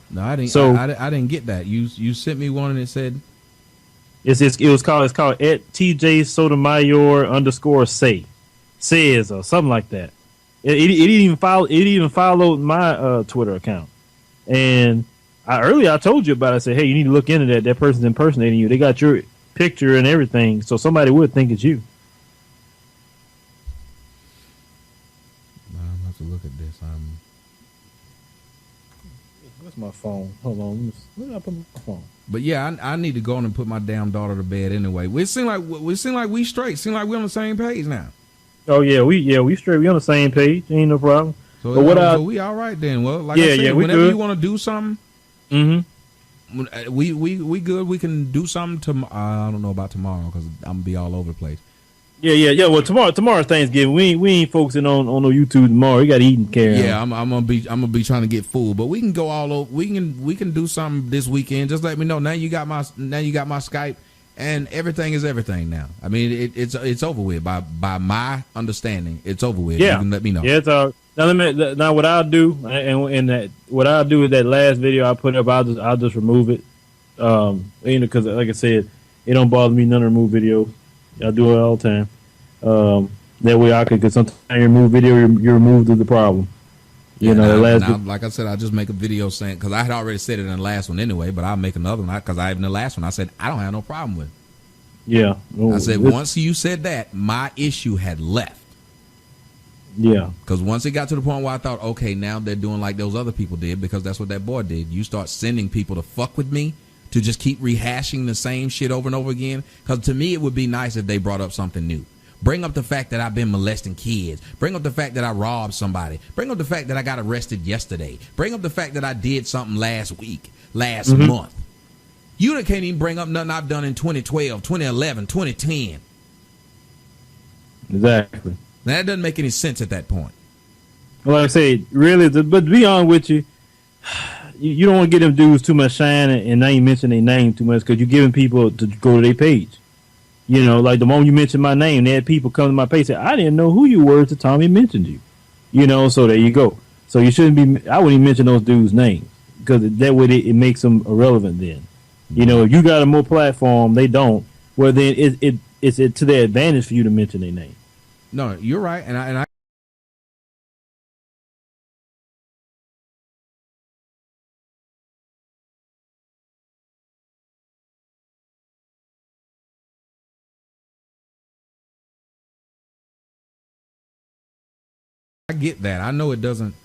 No, I didn't. So I didn't get that. You sent me one and it said it's called at TJ Sotomayor _ says or something like that. It even followed my Twitter account, and I told you about it. I said, hey, you need to look into that. That person's impersonating you. They got your picture and everything, so somebody would think it's you. I'm have to look at this. Where's my phone? Hold on, let me put my phone. But yeah, I need to go on and put my damn daughter to bed anyway. We seem like we straight. Seem like we're on the same page now. Oh yeah, we straight. We on the same page. Ain't no problem. So, but we all right then. Well, like I said, whenever you want to do something, we good. We can do something tomorrow. I don't know about tomorrow because I'm gonna be all over the place. Yeah. Well, tomorrow's Thanksgiving. We ain't focusing on no YouTube tomorrow. We got to eat and carry. Yeah, I'm gonna be trying to get full, but we can go all over. We can do something this weekend. Just let me know. Now you got my Skype, and everything is everything now. I mean, it's over with by my understanding. It's over with. Yeah, you can let me know. Yeah, it's all. Now what I'll do what I'll do with that last video I put up, I'll just remove it. Because like I said, it don't bother me none to remove videos. I do it all the time. That way I could, because sometimes you remove video, you're removed of the problem. You know, like I said, I just make a video saying, because I had already said it in the last one anyway, but I'll make another one because in the last one I said I don't have no problem with it. Yeah. I said once you said that, my issue had left. Yeah. Because once it got to the point where I thought, okay, now they're doing like those other people did, because that's what that boy did. You start sending people to fuck with me, to just keep rehashing the same shit over and over again. Because to me, it would be nice if they brought up something new. Bring up the fact that I've been molesting kids. Bring up the fact that I robbed somebody. Bring up the fact that I got arrested yesterday. Bring up the fact that I did something last week, last month. You can't even bring up nothing I've done in 2012, 2011, 2010. Exactly. Now, that doesn't make any sense at that point. Well, like I say, really, but to be honest with you, you don't want to give them dudes too much shine and not even mention their name too much, because you're giving people to go to their page. You know, like the moment you mention my name, they had people come to my page and say, I didn't know who you were until Tommy mentioned you. You know, so there you go. So you shouldn't be, I wouldn't even mention those dudes' names, because that way it makes them irrelevant then. You know, if you got a more platform, they don't, well then it's to their advantage for you to mention their name. No, you're right, and I get that. I know it doesn't.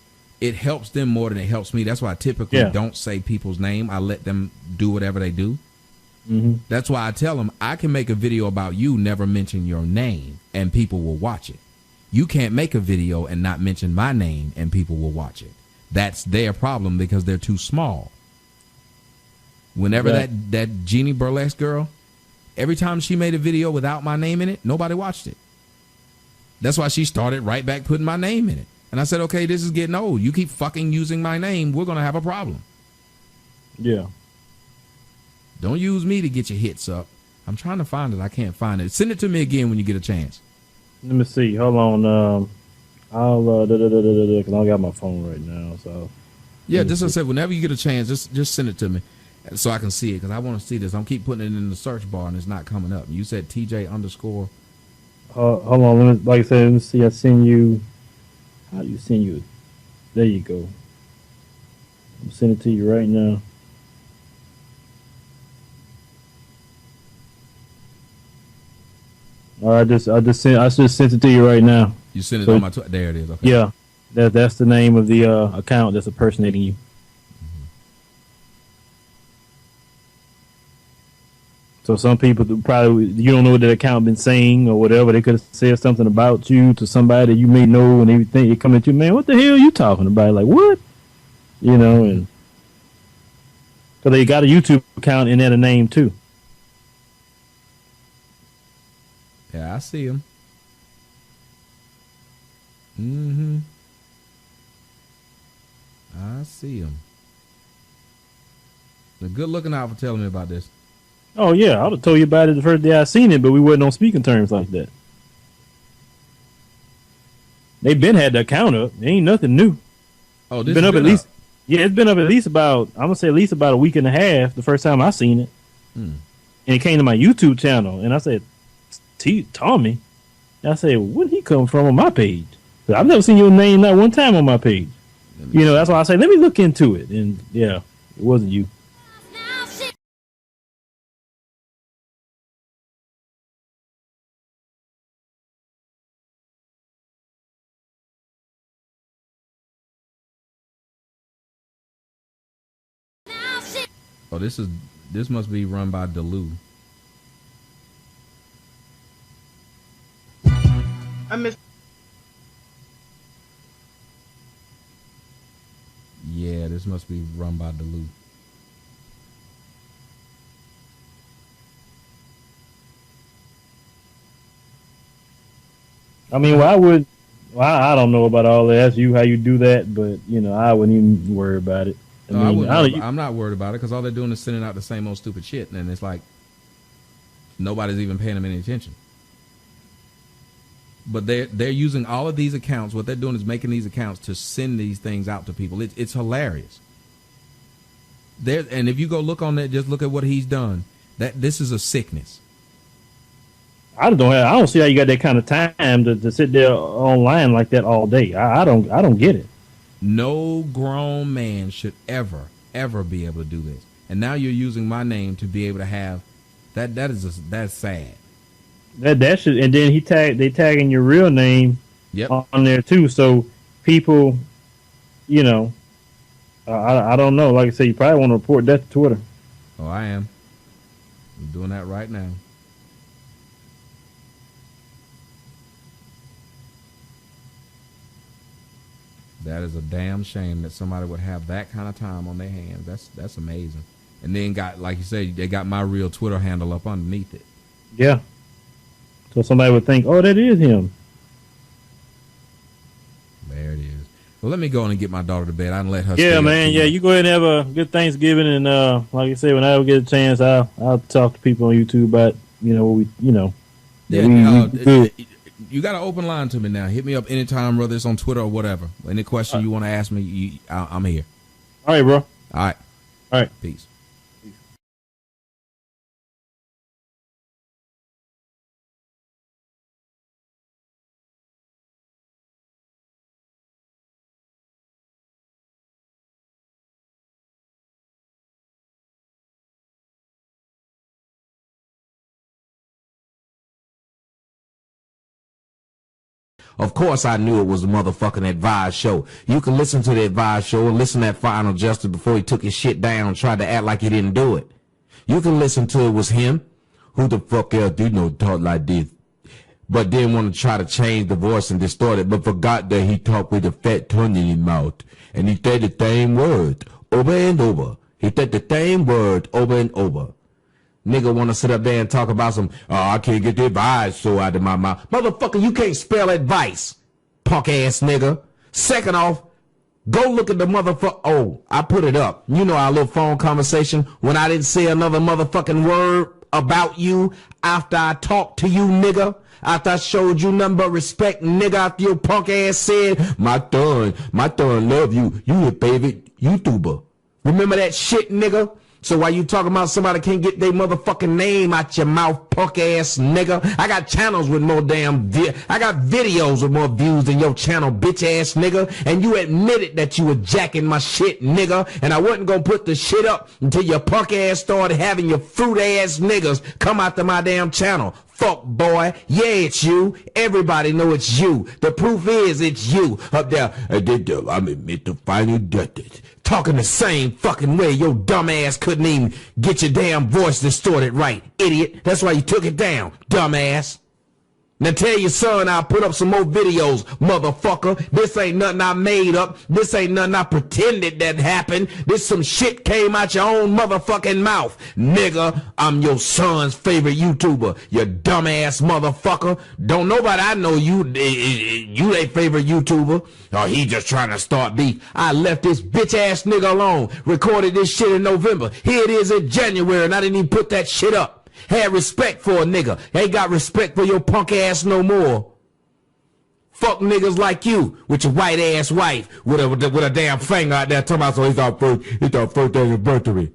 It helps them more than it helps me. That's why I typically don't say people's name. I let them do whatever they do. That's why I tell them I can make a video about you, never mention your name, and people will watch it. You can't make a video and not mention my name, and people will watch it. That's their problem, because they're too small. Whenever that Jeannie Burlesque girl, every time she made a video without my name in it, nobody watched it. That's why she started right back putting my name in it. And I said, okay, this is getting old. You keep fucking using my name, we're going to have a problem. Yeah. Don't use me to get your hits up. I'm trying to find it. I can't find it. Send it to me again when you get a chance. Let me see. Hold on. I'll because I got my phone right now. So yeah, just as I said, whenever you get a chance, just send it to me so I can see it, because I want to see this. I'm keep putting it in the search bar and it's not coming up. You said TJ underscore. Hold on. Like I said, let me see. I send you. How do you send you? There you go. I'm sending it to you right now. All right, I just sent it to you right now. You sent it on my there it is. Okay. Yeah, that's the name of the account that's impersonating you. So some people probably, you don't know what that account been saying or whatever. They could have said something about you to somebody you may know, and everything. They come at you, man, what the hell are you talking about? Like, what? You know, and because they got a YouTube account and that a name too. Yeah, I see him. I see him. So good looking out for telling me about this. Oh yeah, I would have told you about it the first day I seen it, but we wasn't on speaking terms like that. They been had the account up. It ain't nothing new. Oh, this been up at least. Yeah, it's been up at least about, I'm gonna say at least about a week and a half. The first time I seen it, and it came to my YouTube channel, and I said, Tommy. And I said, where did he come from on my page? I've never seen your name not one time on my page. You know, that's why I say let me look into it. And yeah, it wasn't you. Oh, this must be run by Delu. I miss. Yeah, this must be run by Delu. I mean, I don't know about all that. That's you, how you do that, but you know, I wouldn't even worry about it. I'm not worried about it, because all they're doing is sending out the same old stupid shit, and it's like nobody's even paying them any attention. But they're using all of these accounts. What they're doing is making these accounts to send these things out to people. It's hilarious. And if you go look on that, just look at what he's done. This is a sickness. I don't see how you got that kind of time to sit there online like that all day. I don't get it. No grown man should ever be able to do this. And now you're using my name to be able to have that. That's sad. That should, and then they tagging your real name on there too. So people, you know, I don't know. Like I said, you probably want to report that to Twitter. Oh, I am. I'm doing that right now. That is a damn shame that somebody would have that kind of time on their hands. That's amazing. And then got, like you said, they got my real Twitter handle up underneath it. Yeah. So somebody would think, oh, that is him. There it is. Well, let me go on and get my daughter to bed. I done let her. Yeah, man. Yeah, you go ahead and have a good Thanksgiving, and like I said, when I ever get a chance, I'll talk to people on YouTube about what we Yeah, you got an open line to me now. Hit me up anytime, whether it's on Twitter or whatever. Any question you want to ask me, I'm here. All right, bro. All right. All right. Peace. Of course I knew it was the motherfucking Advised Show. You can listen to the Advised Show and listen to that Final Justice before he took his shit down and tried to act like he didn't do it. You can listen to it was him. Who the fuck else do talk like this? But then want to try to change the voice and distort it, but forgot that he talked with a fat tongue in his mouth. And he said the same word over and over. He said the same word over and over. Nigga want to sit up there and talk about some, I can't get the advice so out of my mouth. Motherfucker, you can't spell advice, punk ass nigga. Second off, go look at the motherfucker. Oh, I put it up. You know our little phone conversation when I didn't say another motherfucking word about you after I talked to you, nigga. After I showed you nothing but respect, nigga, after your punk ass said, my son love you. You your favorite YouTuber. Remember that shit, nigga? So while you talking about somebody can't get their motherfucking name out your mouth, punk ass nigga, I got channels with more damn I got videos with more views than your channel, bitch ass nigga. And you admitted that you were jacking my shit, nigga. And I wasn't gonna put the shit up until your punk ass started having your fruit ass niggas come out to my damn channel. Fuck boy, yeah, it's you. Everybody know it's you. The proof is it's you up there. I admit the final judges. Talking the same fucking way. Your dumb ass couldn't even get your damn voice distorted right, idiot. That's why you took it down, dumbass. Now tell your son I'll put up some more videos, motherfucker. This ain't nothing I made up. This ain't nothing I pretended that happened. This some shit came out your own motherfucking mouth. Nigga, I'm your son's favorite YouTuber, you dumbass motherfucker. Don't nobody I know you their favorite YouTuber. Or he just trying to start beef. I left this bitch ass nigga alone. Recorded this shit in November. Here it is in January and I didn't even put that shit up. Had respect for a nigga. Ain't got respect for your punk ass no more. Fuck niggas like you with your white ass wife with a damn finger out there talking about so it's our first anniversary.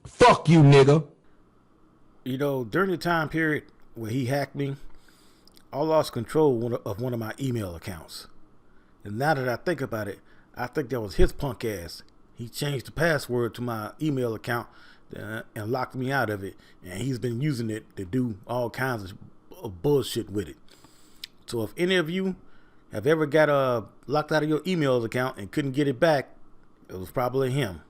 Fuck you, nigga. You know, during the time period when he hacked me, I lost control of one of my email accounts. And now that I think about it, I think that was his punk ass. He changed the password to my email account and locked me out of it, and he's been using it to do all kinds of bullshit with it. So if any of you have ever got locked out of your email account and couldn't get it back, it was probably him.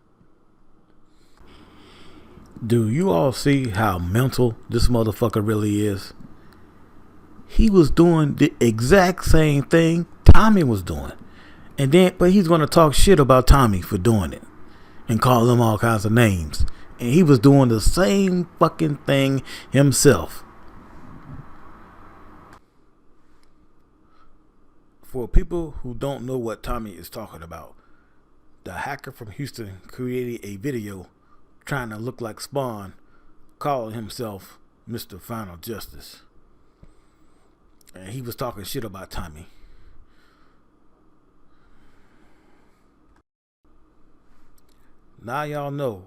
Do you all see how mental this motherfucker really is? He was doing the exact same thing Tommy was doing, but he's gonna talk shit about Tommy for doing it and call him all kinds of names. And he was doing the same fucking thing himself. For people who don't know what Tommy is talking about, the hacker from Houston created a video trying to look like Spawn, calling himself Mr. Final Justice. And he was talking shit about Tommy. Now y'all know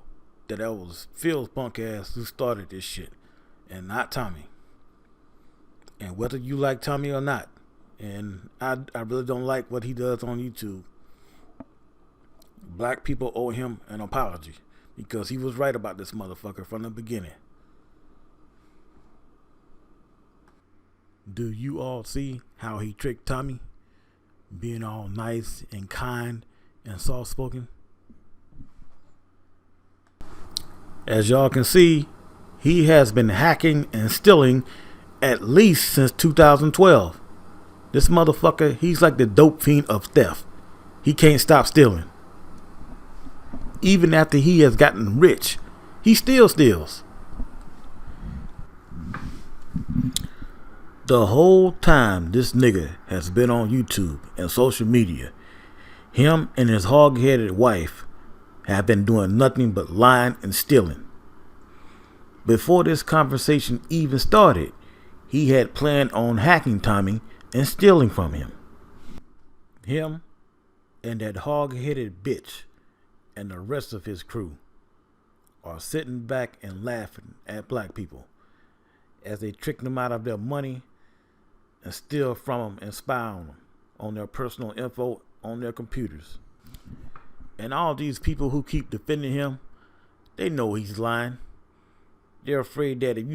that was Phil's punk ass who started this shit and not Tommy. And whether you like Tommy or not, and I really don't like what he does on YouTube, black people owe him an apology because he was right about this motherfucker from the beginning. Do you all see how he tricked Tommy? Being all nice and kind and soft-spoken? As y'all can see, he has been hacking and stealing at least since 2012. This motherfucker, he's like the dope fiend of theft. he can't stop stealing. Even after he has gotten rich, he still steals. The whole time this nigga has been on YouTube and social media, him and his hog-headed wife have been doing nothing but lying and stealing. Before this conversation even started, he had planned on hacking Tommy and stealing from him. Him and that hog-headed bitch and the rest of his crew are sitting back and laughing at black people as they trick them out of their money and steal from them and spy on them on their personal info on their computers. And all these people who keep defending him, they know he's lying. They're afraid that if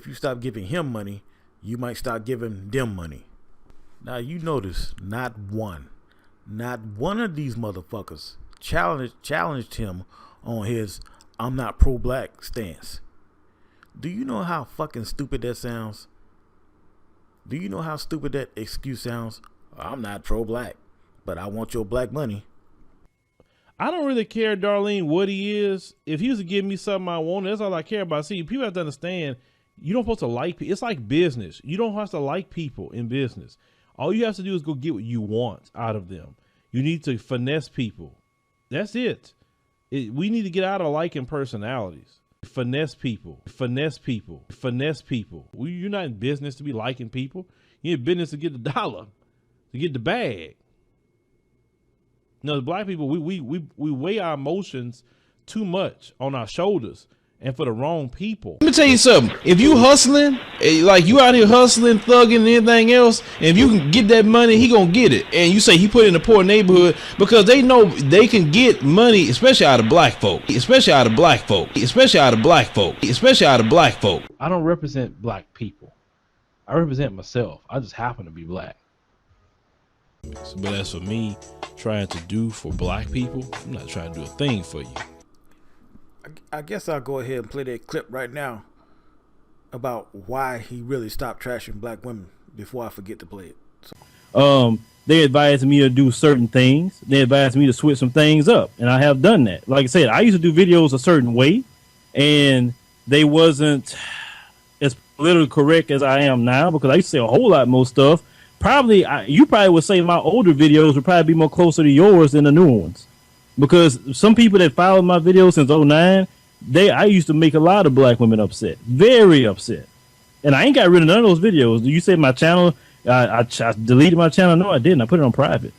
you stop giving him money, you might start giving them money. Now you notice not one of these motherfuckers challenged him on his "I'm not pro-black" stance. Do you know how fucking stupid that sounds? Do you know how stupid that excuse sounds? I'm not pro-black, but I want your black money. I don't really care, Darlene, what he is. If he was to give me something I want, that's all I care about. See, people have to understand, you don't supposed to like people. It's like business. You don't have to like people in business. All you have to do is go get what you want out of them. You need to finesse people. That's it. We need to get out of liking personalities. Finesse people. Finesse people. Finesse people. You're not in business to be liking people. You're in business to get the dollar, to get the bag. No, black people, we weigh our emotions too much on our shoulders and for the wrong people. Let me tell you something. If you hustling, like you out here hustling, thugging, and anything else, and if you can get that money, he gonna get it. And you say he put it in a poor neighborhood because they know they can get money, especially out of black folk, especially out of black folk, especially out of black folk, especially out of black folk. I don't represent black people. I represent myself. I just happen to be black. But as for me trying to do for black people, I'm not trying to do a thing for you. I guess I'll go ahead and play that clip right now about why he really stopped trashing black women before I forget to play it. So. They advised me to do certain things. They advised me to switch some things up, and I have done that. Like I said, I used to do videos a certain way, and they wasn't as politically correct as I am now because I used to say a whole lot more stuff. You probably would say my older videos would probably be more closer to yours than the new ones. Because some people that followed my videos since 2009, I used to make a lot of black women upset. Very upset. And I ain't got rid of none of those videos. You said my channel, I deleted my channel. No, I didn't. I put it on private.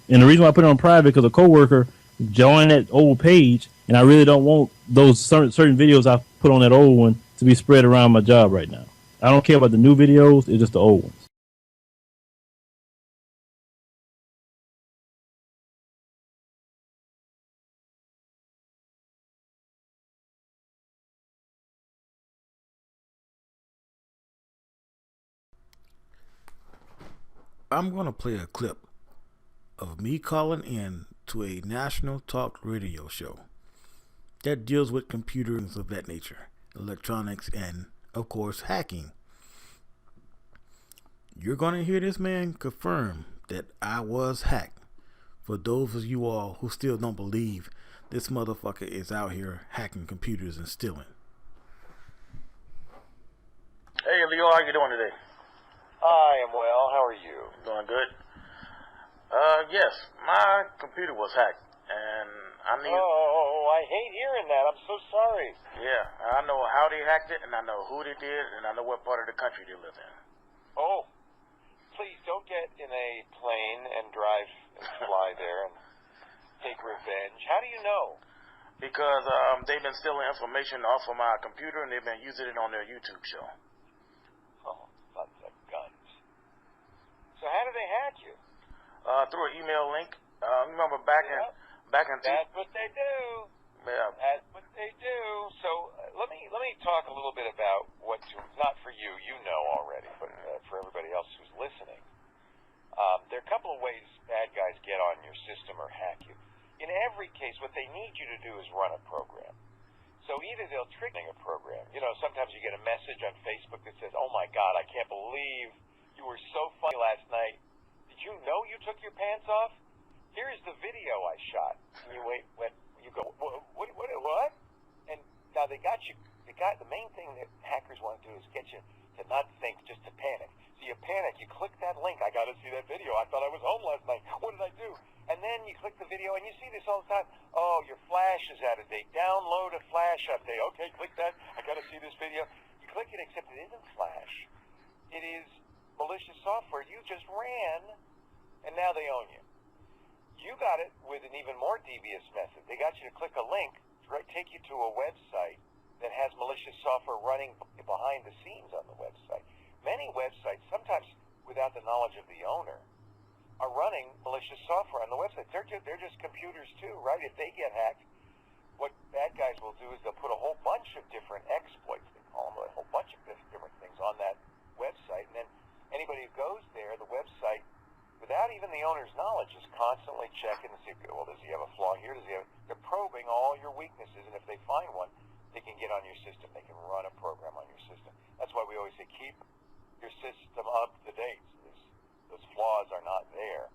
And the reason why I put it on private because a coworker joined that old page, and I really don't want those certain videos I put on that old one to be spread around my job right now. I don't care about the new videos. It's just the old ones. I'm going to play a clip of me calling in to a national talk radio show that deals with computers of that nature, electronics, and, of course, hacking. You're going to hear this man confirm that I was hacked. For those of you all who still don't believe this motherfucker is out here hacking computers and stealing. Hey, Leo, how you doing today? I am well. How are you? Doing good. Yes, my computer was hacked, and I need... Oh, I hate hearing that. I'm so sorry. Yeah, I know how they hacked it, and I know who they did, and I know what part of the country they live in. Oh, please don't get in a plane and drive and fly there and take revenge. How do you know? Because they've been stealing information off of my computer, and they've been using it on their YouTube show. Oh, sons of guns. So how did they hack you? Through an email link. Remember back in That's what they do. Yeah. That's what they do. So let me talk a little bit about what to, not for you, you know already, but for everybody else who's listening. There are a couple of ways bad guys get on your system or hack you. In every case, what they need you to do is run a program. So either they'll trick a program. You know, sometimes you get a message on Facebook that says, "Oh my God, I can't believe you were so funny last night. Did you know you took your pants off? here's the video I shot. And you go, what? And now they got you. The main thing that hackers want to do is get you to not think, just to panic. So you panic, you click that link. I got to see that video. I thought I was home last night. What did I do? And then you click the video, and you see this all the time. Oh, your flash is out of date. Download a flash update. Okay, click that. I got to see this video. You click it, except it isn't flash. It is malicious software you just ran, and now they own you. You got it with an even more devious method. They got you to click a link, take you to a website that has malicious software running behind the scenes on the website. Many websites, sometimes without the knowledge of the owner, are running malicious software on the website. They're just computers too, right? If they get hacked, what bad guys will do is they'll put a whole bunch of different exploits, they call them, a whole bunch of different things on that website, and then anybody who goes there, the website, without even the owner's knowledge, is constantly checking to see, well, does he have a flaw here? They're probing all your weaknesses, and if they find one, they can get on your system. They can run a program on your system. That's why we always say keep your system up to date. Those flaws are not there.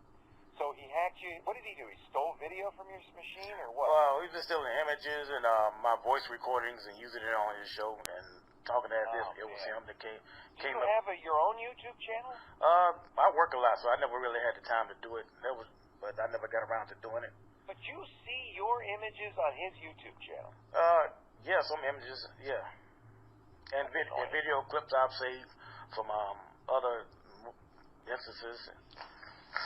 So he hacked you. What did he do? He stole video from your machine or what? Well, he's been stealing images and my voice recordings and using it on his show and talking as if it was him that came Do you up. have your own YouTube channel? I work a lot, so I never really had the time to do it. But I never got around to doing it. But you see your images on his YouTube channel. Yeah, some images, yeah. And video clips I've saved from other instances.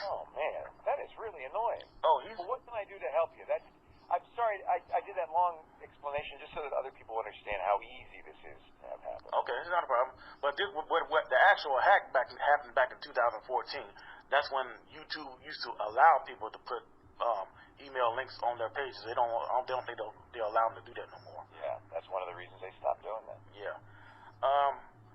Oh, man, that is really annoying. Oh, well, what can I do to help you? I'm sorry, I did that long explanation just so that other people understand how easy this is to have happen. Okay, it's not a problem. But what the actual hack happened back in 2014. That's when YouTube used to allow people to put email links on their pages. They don't think they'll allow them to do that no more. Yeah, that's one of the reasons they stopped doing that. Yeah.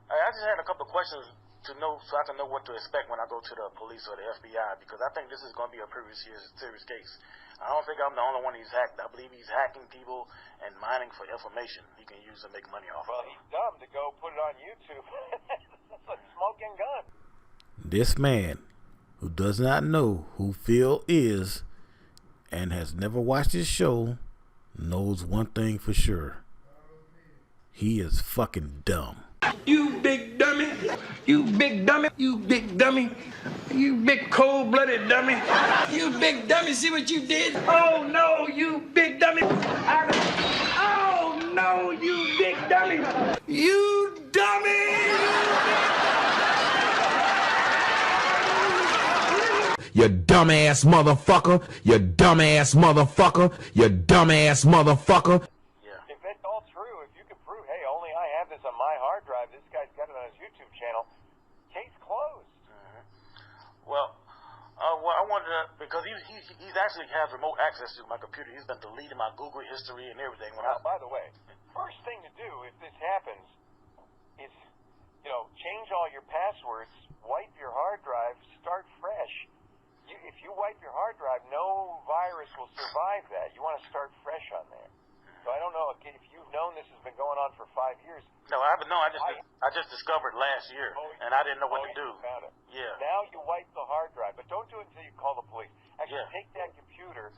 I just had a couple of questions to know, so I can know what to expect when I go to the police or the FBI, because I think this is going to be a pretty serious case. I don't think I'm the only one he's hacked. I believe he's hacking people and mining for information he can use to make money off. Well, he's dumb to go put it on YouTube. That's a smoking gun. This man, who does not know who Phil is and has never watched his show, knows one thing for sure. He is fucking dumb. You big dummy. You big dummy. You big dummy. You big cold-blooded dummy. You big dummy, see what you did? Oh, no, you big dummy. Oh, no, you big dummy. You dummy. You dumbass motherfucker. You dumbass motherfucker. You dumbass motherfucker. If it's all true, if you can prove, hey, only I have this on my hard drive, this guy's got it on his YouTube channel, case closed. Well, I wanted to, because he's actually has remote access to my computer. He's been deleting my Google history and everything. By the way, first thing to do if this happens is, change all your passwords, wipe your hard drive, start fresh. If you wipe your hard drive, no virus will survive that. You want to start fresh on there. So I don't know if you've known this has been going on for 5 years. No, I haven't. No, I just discovered last year, and I didn't know what to do. Found it. Yeah. Now you wipe the hard drive, but don't do it until you call the police. Actually, take that computer,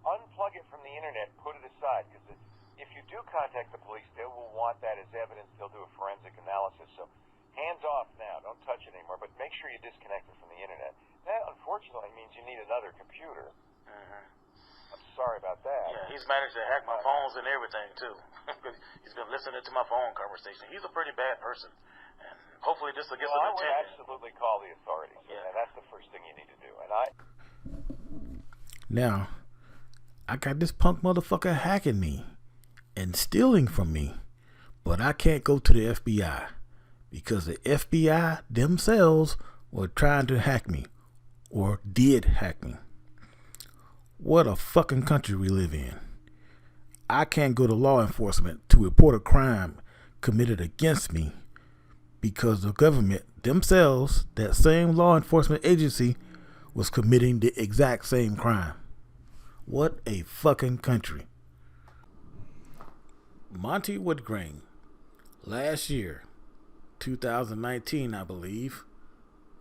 unplug it from the internet, put it aside, because if you do contact the police, they will want that as evidence. They'll do a forensic analysis. So hands off now. Don't touch it anymore, but make sure you disconnect it from the internet. That, unfortunately, means you need another computer. I'm sorry about that. Yeah, he's managed to hack my phones and everything, too. He's been listening to my phone conversation. He's a pretty bad person. And hopefully this will get some I would attention. absolutely call the authorities. Yeah. And that's the first thing you need to do. And Now, I got this punk motherfucker hacking me and stealing from me, but I can't go to the FBI because the FBI themselves were trying to hack me or did hack me. What a fucking country we live in. I can't go to law enforcement to report a crime committed against me because the government themselves, that same law enforcement agency, was committing the exact same crime. What a fucking country. Monty Woodgrain, last year, 2019, I believe,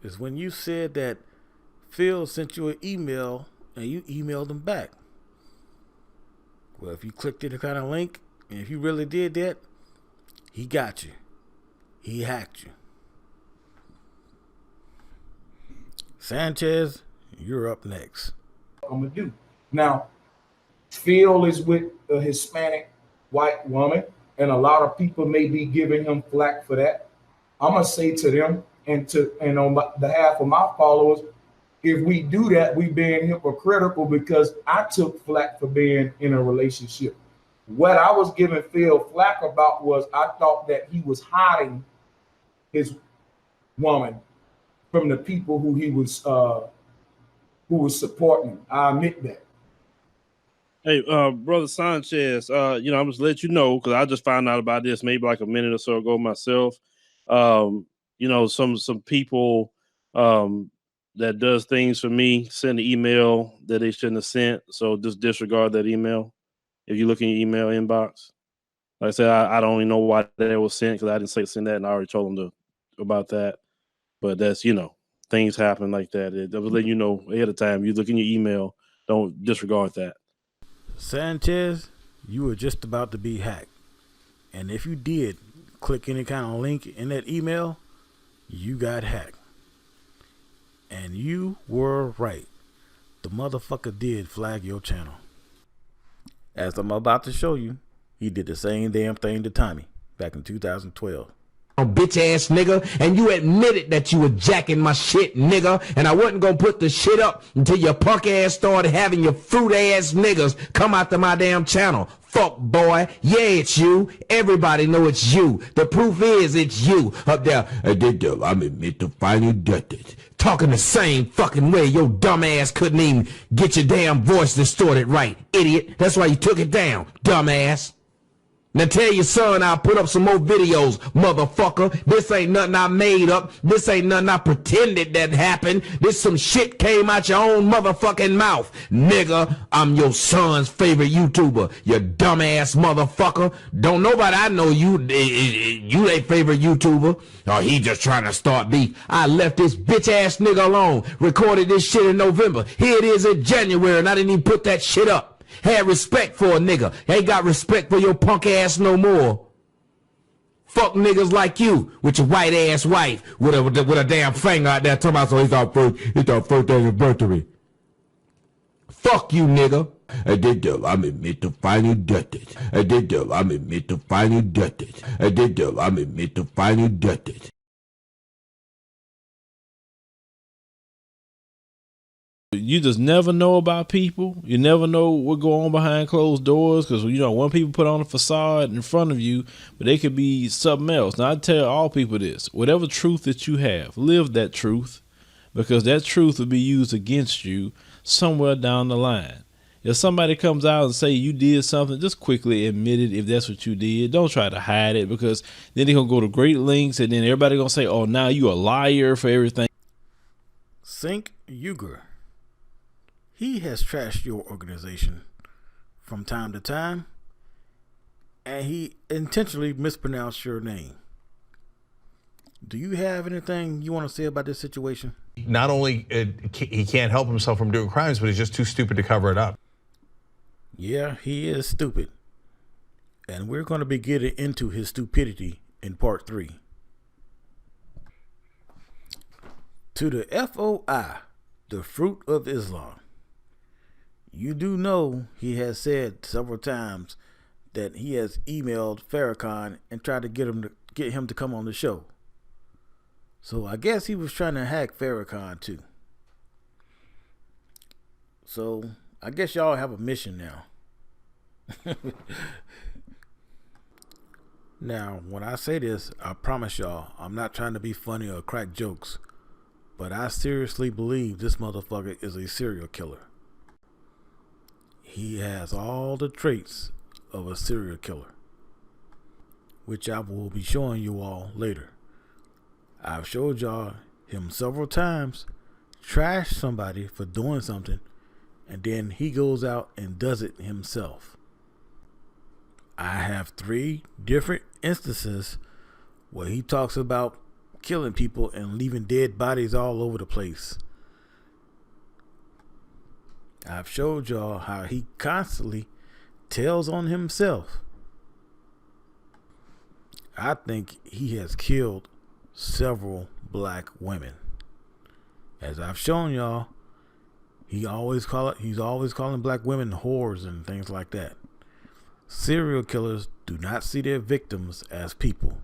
is when you said that Phil sent you an email and you emailed him back. Well, if you clicked any kind of link, and if you really did that, he got you. He hacked you. Sanchez, you're up next. I'm gonna do. Now, Phil is with a Hispanic white woman, and a lot of people may be giving him flack for that. I'm gonna say to them and on behalf of my followers, if we do that, we being hypocritical because I took flack for being in a relationship. What I was giving Phil flack about was I thought that he was hiding his woman from the people who was supporting. I admit that. Hey, brother Sanchez, I'm just let you know because I just found out about this maybe like a minute or so ago myself. Some people that does things for me send an email that they shouldn't have sent, so just disregard that email. If you look in your email inbox, like I said, I don't even know why that was sent because I didn't say send that, and I already told them about that. But that's things happen like that. I was letting you know ahead of time. You look in your email, don't disregard that. Sanchez, you were just about to be hacked. And if you did click any kind of link in that email, you got hacked. And you were right. The motherfucker did flag your channel. As I'm about to show you, he did the same damn thing to Tommy back in 2012. Bitch ass nigga, and you admitted that you were jacking my shit, nigga, and I wasn't gonna put the shit up until your punk ass started having your fruit ass niggas come out to my damn channel. Fuck boy, yeah, it's you. Everybody know it's you. The proof is it's you up there. I admit to finally did it. Talking the same fucking way your dumb ass couldn't even get your damn voice distorted right, idiot. That's why you took it down, dumb ass. Now tell your son I'll put up some more videos, motherfucker. This ain't nothing I made up. This ain't nothing I pretended that happened. This some shit came out your own motherfucking mouth. Nigga, I'm your son's favorite YouTuber, you dumbass motherfucker. Don't nobody I know you their favorite YouTuber. Or he just trying to start beef. I left this bitch ass nigga alone. Recorded this shit in November. Here it is in January and I didn't even put that shit up. Had respect for a nigga. Ain't got respect for your punk ass no more. Fuck niggas like you with your white ass wife with a damn finger out there talking about so it's our first anniversary. Fuck you, nigga. I admit to finally did it. I admit to finally did it. I admit to finally did it. You just never know about people. You never know what go on behind closed doors because, one people put on a facade in front of you, but they could be something else. Now, I tell all people this. Whatever truth that you have, live that truth because that truth will be used against you somewhere down the line. If somebody comes out and say you did something, just quickly admit it if that's what you did. Don't try to hide it because then they're going to go to great lengths and then everybody going to say, oh, now you a liar for everything. Sink Uger. He has trashed your organization from time to time, and he intentionally mispronounced your name. Do you have anything you want to say about this situation? Not only he can't help himself from doing crimes, but he's just too stupid to cover it up. Yeah, he is stupid. And we're going to be getting into his stupidity in part 3. To the FOI, the fruit of Islam. You do know he has said several times that he has emailed Farrakhan and tried to get him to come on the show. So I guess he was trying to hack Farrakhan too. So I guess y'all have a mission now. Now, when I say this, I promise y'all, I'm not trying to be funny or crack jokes, but I seriously believe this motherfucker is a serial killer. He has all the traits of a serial killer, which I will be showing you all later. I've showed y'all him several times trash somebody for doing something, and then he goes out and does it himself. I have 3 different instances where he talks about killing people and leaving dead bodies all over the place. I've showed y'all how he constantly tells on himself. I think he has killed several black women. As I've shown y'all, he's always calling black women whores and things like that. Serial killers do not see their victims as people.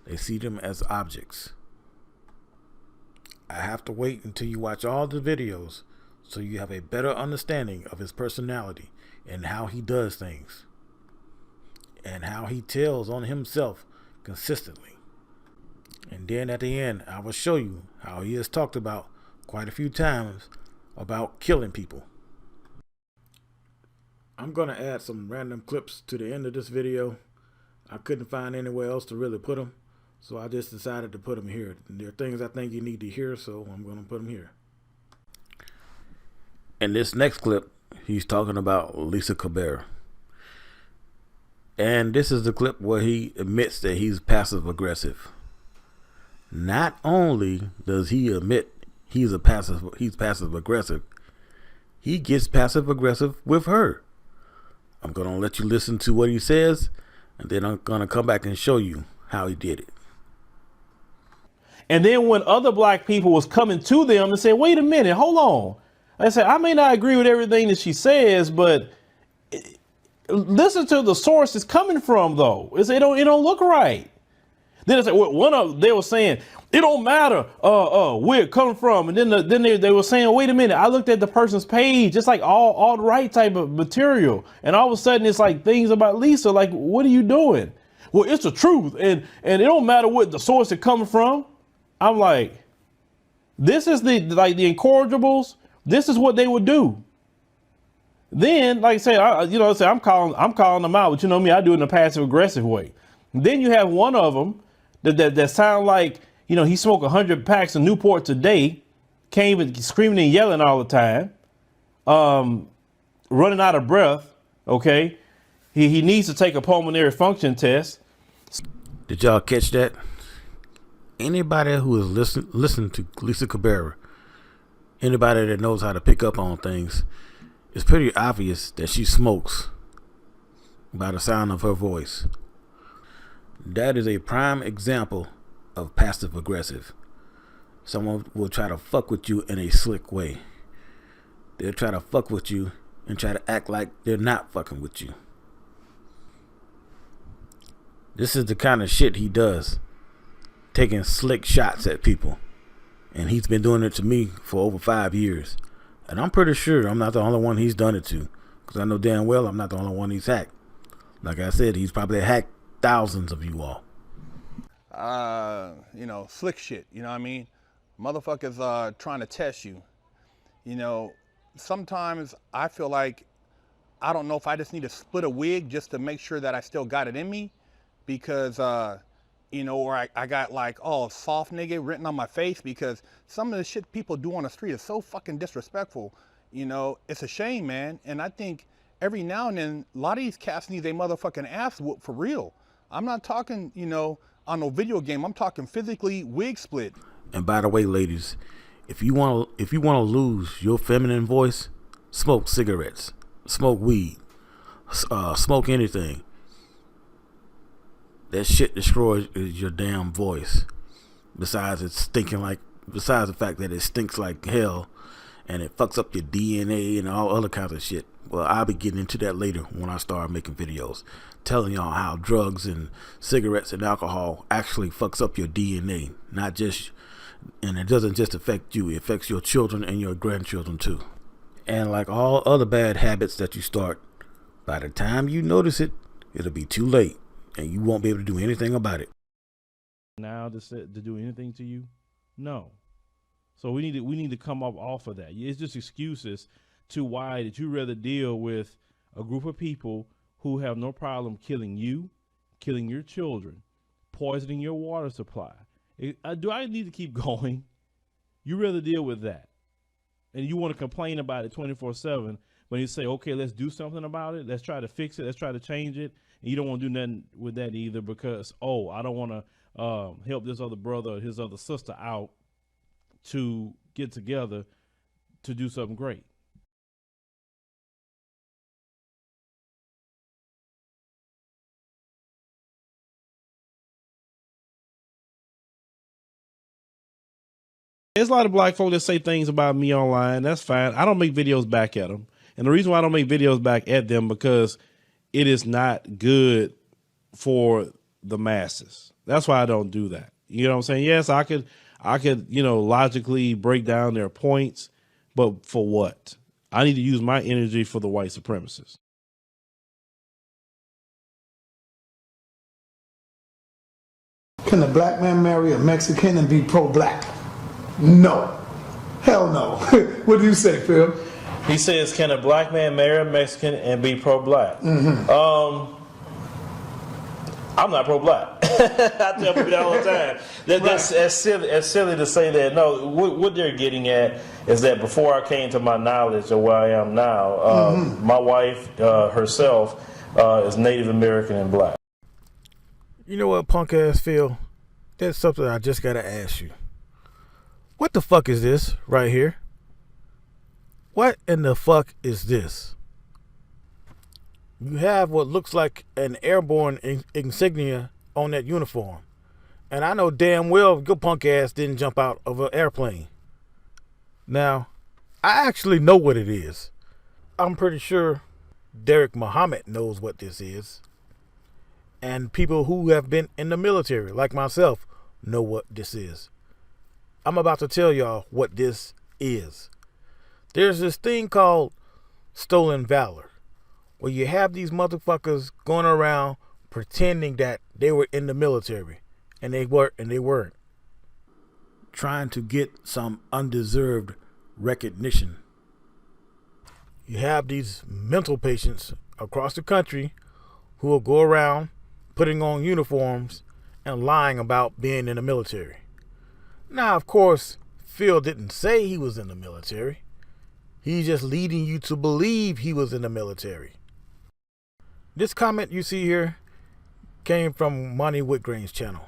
They see them as objects. I have to wait until you watch all the videos so you have a better understanding of his personality and how he does things and how he tells on himself consistently. And then at the end, I will show you how he has talked about quite a few times about killing people. I'm going to add some random clips to the end of this video. I couldn't find anywhere else to really put them, so I just decided to put them here. There are things I think you need to hear, so I'm going to put them here. In this next clip, he's talking about Lisa Cabrera. And this is the clip where he admits that he's passive aggressive. Not only does he admit he's passive aggressive, he gets passive aggressive with her. I'm going to let you listen to what he says, and then I'm going to come back and show you how he did it. And then when other black people was coming to them and said, wait a minute, hold on. I said, I may not agree with everything that she says, but listen to the source it's coming from, though. It don't look right. Then it's like they were saying it don't matter where it come from, and then they were saying, wait a minute, I looked at the person's page, it's like all the right type of material, and all of a sudden it's like things about Lisa. Like, what are you doing? Well, it's the truth, and it don't matter what the source it coming from. I'm like, this is the incorrigibles. This is what they would do. Then, like I say, I'm calling them out, but you know me, I do it in a passive aggressive way. And then you have one of them that sound like, he smoked 100 packs of Newports a day, came and screaming and yelling all the time, running out of breath. Okay, he needs to take a pulmonary function test. Did y'all catch that? Anybody who has listened to Lisa Cabrera, anybody that knows how to pick up on things, it's pretty obvious that she smokes by the sound of her voice. That is a prime example of passive aggressive. Someone will try to fuck with you in a slick way. They'll try to fuck with you and try to act like they're not fucking with you. This is the kind of shit he does, taking slick shots at people. And he's been doing it to me for over 5 years. And I'm pretty sure I'm not the only one he's done it to, because I know damn well I'm not the only one he's hacked. Like I said, he's probably hacked thousands of you all. Slick shit, you know what I mean? Motherfuckers trying to test you. Sometimes I feel like, I don't know if I just need to split a wig just to make sure that I still got it in me, because or I got like, soft nigga written on my face, because some of the shit people do on the street is so fucking disrespectful. It's a shame, man. And I think every now and then, a lot of these cats need their motherfucking ass whooped for real. I'm not talking, on no video game. I'm talking physically wig split. And by the way, ladies, if you want to lose your feminine voice, smoke cigarettes, smoke weed, smoke anything. That shit destroys your damn voice. Besides the fact that it stinks like hell and it fucks up your DNA and all other kinds of shit. Well, I'll be getting into that later when I start making videos, telling y'all how drugs and cigarettes and alcohol actually fucks up your DNA. And it doesn't just affect you, it affects your children and your grandchildren too. And like all other bad habits that you start, by the time you notice it, it'll be too late. And you won't be able to do anything about it. Now to do anything to you? No. So we need to come up off of that. It's just excuses to why that you rather deal with a group of people who have no problem killing you, killing your children, poisoning your water supply. Do I need to keep going? You rather deal with that. And you want to complain about it 24/7 when you say, okay, let's do something about it. Let's try to fix it. Let's try to change it. And you don't want to do nothing with that either because, I don't want to help this other brother or his other sister out to get together to do something great. There's a lot of black folk that say things about me online. That's fine. I don't make videos back at them. And the reason why I don't make videos back at them because it is not good for the masses. That's why I don't do that. You know what I'm saying? Yes, I could, logically break down their points, but for what? I need to use my energy for the white supremacists. Can a black man marry a Mexican and be pro-black? No. Hell no. What do you say, Phil? He says, can a black man marry a Mexican and be pro-black? Mm-hmm. I'm not pro-black. I tell people that all the time. That's silly to say that. No, what they're getting at is that before I came to my knowledge of where I am now, my wife herself is Native American and black. You know what, punk ass Phil? There's something I just gotta ask you. What the fuck is this right here? What in the fuck is this? You have what looks like an airborne insignia on that uniform. And I know damn well your punk ass didn't jump out of an airplane. Now, I actually know what it is. I'm pretty sure Derek Muhammad knows what this is. And people who have been in the military, like myself, know what this is. I'm about to tell y'all what this is. There's this thing called stolen valor, where you have these motherfuckers going around pretending that they were in the military, and they weren't. Trying to get some undeserved recognition. You have these mental patients across the country who will go around putting on uniforms and lying about being in the military. Now, of course, Phil didn't say he was in the military. He's just leading you to believe he was in the military. This comment you see here came from Monty Whitgrain's channel.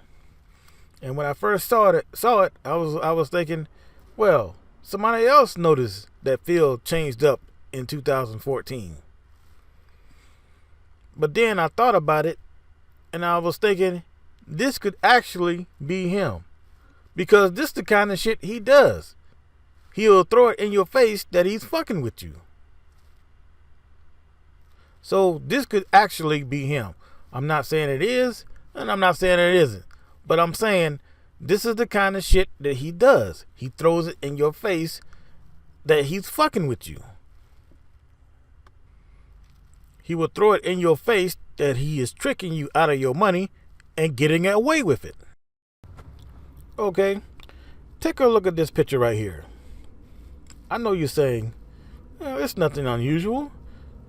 And when I first saw it, I was thinking, well, somebody else noticed that Phil changed up in 2014. But then I thought about it, and I was thinking, this could actually be him. Because this is the kind of shit he does. He'll throw it in your face that he's fucking with you. So this could actually be him. I'm not saying it is, and I'm not saying it isn't. But I'm saying this is the kind of shit that he does. He throws it in your face that he's fucking with you. He will throw it in your face that he is tricking you out of your money and getting away with it. Okay, take a look at this picture right here. I know you're saying, it's nothing unusual.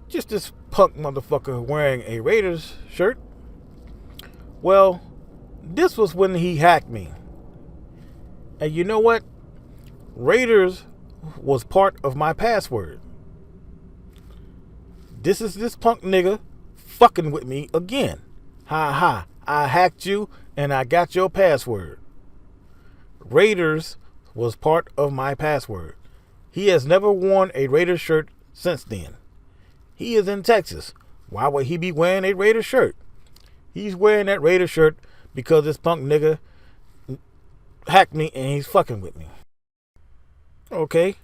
Just this punk motherfucker wearing a Raiders shirt. Well, this was when he hacked me. And you know what? Raiders was part of my password. This is this punk nigga fucking with me again. Ha ha. I hacked you and I got your password. Raiders was part of my password. He has never worn a Raiders shirt since then. He is in Texas. Why would he be wearing a Raiders shirt? He's wearing that Raiders shirt because this punk nigga hacked me and he's fucking with me. Okay.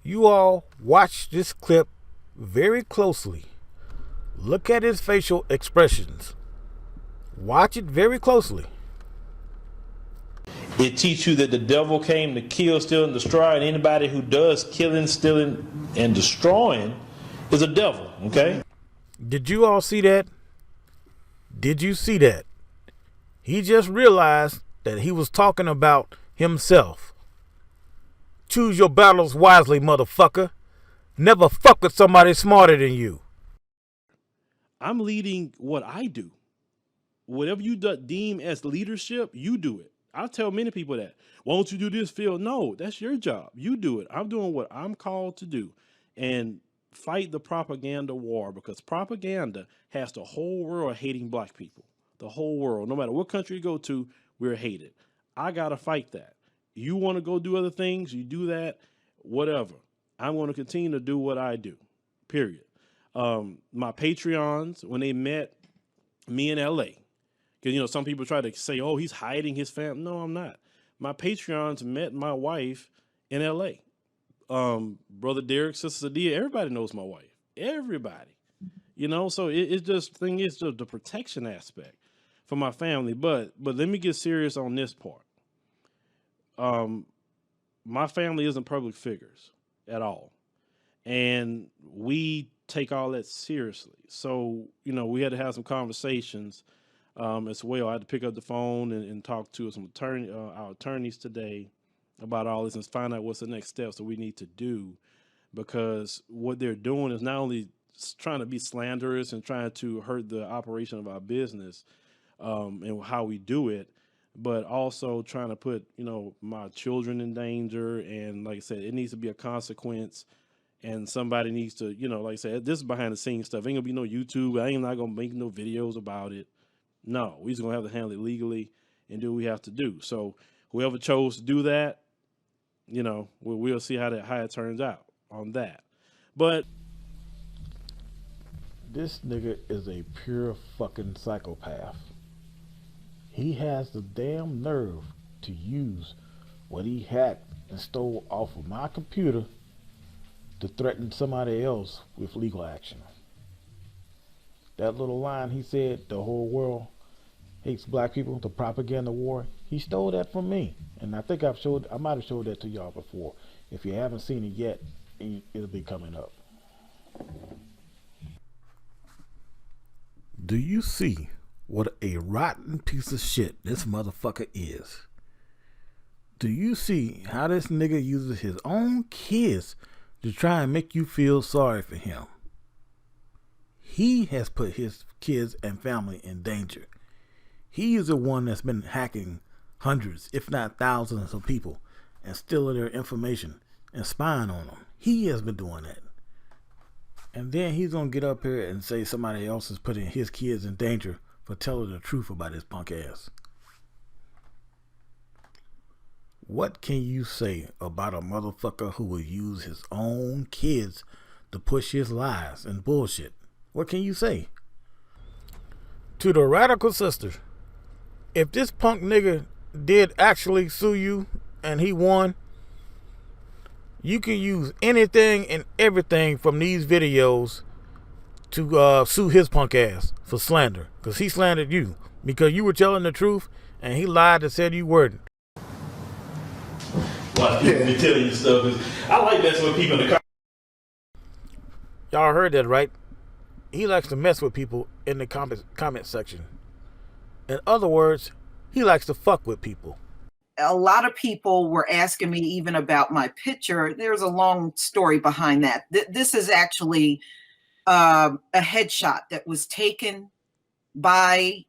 You all watch this clip very closely. Look at his facial expressions. Watch it very closely. It teaches you that the devil came to kill, steal, and destroy, and anybody who does killing, stealing, and destroying is a devil, okay? Did you all see that? Did you see that? He just realized that he was talking about himself. Choose your battles wisely, motherfucker. Never fuck with somebody smarter than you. I'm leading what I do. Whatever you deem as leadership, you do it. I tell many people that. Why don't you do this, Phil? No, that's your job. You do it. I'm doing what I'm called to do. And fight the propaganda war, because propaganda has the whole world hating black people. The whole world. No matter what country you go to, we're hated. I got to fight that. You want to go do other things, you do that, whatever. I'm going to continue to do what I do, period. My Patreons, when they met me in LA, because, some people try to say, oh, he's hiding his family. No, I'm not. my Patreons met my wife in L.A. Brother Derek, Sister Sadia, everybody knows my wife. Everybody. You know, so it's just thing is the protection aspect for my family. But let me get serious on this part. My family isn't public figures at all. And we take all that seriously. So, you know, we had to have some conversations as well. I had to pick up the phone and talk to some our attorneys today about all this and find out what's the next steps that we need to do, because what they're doing is not only trying to be slanderous and trying to hurt the operation of our business and how we do it, but also trying to put, you know, my children in danger. And like I said, it needs to be a consequence, and somebody needs to, you know, like I said, this is behind the scenes stuff. Ain't gonna be no YouTube. I ain't not gonna make no videos about it. No, we just gonna have to handle it legally and do what we have to do. So whoever chose to do that, you know, we'll see how it turns out on that. But this nigga is a pure fucking psychopath. He has the damn nerve to use what he hacked and stole off of my computer to threaten somebody else with legal action. That little line he said, the whole world hates black people, the propaganda war, he stole that from me. And I think I might have showed that to y'all before. If you haven't seen it yet, it'll be coming up. Do you see what a rotten piece of shit this motherfucker is? Do you see how this nigga uses his own kids to try and make you feel sorry for him? He has put his kids and family in danger. He is the one that's been hacking hundreds, if not thousands of people and stealing their information and spying on them. He has been doing that. And then he's going to get up here and say somebody else is putting his kids in danger for telling the truth about his punk ass. What can you say about a motherfucker who will use his own kids to push his lies and bullshit? What can you say? To the radical sisters, if this punk nigga did actually sue you and he won, you can use anything and everything from these videos to sue his punk ass for slander, because he slandered you because you were telling the truth and he lied and said you weren't. A lot of people be telling you stuff. I like messing with people in the comments. Y'all heard that, right? He likes to mess with people in the comment section. In other words, he likes to fuck with people. A lot of people were asking me even about my picture. There's a long story behind that. This is actually a headshot that was taken by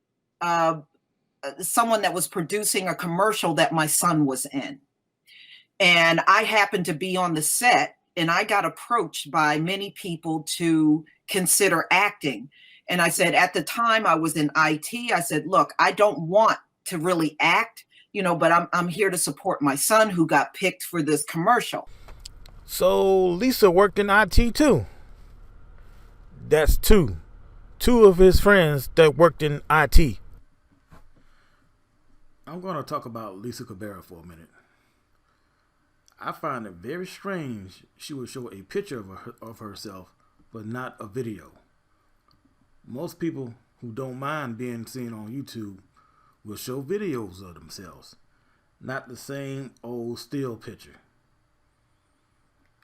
someone that was producing a commercial that my son was in. And I happened to be on the set, and I got approached by many people to consider acting. And I said, at the time I was in IT, I said, look, I don't want to really act, you know, but I'm here to support my son who got picked for this commercial. So Lisa worked in IT too. That's two of his friends that worked in IT. I'm going to talk about Lisa Cabrera for a minute. I find it very strange she would show a picture of herself, but not a video. Most people who don't mind being seen on YouTube will show videos of themselves, not the same old still picture.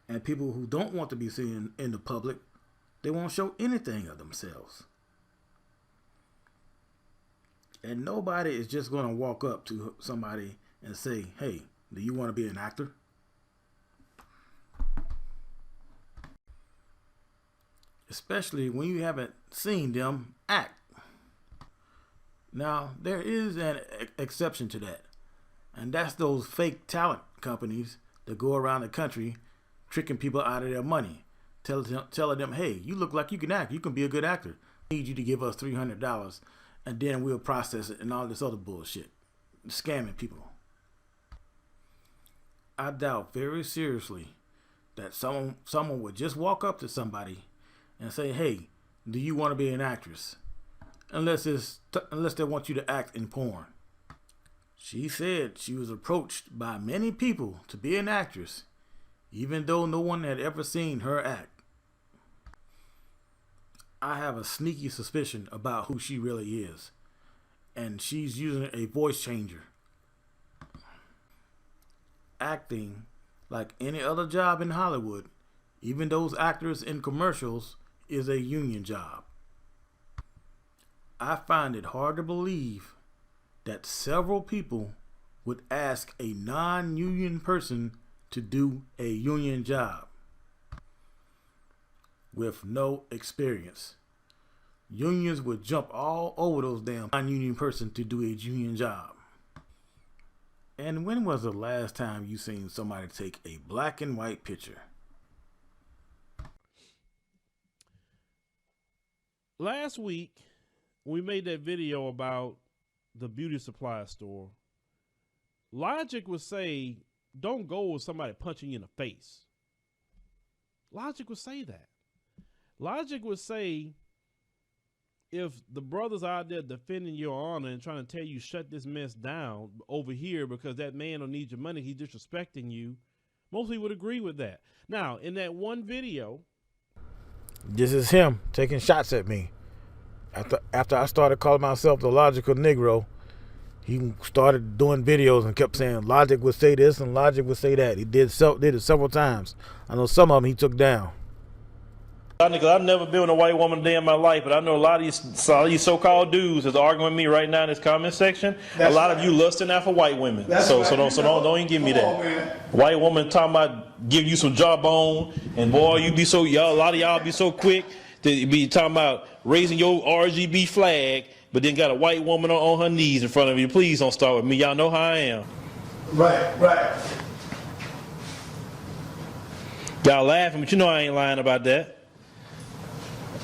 And people who don't want to be seen in the public, they won't show anything of themselves. And nobody is just going to walk up to somebody and say, hey, do you want to be an actor? Especially when you haven't seen them act. Now, there is an exception to that. And that's those fake talent companies that go around the country tricking people out of their money. Telling them, hey, you look like you can act. You can be a good actor. We need you to give us $300 and then we'll process it and all this other bullshit. Scamming people. I doubt very seriously that someone would just walk up to somebody and say, hey, do you want to be an actress? Unless they want you to act in porn. She said she was approached by many people to be an actress, even though no one had ever seen her act. I have a sneaky suspicion about who she really is, and she's using a voice changer. Acting, like any other job in Hollywood, even those actors in commercials, is a union job. I find it hard to believe that several people would ask a non-union person to do a union job with no experience. Unions would jump all over those damn non-union person to do a union job. And when was the last time you seen somebody take a black and white picture? Last week, we made that video about the beauty supply store. Logic would say, don't go with somebody punching you in the face. Logic would say that. Logic would say, if the brothers out there defending your honor and trying to tell you shut this mess down over here because that man don't need your money, he's disrespecting you, most people would agree with that. Now, in that one video, this is him taking shots at me. After I started calling myself the logical Negro, he started doing videos and kept saying Logic would say this and Logic would say that. He did it several times. I know some of them he took down. I've never been with a white woman a day in my life, but I know a lot of these so-called dudes is arguing with me right now in this comment section. A lot of you lusting after white women. So don't even give me that. White woman talking about giving you some jawbone, and boy, a lot of y'all be so quick to be talking about raising your RGB flag, but then got a white woman on her knees in front of you. Please don't start with me. Y'all know how I am. Right. Y'all laughing, but you know I ain't lying about that.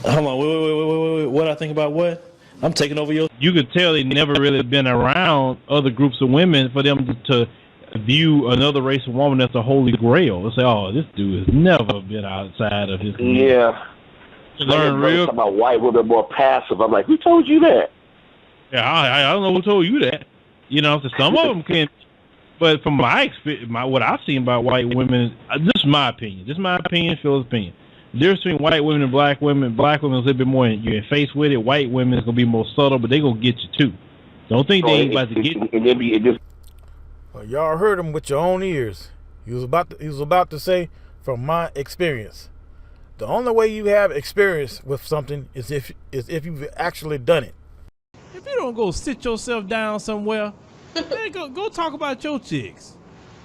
Hold on, wait. What I think about what? I'm taking over your... You could tell they never really been around other groups of women for them to view another race of woman as a holy grail. They say, oh, this dude has never been outside of his community. Yeah. Learn real... Talking about white women more passive. I'm like, who told you that? Yeah, I don't know who told you that. You know, so some of them can... But from my experience, what I've seen about white women, this is my opinion. Phil's opinion. The difference between white women and black women is a little bit more you're in face with it. White women is gonna be more subtle, but they gonna get you too. Don't think they ain't about to get you. Well, y'all heard him with your own ears. He was about to say, from my experience. The only way you have experience with something is if you've actually done it. if you don't go sit yourself down somewhere, man, go talk about your chicks.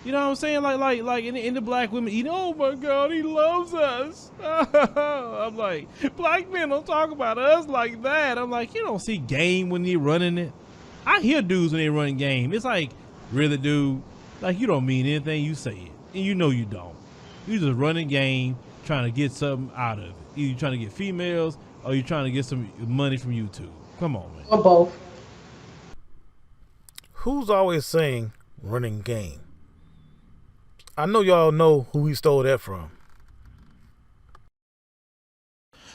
You know what I'm saying? Like in the black women, oh my God, he loves us. I'm like, black men don't talk about us like that. I'm like, you don't see game when they running it. I hear dudes when they running game. It's like, really, dude? Like, you don't mean anything you say it. And you know you don't. You just running game, trying to get something out of it. Either you trying to get females or you trying to get some money from YouTube. Come on, man. Or both. Who's always saying running game? I know y'all know who he stole that from.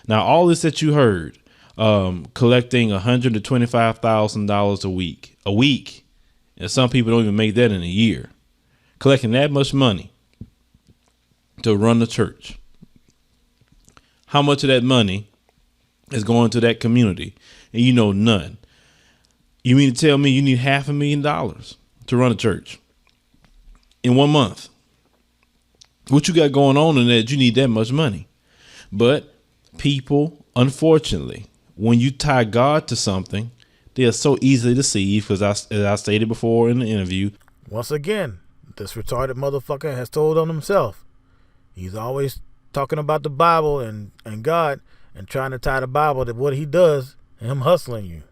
Now, all this that you heard, collecting $125,000 a week, and some people don't even make that in a year, collecting that much money to run the church. How much of that money is going to that community? And you know none. You mean to tell me you need $500,000 to run a church in 1 month? What you got going on in that you need that much money? But people, unfortunately, when you tie God to something, they are so easily deceived, because as I stated before in the interview. Once again, this retarded motherfucker has told on himself. He's always talking about the Bible and God and trying to tie the Bible to what he does and him hustling you.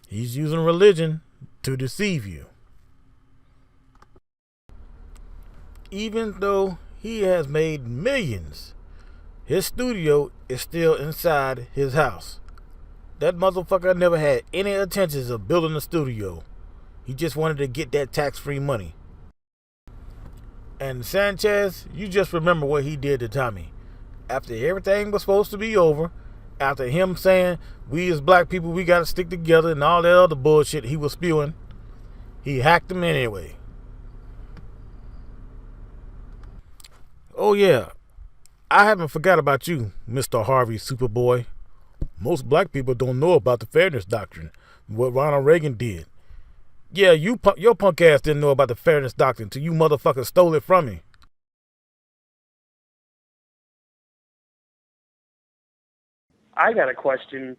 He's using religion to deceive you. Even though he has made millions, his studio is still inside his house. That motherfucker never had any intentions of building a studio. He just wanted to get that tax-free money. And Sanchez, you just remember what he did to Tommy. After everything was supposed to be over after him saying we as black people, we got to stick together and all that other bullshit he was spewing, he hacked him anyway. Oh yeah, I haven't forgot about you, Mr. Harvey Superboy. Most black people don't know about the fairness doctrine, what Ronald Reagan did. Yeah, your punk ass didn't know about the fairness doctrine till you motherfuckers stole it from me. I got a question.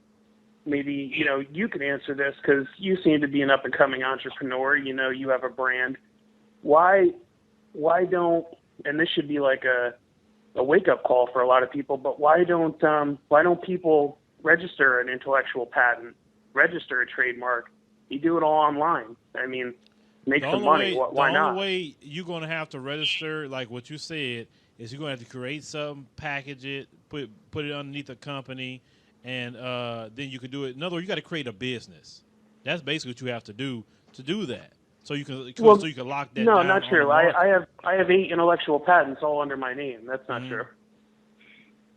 Maybe, you can answer this because you seem to be an up-and-coming entrepreneur. You have a brand. Why don't, and this should be like a wake-up call for a lot of people, but why don't people register an intellectual patent, register a trademark? You do it all online. I mean, make some money. Why not? The only way you're going to have to register, like what you said, is you're going to have to create something, package it, put it underneath a company, and then you can do it. In other words, you got to create a business. That's basically what you have to do that. So you can lock that down. No, not true. I have 8 intellectual patents all under my name. That's not true.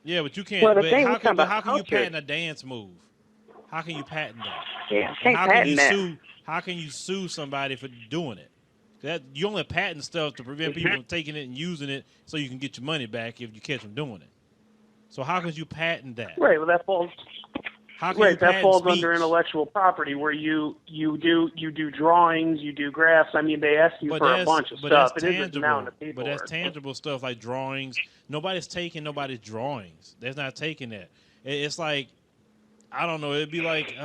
Yeah, but you can't. Well, but how can you patent a dance move? How can you patent that? Yeah, how can you sue somebody for doing it? That you only patent stuff to prevent people from taking it and using it, so you can get your money back if you catch them doing it. So how can you patent that? Right. Well, that falls. That falls under intellectual property, where you do drawings, you do graphs. I mean, they ask you for a bunch of stuff. It isn't amount of paperwork. But that's tangible stuff like drawings. Nobody's taking nobody's drawings. They're not taking that. It's like, I don't know. It'd be like,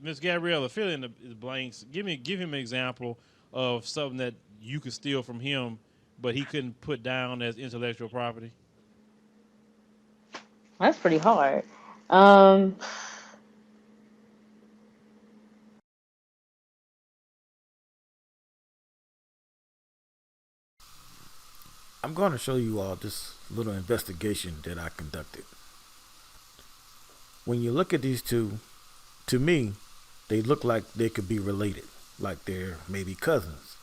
Miss Gabriella, fill in the blanks. Give him an example of something that you could steal from him, but he couldn't put down as intellectual property. That's pretty hard. I'm going to show you all this little investigation that I conducted. When you look at these two, to me, they look like they could be related, like they're maybe cousins.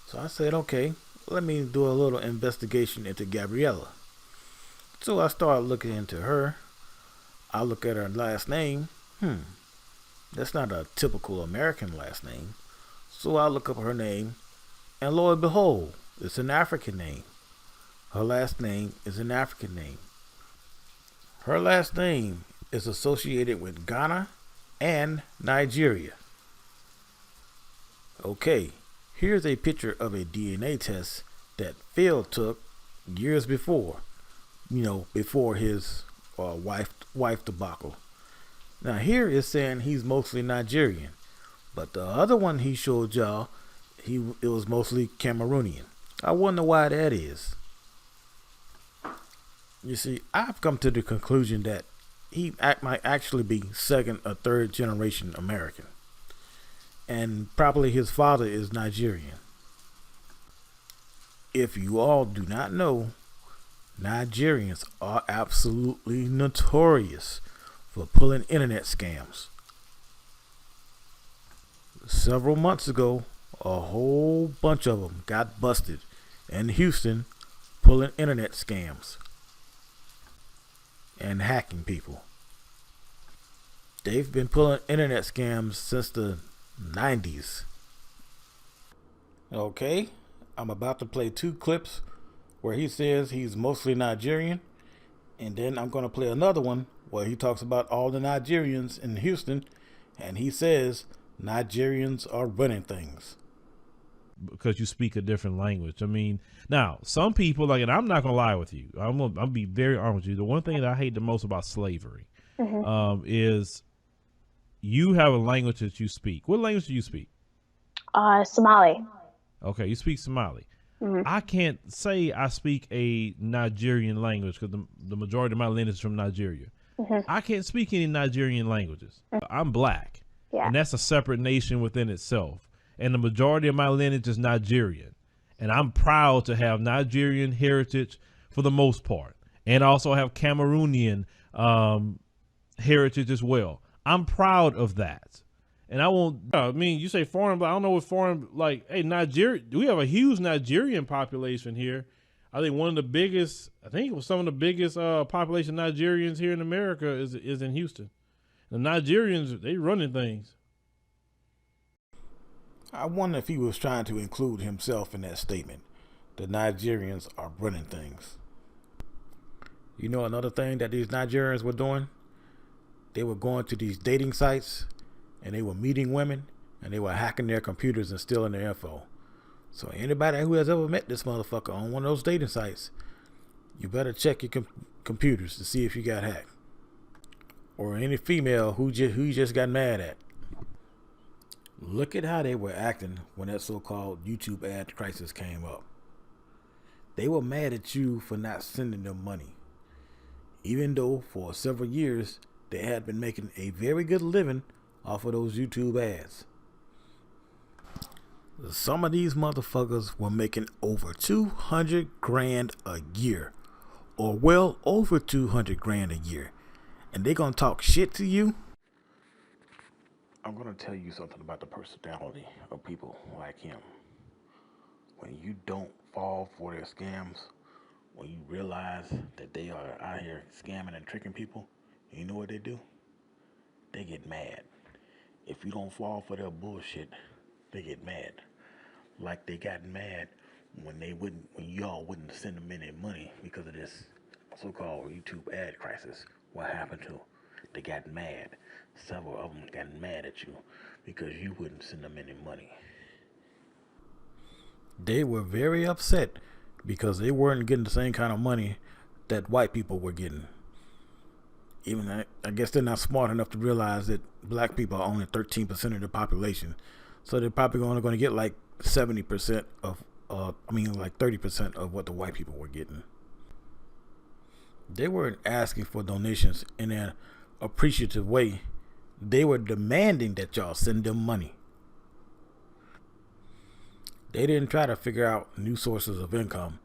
So I said, okay, let me do a little investigation into Gabriella. So I started looking into her. I look at her last name. That's not a typical American last name. So I look up her name, and lo and behold, it's an African name. Her last name is an African name. Her last name is associated with Ghana and Nigeria. Okay, here's a picture of a DNA test that Phil took years before, before his wife debacle. Now here is saying he's mostly Nigerian, but the other one he showed y'all, it was mostly Cameroonian. I wonder why that is. You see, I've come to the conclusion that he might actually be second or third generation American, and probably his father is Nigerian. If you all do not know, Nigerians are absolutely notorious for pulling internet scams. Several months ago, a whole bunch of them got busted in Houston pulling internet scams and hacking people. They've been pulling internet scams since the 90s. Okay, I'm about to play 2 clips where he says he's mostly Nigerian, and then I'm going to play another one where he talks about all the Nigerians in Houston, and he says Nigerians are running things. Because you speak a different language. I mean, now some people, and I'm not gonna lie with you. I'm gonna be very honest with you. The one thing that I hate the most about slavery is you have a language that you speak. What language do you speak? Somali. Okay, you speak Somali. I can't say I speak a Nigerian language because the majority of my lineage is from Nigeria. I can't speak any Nigerian languages. I'm black, and that's a separate nation within itself. And the majority of my lineage is Nigerian. And I'm proud to have Nigerian heritage for the most part. And also have Cameroonian heritage as well. I'm proud of that. And I won't, you say foreign, but I don't know what foreign, hey, Nigeria, we have a huge Nigerian population here. I think one of the biggest, I think it was some of the biggest population Nigerians here in America is in Houston. The Nigerians, they running things. I wonder if he was trying to include himself in that statement. The Nigerians are running things. You know another thing that these Nigerians were doing? They were going to these dating sites and they were meeting women and they were hacking their computers and stealing their info. So anybody who has ever met this motherfucker on one of those dating sites, you better check your computers to see if you got hacked. Or any female who you just got mad at. Look at how they were acting when that so-called YouTube ad crisis came up. They were mad at you for not sending them money. Even though for several years they had been making a very good living off of those YouTube ads. Some of these motherfuckers were making over 200 grand a year, or well over 200 grand a year, and they gonna talk shit to you? I'm gonna tell you something about the personality of people like him. When you don't fall for their scams, when you realize that they are out here scamming and tricking people, you know what they do? They get mad. If you don't fall for their bullshit, they get mad. Like they got mad when y'all wouldn't send them any money because of this so-called YouTube ad crisis. What happened to them? They got mad. Several of them got mad at you because you wouldn't send them any money. They were very upset because they weren't getting the same kind of money that white people were getting. Even I guess they're not smart enough to realize that black people are only 13% of the population. So they're probably only going to get like 70% of, like 30% of what the white people were getting. They weren't asking for donations in an appreciative way. They were demanding that y'all send them money. They didn't try to figure out new sources of income.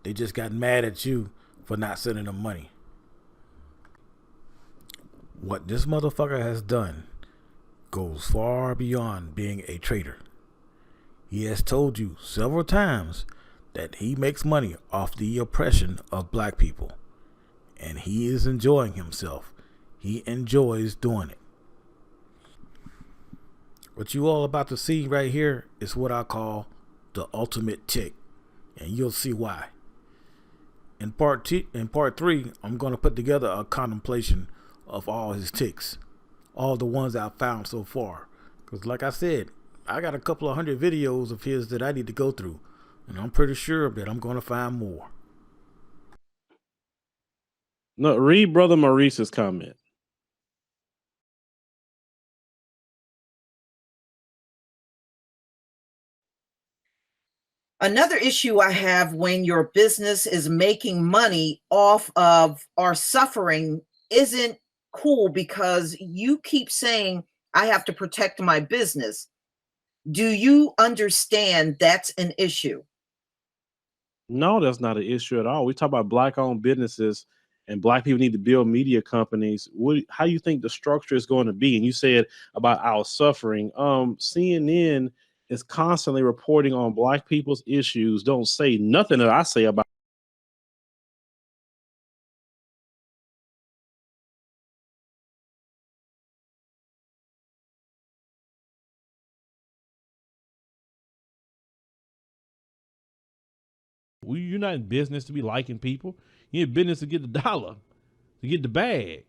They just got mad at you for not sending them money. What this motherfucker has done goes far beyond being a traitor. He has told you several times that he makes money off the oppression of black people. And he is enjoying himself. He enjoys doing it. What you all about to see right here is what I call the ultimate tick. And you'll see why. In part 3, I'm going to put together a contemplation of all his ticks. All the ones I've found so far. Because like I said, I got a couple of 100 videos of his that I need to go through. And I'm pretty sure that I'm going to find more. No, read Brother Maurice's comment. Another issue I have when your business is making money off of our suffering isn't cool, because you keep saying, I have to protect my business. Do you understand that's an issue? No, that's not an issue at all. We talk about black-owned businesses and black people need to build media companies. How do you think the structure is going to be? And you said about our suffering. CNN is constantly reporting on black people's issues. Don't say nothing that I say about. You're not in business to be liking people. You're in business to get the dollar, to get the bag.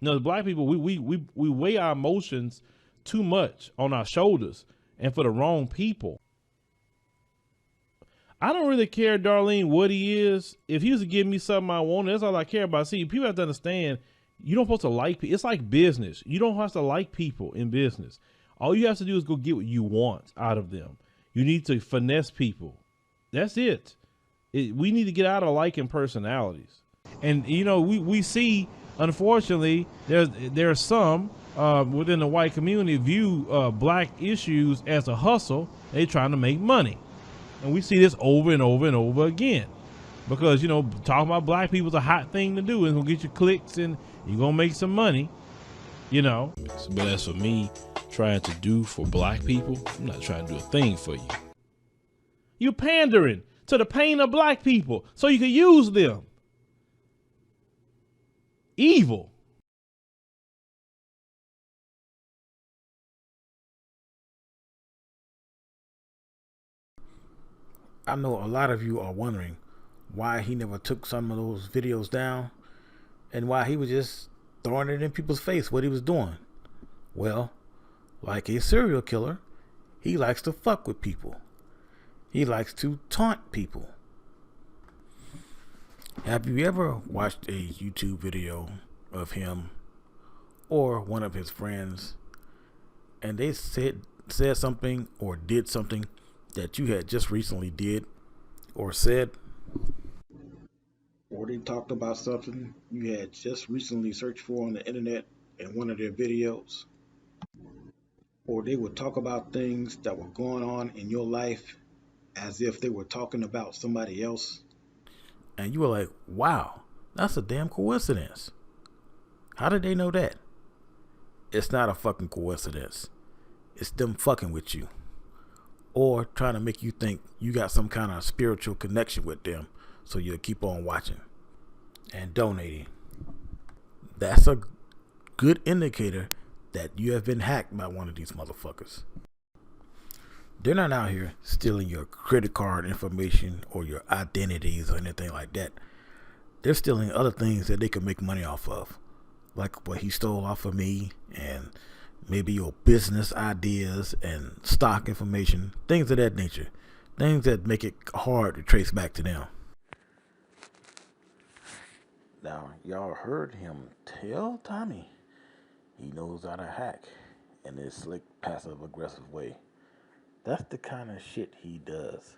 No, the black people, we weigh our emotions too much on our shoulders and for the wrong people. I don't really care, Darlene, what he is. If he was to give me something I want, that's all I care about. See, people have to understand, you don't supposed to like people. It's like business. You don't have to like people in business. All you have to do is go get what you want out of them. You need to finesse people. That's it. We need to get out of liking personalities. And, you know, we see, unfortunately, there are some within the white community view black issues as a hustle. They trying to make money. And we see this over and over and over again. Because, you know, talking about black people is a hot thing to do. It's going to get you clicks and you're going to make some money, you know. But as for me trying to do for black people, I'm not trying to do a thing for you. You're pandering to the pain of black people so you can use them. Evil. I know a lot of you are wondering why he never took some of those videos down and why he was just throwing it in people's face what he was doing. Well, like a serial killer, he likes to fuck with people. He likes to taunt people. Have you ever watched a YouTube video of him or one of his friends and they said something or did something that you had just recently did or said? Or they talked about something you had just recently searched for on the internet in one of their videos? Or they would talk about things that were going on in your life as if they were talking about somebody else? And you were like, wow, that's a damn coincidence. How did they know that? It's not a fucking coincidence. It's them fucking with you. Or trying to make you think you got some kind of spiritual connection with them so you'll keep on watching and donating. That's a good indicator that you have been hacked by one of these motherfuckers. They're not out here stealing your credit card information or your identities or anything like that. They're stealing other things that they can make money off of. Like what he stole off of me, and maybe your business ideas and stock information, things of that nature. Things that make it hard to trace back to them. Now, y'all heard him tell Tommy he knows how to hack in this slick, passive-aggressive way. That's the kind of shit he does.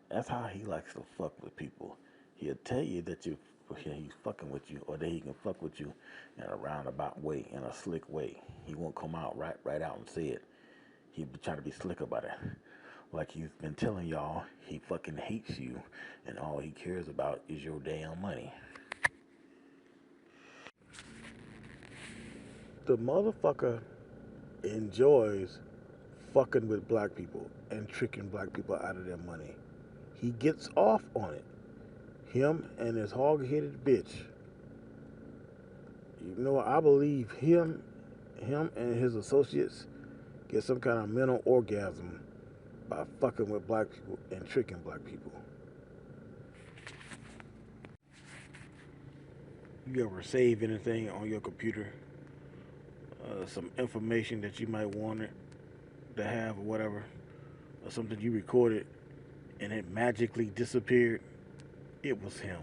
That's how he likes to fuck with people. He'll tell you that he's fucking with you, or that he can fuck with you in a roundabout way, in a slick way. He won't come out right out and say it. He'll be trying to be slick about it. Like he's been telling y'all, he fucking hates you, and all he cares about is your damn money. The motherfucker enjoys fucking with black people and tricking black people out of their money. He gets off on it. Him and his hog-headed bitch. You know, I believe him and his associates get some kind of mental orgasm by fucking with black people and tricking black people. You ever save anything on your computer? Some information that you might want it to have or whatever, or something you recorded and it magically disappeared? It was him.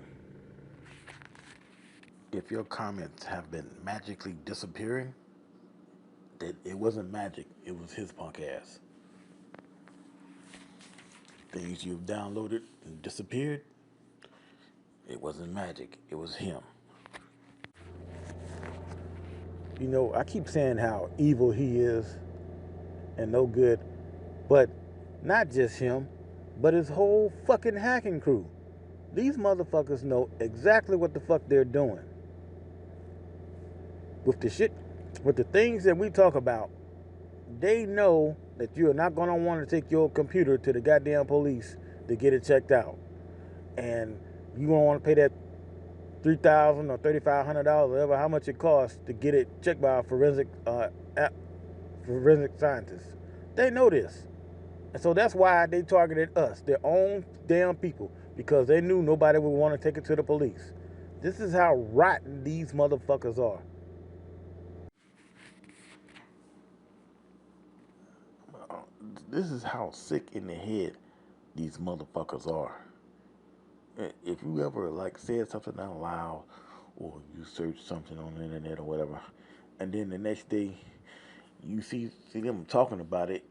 If your comments have been magically disappearing, that it wasn't magic, it was his punk ass. Things you've downloaded and disappeared, it wasn't magic, it was him. You know, I keep saying how evil he is and no good, but not just him, but his whole fucking hacking crew. These motherfuckers know exactly what the fuck they're doing. With the things that we talk about, they know that you are not going to want to take your computer to the goddamn police to get it checked out. And you don't want to pay that $3,000 or $3,500, whatever, how much it costs to get it checked by a forensic scientist. They know this. And so that's why they targeted us, their own damn people, because they knew nobody would want to take it to the police. This is how rotten these motherfuckers are. This is how sick in the head these motherfuckers are. If you ever said something out loud, or you search something on the internet or whatever, and then the next day you see them talking about it,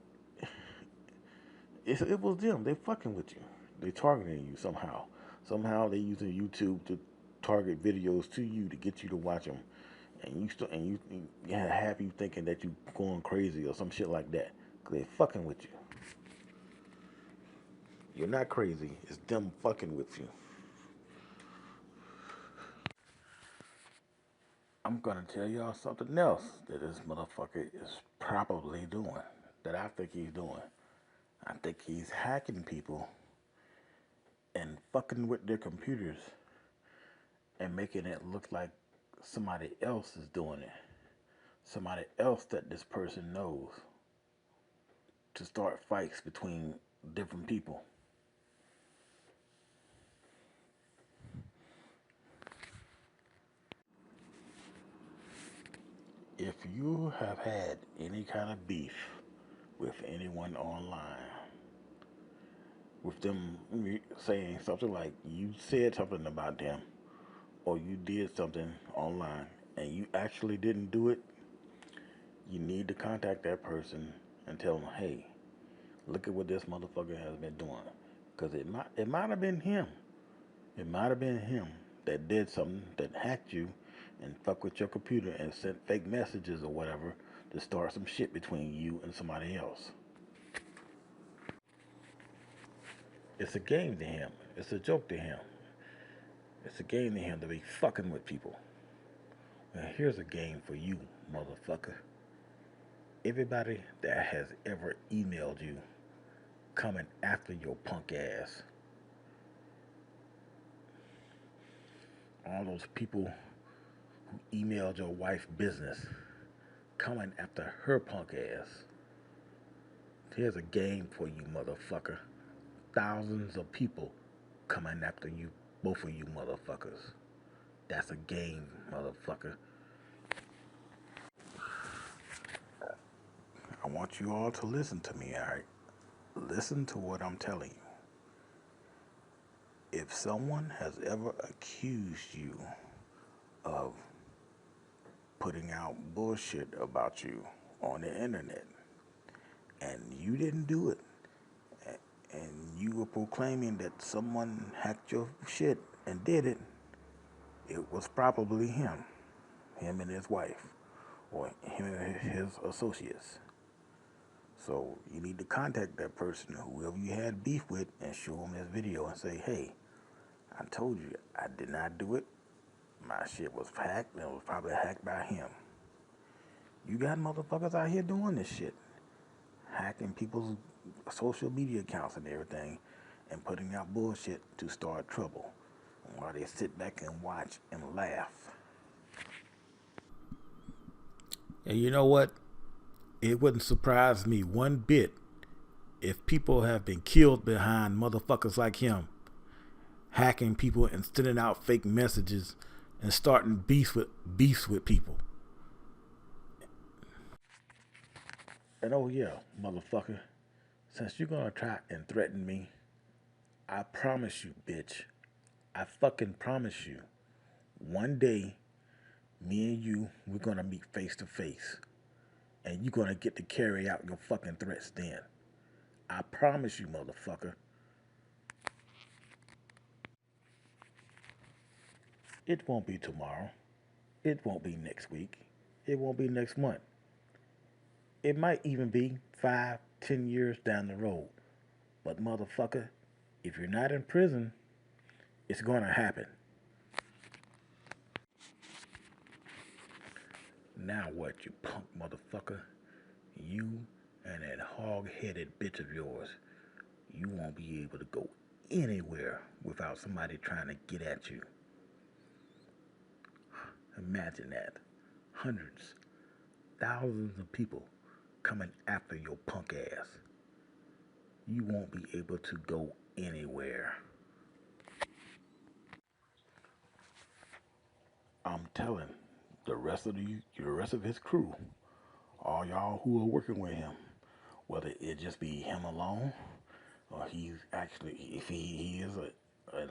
it was them. They fucking with you. They targeting you somehow. Somehow they using YouTube to target videos to you to get you to watch them, and you have you thinking that you going crazy or some shit like that. Cause they fucking with you. You're not crazy. It's them fucking with you. I'm gonna tell y'all something else that this motherfucker is probably doing. That I think he's doing. I think he's hacking people fucking with their computers and making it look like somebody else is doing it. Somebody else that this person knows, to start fights between different people. If you have had any kind of beef with anyone online, with them saying something like you said something about them, or you did something online and you actually didn't do it, you need to contact that person and tell them, hey, look at what this motherfucker has been doing. Because it might have been him. It might have been him that did something, that hacked you and fucked with your computer and sent fake messages or whatever to start some shit between you and somebody else. It's a game to him. It's a joke to him. It's a game to him to be fucking with people. Now here's a game for you, motherfucker. Everybody that has ever emailed you coming after your punk ass. All those people who emailed your wife business coming after her punk ass. Here's a game for you, motherfucker. Thousands of people coming after you, both of you motherfuckers. That's a game, motherfucker. I want you all to listen to me, alright? Listen to what I'm telling you. If someone has ever accused you of putting out bullshit about you on the internet, and you didn't do it, and you were proclaiming that someone hacked your shit and did it, it was probably him and his wife, or him and his associates. So you need to contact that person, whoever you had beef with, and show them this video and say, hey, I told you I did not do it. My shit was hacked, and it was probably hacked by him. You got motherfuckers out here doing this shit. Hacking people's social media accounts and everything, and putting out bullshit to start trouble, while they sit back and watch and laugh. And you know what? It wouldn't surprise me one bit if people have been killed behind motherfuckers like him, hacking people and sending out fake messages and starting beefs with people. And oh yeah, motherfucker, since you're gonna try and threaten me, I promise you, bitch, I fucking promise you, one day, me and you, we're gonna meet face to face, and you're gonna get to carry out your fucking threats then. I promise you, motherfucker. It won't be tomorrow. It won't be next week. It won't be next month. It might even be 5, 10 years down the road. But motherfucker, if you're not in prison, it's gonna happen. Now what, you punk motherfucker? You and that hog-headed bitch of yours, you won't be able to go anywhere without somebody trying to get at you. Imagine that. Hundreds, thousands of people coming after your punk ass. You won't be able to go anywhere. I'm telling the rest of his crew, all y'all who are working with him, whether it just be him alone, or he's actually, if he is an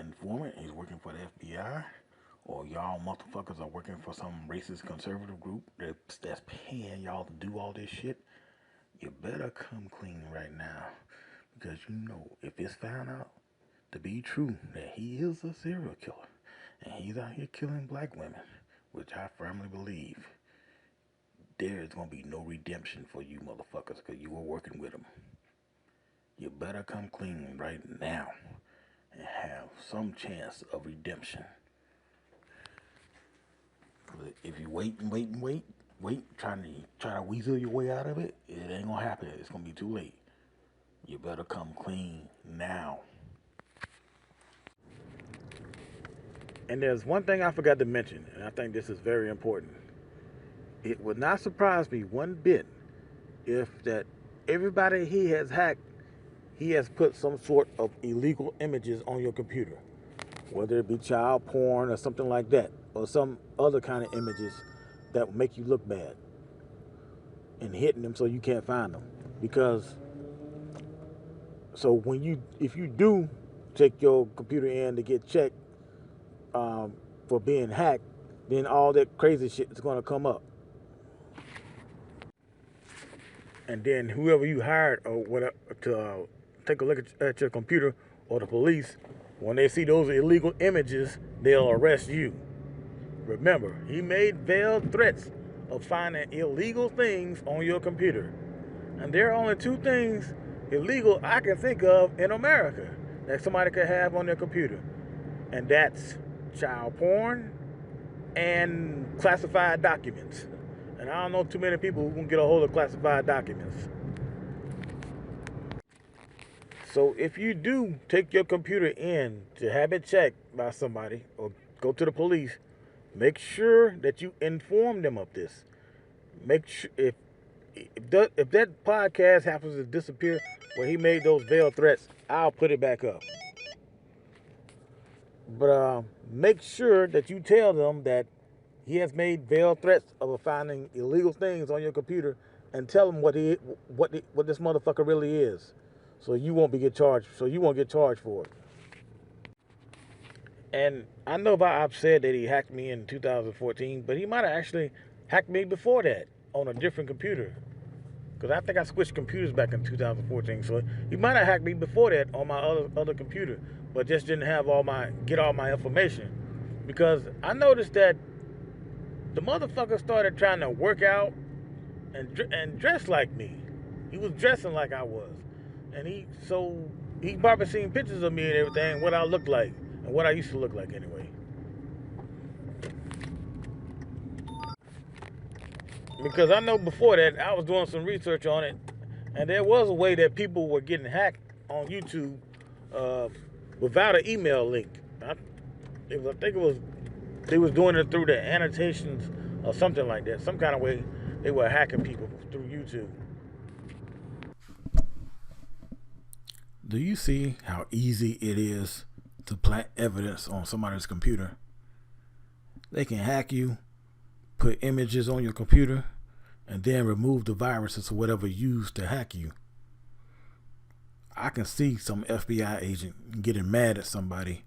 informant, he's working for the FBI, or y'all motherfuckers are working for some racist conservative group that's paying y'all to do all this shit, you better come clean right now. Because you know, if it's found out to be true that he is a serial killer, and he's out here killing black women, which I firmly believe, there is going to be no redemption for you motherfuckers because you were working with him. You better come clean right now and have some chance of redemption. If you wait, try to weasel your way out of it, it ain't going to happen. It's going to be too late. You better come clean now. And there's one thing I forgot to mention, and I think this is very important. It would not surprise me one bit if that everybody he has hacked, he has put some sort of illegal images on your computer, whether it be child porn or something like that, or some other kind of images that will make you look bad, and hitting them so you can't find them. Because so if you do take your computer in to get checked for being hacked, then all that crazy shit is going to come up. And then whoever you hired or whatever to take a look at your computer, or the police, when they see those illegal images, they'll arrest you. Remember, he made veiled threats of finding illegal things on your computer. And there are only two things illegal I can think of in America that somebody could have on their computer. And that's child porn and classified documents. And I don't know too many people who can get a hold of classified documents. So if you do take your computer in to have it checked by somebody or go to the police, make sure that you inform them of this. Make sure if that podcast happens to disappear where he made those veiled threats, I'll put it back up. But make sure that you tell them that he has made veiled threats of finding illegal things on your computer, and tell them what this motherfucker really is, so you won't get charged for it. And I know I've said that he hacked me in 2014, but he might have actually hacked me before that on a different computer. Because I think I switched computers back in 2014, so he might have hacked me before that on my other computer, but just didn't have all my information. Because I noticed that the motherfucker started trying to work out and dress like me. He was dressing like I was, and he probably seen pictures of me and everything, what I looked like and what I used to look like anyway. Because I know before that I was doing some research on it, and there was a way that people were getting hacked on YouTube without an email link. I think they was doing it through the annotations or something like that. Some kind of way they were hacking people through YouTube. Do you see how easy it is to plant evidence on somebody's computer? They can hack you, put images on your computer, and then remove the viruses or whatever used to hack you. I can see some FBI agent getting mad at somebody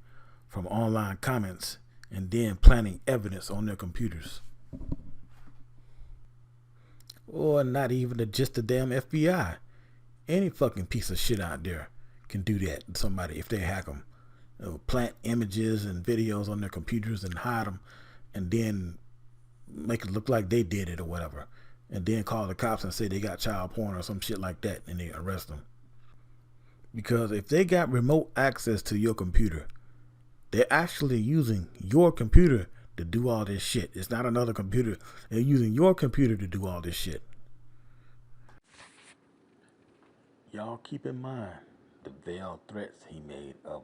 from online comments and then planting evidence on their computers. Or not even just the damn FBI. Any fucking piece of shit out there can do that to somebody if they hack them. They'll plant images and videos on their computers and hide them, and then make it look like they did it or whatever, and then call the cops and say they got child porn or some shit like that, and they arrest them. Because if they got remote access to your computer, they're actually using your computer to do all this shit. It's not another computer. They're using your computer to do all this shit. Y'all keep in mind the veiled threats he made of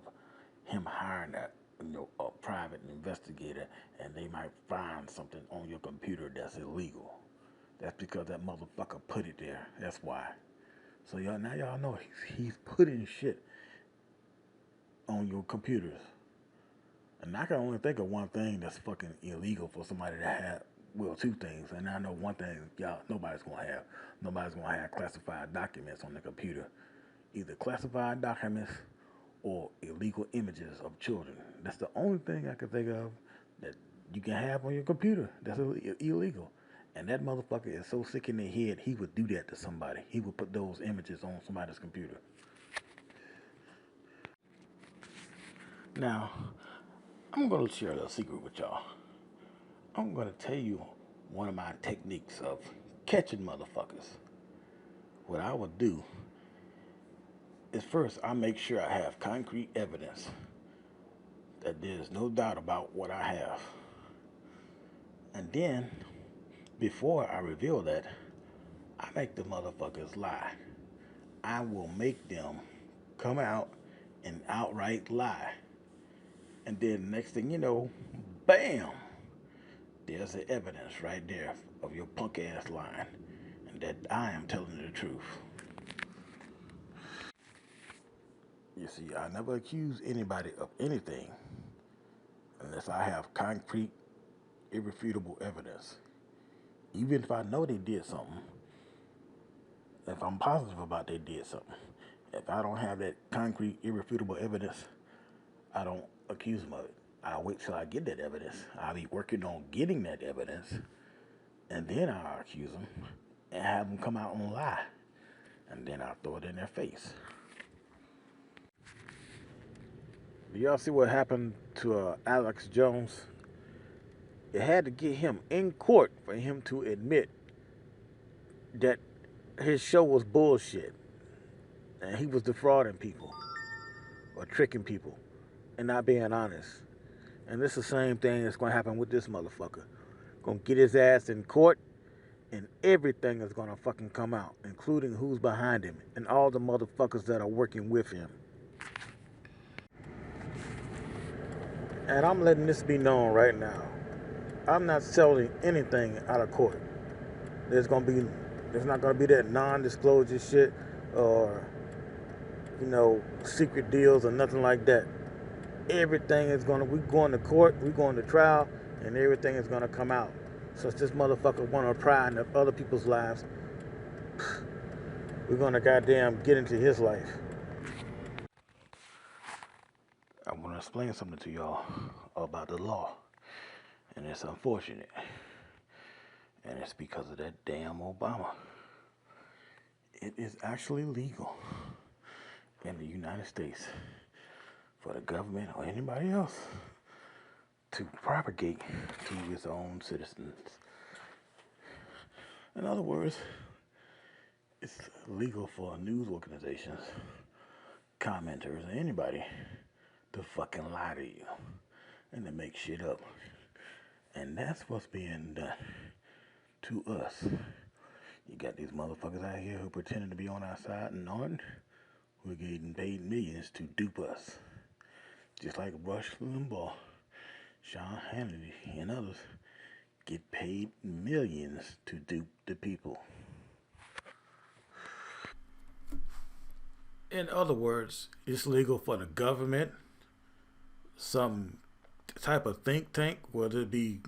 him hiring a private investigator, and they might find something on your computer that's illegal. That's because that motherfucker put it there. That's why. So y'all know he's putting shit on your computers. And I can only think of one thing that's fucking illegal for somebody to have. Well, two things. And I know one thing nobody's gonna have. Nobody's gonna have classified documents on the computer. Either classified documents or illegal images of children. That's the only thing I can think of that you can have on your computer that's illegal. And that motherfucker is so sick in the head, he would do that to somebody. He would put those images on somebody's computer. Now, I'm going to share a little secret with y'all. I'm going to tell you one of my techniques of catching motherfuckers. What I would do is first, I make sure I have concrete evidence that there's no doubt about what I have. And then, before I reveal that, I make the motherfuckers lie. I will make them come out and outright lie. And then next thing you know, bam, there's the evidence right there of your punk ass lying, and that I am telling the truth. You see, I never accuse anybody of anything unless I have concrete, irrefutable evidence. Even if I know they did something, if I'm positive about they did something, if I don't have that concrete, irrefutable evidence, I don't accuse them of it. I'll wait till I get that evidence. I'll be working on getting that evidence, and then I'll accuse them and have them come out and lie, and then I'll throw it in their face. Do y'all see what happened to Alex Jones? It had to get him in court for him to admit that his show was bullshit and he was defrauding people or tricking people and not being honest. And this is the same thing that's going to happen with this motherfucker. Going to get his ass in court and everything is going to fucking come out, including who's behind him and all the motherfuckers that are working with him. And I'm letting this be known right now. I'm not selling anything out of court. There's not gonna be that non-disclosure shit or, secret deals or nothing like that. Everything is we going to court, we going to trial, and everything is gonna come out. So if this motherfucker wanna pry into other people's lives, we're gonna goddamn get into his life. I wanna explain something to y'all about the law. And it's unfortunate. And it's because of that damn Obama. It is actually legal in the United States for the government or anybody else to propagate to its own citizens. In other words, it's legal for news organizations, commenters, and anybody to fucking lie to you and to make shit up. And that's what's being done to us. You got these motherfuckers out here who pretending to be on our side and aren't. We're getting paid millions to dupe us. Just like Rush Limbaugh, Sean Hannity, and others get paid millions to dupe the people. In other words, it's legal for the government, some type of think tank, whether it be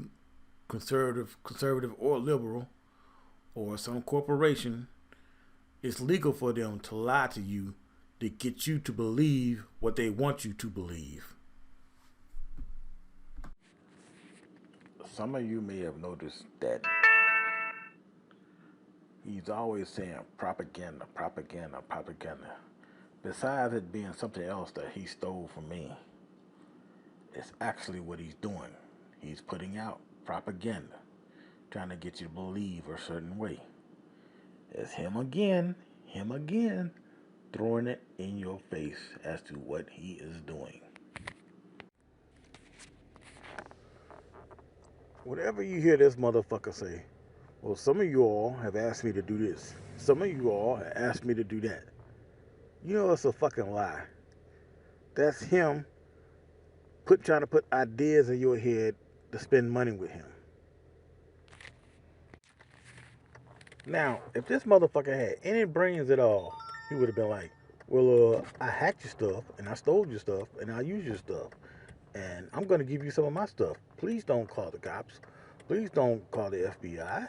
conservative or liberal, or some corporation, it's legal for them to lie to you to get you to believe what they want you to believe. Some of you may have noticed that he's always saying propaganda, propaganda, propaganda. Besides it being something else that he stole from me, it's actually what he's doing. He's putting out propaganda, trying to get you to believe a certain way. It's him again, throwing it in your face as to what he is doing. Whatever you hear this motherfucker say, well, some of you all have asked me to do this. Some of you all have asked me to do that. You know it's a fucking lie. That's him trying to put ideas in your head to spend money with him. Now, if this motherfucker had any brains at all, he would have been like, well, I hacked your stuff, and I stole your stuff, and I used your stuff, and I'm going to give you some of my stuff. Please don't call the cops. Please don't call the FBI.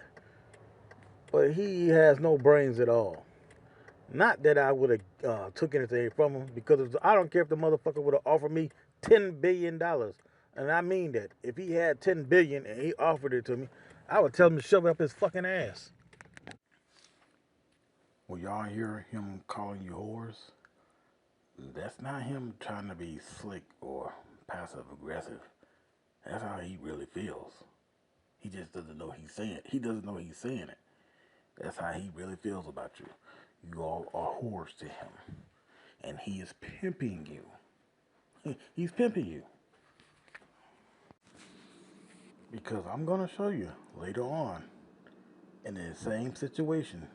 But he has no brains at all. Not that I would have took anything from him, because I don't care if the motherfucker would have offered me $10 billion. And I mean that. If he had $10 billion and he offered it to me, I would tell him to shove it up his fucking ass. Will y'all hear him calling you whores? That's not him trying to be slick or passive aggressive. That's how he really feels. He just doesn't know he's saying it. He doesn't know he's saying it. That's how he really feels about you. You all are whores to him. And he is pimping you. He's pimping you. Because I'm going to show you later on, in the same situation,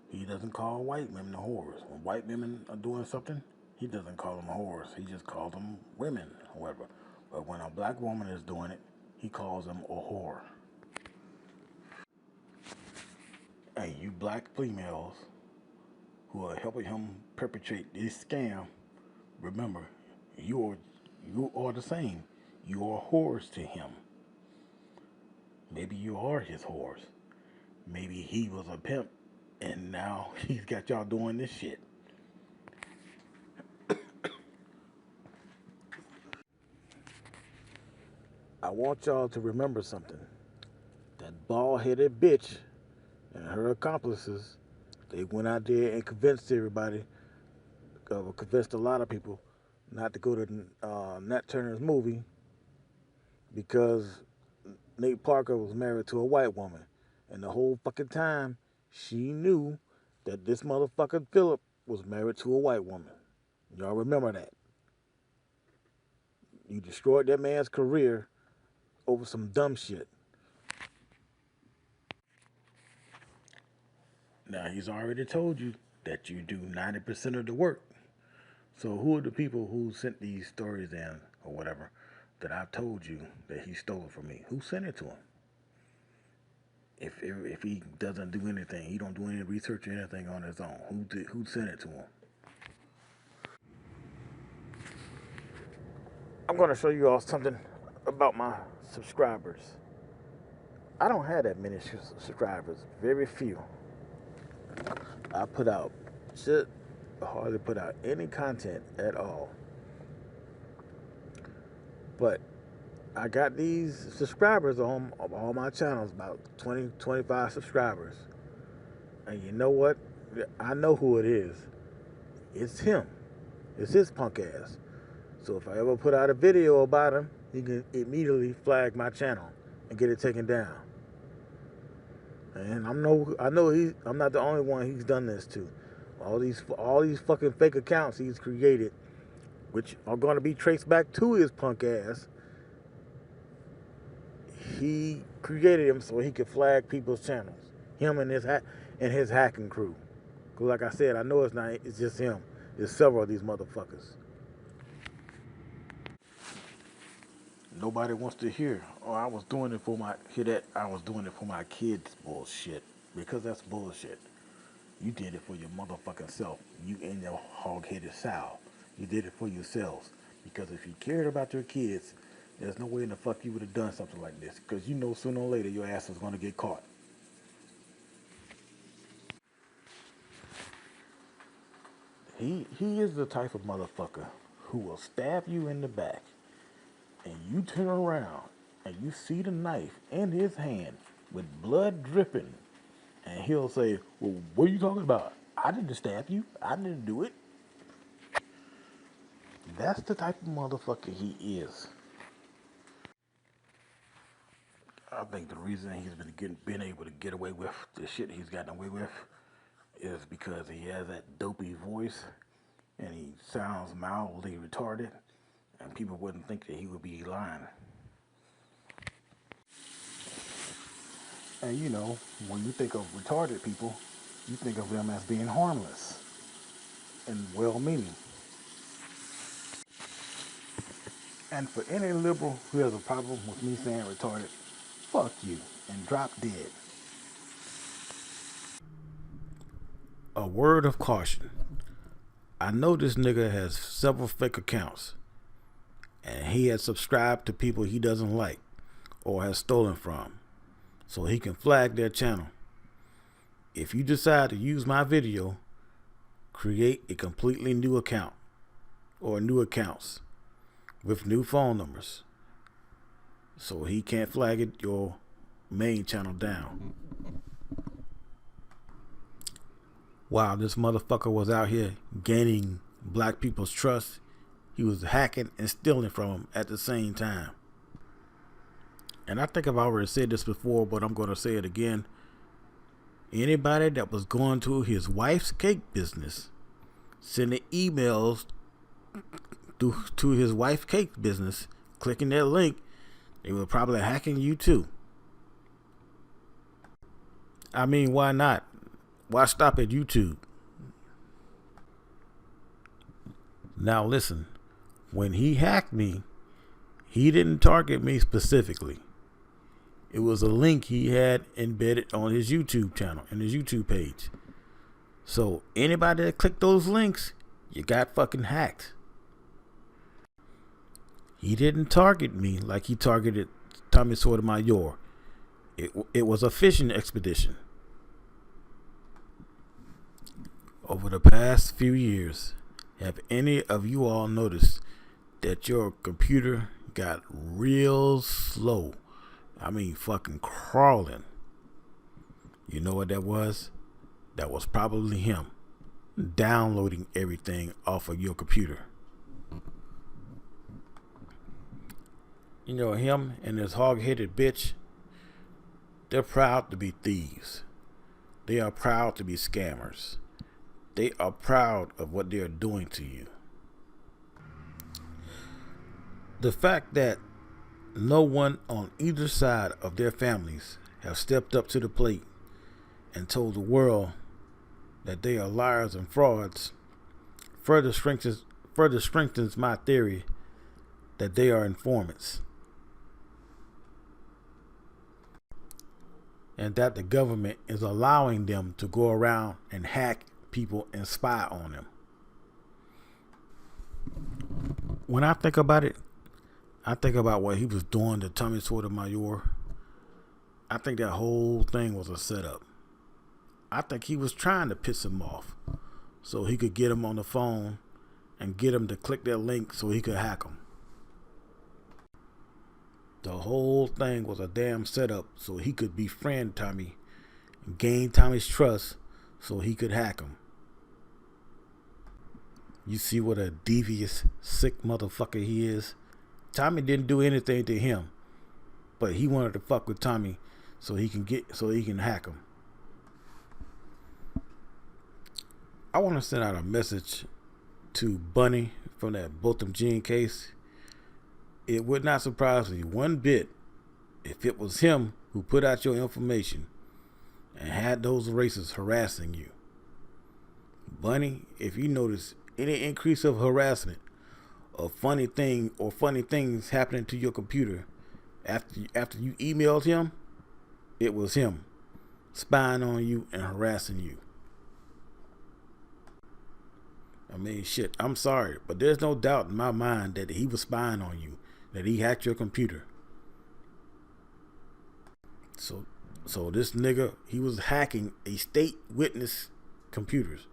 he doesn't call white women whores. When white women are doing something, He doesn't call them whores. He just calls them women, however. But when a black woman is doing it, he calls them a whore. And you black females who are helping him perpetrate this scam, remember, you are the same. You are whores to him. Maybe you are his whores. Maybe he was a pimp and now he's got y'all doing this shit. I want y'all to remember something. That bald-headed bitch and her accomplices, they went out there and convinced everybody, convinced a lot of people not to go to Nat Turner's movie because Nate Parker was married to a white woman. And the whole fucking time, she knew that this motherfucker Phillip was married to a white woman. Y'all remember that. You destroyed that man's career over some dumb shit. Now, he's already told you that you do 90% of the work. So who are the people who sent these stories in or whatever that I've told you that he stole from me? Who sent it to him? If he doesn't do anything, he don't do any research or anything on his own, who sent it to him? I'm going to show you all something about my subscribers. I don't have that many subscribers, very few. I hardly put out any content at all. But I got these subscribers on all my channels, about 20, 25 subscribers. And you know what? I know who it is. It's him. It's his punk ass. So if I ever put out a video about him, he can immediately flag my channel and get it taken down. And I know I'm not the only one he's done this to. All these fucking fake accounts he's created, which are going to be traced back to his punk ass. He created them so he could flag people's channels. Him and his hacking crew. Cause like I said, I know it's just him. There's several of these motherfuckers. Nobody wants to hear, I was doing it for my kids bullshit. Because that's bullshit. You did it for your motherfucking self. You and your hog-headed sow. You did it for yourselves. Because if you cared about your kids, there's no way in the fuck you would have done something like this. Because you know sooner or later your ass is going to get caught. He is the type of motherfucker who will stab you in the back. And you turn around and you see the knife in his hand with blood dripping. And he'll say, well, what are you talking about? I didn't stab you. I didn't do it. That's the type of motherfucker he is. I think the reason he's been able to get away with the shit he's gotten away with is because he has that dopey voice and he sounds mildly retarded and people wouldn't think that he would be lying. And you know, when you think of retarded people, you think of them as being harmless and well-meaning. And for any liberal who has a problem with me saying retarded, fuck you and drop dead. A word of caution. I know this nigga has several fake accounts and he has subscribed to people he doesn't like or has stolen from, so he can flag their channel. If you decide to use my video, create a completely new account or new accounts with new phone numbers so he can't flag your main channel down. While this motherfucker was out here gaining black people's trust, he was hacking and stealing from them at the same time. And I think I've already said this before, but I'm going to say it again. Anybody that was going to his wife's cake business, sending emails to his wife's cake business, clicking that link, they were probably hacking you too. I mean, why not? Why stop at YouTube? Now listen, when he hacked me, he didn't target me specifically. It was a link he had embedded on his YouTube channel and his YouTube page. So anybody that clicked those links, you got fucking hacked. He didn't target me like he targeted Tommy Sotomayor. It was a fishing expedition. Over the past few years, have any of you all noticed that your computer got real slow? I mean, fucking crawling. You know what that was? That was probably him downloading everything off of your computer. You know, him and his hog-headed bitch, they're proud to be thieves. They are proud to be scammers. They are proud of what they are doing to you. The fact that no one on either side of their families have stepped up to the plate and told the world that they are liars and frauds further strengthens my theory that they are informants, and that the government is allowing them to go around and hack people and spy on them. When I think about it, I think about what he was doing to Tommy Sotomayor. I think that whole thing was a setup. I think he was trying to piss him off so he could get him on the phone and get him to click that link so he could hack him. The whole thing was a damn setup so he could befriend Tommy and gain Tommy's trust so he could hack him. You see what a devious, sick motherfucker he is? Tommy didn't do anything to him, but he wanted to fuck with Tommy so he can hack him. I want to send out a message to Bunny from that Botham Jean case. It would not surprise me one bit if it was him who put out your information and had those racists harassing you. Bunny, if you notice any increase of harassment or funny things happening to your computer after you emailed him, it was him spying on you and harassing you. I mean, shit, I'm sorry, but there's no doubt in my mind that he was spying on you, that he hacked your computer. So this nigga, he was hacking a state witness computers.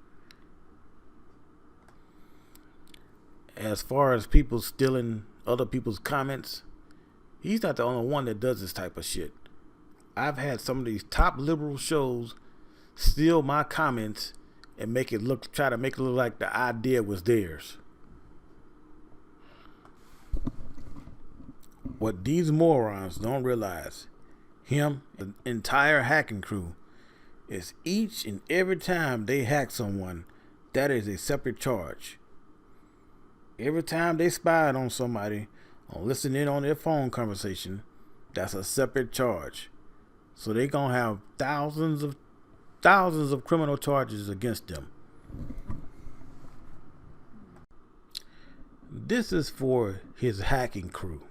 As far as people stealing other people's comments, he's not the only one that does this type of shit. I've had some of these top liberal shows steal my comments and try to make it look like the idea was theirs. What these morons don't realize, him, the entire hacking crew, is each and every time they hack someone, that is a separate charge. Every time they spied on somebody or listen in on their phone conversation, that's a separate charge. So they gonna have thousands of criminal charges against them. This is for his hacking crew.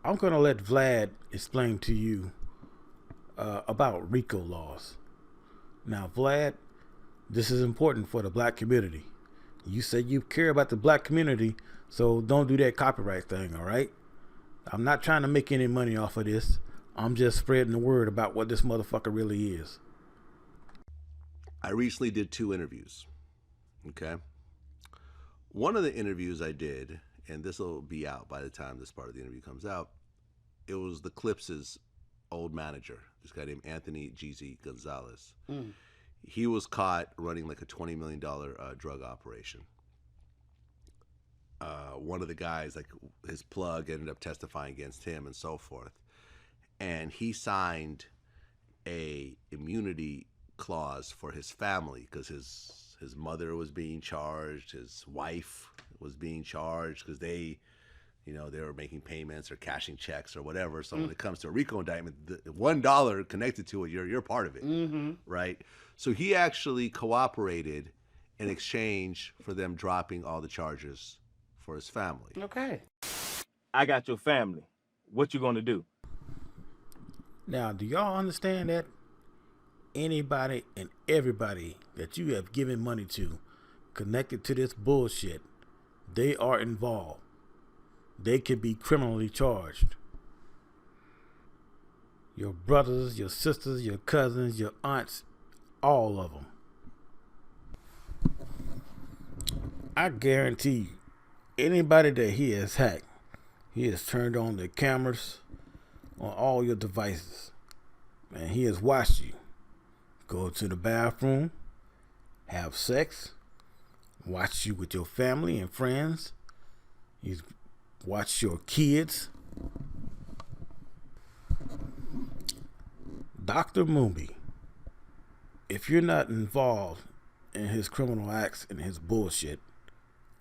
I'm gonna let Vlad explain to you about RICO laws. Now, Vlad, this is important for the black community. You say you care about the black community, so don't do that copyright thing, all right? I'm not trying to make any money off of this. I'm just spreading the word about what this motherfucker really is. I recently did 2 interviews, okay? One of the interviews I did, and this will be out by the time this part of the interview comes out, it was the Clips' old manager, this guy named Anthony Jeezy Gonzalez. He was caught running like a $20 million drug operation. One of the guys, like his plug, ended up testifying against him and so forth. And he signed a immunity clause for his family because his mother was being charged, his wife was being charged because they were making payments or cashing checks or whatever. So when it comes to a RICO indictment, the $1 connected to it, you're part of it, right? So he actually cooperated in exchange for them dropping all the charges for his family. Okay. I got your family. What you gonna do? Now, do y'all understand that? Anybody and everybody that you have given money to connected to this bullshit, they are involved. They can be criminally charged. Your brothers, your sisters, your cousins, your aunts, all of them. I guarantee you, anybody that he has hacked, he has turned on the cameras on all your devices, and he has watched you go to the bathroom, have sex, watch you with your family and friends. He's watched your kids. Dr. Moonby, if you're not involved in his criminal acts and his bullshit,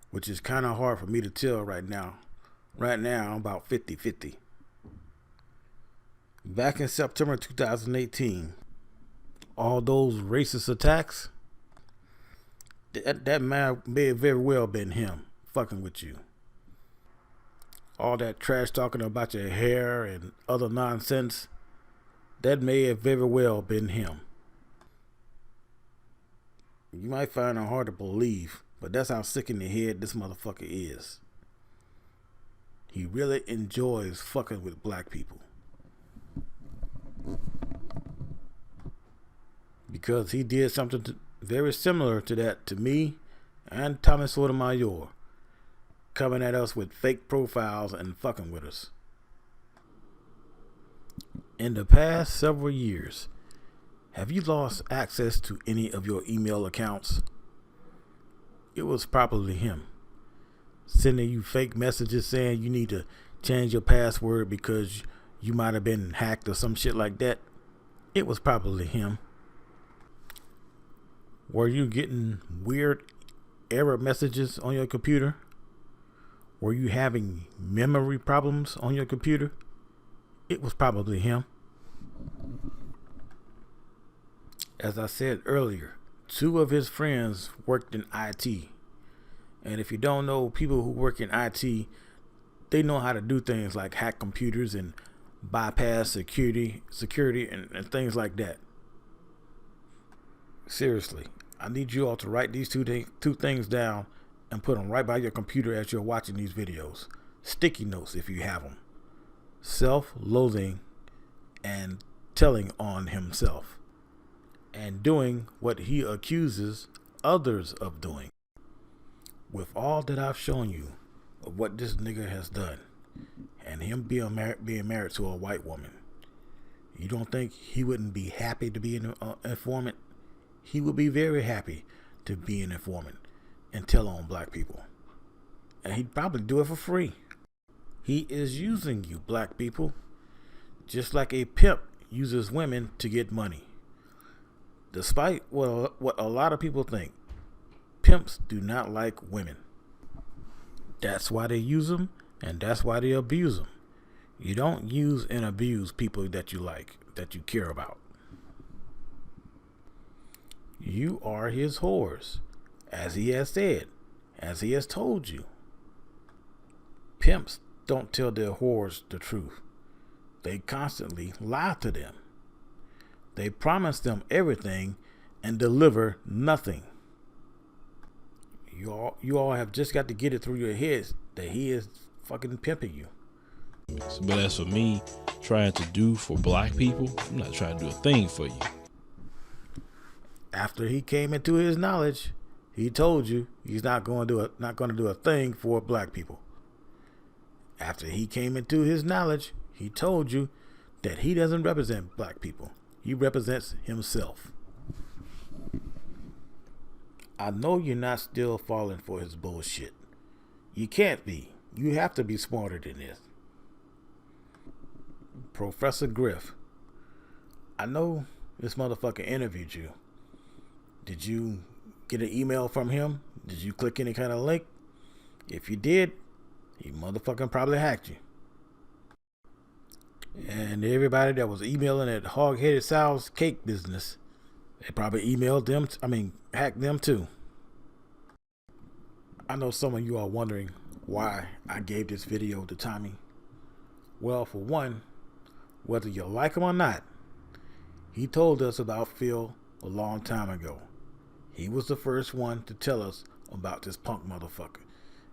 which is kind of hard for me to tell right now. Right now, I'm about 50-50. Back in September 2018, all those racist attacks, that man may have very well been him fucking with you. All that trash talking about your hair and other nonsense, that may have very well been him. You might find it hard to believe, but that's how sick in the head this motherfucker is. He really enjoys fucking with black people. Because he did something very similar to that to me and Thomas Sotomayor, coming at us with fake profiles and fucking with us. In the past several years, have you lost access to any of your email accounts? It was probably him, sending you fake messages saying you need to change your password because you might have been hacked or some shit like that. It was probably him. Were you getting weird error messages on your computer? Were you having memory problems on your computer? It was probably him. As I said earlier, 2 of his friends worked in IT. And if you don't know, people who work in IT, they know how to do things like hack computers and bypass security and things like that. Seriously, I need you all to write these two things down and put them right by your computer as you're watching these videos. Sticky notes if you have them. Self-loathing and telling on himself. And doing what he accuses others of doing. With all that I've shown you of what this nigga has done, and him being married to a white woman, you don't think he wouldn't be happy to be an informant? He would be very happy to be an informant and tell on black people. And he'd probably do it for free. He is using you, black people, just like a pimp uses women to get money. Despite what a lot of people think, pimps do not like women. That's why they use them, and that's why they abuse them. You don't use and abuse people that you like, that you care about. You are his whores, as he has said, as he has told you. Pimps don't tell their whores the truth. They constantly lie to them. They promise them everything and deliver nothing. You all have just got to get it through your heads that he is fucking pimping you. But as for me trying to do for black people, I'm not trying to do a thing for you. After he came into his knowledge, he told you he's not going to do a thing for black people. After he came into his knowledge, he told you that he doesn't represent black people. He represents himself. I know you're not still falling for his bullshit. You can't be. You have to be smarter than this. Professor Griff, I know this motherfucker interviewed you. Did you get an email from him? Did you click any kind of link? If you did, he motherfucking probably hacked you. And everybody that was emailing at Hog-Headed Sal's cake business, they probably hacked them too. I know some of you are wondering why I gave this video to Tommy. Well, for one, whether you like him or not, he told us about Phil a long time ago. He was the first one to tell us about this punk motherfucker.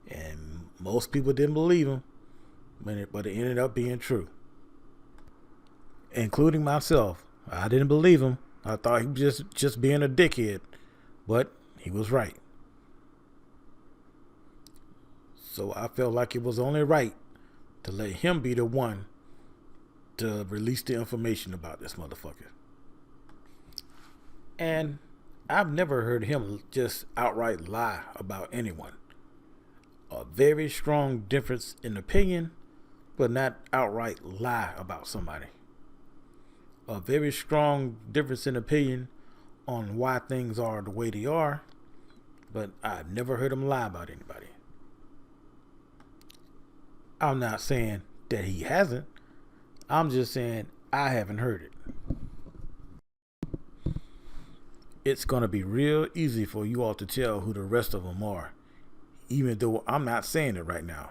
And most people didn't believe him, but it ended up being true. Including myself. I didn't believe him. I thought he was just being a dickhead. But he was right. So I felt like it was only right to let him be the one to release the information about this motherfucker. And I've never heard him just outright lie about anyone. A very strong difference in opinion, but not outright lie about somebody. A very strong difference in opinion on why things are the way they are, but I've never heard him lie about anybody. I'm not saying that he hasn't. I'm just saying I haven't heard it. It's going to be real easy for you all to tell who the rest of them are, even though I'm not saying it right now.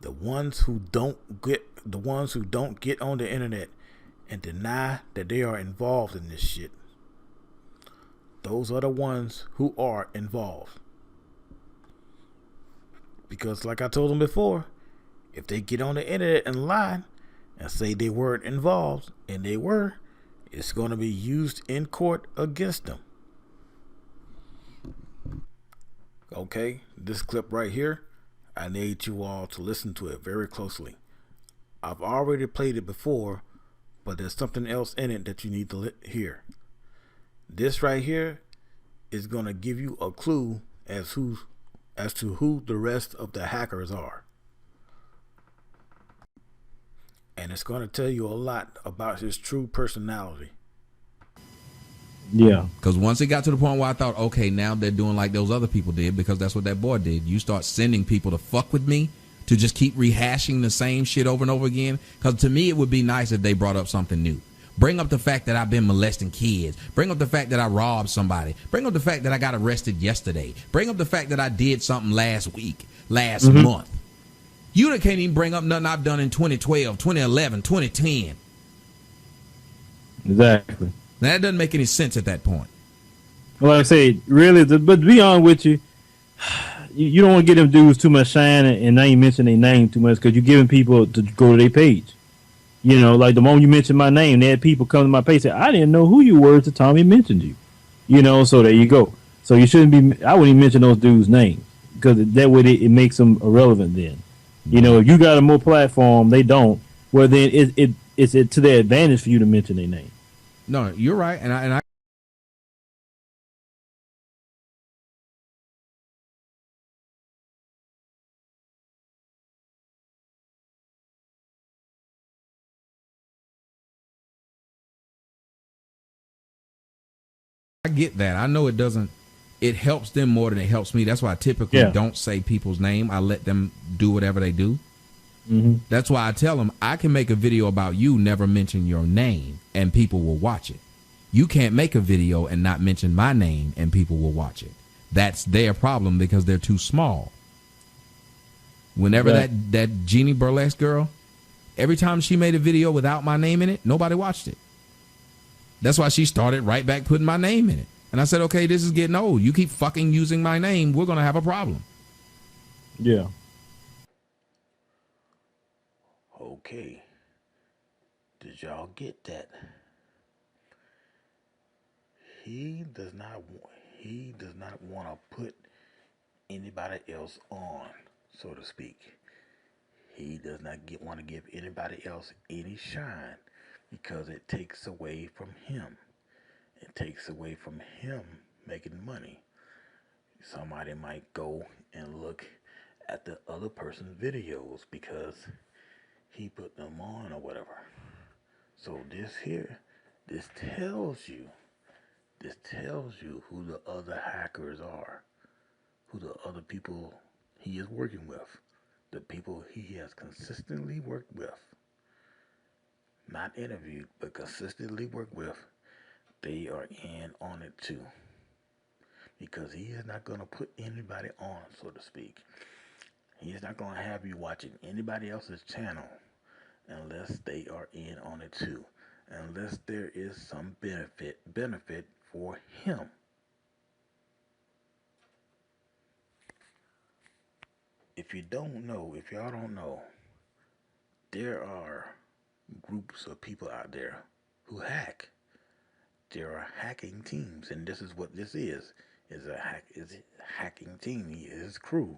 The ones who don't get on the internet and deny that they are involved in this shit. Those are the ones who are involved. Because like I told them before, if they get on the internet and lie and say they weren't involved, and they were, it's going to be used in court against them. Okay, this clip right here, I need you all to listen to it very closely. I've already played it before, but there's something else in it that you need to hear. This right here is going to give you a clue as to who the rest of the hackers are. And it's going to tell you a lot about his true personality. Yeah. Because once it got to the point where I thought, okay, now they're doing like those other people did, because that's what that boy did. You start sending people to fuck with me to just keep rehashing the same shit over and over again. Because to me, it would be nice if they brought up something new. Bring up the fact that I've been molesting kids. Bring up the fact that I robbed somebody. Bring up the fact that I got arrested yesterday. Bring up the fact that I did something last week, last month. You can't even bring up nothing I've done in 2012, 2011, 2010. Exactly. Now, that doesn't make any sense at that point. Well, like I say, really, but to be honest with you, you don't want to give them dudes too much shine and not even mention their name too much, because you're giving people to go to their page. You know, like the moment you mention my name, they had people come to my page and say, I didn't know who you were until Tommy mentioned you. You know, so there you go. So you shouldn't be, I wouldn't even mention those dudes' names, because that way it makes them irrelevant then. You know, if you got a more platform, they don't, well then it's to their advantage for you to mention their name. No, you're right, and I get that. I know it doesn't. It helps them more than it helps me. That's why I typically don't say people's name. I let them do whatever they do. That's why I tell them I can make a video about you, never mention your name, and people will watch it. You can't make a video and not mention my name, and people will watch it. That's their problem, because they're too small. Whenever that Jeannie Burlesque girl, every time she made a video without my name in it, nobody watched it. That's why she started right back putting my name in it. And I said, okay, this is getting old. You keep fucking using my name, we're going to have a problem. Yeah. Okay. Did y'all get that? He does not want to put anybody else on, so to speak. He does not want to give anybody else any shine, because it takes away from him. It takes away from him making money. Somebody might go and look at the other person's videos because he put them on or whatever. So this tells you who the other hackers are, who the other people he is working with, the people he has consistently worked with, not interviewed, but consistently worked with. They are in on it too. because he is not going to put anybody on, so to speak. He is not going to have you watching anybody else's channel unless they are in on it too, unless there is some benefit for him. If you don't know, if y'all don't know, there are groups of people out there who hack. There are hacking teams, and this is what this is a hacking team. He is his crew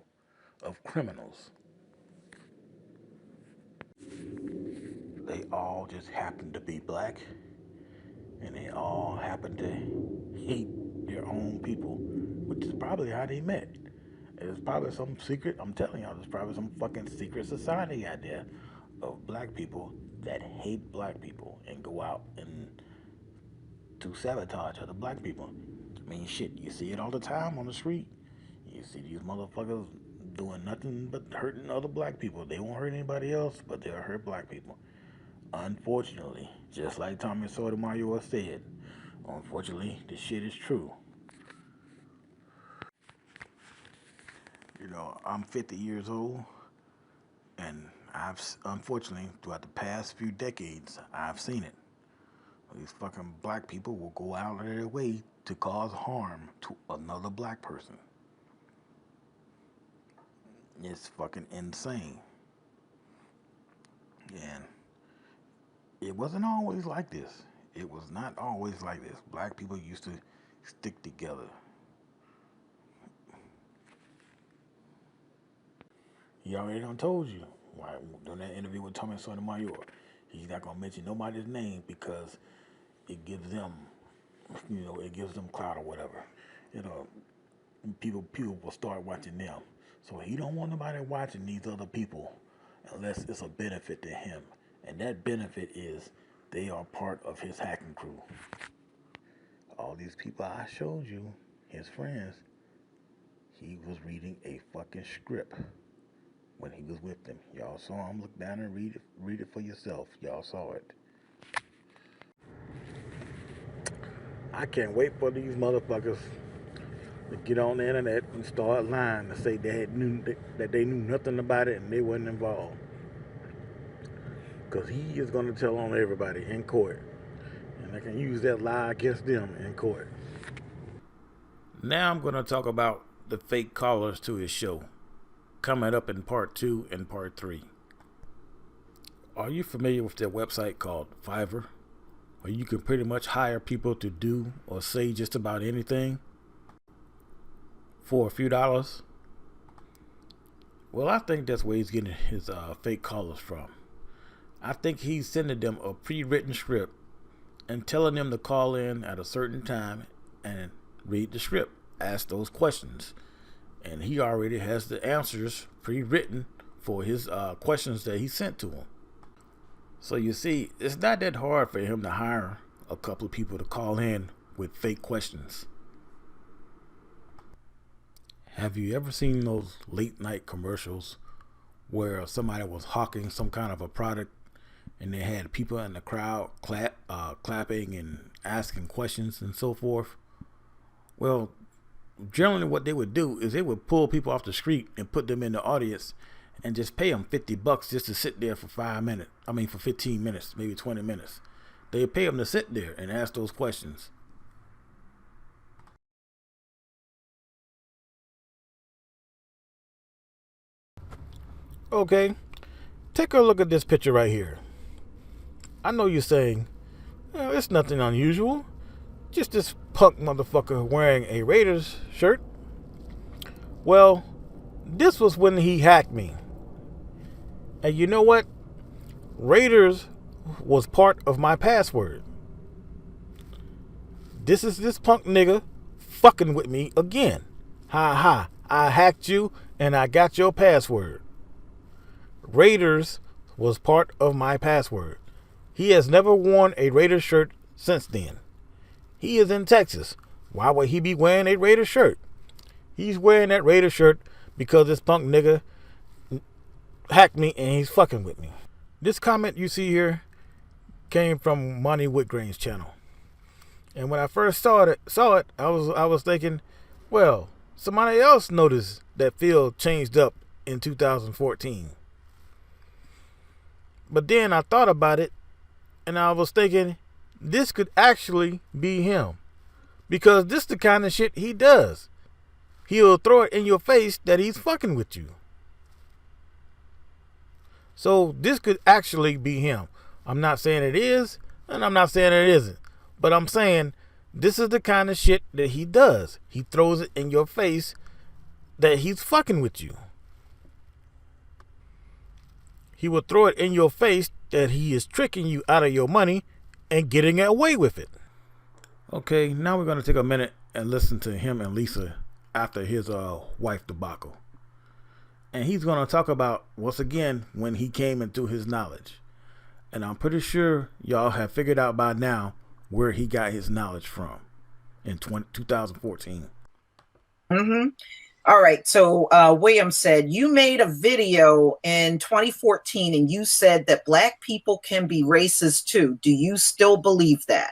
of criminals. They all just happen to be black, and they all happen to hate their own people, which is probably how they met. It's probably some secret, I'm telling y'all, there's probably some fucking secret society out there of black people that hate black people and go out and to sabotage other black people. I mean, shit, you see it all the time on the street. You see these motherfuckers doing nothing but hurting other black people. They won't hurt anybody else, but they'll hurt black people. Unfortunately, just like Tommy Sotomayor said, unfortunately, this shit is true. You know, I'm 50 years old, and unfortunately, throughout the past few decades, I've seen it. These fucking black people will go out of their way to cause harm to another black person. It's fucking insane. And it wasn't always like this. It was not always like this. Black people used to stick together. He already done told you, right, during that interview with Tommy Sotomayor, he's not gonna mention nobody's name because it gives them, it gives them clout or whatever. People will start watching them. So he don't want nobody watching these other people unless it's a benefit to him. And that benefit is they are part of his hacking crew. All these people I showed you, his friends, he was reading a fucking script when he was with them. Y'all saw him. Look down and read it for yourself. Y'all saw it. I can't wait for these motherfuckers to get on the internet and start lying to say that they knew nothing about it and they wasn't involved. Because he is going to tell on everybody in court. And they can use that lie against them in court. Now I'm going to talk about the fake callers to his show, coming up in part 2 and part 3. Are you familiar with their website called Fiverr, where you can pretty much hire people to do or say just about anything for a few dollars? Well, I think that's where he's getting his fake callers from. I think he's sending them a pre-written script and telling them to call in at a certain time and read the script, ask those questions. And he already has the answers pre-written for his questions that he sent to him. So you see, it's not that hard for him to hire a couple of people to call in with fake questions. Have you ever seen those late night commercials where somebody was hawking some kind of a product and they had people in the crowd clapping and asking questions and so forth? Well, generally what they would do is they would pull people off the street and put them in the audience and just pay them $50 just to sit there for 15 minutes, maybe 20 minutes. They pay them to sit there and ask those questions. Okay, take a look at this picture right here. I know you're saying, it's nothing unusual. Just this punk motherfucker wearing a Raiders shirt. Well, this was when he hacked me. And you know what? Raiders was part of my password. This is this punk nigga fucking with me again. Ha ha. I hacked you and I got your password. Raiders was part of my password. He has never worn a Raiders shirt since then. He is in Texas. Why would he be wearing a Raiders shirt? He's wearing that Raiders shirt because this punk nigga hacked me and he's fucking with me. This comment you see here came from Monty Whitgrain's channel. And when I first saw it, I was thinking, Well, somebody else noticed that Phil changed up in 2014. But then I thought about it, and I was thinking, this could actually be him. Because this is the kind of shit he does. He'll throw it in your face that he's fucking with you. So this could actually be him. I'm not saying it is, and I'm not saying it isn't. But I'm saying this is the kind of shit that he does. He throws it in your face that he's fucking with you. He will throw it in your face that he is tricking you out of your money and getting away with it. Okay, now we're going to take a minute and listen to him and Lisa after his wife debacle. And he's going to talk about, once again, when he came into his knowledge. And I'm pretty sure y'all have figured out by now where he got his knowledge from in 2014. Mm-hmm. All right. So William said, you made a video in 2014 and you said that Black people can be racist too. Do you still believe that?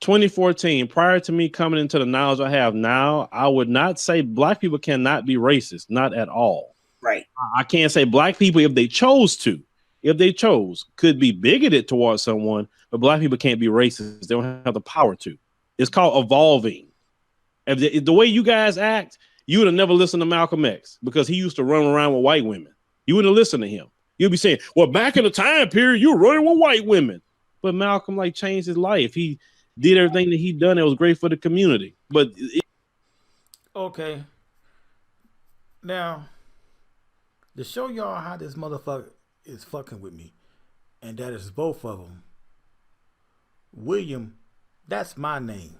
2014, prior to me coming into the knowledge I have now, I would not say Black people cannot be racist. Not at all. Right. I can't say Black people, if they chose, could be bigoted towards someone, but Black people can't be racist. They don't have the power to. It's called evolving. If the way you guys act, you would have never listened to Malcolm X because he used to run around with white women. You wouldn't have listened to him. You'd be saying, well, back in the time period, you were running with white women. But Malcolm changed his life. He did everything that he done. It was great for the community. But okay. Now, to show y'all how this motherfucker is fucking with me, and that is both of them. William, that's my name.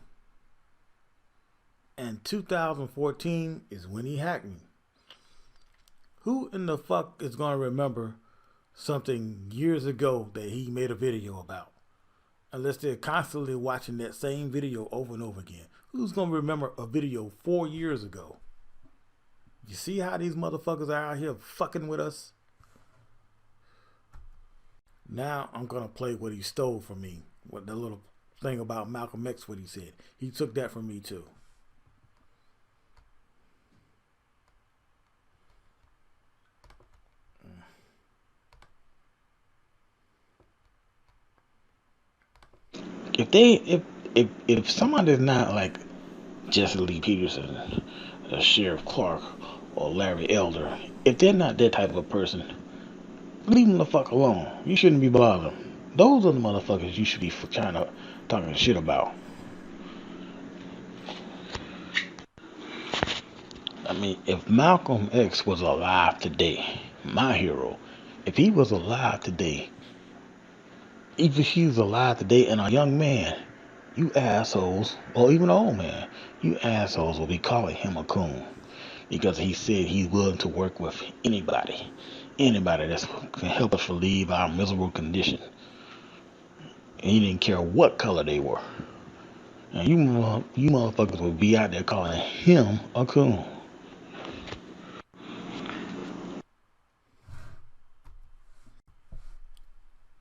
And 2014 is when he hacked me. Who in the fuck is going to remember something years ago that he made a video about? Unless they're constantly watching that same video over and over again. Who's going to remember a video 4 years ago? You see how these motherfuckers are out here fucking with us? Now I'm going to play what he stole from me. What the little thing about Malcolm X, what he said. He took that from me too. If someone is not like Jesse Lee Peterson, Sheriff Clark, or Larry Elder, if they're not that type of a person, leave them the fuck alone. You shouldn't be bothering them. Those are the motherfuckers you should be trying to talking shit about. I mean, if Malcolm X was alive today, my hero, if he was alive today, even if he was alive today and a young man, you assholes, or even an old man, you assholes will be calling him a coon. Because he said he's willing to work with anybody that can help us relieve our miserable condition. And he didn't care what color they were. And you motherfuckers will be out there calling him a coon.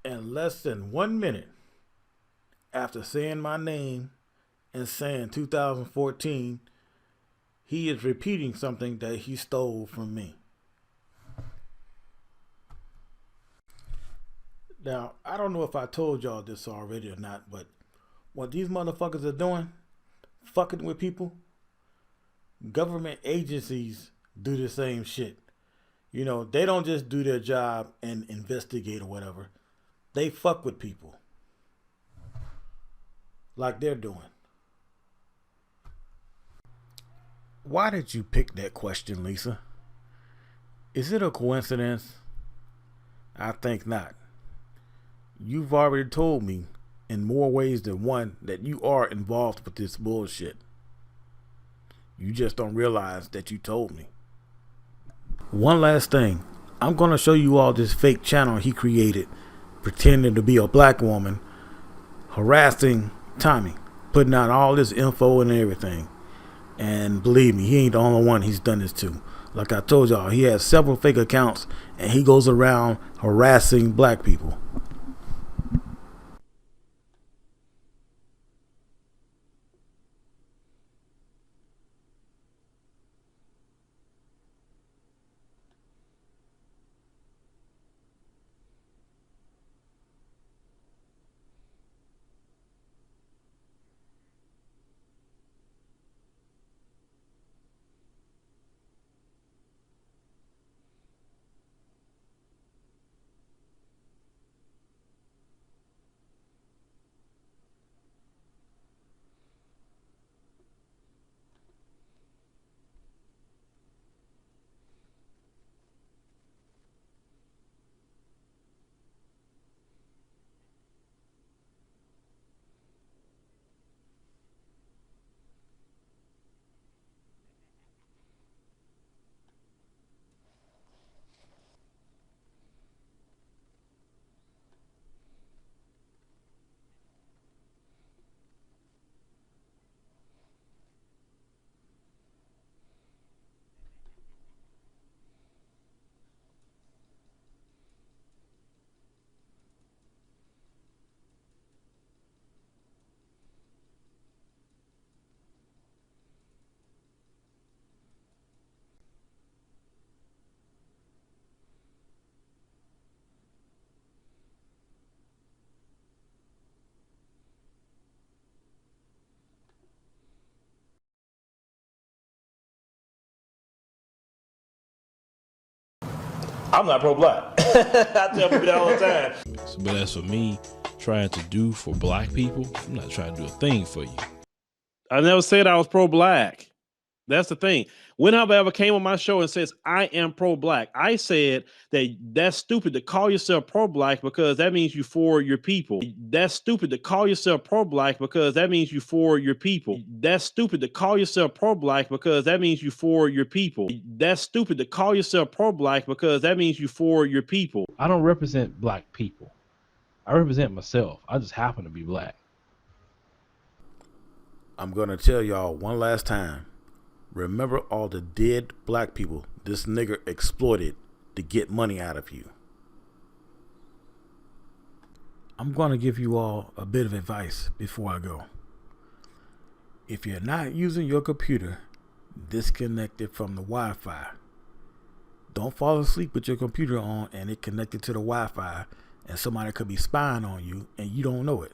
In less than 1 minute after saying my name and saying 2014, he is repeating something that he stole from me. Now, I don't know if I told y'all this already or not, but what these motherfuckers are doing, fucking with people, government agencies do the same shit. You know, they don't just do their job and investigate or whatever. They fuck with people. Like they're doing. Why did you pick that question, Lisa? Is it a coincidence? I think not. You've already told me in more ways than one that you are involved with this bullshit. You just don't realize that you told me. One last thing. I'm going to show you all this fake channel he created pretending to be a black woman, harassing Tommy, putting out all this info and everything. And believe me, he ain't the only one he's done this to. Like I told y'all, he has several fake accounts and he goes around harassing black people. I'm not pro-black. I tell people that all the time. But as for me, trying to do for black people, I'm not trying to do a thing for you. I never said I was pro-black. That's the thing. When have I ever came on my show and says I am pro-black? I said that that's stupid to call yourself pro-black because that means you for your people. That's stupid to call yourself pro-black because that means you for your people. That's stupid to call yourself pro-black because that means you for your people. That's stupid to call yourself pro-black because that means you for your people. I don't represent black people. I represent myself. I just happen to be black. I'm going to tell y'all one last time. Remember all the dead black people this nigger exploited to get money out of you. I'm going to give you all a bit of advice before I go. If you're not using your computer, disconnect it from the Wi-Fi. Don't fall asleep with your computer on and it connected to the Wi-Fi and somebody could be spying on you and you don't know it.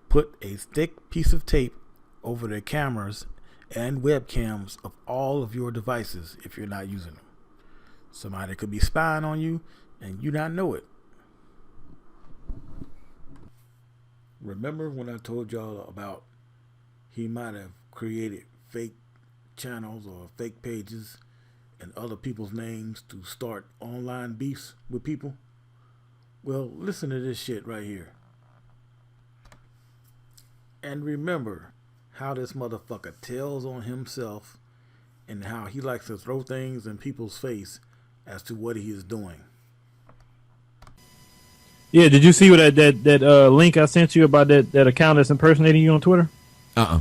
Put a thick piece of tape over the cameras and webcams of all of your devices if you're not using them. Somebody could be spying on you and you not know it. Remember when I told y'all about he might have created fake channels or fake pages and other people's names to start online beefs with people? Well, listen to this shit right here. And remember how this motherfucker tells on himself and how he likes to throw things in people's face as to what he is doing. Yeah, did you see what that link I sent you about that account that's impersonating you on Twitter? I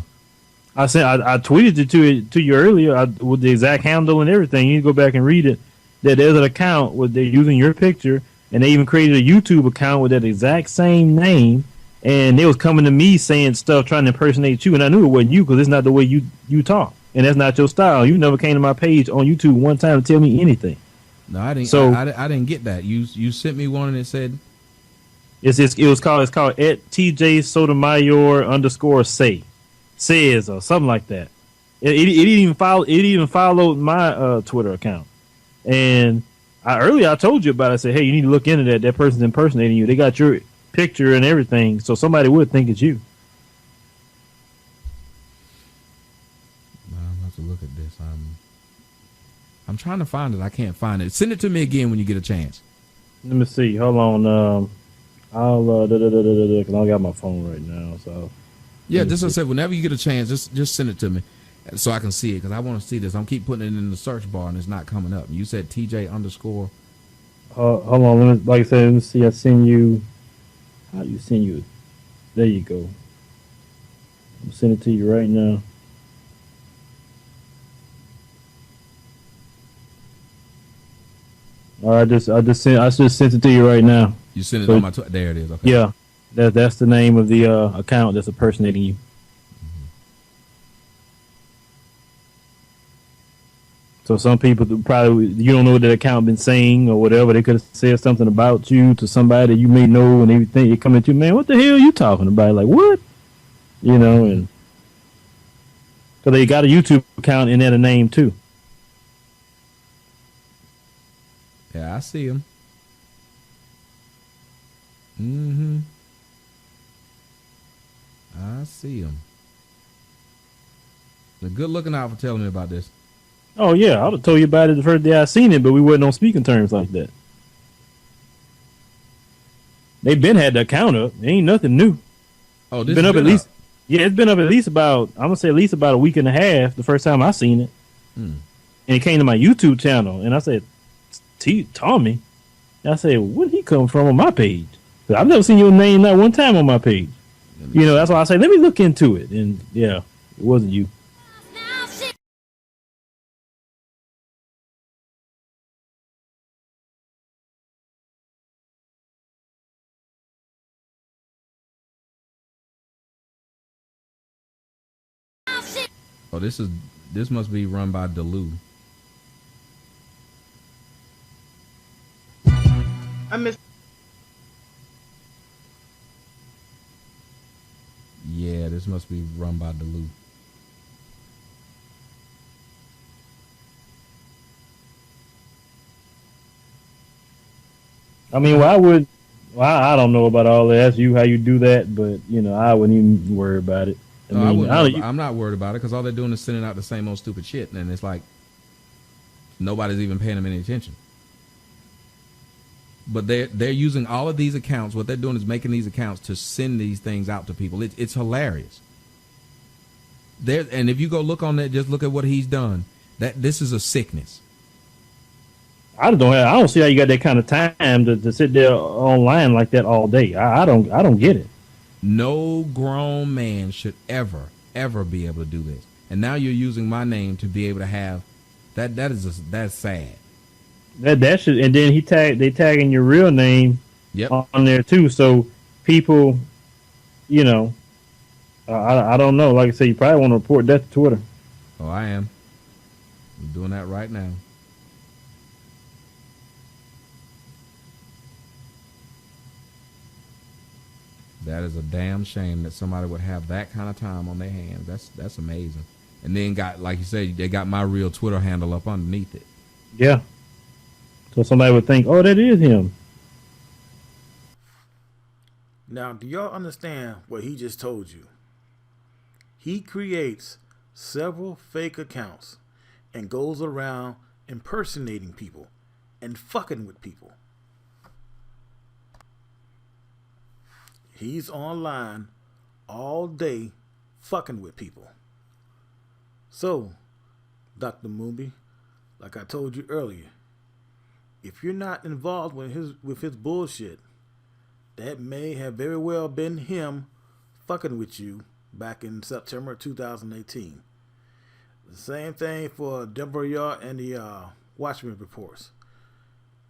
tweeted it to you earlier with the exact handle and everything. You need to go back and read it. That there's an account where they're using your picture, and they even created a YouTube account with that exact same name. And they was coming to me saying stuff trying to impersonate you, and I knew it wasn't you because it's not the way you talk, and that's not your style. You never came to my page on YouTube one time to tell me anything. No, I didn't. So I didn't get that. You sent me one and it said it's called at TJ Sotomayor _ says or something like that. It even followed my Twitter account, and I told you about it. I said, hey, you need to look into that. That person's impersonating you. They got your picture and everything, so somebody would think it's you. I'll have to look at this. I'm trying to find it. I can't find it. Send it to me again when you get a chance. Let me see. Hold on. I'll because I got my phone right now. So yeah, just as I said, whenever you get a chance, just send it to me so I can see it because I want to see this. I'm keep putting it in the search bar and it's not coming up. You said TJ _. Hold on. Let me, like I said, let me see. I send you. How do you send you? There you go. I'm sending it to you right now. All right, I just sent it to you right now. You sent it on my there it is. Okay. Yeah, that's the name of the account that's impersonating you. So some people probably, you don't know what that account been saying or whatever. They could have said something about you to somebody that you may know, and everything. You come at you, man, what the hell are you talking about? Like what? You know, and because they got a YouTube account and then a name too. Yeah, I see him. I see him. They're good looking out for telling me about this. Oh yeah, I would have told you about it the first day I seen it, but we wasn't on speaking terms like that. They been had the account up. It ain't nothing new. Oh, this been up at least. Yeah, it's been up at least about, I'm gonna say at least about a week and a half. The first time I seen it, and it came to my YouTube channel, and I said, Tommy. And I said, where did he come from on my page? I've never seen your name not one time on my page. You know, that's why I say let me look into it. And yeah, it wasn't you. Oh, this must be run by Delu. I miss. Yeah, this must be run by Delu. I mean, I don't know about all that. That's you how you do that, but I wouldn't even worry about it. I'm not worried about it because all they're doing is sending out the same old stupid shit, and it's like nobody's even paying them any attention. But they're using all of these accounts. What they're doing is making these accounts to send these things out to people. It's hilarious. And if you go look on that, just look at what he's done. This is a sickness. I don't see how you got that kind of time to sit there online like that all day. I don't get it. No grown man should ever be able to do this. And now you're using my name to be able to have that. That's sad. That should, and then they tagging your real name on there too. So people, I don't know. Like I said, you probably want to report that to Twitter. Oh, I am. I'm doing that right now. That is a damn shame that somebody would have that kind of time on their hands. That's amazing. And then like you said, they got my real Twitter handle up underneath it. Yeah. So somebody would think, oh, that is him. Now, do y'all understand what he just told you? He creates several fake accounts and goes around impersonating people and fucking with people. He's online all day fucking with people. So, Dr. Moonby, like I told you earlier, if you're not involved with his bullshit, that may have very well been him fucking with you back in September 2018. The same thing for Denver Yard and the Watchmen reports.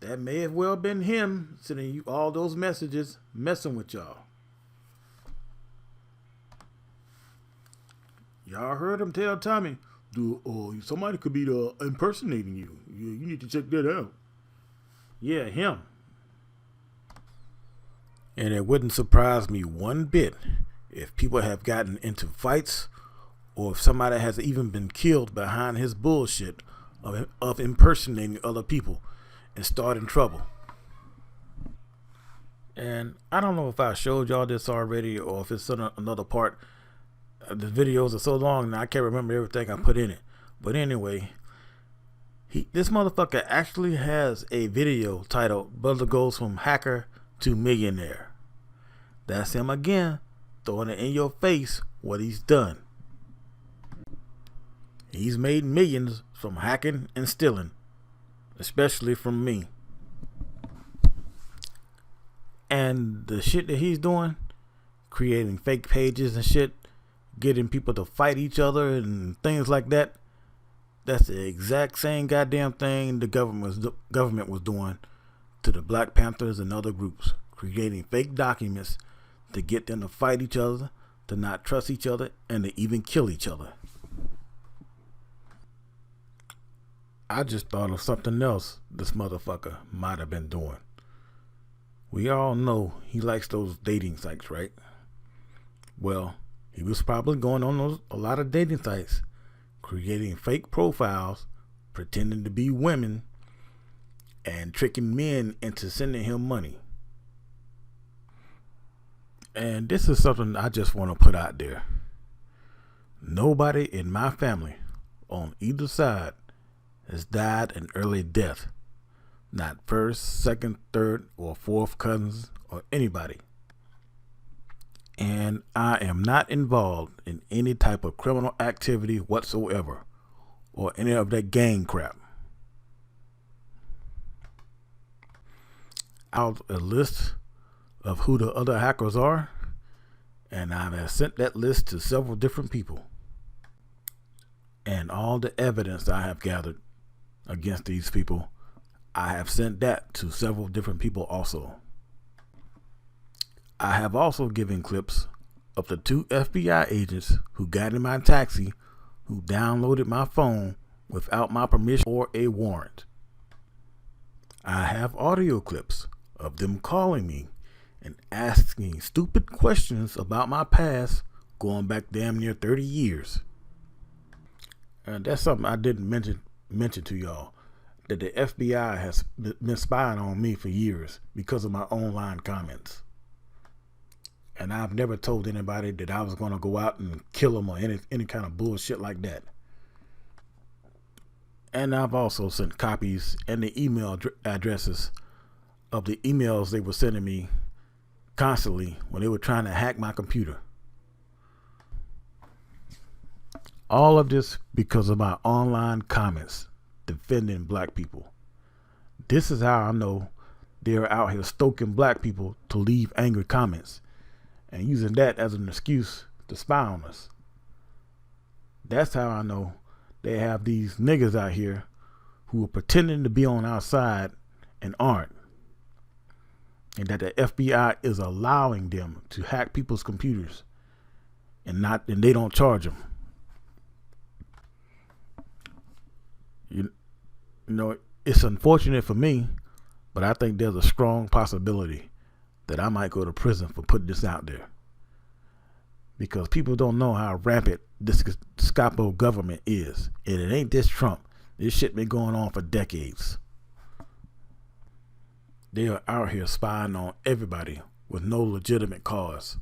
That may have well been him sending you all those messages, messing with y'all. Y'all heard him tell Tommy, somebody could be impersonating you. You need to check that out. Yeah, him. And it wouldn't surprise me one bit if people have gotten into fights or if somebody has even been killed behind his bullshit of impersonating other people and starting trouble. And I don't know if I showed y'all this already or if it's another part. The videos are so long now I can't remember everything I put in it. But anyway, this motherfucker actually has a video titled "Brother Goes from Hacker to Millionaire." That's him again, throwing it in your face what he's done. He's made millions from hacking and stealing, especially from me. And the shit that he's doing, creating fake pages and shit, getting people to fight each other and things like that, that's the exact same goddamn thing the government was doing to the Black Panthers and other groups, creating fake documents to get them to fight each other, to not trust each other, and to even kill each other. I just thought of something else this motherfucker might have been doing. We all know he likes those dating sites, right? Well, he was probably going on a lot of dating sites, creating fake profiles, pretending to be women, and tricking men into sending him money. And this is something I just want to put out there. Nobody in my family, on either side, has died an early death. Not first, second, third, or fourth cousins, or anybody. And I am not involved in any type of criminal activity whatsoever, or any of that gang crap. Out a list of who the other hackers are, and I have sent that list to several different people. And all the evidence I have gathered against these people, I have sent that to several different people also. I have also given clips of the 2 FBI agents who got in my taxi, who downloaded my phone without my permission or a warrant. I have audio clips of them calling me and asking stupid questions about my past going back damn near 30 years. And that's something I didn't mention to y'all. that the FBI has been spying on me for years because of my online comments. And I've never told anybody that I was going to go out and kill them or any kind of bullshit like that. And I've also sent copies and the email addresses of the emails they were sending me constantly when they were trying to hack my computer. All of this because of my online comments defending black people. This is how I know they're out here stoking black people to leave angry comments and using that as an excuse to spy on us. That's how I know they have these niggas out here who are pretending to be on our side and aren't. And that the FBI is allowing them to hack people's computers and they don't charge them. You know, it's unfortunate for me, but I think there's a strong possibility that I might go to prison for putting this out there. Because people don't know how rampant this Scapo government is. And it ain't just Trump. This shit been going on for decades. They are out here spying on everybody with no legitimate cause.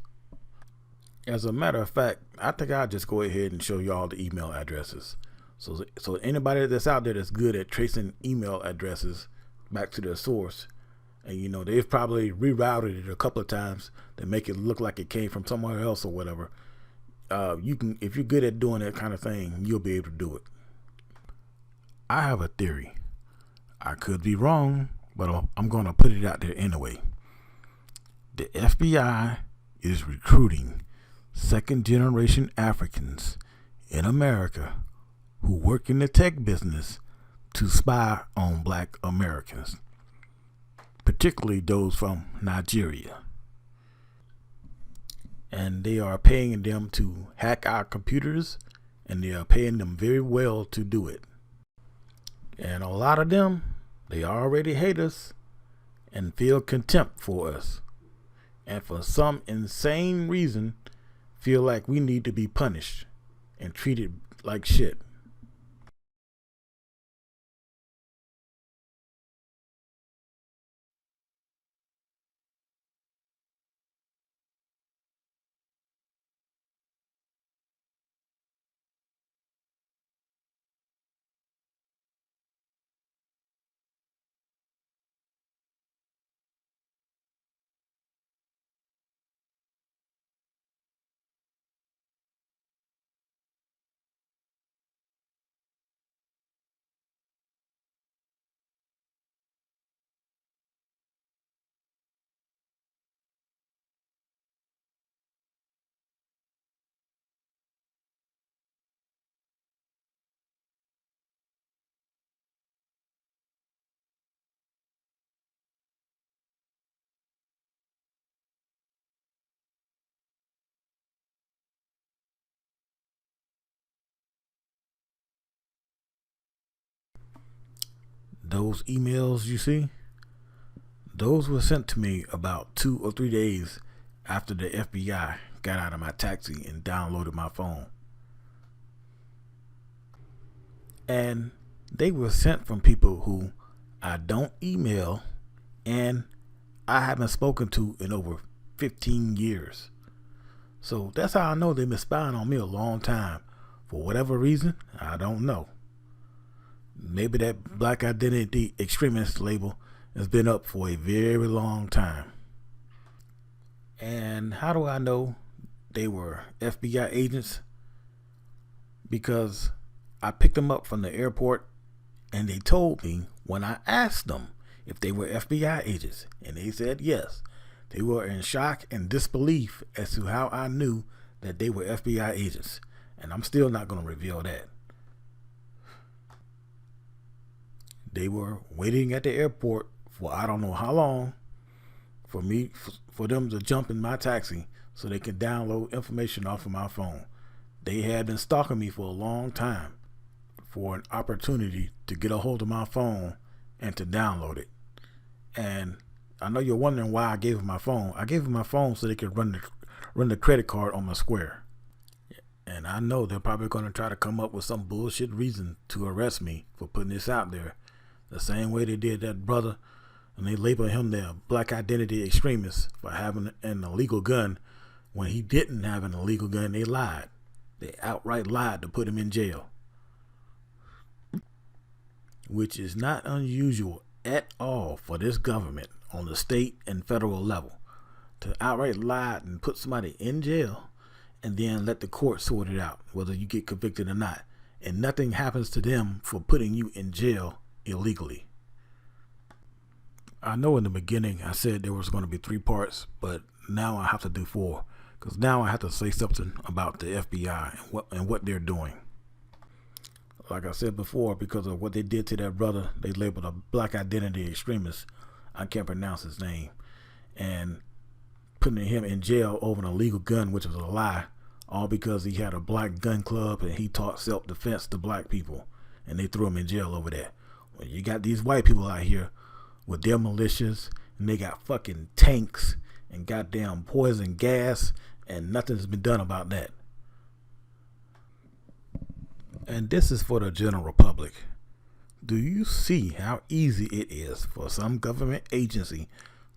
As a matter of fact, I think I'll just go ahead and show y'all the email addresses. So anybody that's out there that's good at tracing email addresses back to their source, and you know they've probably rerouted it a couple of times to make it look like it came from somewhere else or whatever. You can, if you're good at doing that kind of thing, you'll be able to do it. I have a theory. I could be wrong, but I'm going to put it out there anyway. The FBI is recruiting second-generation Africans in America who work in the tech business to spy on black Americans, particularly those from Nigeria. And they are paying them to hack our computers, and they are paying them very well to do it. And a lot of them, they already hate us and feel contempt for us. And for some insane reason, feel like we need to be punished and treated like shit. Those emails you see, those were sent to me about 2 or 3 days after the FBI got out of my taxi and downloaded my phone. And they were sent from people who I don't email and I haven't spoken to in over 15 years. So that's how I know they've been spying on me a long time. For whatever reason, I don't know. Maybe that black identity extremist label has been up for a very long time. And how do I know they were FBI agents? Because I picked them up from the airport and they told me when I asked them if they were FBI agents, and they said yes. They were in shock and disbelief as to how I knew that they were FBI agents. And I'm still not going to reveal that. They were waiting at the airport for I don't know how long for them to jump in my taxi so they could download information off of my phone. They had been stalking me for a long time for an opportunity to get a hold of my phone and to download it. And I know you're wondering why I gave them my phone. I gave them my phone so they could run the credit card on my Square. And I know they're probably going to try to come up with some bullshit reason to arrest me for putting this out there. the same way they did that brother, and they labeled him the black identity extremist for having an illegal gun when he didn't have an illegal gun. They lied. They outright lied to put him in jail, which is not unusual at all for this government on the state and federal level to outright lie and put somebody in jail and then let the court sort it out whether you get convicted or not, and nothing happens to them for putting you in jail illegally. I know in the beginning I said there was going to be 3 parts, but now I have to do 4, because now I have to say something about the FBI and what they're doing. Like I said before, because of what they did to that brother, they labeled a black identity extremist. I can't pronounce his name. And putting him in jail over an illegal gun, which was a lie, all because he had a black gun club and he taught self-defense to black people. And they threw him in jail over that. Well, you got these white people out here with their militias, and they got fucking tanks and goddamn poison gas, and nothing's been done about that. And this is for the general public. Do you see how easy it is for some government agency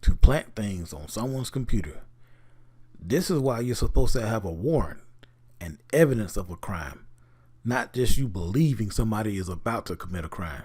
to plant things on someone's computer? This is why you're supposed to have a warrant and evidence of a crime, not just you believing somebody is about to commit a crime.